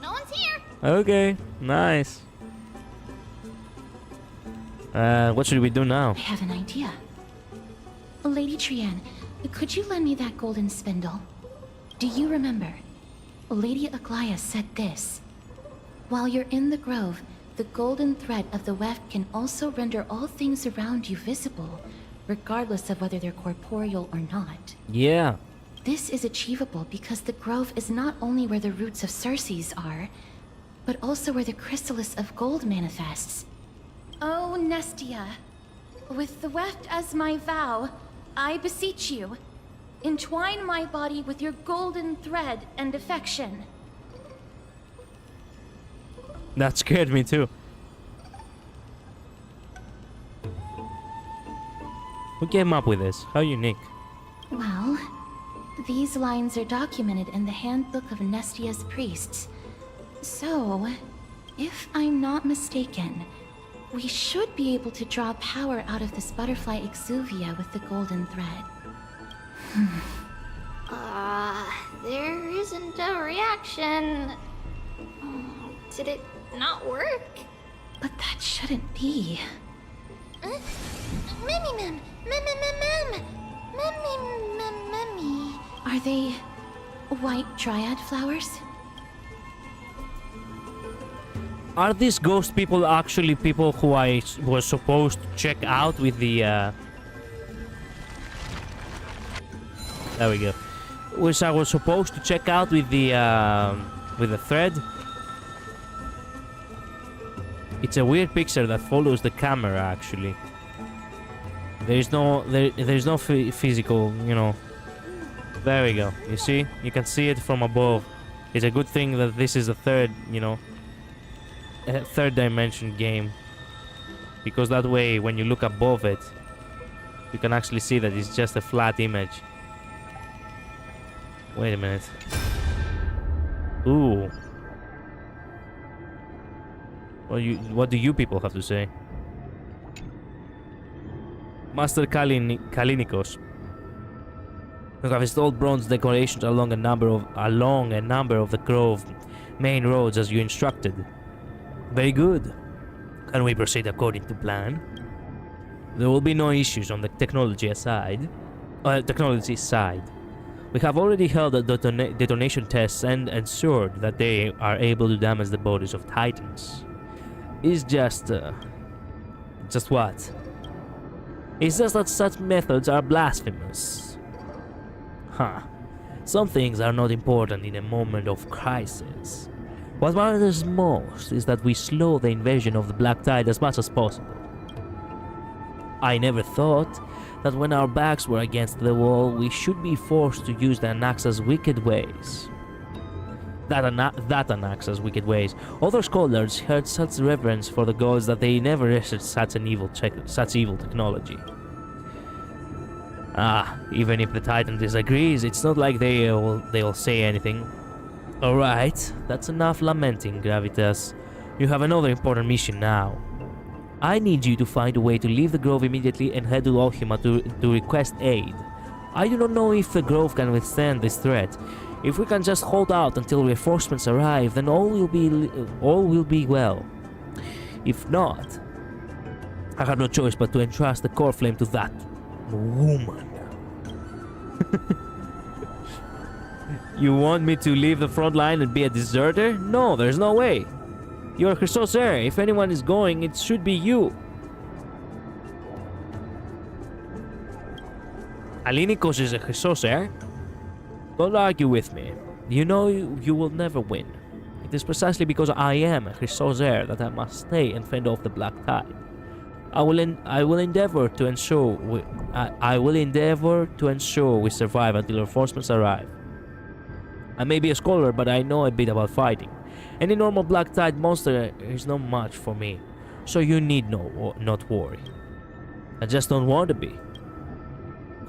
S1: No one's here.
S2: Okay, nice. What should we do now?
S20: I have an idea. Lady Trian, could you lend me that golden spindle? Do you remember? Lady Aglaya said this. While you're in the grove, the golden thread of the weft can also render all things around you visible, regardless of whether they're corporeal or not.
S2: Yeah.
S20: This is achievable because the grove is not only where the roots of Circes are, but also where the chrysalis of gold manifests. Oh, Nestia, with the weft as my vow, I beseech you, entwine my body with your golden thread and affection.
S2: That scared me too. Who came up with this? How unique.
S20: Well, these lines are documented in the Handbook of Nestia's Priests. So, if I'm not mistaken, we should be able to draw power out of this butterfly exuvia with the golden thread.
S1: There isn't a reaction. Did it not work?
S20: But that shouldn't be.
S1: Mem.
S20: Are they white dryad flowers?
S2: Are these ghost people actually people who I was supposed to check out with the There we go. Which I was supposed to check out with the thread? It's a weird picture that follows the camera actually. There's no physical, you know. There we go. You see? You can see it from above. It's a good thing that this is a third, you know, a third dimension game. Because that way, when you look above it, you can actually see that it's just a flat image. Wait a minute. Ooh. What do you people have to say? Master Kalinikos. You have installed bronze decorations along a number of the Grove main roads as you instructed. Very good. Can we proceed according to plan? There will be no issues on the technology side. We have already held the detonation tests and ensured that they are able to damage the bodies of Titans. It's just what? It's just that such methods are blasphemous. Huh. Some things are not important in a moment of crisis. What matters most is that we slow the invasion of the Black Tide as much as possible. I never thought that when our backs were against the wall, we should be forced to use the Anaxa's wicked ways. That Anaxa's wicked ways. Other scholars had such reverence for the gods that they never resisted such evil technology. Even if the Titan disagrees, it's not like they'll say anything. Alright, that's enough lamenting, Gravitas. You have another important mission now. I need you to find a way to leave the grove immediately and head to Ohima to request aid. I do not know if the Grove can withstand this threat. If we can just hold out until reinforcements arrive, then all will be well. If not, I have no choice but to entrust the core flame to that woman. You want me to leave the front line and be a deserter? No, there's no way. You're Christos heir. If anyone is going, it should be you. Kalinikos is a Christos heir? Don't argue with me. You know you will never win. It is precisely because I am a Christos heir that I must stay and fend off the Black Tide. I will endeavor to ensure we survive until reinforcements arrive. I may be a scholar, but I know a bit about fighting. Any normal Black Tide monster is not much for me, so you need not worry. I just don't want to be.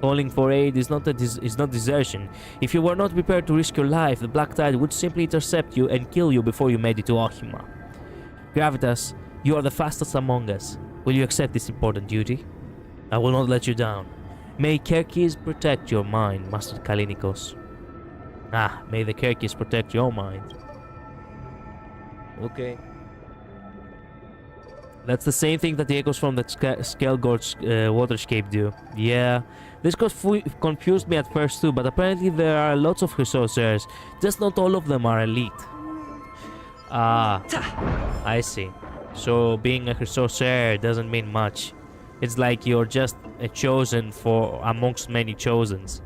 S2: Calling for aid is not desertion. If you were not prepared to risk your life, the Black Tide would simply intercept you and kill you before you made it to Ohima. Gravitas, you are the fastest among us. Will you accept this important duty? I will not let you down. May Kerkis protect your mind, Master Kalinikos. Ah, may the Kerkis protect your mind. Okay. That's the same thing that the echoes from the Skelgorge waterscape do. Yeah. This confused me at first too, but apparently there are lots of Christos heirs. Just not all of them are elite. Ah, I see. So being a Christos heir doesn't mean much. It's like you're just a chosen for amongst many chosens.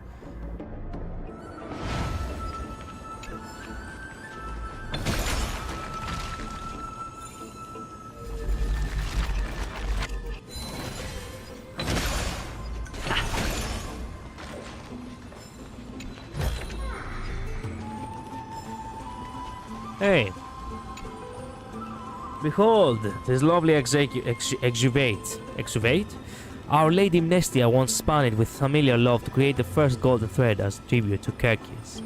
S2: Hey. Behold, this lovely exuvate. Our Lady Mnestia once spun it with familiar love to create the first golden thread as tribute to Kerkis.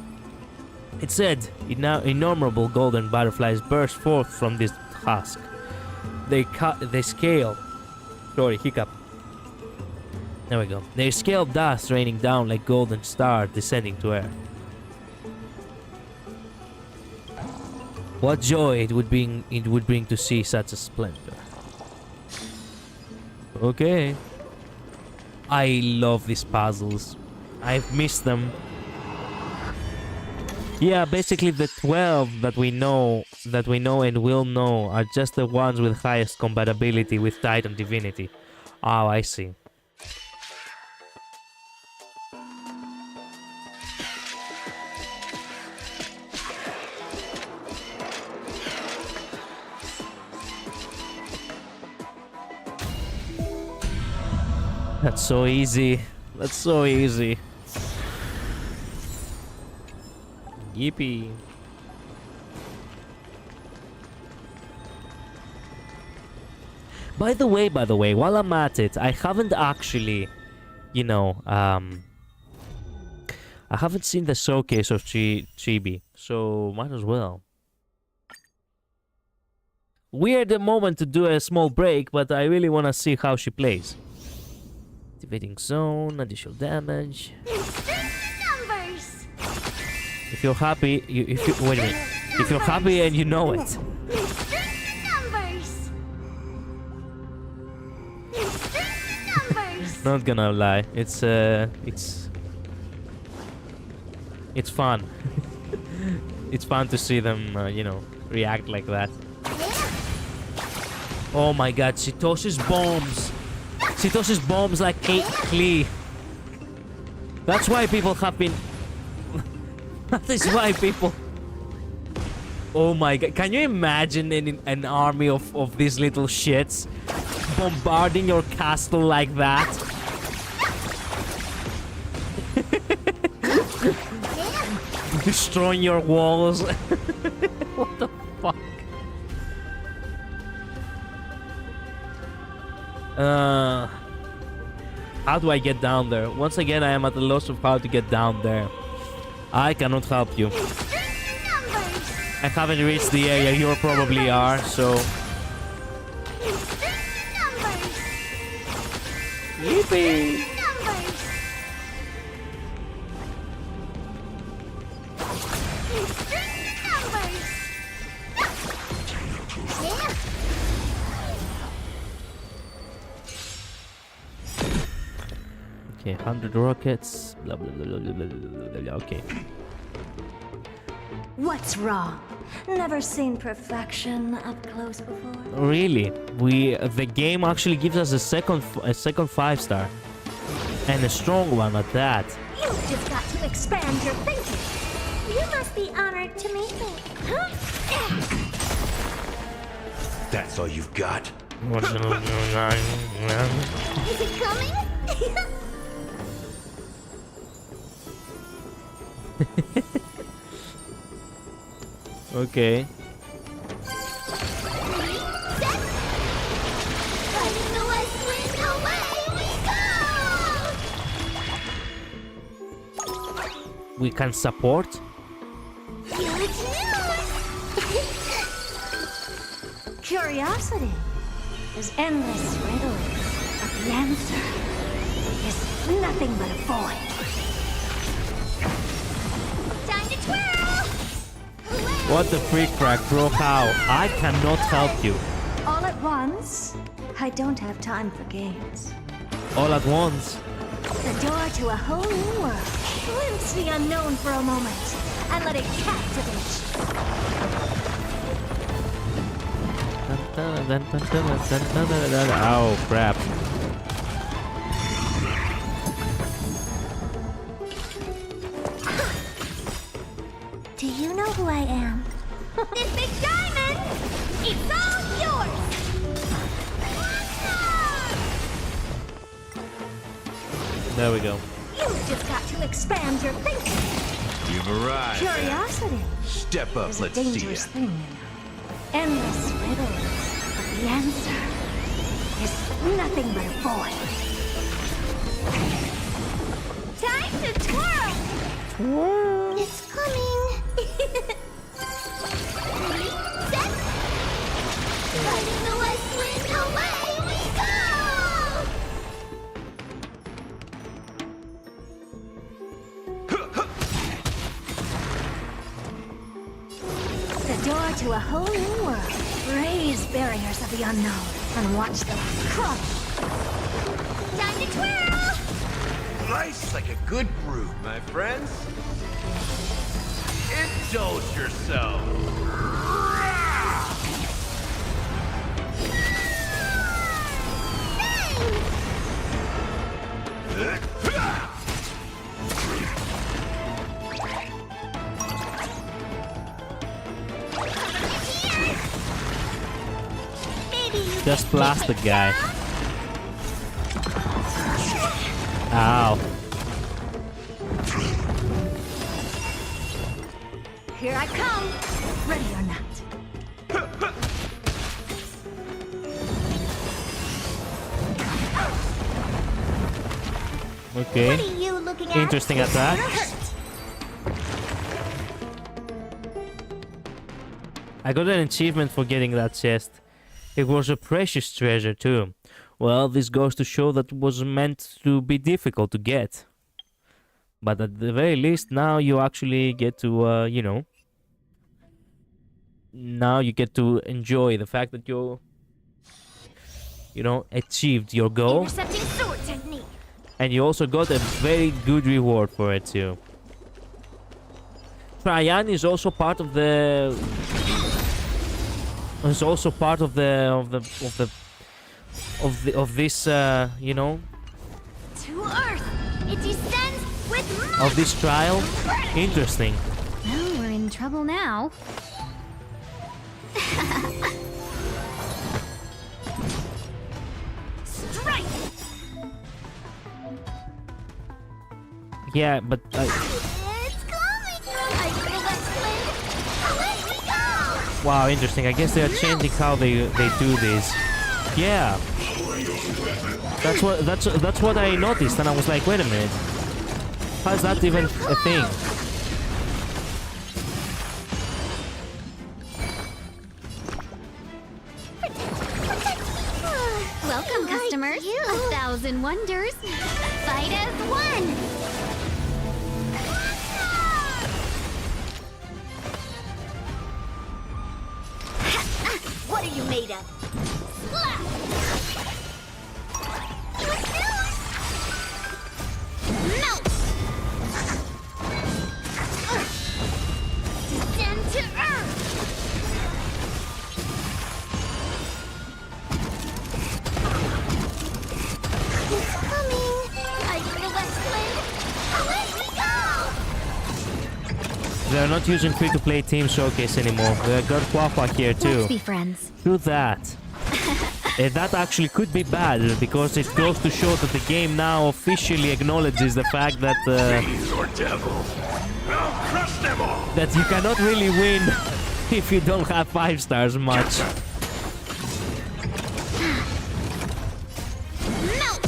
S2: It said, innumerable golden butterflies burst forth from this husk. They scale. Sorry, hiccup. There we go. They scale dust raining down like golden stars descending to earth. What joy it would bring to see such a splendor. Okay. I love these puzzles. I've missed them. Yeah, basically the 12 that we know and will know are just the ones with highest compatibility with Titan divinity. Oh, I see. That's so easy. That's so easy. Yippee. By the way, while I'm at it, I haven't actually, I haven't seen the showcase of Chibi, so might as well. Weird moment to do a small break, but I really want to see how she plays. Activating zone, additional damage.
S15: Numbers.
S2: If you're happy, wait a minute. If you're happy and you know it.
S15: Numbers.
S2: Not gonna lie, it's fun. It's fun to see them, react like that. Oh my God, she tosses bombs. She tosses bombs like Klee. That's why people have been... That is why people... Oh my God, can you imagine an army of these little shits bombarding your castle like that? Destroying your walls. What the fuck? How do I get down there? Once again, I am at the loss of how to get down there. I cannot help you. I haven't reached the area you probably are, so... Yippee!
S15: You string the numbers! Yeah!
S2: Okay, 100 rockets. Blah blah blah blah blah blah blah. Okay.
S3: What's wrong? Never seen perfection up close before?
S2: Really? The game actually gives us a second 5-star. And a strong one at that.
S3: You've just got to expand your thinking. You must be honored to meet me. Huh?
S5: That's all you've got?
S2: What's
S15: Is it coming?
S2: Okay.
S15: Riding the west wind, away we go!
S2: We can support.
S15: Huge news!
S3: Curiosity is endless riddles, but the answer is nothing but a void.
S15: Time to twirl!
S2: What the freak crack, bro? How? I cannot help you.
S3: All at once? I don't have time for games.
S2: All at once.
S3: The door to a whole new world. Glimpse the unknown for a moment and let it captivate
S2: Oh crap.
S3: Do you know who I am?
S15: This big diamond! It's all yours!
S2: There we go.
S3: You've just got to expand your thinking.
S5: You've arrived.
S3: Curiosity
S5: Step up,
S3: is a
S5: let's see
S3: dangerous
S5: ya.
S3: thing, you know. Endless riddles, but the answer is nothing but a void.
S15: Time to twirl! It's coming! Set! Riding the west wind, away we go!
S3: The door to a whole new world. Raise barriers of the unknown and watch them crush.
S15: Time to twirl!
S5: Nice like a good brew, my friends. Indulge yourself.
S2: Just blast the guy. Ow.
S3: Here I come, ready or not.
S2: Okay.
S15: What are you looking at?
S2: Interesting attack. I got an achievement for getting that chest. It was a precious treasure too. Well, this goes to show that it was meant to be difficult to get. But at the very least, now you actually get to, you know... Now you get to enjoy the fact that you know, achieved your goal.
S15: Intercepting sword technique.
S2: And you also got a very good reward for it too. Traian is also part of the... Is also part of this, you know,
S15: To Earth! It descends with might!
S2: of this trial. Interesting.
S21: Well, we're in trouble now.
S15: Strike!
S2: Yeah, but
S15: It's coming! Riding the west wind, away we go!
S2: wow, interesting. I guess they are changing how they do this. Yeah, that's what I noticed, and I was like, wait a minute, how's that even a thing?
S21: Welcome, customers. 1,000 wonders. Fight as one.
S15: made of. Slap! Melt! Descend to earth! It's coming! I from the west wind! Let me go!
S2: They're not using free-to-play Team Showcase anymore. They got Quafa here too.
S20: Let's be friends.
S2: True that. That actually could be bad because it goes to show that the game now officially acknowledges the fact that
S7: Or devil. I'll crush them all.
S2: that you cannot really win if you don't have 5 stars much.
S15: Melt!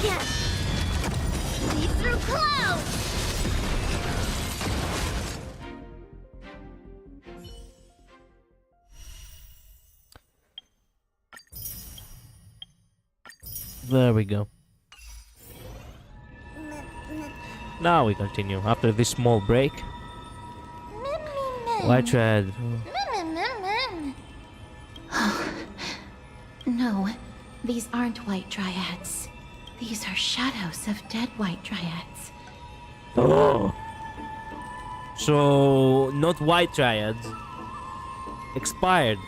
S15: Yes! See through clouds!
S2: There we go. Now we continue after this small break. White Tread.
S20: No, these aren't white dryads. These are shadows of dead white dryads.
S2: Oh. So not white triads. Expired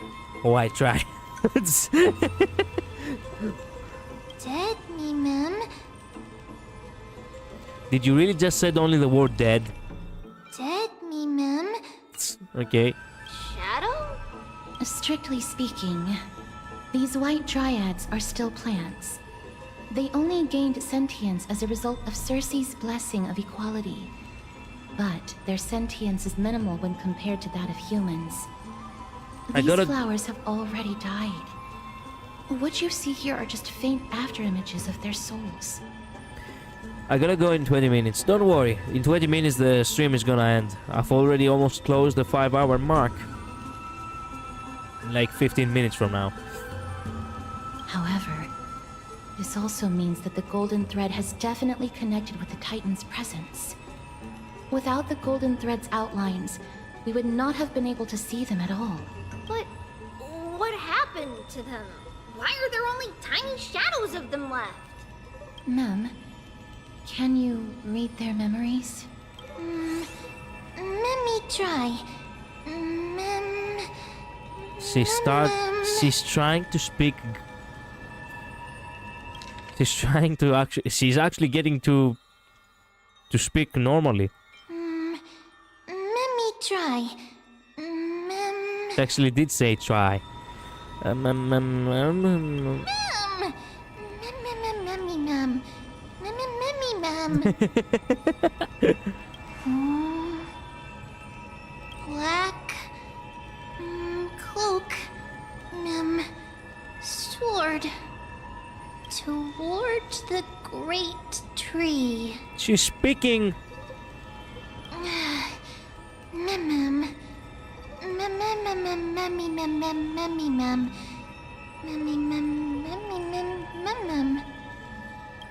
S2: white triads.
S15: Dead me, ma'am.
S2: Did you really just said only the word dead?
S15: Dead me, ma'am.
S2: Okay.
S15: Shadow?
S20: Strictly speaking, these white dryads are still plants. They only gained sentience as a result of Circe's blessing of equality. But their sentience is minimal when compared to that of humans. These flowers have already died. What you see here are just faint afterimages of their souls.
S2: I gotta go in 20 minutes. Don't worry. In 20 minutes the stream is gonna end. I've already almost closed the 5-hour mark. Like 15 minutes from now.
S20: However, this also means that the golden thread has definitely connected with the Titan's presence. Without the golden thread's outlines, we would not have been able to see them at all.
S15: But what happened to them? Why are there only tiny shadows of them left?
S20: Mem, can you read their memories?
S15: Let me try.
S2: She's trying to speak. She's actually getting to speak normally.
S15: Let me try.
S2: She actually did say try.
S15: Black cloak, sword towards the great tree.
S2: She's speaking.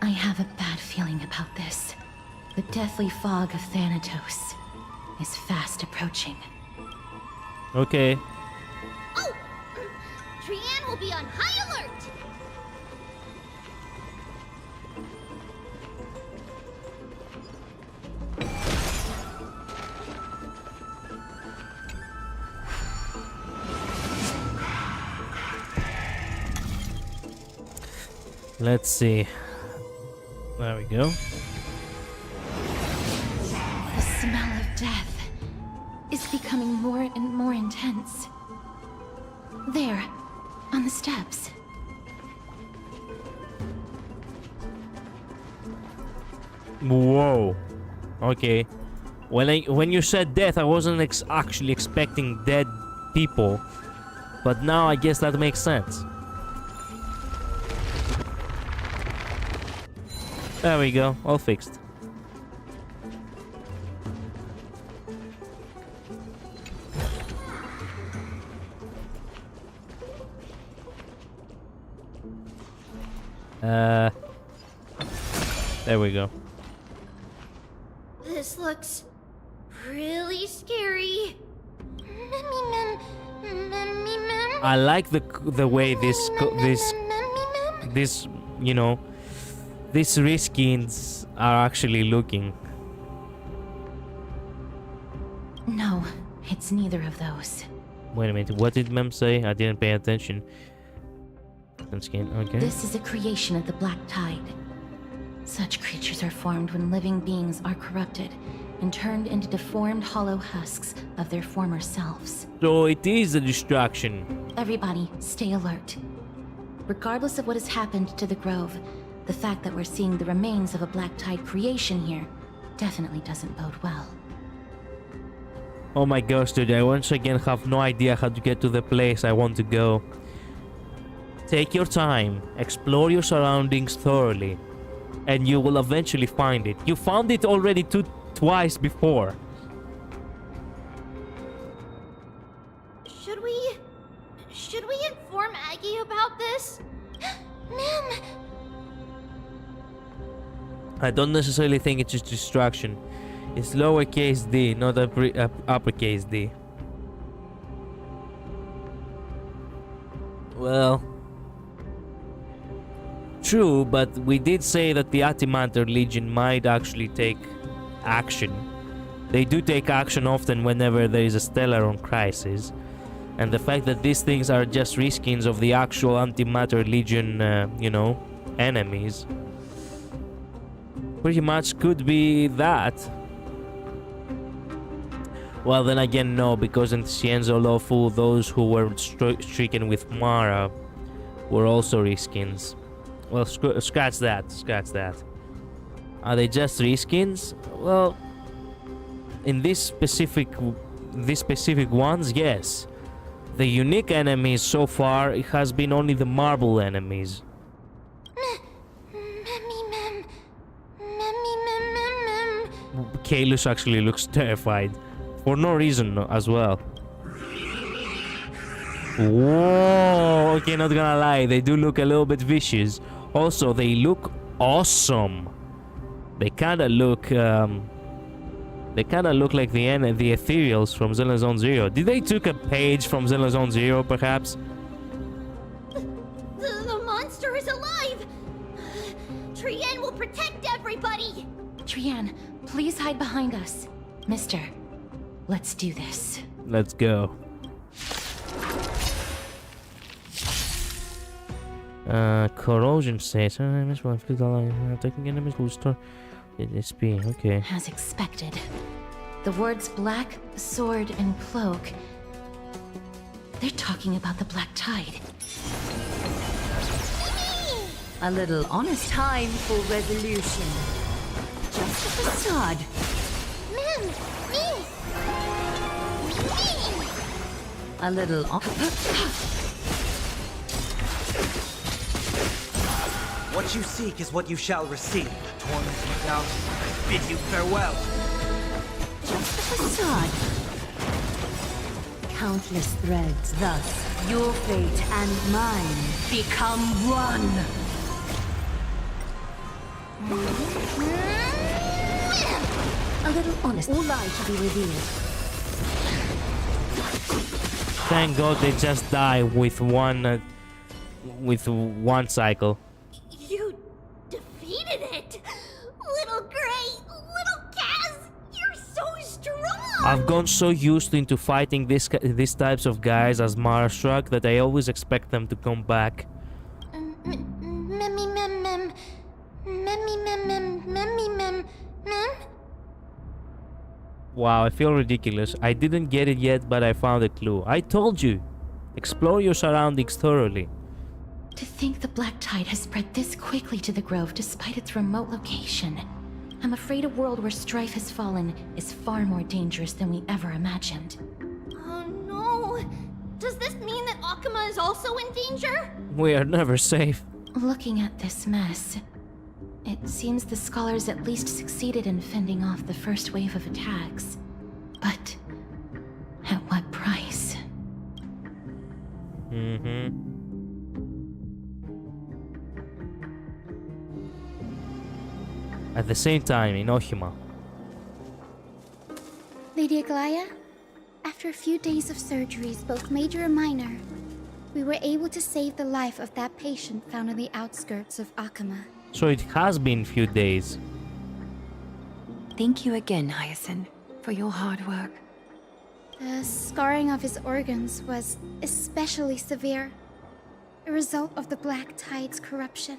S20: I have a bad feeling about this. The deathly fog of Thanatos is fast approaching.
S2: Okay.
S15: Oh! Trianne will be on high alert!
S2: Let's see. There we go.
S20: The smell of death is becoming more and more intense. There, on the steps.
S2: Whoa. Okay. When you said death, I wasn't actually expecting dead people, but now I guess that makes sense. There we go, all fixed. There we go.
S15: This looks really scary.
S2: I like the way this you know, these reskins are actually looking.
S20: No, it's neither of those.
S2: Wait a minute, what did Mem say? I didn't pay attention. Skin, okay.
S20: This is a creation of the Black Tide. Such creatures are formed when living beings are corrupted and turned into deformed hollow husks of their former selves.
S2: So it is a distraction.
S20: Everybody, stay alert. Regardless of what has happened to the Grove, the fact that we're seeing the remains of a Black Tide creation here definitely doesn't bode well.
S2: Oh my gosh, dude, I once again have no idea how to get to the place I want to go. Take your time, explore your surroundings thoroughly, and you will eventually find it. You found it already twice before.
S15: Should we inform Aggie about this? Ma'am!
S2: I don't necessarily think it's just distraction. It's lowercase d, not uppercase d. Well, true, but we did say that the Antimatter Legion might actually take action. They do take action often whenever there is a Stellaron crisis. And the fact that these things are just reskins of the actual Antimatter Legion, you know, enemies, pretty much could be that. Well, then again, no, because in Cienzo Lofu, those who were stricken with Mara were also reskins. Well, scratch that, scratch that. Are they just reskins? Well, in this specific ones, yes. The unique enemies so far, it has been only the marble enemies. Kaelus actually looks terrified. For no reason as well. Whoa! Okay, not gonna lie, they do look a little bit vicious. Also, they look awesome. They kinda look like the ethereals from Xenozone Zero. Did they took a page from Xenozone Zero, perhaps?
S15: The monster is alive! Trienne will protect everybody!
S20: Trienne, please hide behind us. Mister, let's do this.
S2: Let's go. Corrosion says enemies will inflict attacking enemies will restore SP. Okay.
S20: As expected. The words black, sword, and cloak. They're talking about the Black Tide.
S4: A little honest time for resolution. Just a facade.
S15: Ma'am, me!
S4: A little
S22: What you seek is what you shall receive. The torment without bid you farewell.
S4: Just a facade. Countless threads, thus your fate and mine become one. A little honest, all lie to be revealed.
S2: Thank God they just die with one cycle.
S15: You defeated it! Little Gray, little Kaz, you're so strong!
S2: I've gone so used into fighting these types of guys as Marstruck that I always expect them to come back. Wow, I feel ridiculous. I didn't get it yet, but I found a clue. I told you! Explore your surroundings thoroughly.
S20: To think the Black Tide has spread this quickly to the Grove despite its remote location. I'm afraid a world where strife has fallen is far more dangerous than we ever imagined.
S15: Oh no! Does this mean that Akuma is also in danger?
S2: We are never safe.
S20: Looking at this mess, it seems the scholars at least succeeded in fending off the first wave of attacks. But at what price?
S2: At the same time, in Ohima.
S21: Lady Aglaya, After a few days of surgeries, both major and minor, we were able to save the life of that patient found on the outskirts of Akama.
S2: So it has been few days.
S8: Thank you again, Hyacinth, for your hard work.
S21: The scarring of his organs was especially severe, a result of the Black Tide's corruption.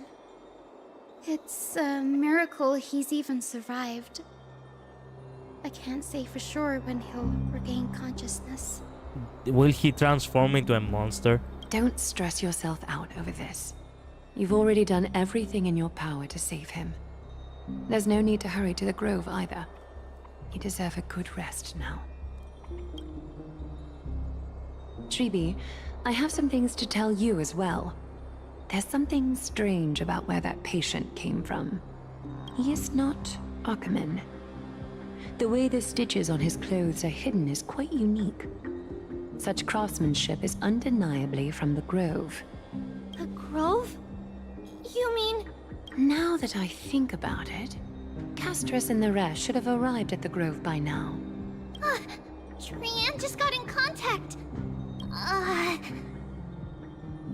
S21: It's a miracle he's even survived. I can't say for sure when he'll regain consciousness.
S2: Will he transform into a monster?
S8: Don't stress yourself out over this. You've already done everything in your power to save him. There's no need to hurry to the Grove either. You deserve a good rest now. Tribi, I have some things to tell you as well. There's something strange about where that patient came from. He is not Akaman. The way the stitches on his clothes are hidden is quite unique. Such craftsmanship is undeniably from the Grove.
S21: The Grove? You mean...
S8: Now that I think about it, Castris and the rest should have arrived at the Grove by now.
S21: Trian just got in contact.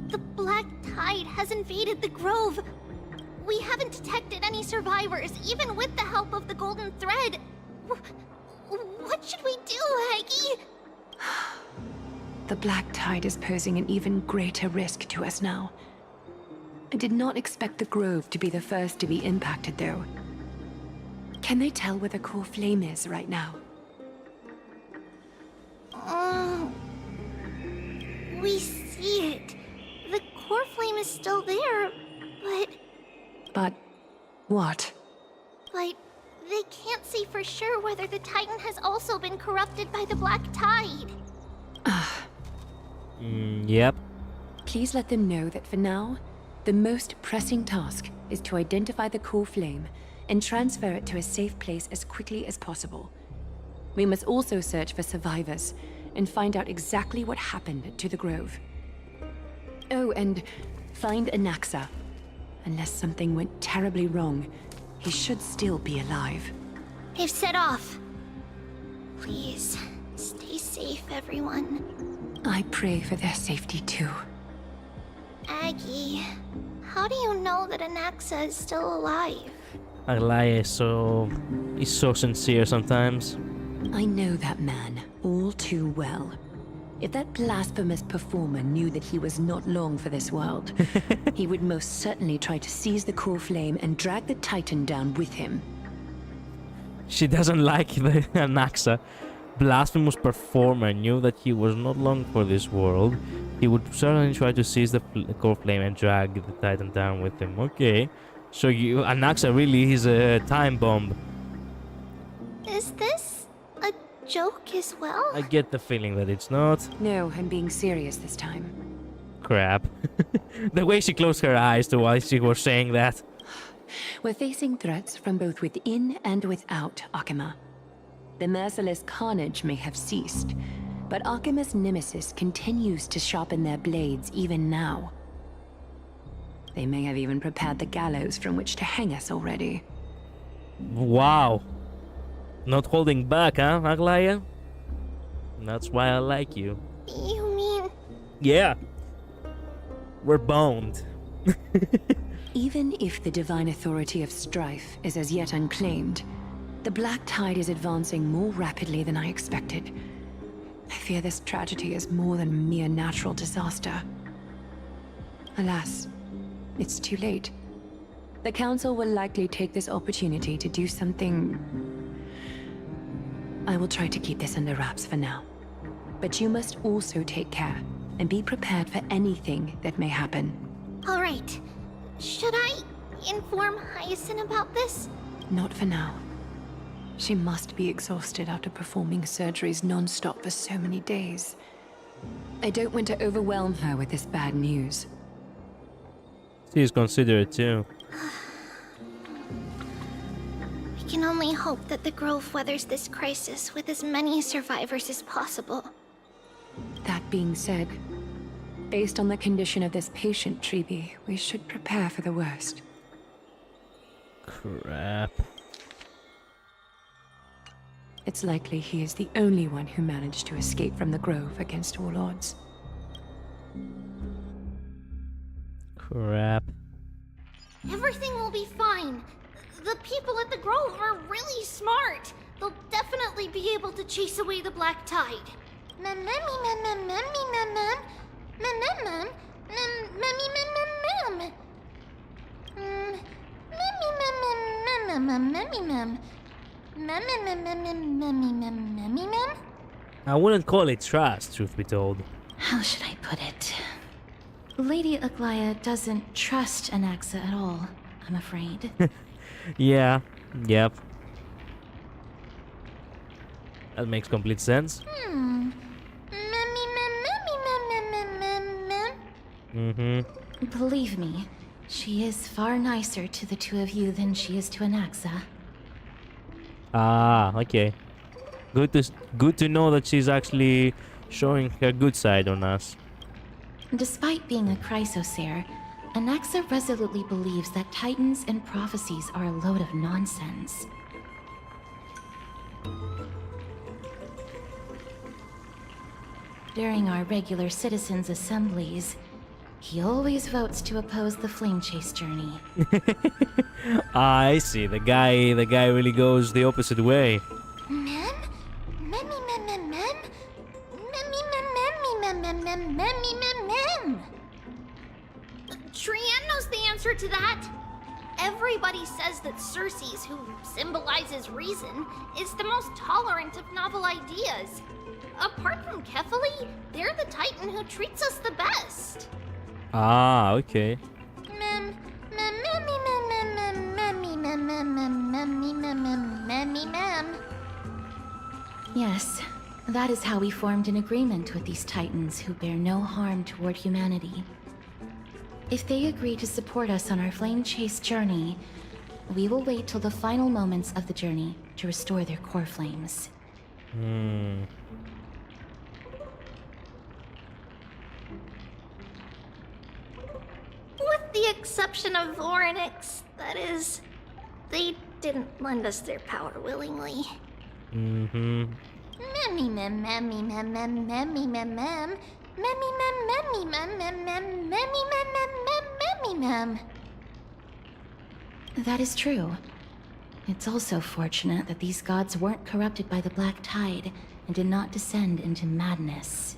S21: The Black Tide has invaded the Grove. We haven't detected any survivors, even with the help of the Golden Thread. What should we do, Haggy?
S8: The Black Tide is posing an even greater risk to us now. I did not expect the Grove to be the first to be impacted, though. Can they tell where the core flame is right now?
S21: We see it. The core flame is still there, but...
S8: But... what?
S21: But they can't say for sure whether the Titan has also been corrupted by the Black Tide.
S2: Yep.
S8: Please let them know that for now, the most pressing task is to identify the core flame and transfer it to a safe place as quickly as possible. We must also search for survivors and find out exactly what happened to the Grove. Oh, and find Anaxa. Unless something went terribly wrong, he should still be alive.
S21: They've set off. Please, stay safe, everyone.
S8: I pray for their safety too.
S21: Aggie, how do you know that Anaxa is still alive?
S2: Aglaya is so sincere sometimes.
S8: I know that man all too well. If that blasphemous performer knew that he was not long for this world, he would most certainly try to seize the core flame and drag the Titan down with him.
S2: She doesn't like the Anaxa. Blasphemous performer knew that he was not long for this world. He would certainly try to seize the core flame and drag the Titan down with him. Okay. So Anaxa really is a time bomb.
S21: Is this a joke as well?
S2: I get the feeling that it's not.
S8: No, I'm being serious this time.
S2: Crap. The way she closed her eyes to while she was saying that.
S8: We're facing threats from both within and without Akama. The merciless carnage may have ceased, but Akama's nemesis continues to sharpen their blades even now. They may have even prepared the gallows from which to hang us already.
S2: Wow. Not holding back, huh, Aglaya? That's why I like you.
S21: You mean...
S2: Yeah. We're boned.
S8: Even if the divine authority of strife is as yet unclaimed, the Black Tide is advancing more rapidly than I expected. I fear this tragedy is more than a mere natural disaster. Alas, it's too late. The Council will likely take this opportunity to do something... I will try to keep this under wraps for now. But you must also take care and be prepared for anything that may happen.
S21: All right. Should I inform Hyacinth about this?
S8: Not for now. She must be exhausted after performing surgeries non-stop for so many days. I don't want to overwhelm her with this bad news.
S2: She's considerate too.
S21: We can only hope that the Grove weathers this crisis with as many survivors as possible.
S8: That being said, based on the condition of this patient, Tribi, we should prepare for the worst.
S2: Crap.
S8: It's likely he is the only one who managed to escape from the Grove against all odds.
S2: Crap.
S15: Everything will be fine. The people at the Grove are really smart. They'll definitely be able to chase away the black tide.
S2: I wouldn't call it trust, truth be told.
S20: How should I put it? Lady Aglaya doesn't trust Anaxa at all, I'm afraid.
S2: Yeah, yep. That makes complete sense.
S20: Believe me, she is far nicer to the two of you than she is to Anaxa.
S2: Ah, okay. Good to know that she's actually showing her good side on us.
S20: Despite being a Chrysosaur, Anaxa resolutely believes that titans and prophecies are a load of nonsense. During our regular citizens' assemblies, he always votes to oppose the flame chase journey.
S2: I see. The guy really goes the opposite way.
S15: Trian knows the answer to that. Everybody says that Circes, who symbolizes reason, is the most tolerant of novel ideas. Apart from Kefali, they're the Titan who treats us the best.
S2: Ah, okay.
S20: Yes, that is how we formed an agreement with these Titans who bear no harm toward humanity. If they agree to support us on our flame chase journey, we will wait till the final moments of the journey to restore their core flames.
S15: With the exception of Voronix, that is, they didn't lend us their power willingly.
S20: That is true. It's also fortunate that these gods weren't corrupted by the black tide and did not descend into madness.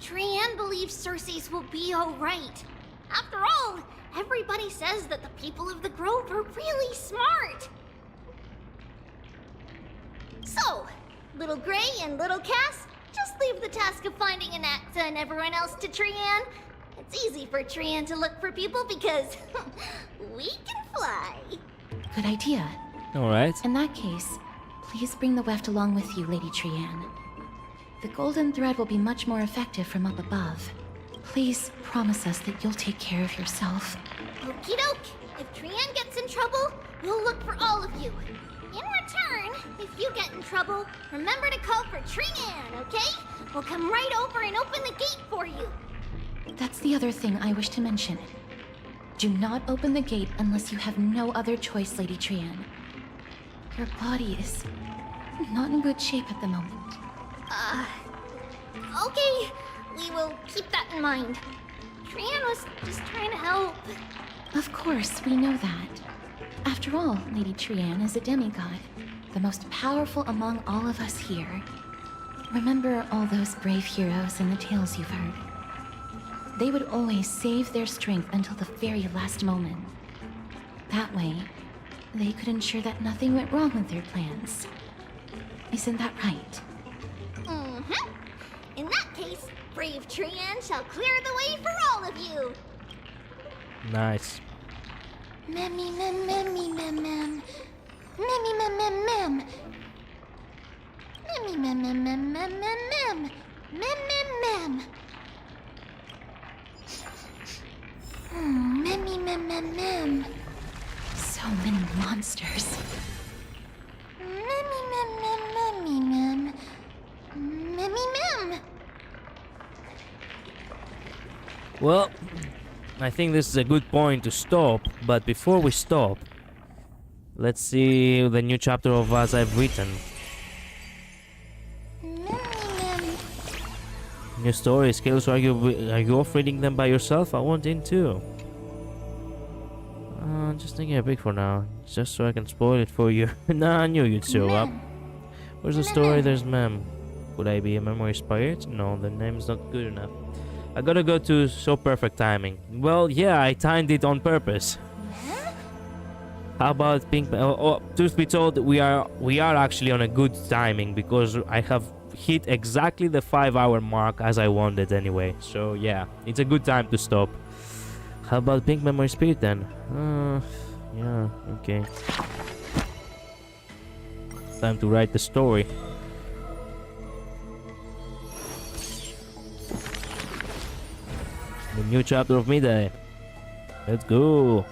S15: Trian believes Circes will be alright. After all, everybody says that the people of the Grove are really smart. So, Little Gray and Little Cass, just leave the task of finding Anaxa and everyone else to Trian. It's easy for Trian to look for people because we can fly.
S20: Good idea.
S2: Alright.
S20: In that case, please bring the weft along with you, Lady Trian. The golden thread will be much more effective from up above. Please promise us that you'll take care of yourself.
S15: Okie doke. If Trian gets in trouble, we'll look for all of you. In return, if you get in trouble, remember to call for Trian, okay? We'll come right over and open the gate for you.
S20: That's the other thing I wish to mention. Do not open the gate unless you have no other choice, Lady Trian. Your body is not in good shape at the moment.
S15: Okay. We will keep that in mind. Trian was just trying to help.
S20: Of course, we know that. After all, Lady Trian is a demigod, the most powerful among all of us here. Remember all those brave heroes and the tales you've heard. They would always save their strength until the very last moment. That way, they could ensure that nothing went wrong with their plans. Isn't that right?
S15: In that case, brave Trian shall clear the way for all of you.
S2: Nice.
S20: So many monsters.
S2: Well, I think this is a good point to stop, but before we stop, let's see the new chapter of As I've Written. New story skills. Are you off reading them by yourself? I want in too. Just taking a break for now, just so I can spoil it for you. Nah, I knew you'd show up. Where's the story? There's Mem. Would I be a memory spirit? No, the name's not good enough. I gotta go to so perfect timing. Well, yeah, I timed it on purpose. How about Pink? Truth be told, we are actually on a good timing because I have hit exactly the 5-hour mark as I wanted anyway. So yeah, it's a good time to stop. How about Pink Memory Spirit then? Yeah, okay. Time to write the story. The new chapter of Midday. Let's go.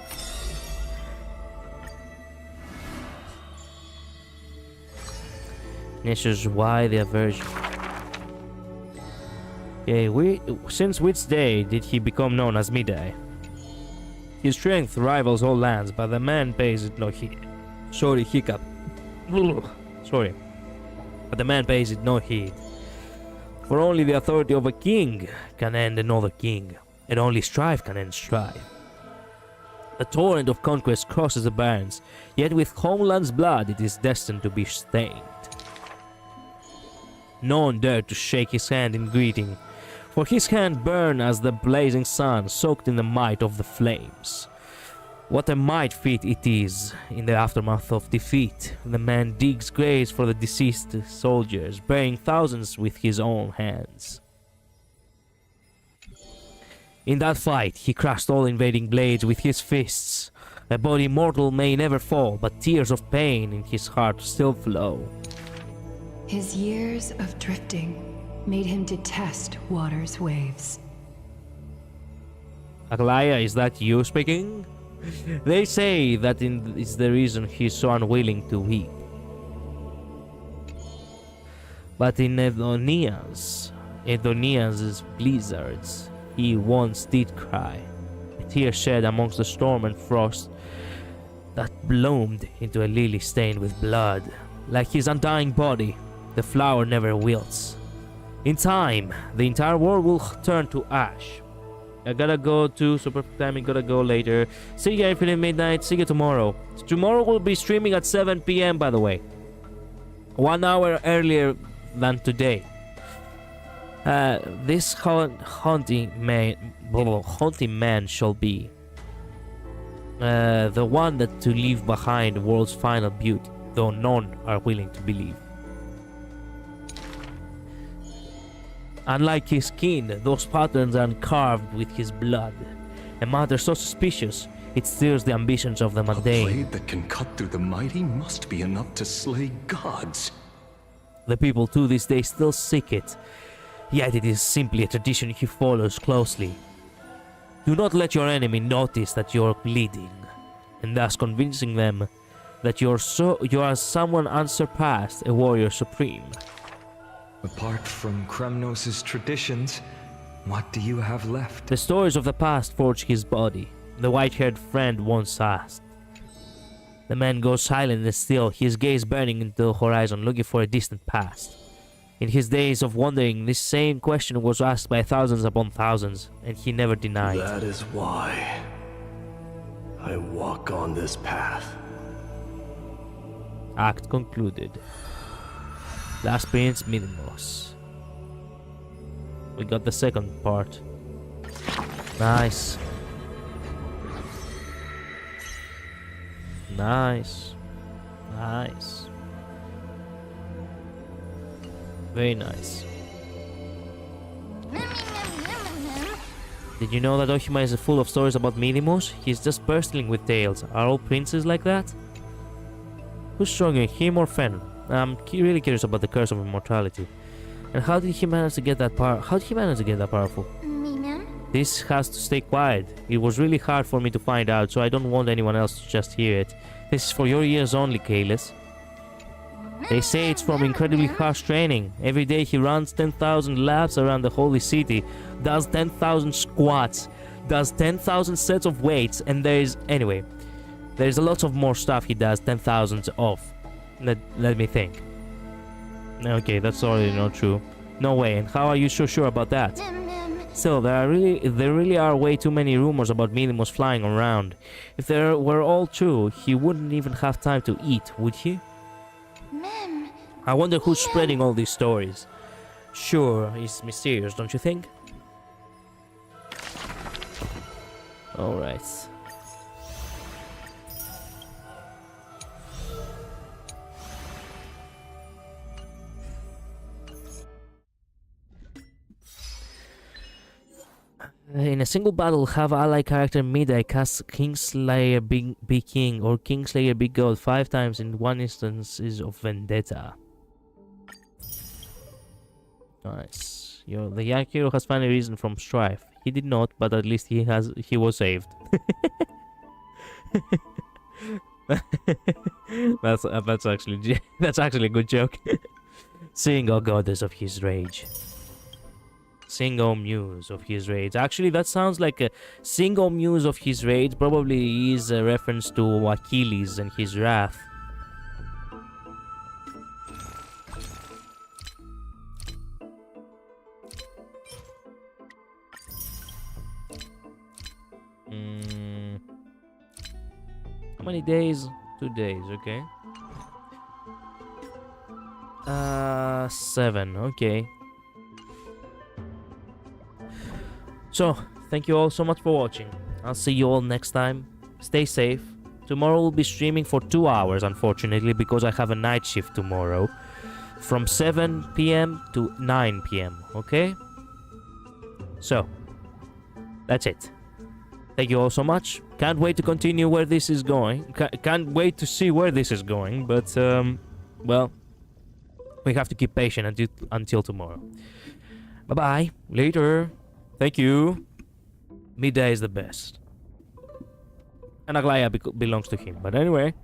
S2: This is why the aversion. Okay, since which day did he become known as Midday? His strength rivals all lands, but the man pays it no heed. Sorry, hiccup. Sorry. But the man pays it no heed. For only the authority of a king can end another king, and only strife can end strife. A torrent of conquest crosses the barrens, yet with homeland's blood it is destined to be stained. No one dared to shake his hand in greeting, for his hand burned as the blazing sun soaked in the might of the flames. What a might feat it is in the aftermath of defeat. The man digs graves for the deceased soldiers, burying thousands with his own hands. In that fight, he crushed all invading blades with his fists. A body mortal may never fall, but tears of pain in his heart still flow.
S8: His years of drifting made him detest water's waves.
S2: Aglaya, is that you speaking? They say that is the reason he's so unwilling to weep. But in Edonia's blizzards, he once did cry, a tear shed amongst the storm and frost that bloomed into a lily stained with blood. Like his undying body, the flower never wilts. In time, the entire world will turn to ash. I gotta go to super timing, gotta go later. See you Infinite Midnight, see you tomorrow. Tomorrow we'll be streaming at 7 PM by the way. 1 hour earlier than today. This haunting man shall be the one that to leave behind the world's final beauty, though none are willing to believe. Unlike his skin, those patterns are carved with his blood. A matter so suspicious, it stirs the ambitions of the mundane.
S10: A blade that can cut through the mighty must be enough to slay gods.
S2: The people to this day still seek it, yet it is simply a tradition he follows closely. Do not let your enemy notice that you're bleeding, and thus convincing them that you are someone unsurpassed, a warrior supreme.
S10: Apart from Kremnos' traditions, what do you have left?
S2: The stories of the past forge his body, the white-haired friend once asked. The man goes silent and still, his gaze burning into the horizon, looking for a distant past. In his days of wandering, this same question was asked by thousands upon thousands, and he never denied.
S7: That is why I walk on this path.
S2: Act concluded. Last Prince Minimos. We got the second part. Nice. Nice. Nice. Very nice. Did you know that Ohima is full of stories about Minimos? He's just bursting with tales. Are all princes like that? Who's stronger, him or Fen? I'm really curious about the curse of immortality. And how did he manage to get that powerful?
S21: Me, ma'am?
S2: This has to stay quiet. It was really hard for me to find out, so I don't want anyone else to just hear it. This is for your ears only, Kaelis. They say it's from incredibly harsh training. Every day he runs 10,000 laps around the holy city, does 10,000 squats, does 10,000 sets of weights, and there's a lot of more stuff he does 10,000s of. Let me think. Okay, that's already not true. No way. And how are you so sure about that? So there really are way too many rumors about Minimos flying around. If they were all true, he wouldn't even have time to eat, would he? I wonder who's spreading all these stories. Sure, it's mysterious, don't you think? Alright. In a single battle, have ally character Midai cast Kingslayer Big King or Kingslayer Big God 5 times in one instance of Vendetta. Nice. The young hero has finally risen from strife. He did not, but at least he was saved. that's actually a good joke. Single goddess of his rage. Single muse of his rage. Actually, that sounds like a single muse of his rage. Probably is a reference to Achilles and his wrath. How many days? 2 days, okay. 7, okay. So, thank you all so much for watching. I'll see you all next time. Stay safe. Tomorrow we'll be streaming for 2 hours, unfortunately, because I have a night shift tomorrow. From 7 p.m. to 9 p.m., okay? So, that's it. Thank you all so much. Can't wait to continue where this is going. Can't wait to see where this is going, but, well, we have to keep patient until tomorrow. Bye-bye. Later. Thank you. Midday is the best. And Aglaya belongs to him. But anyway,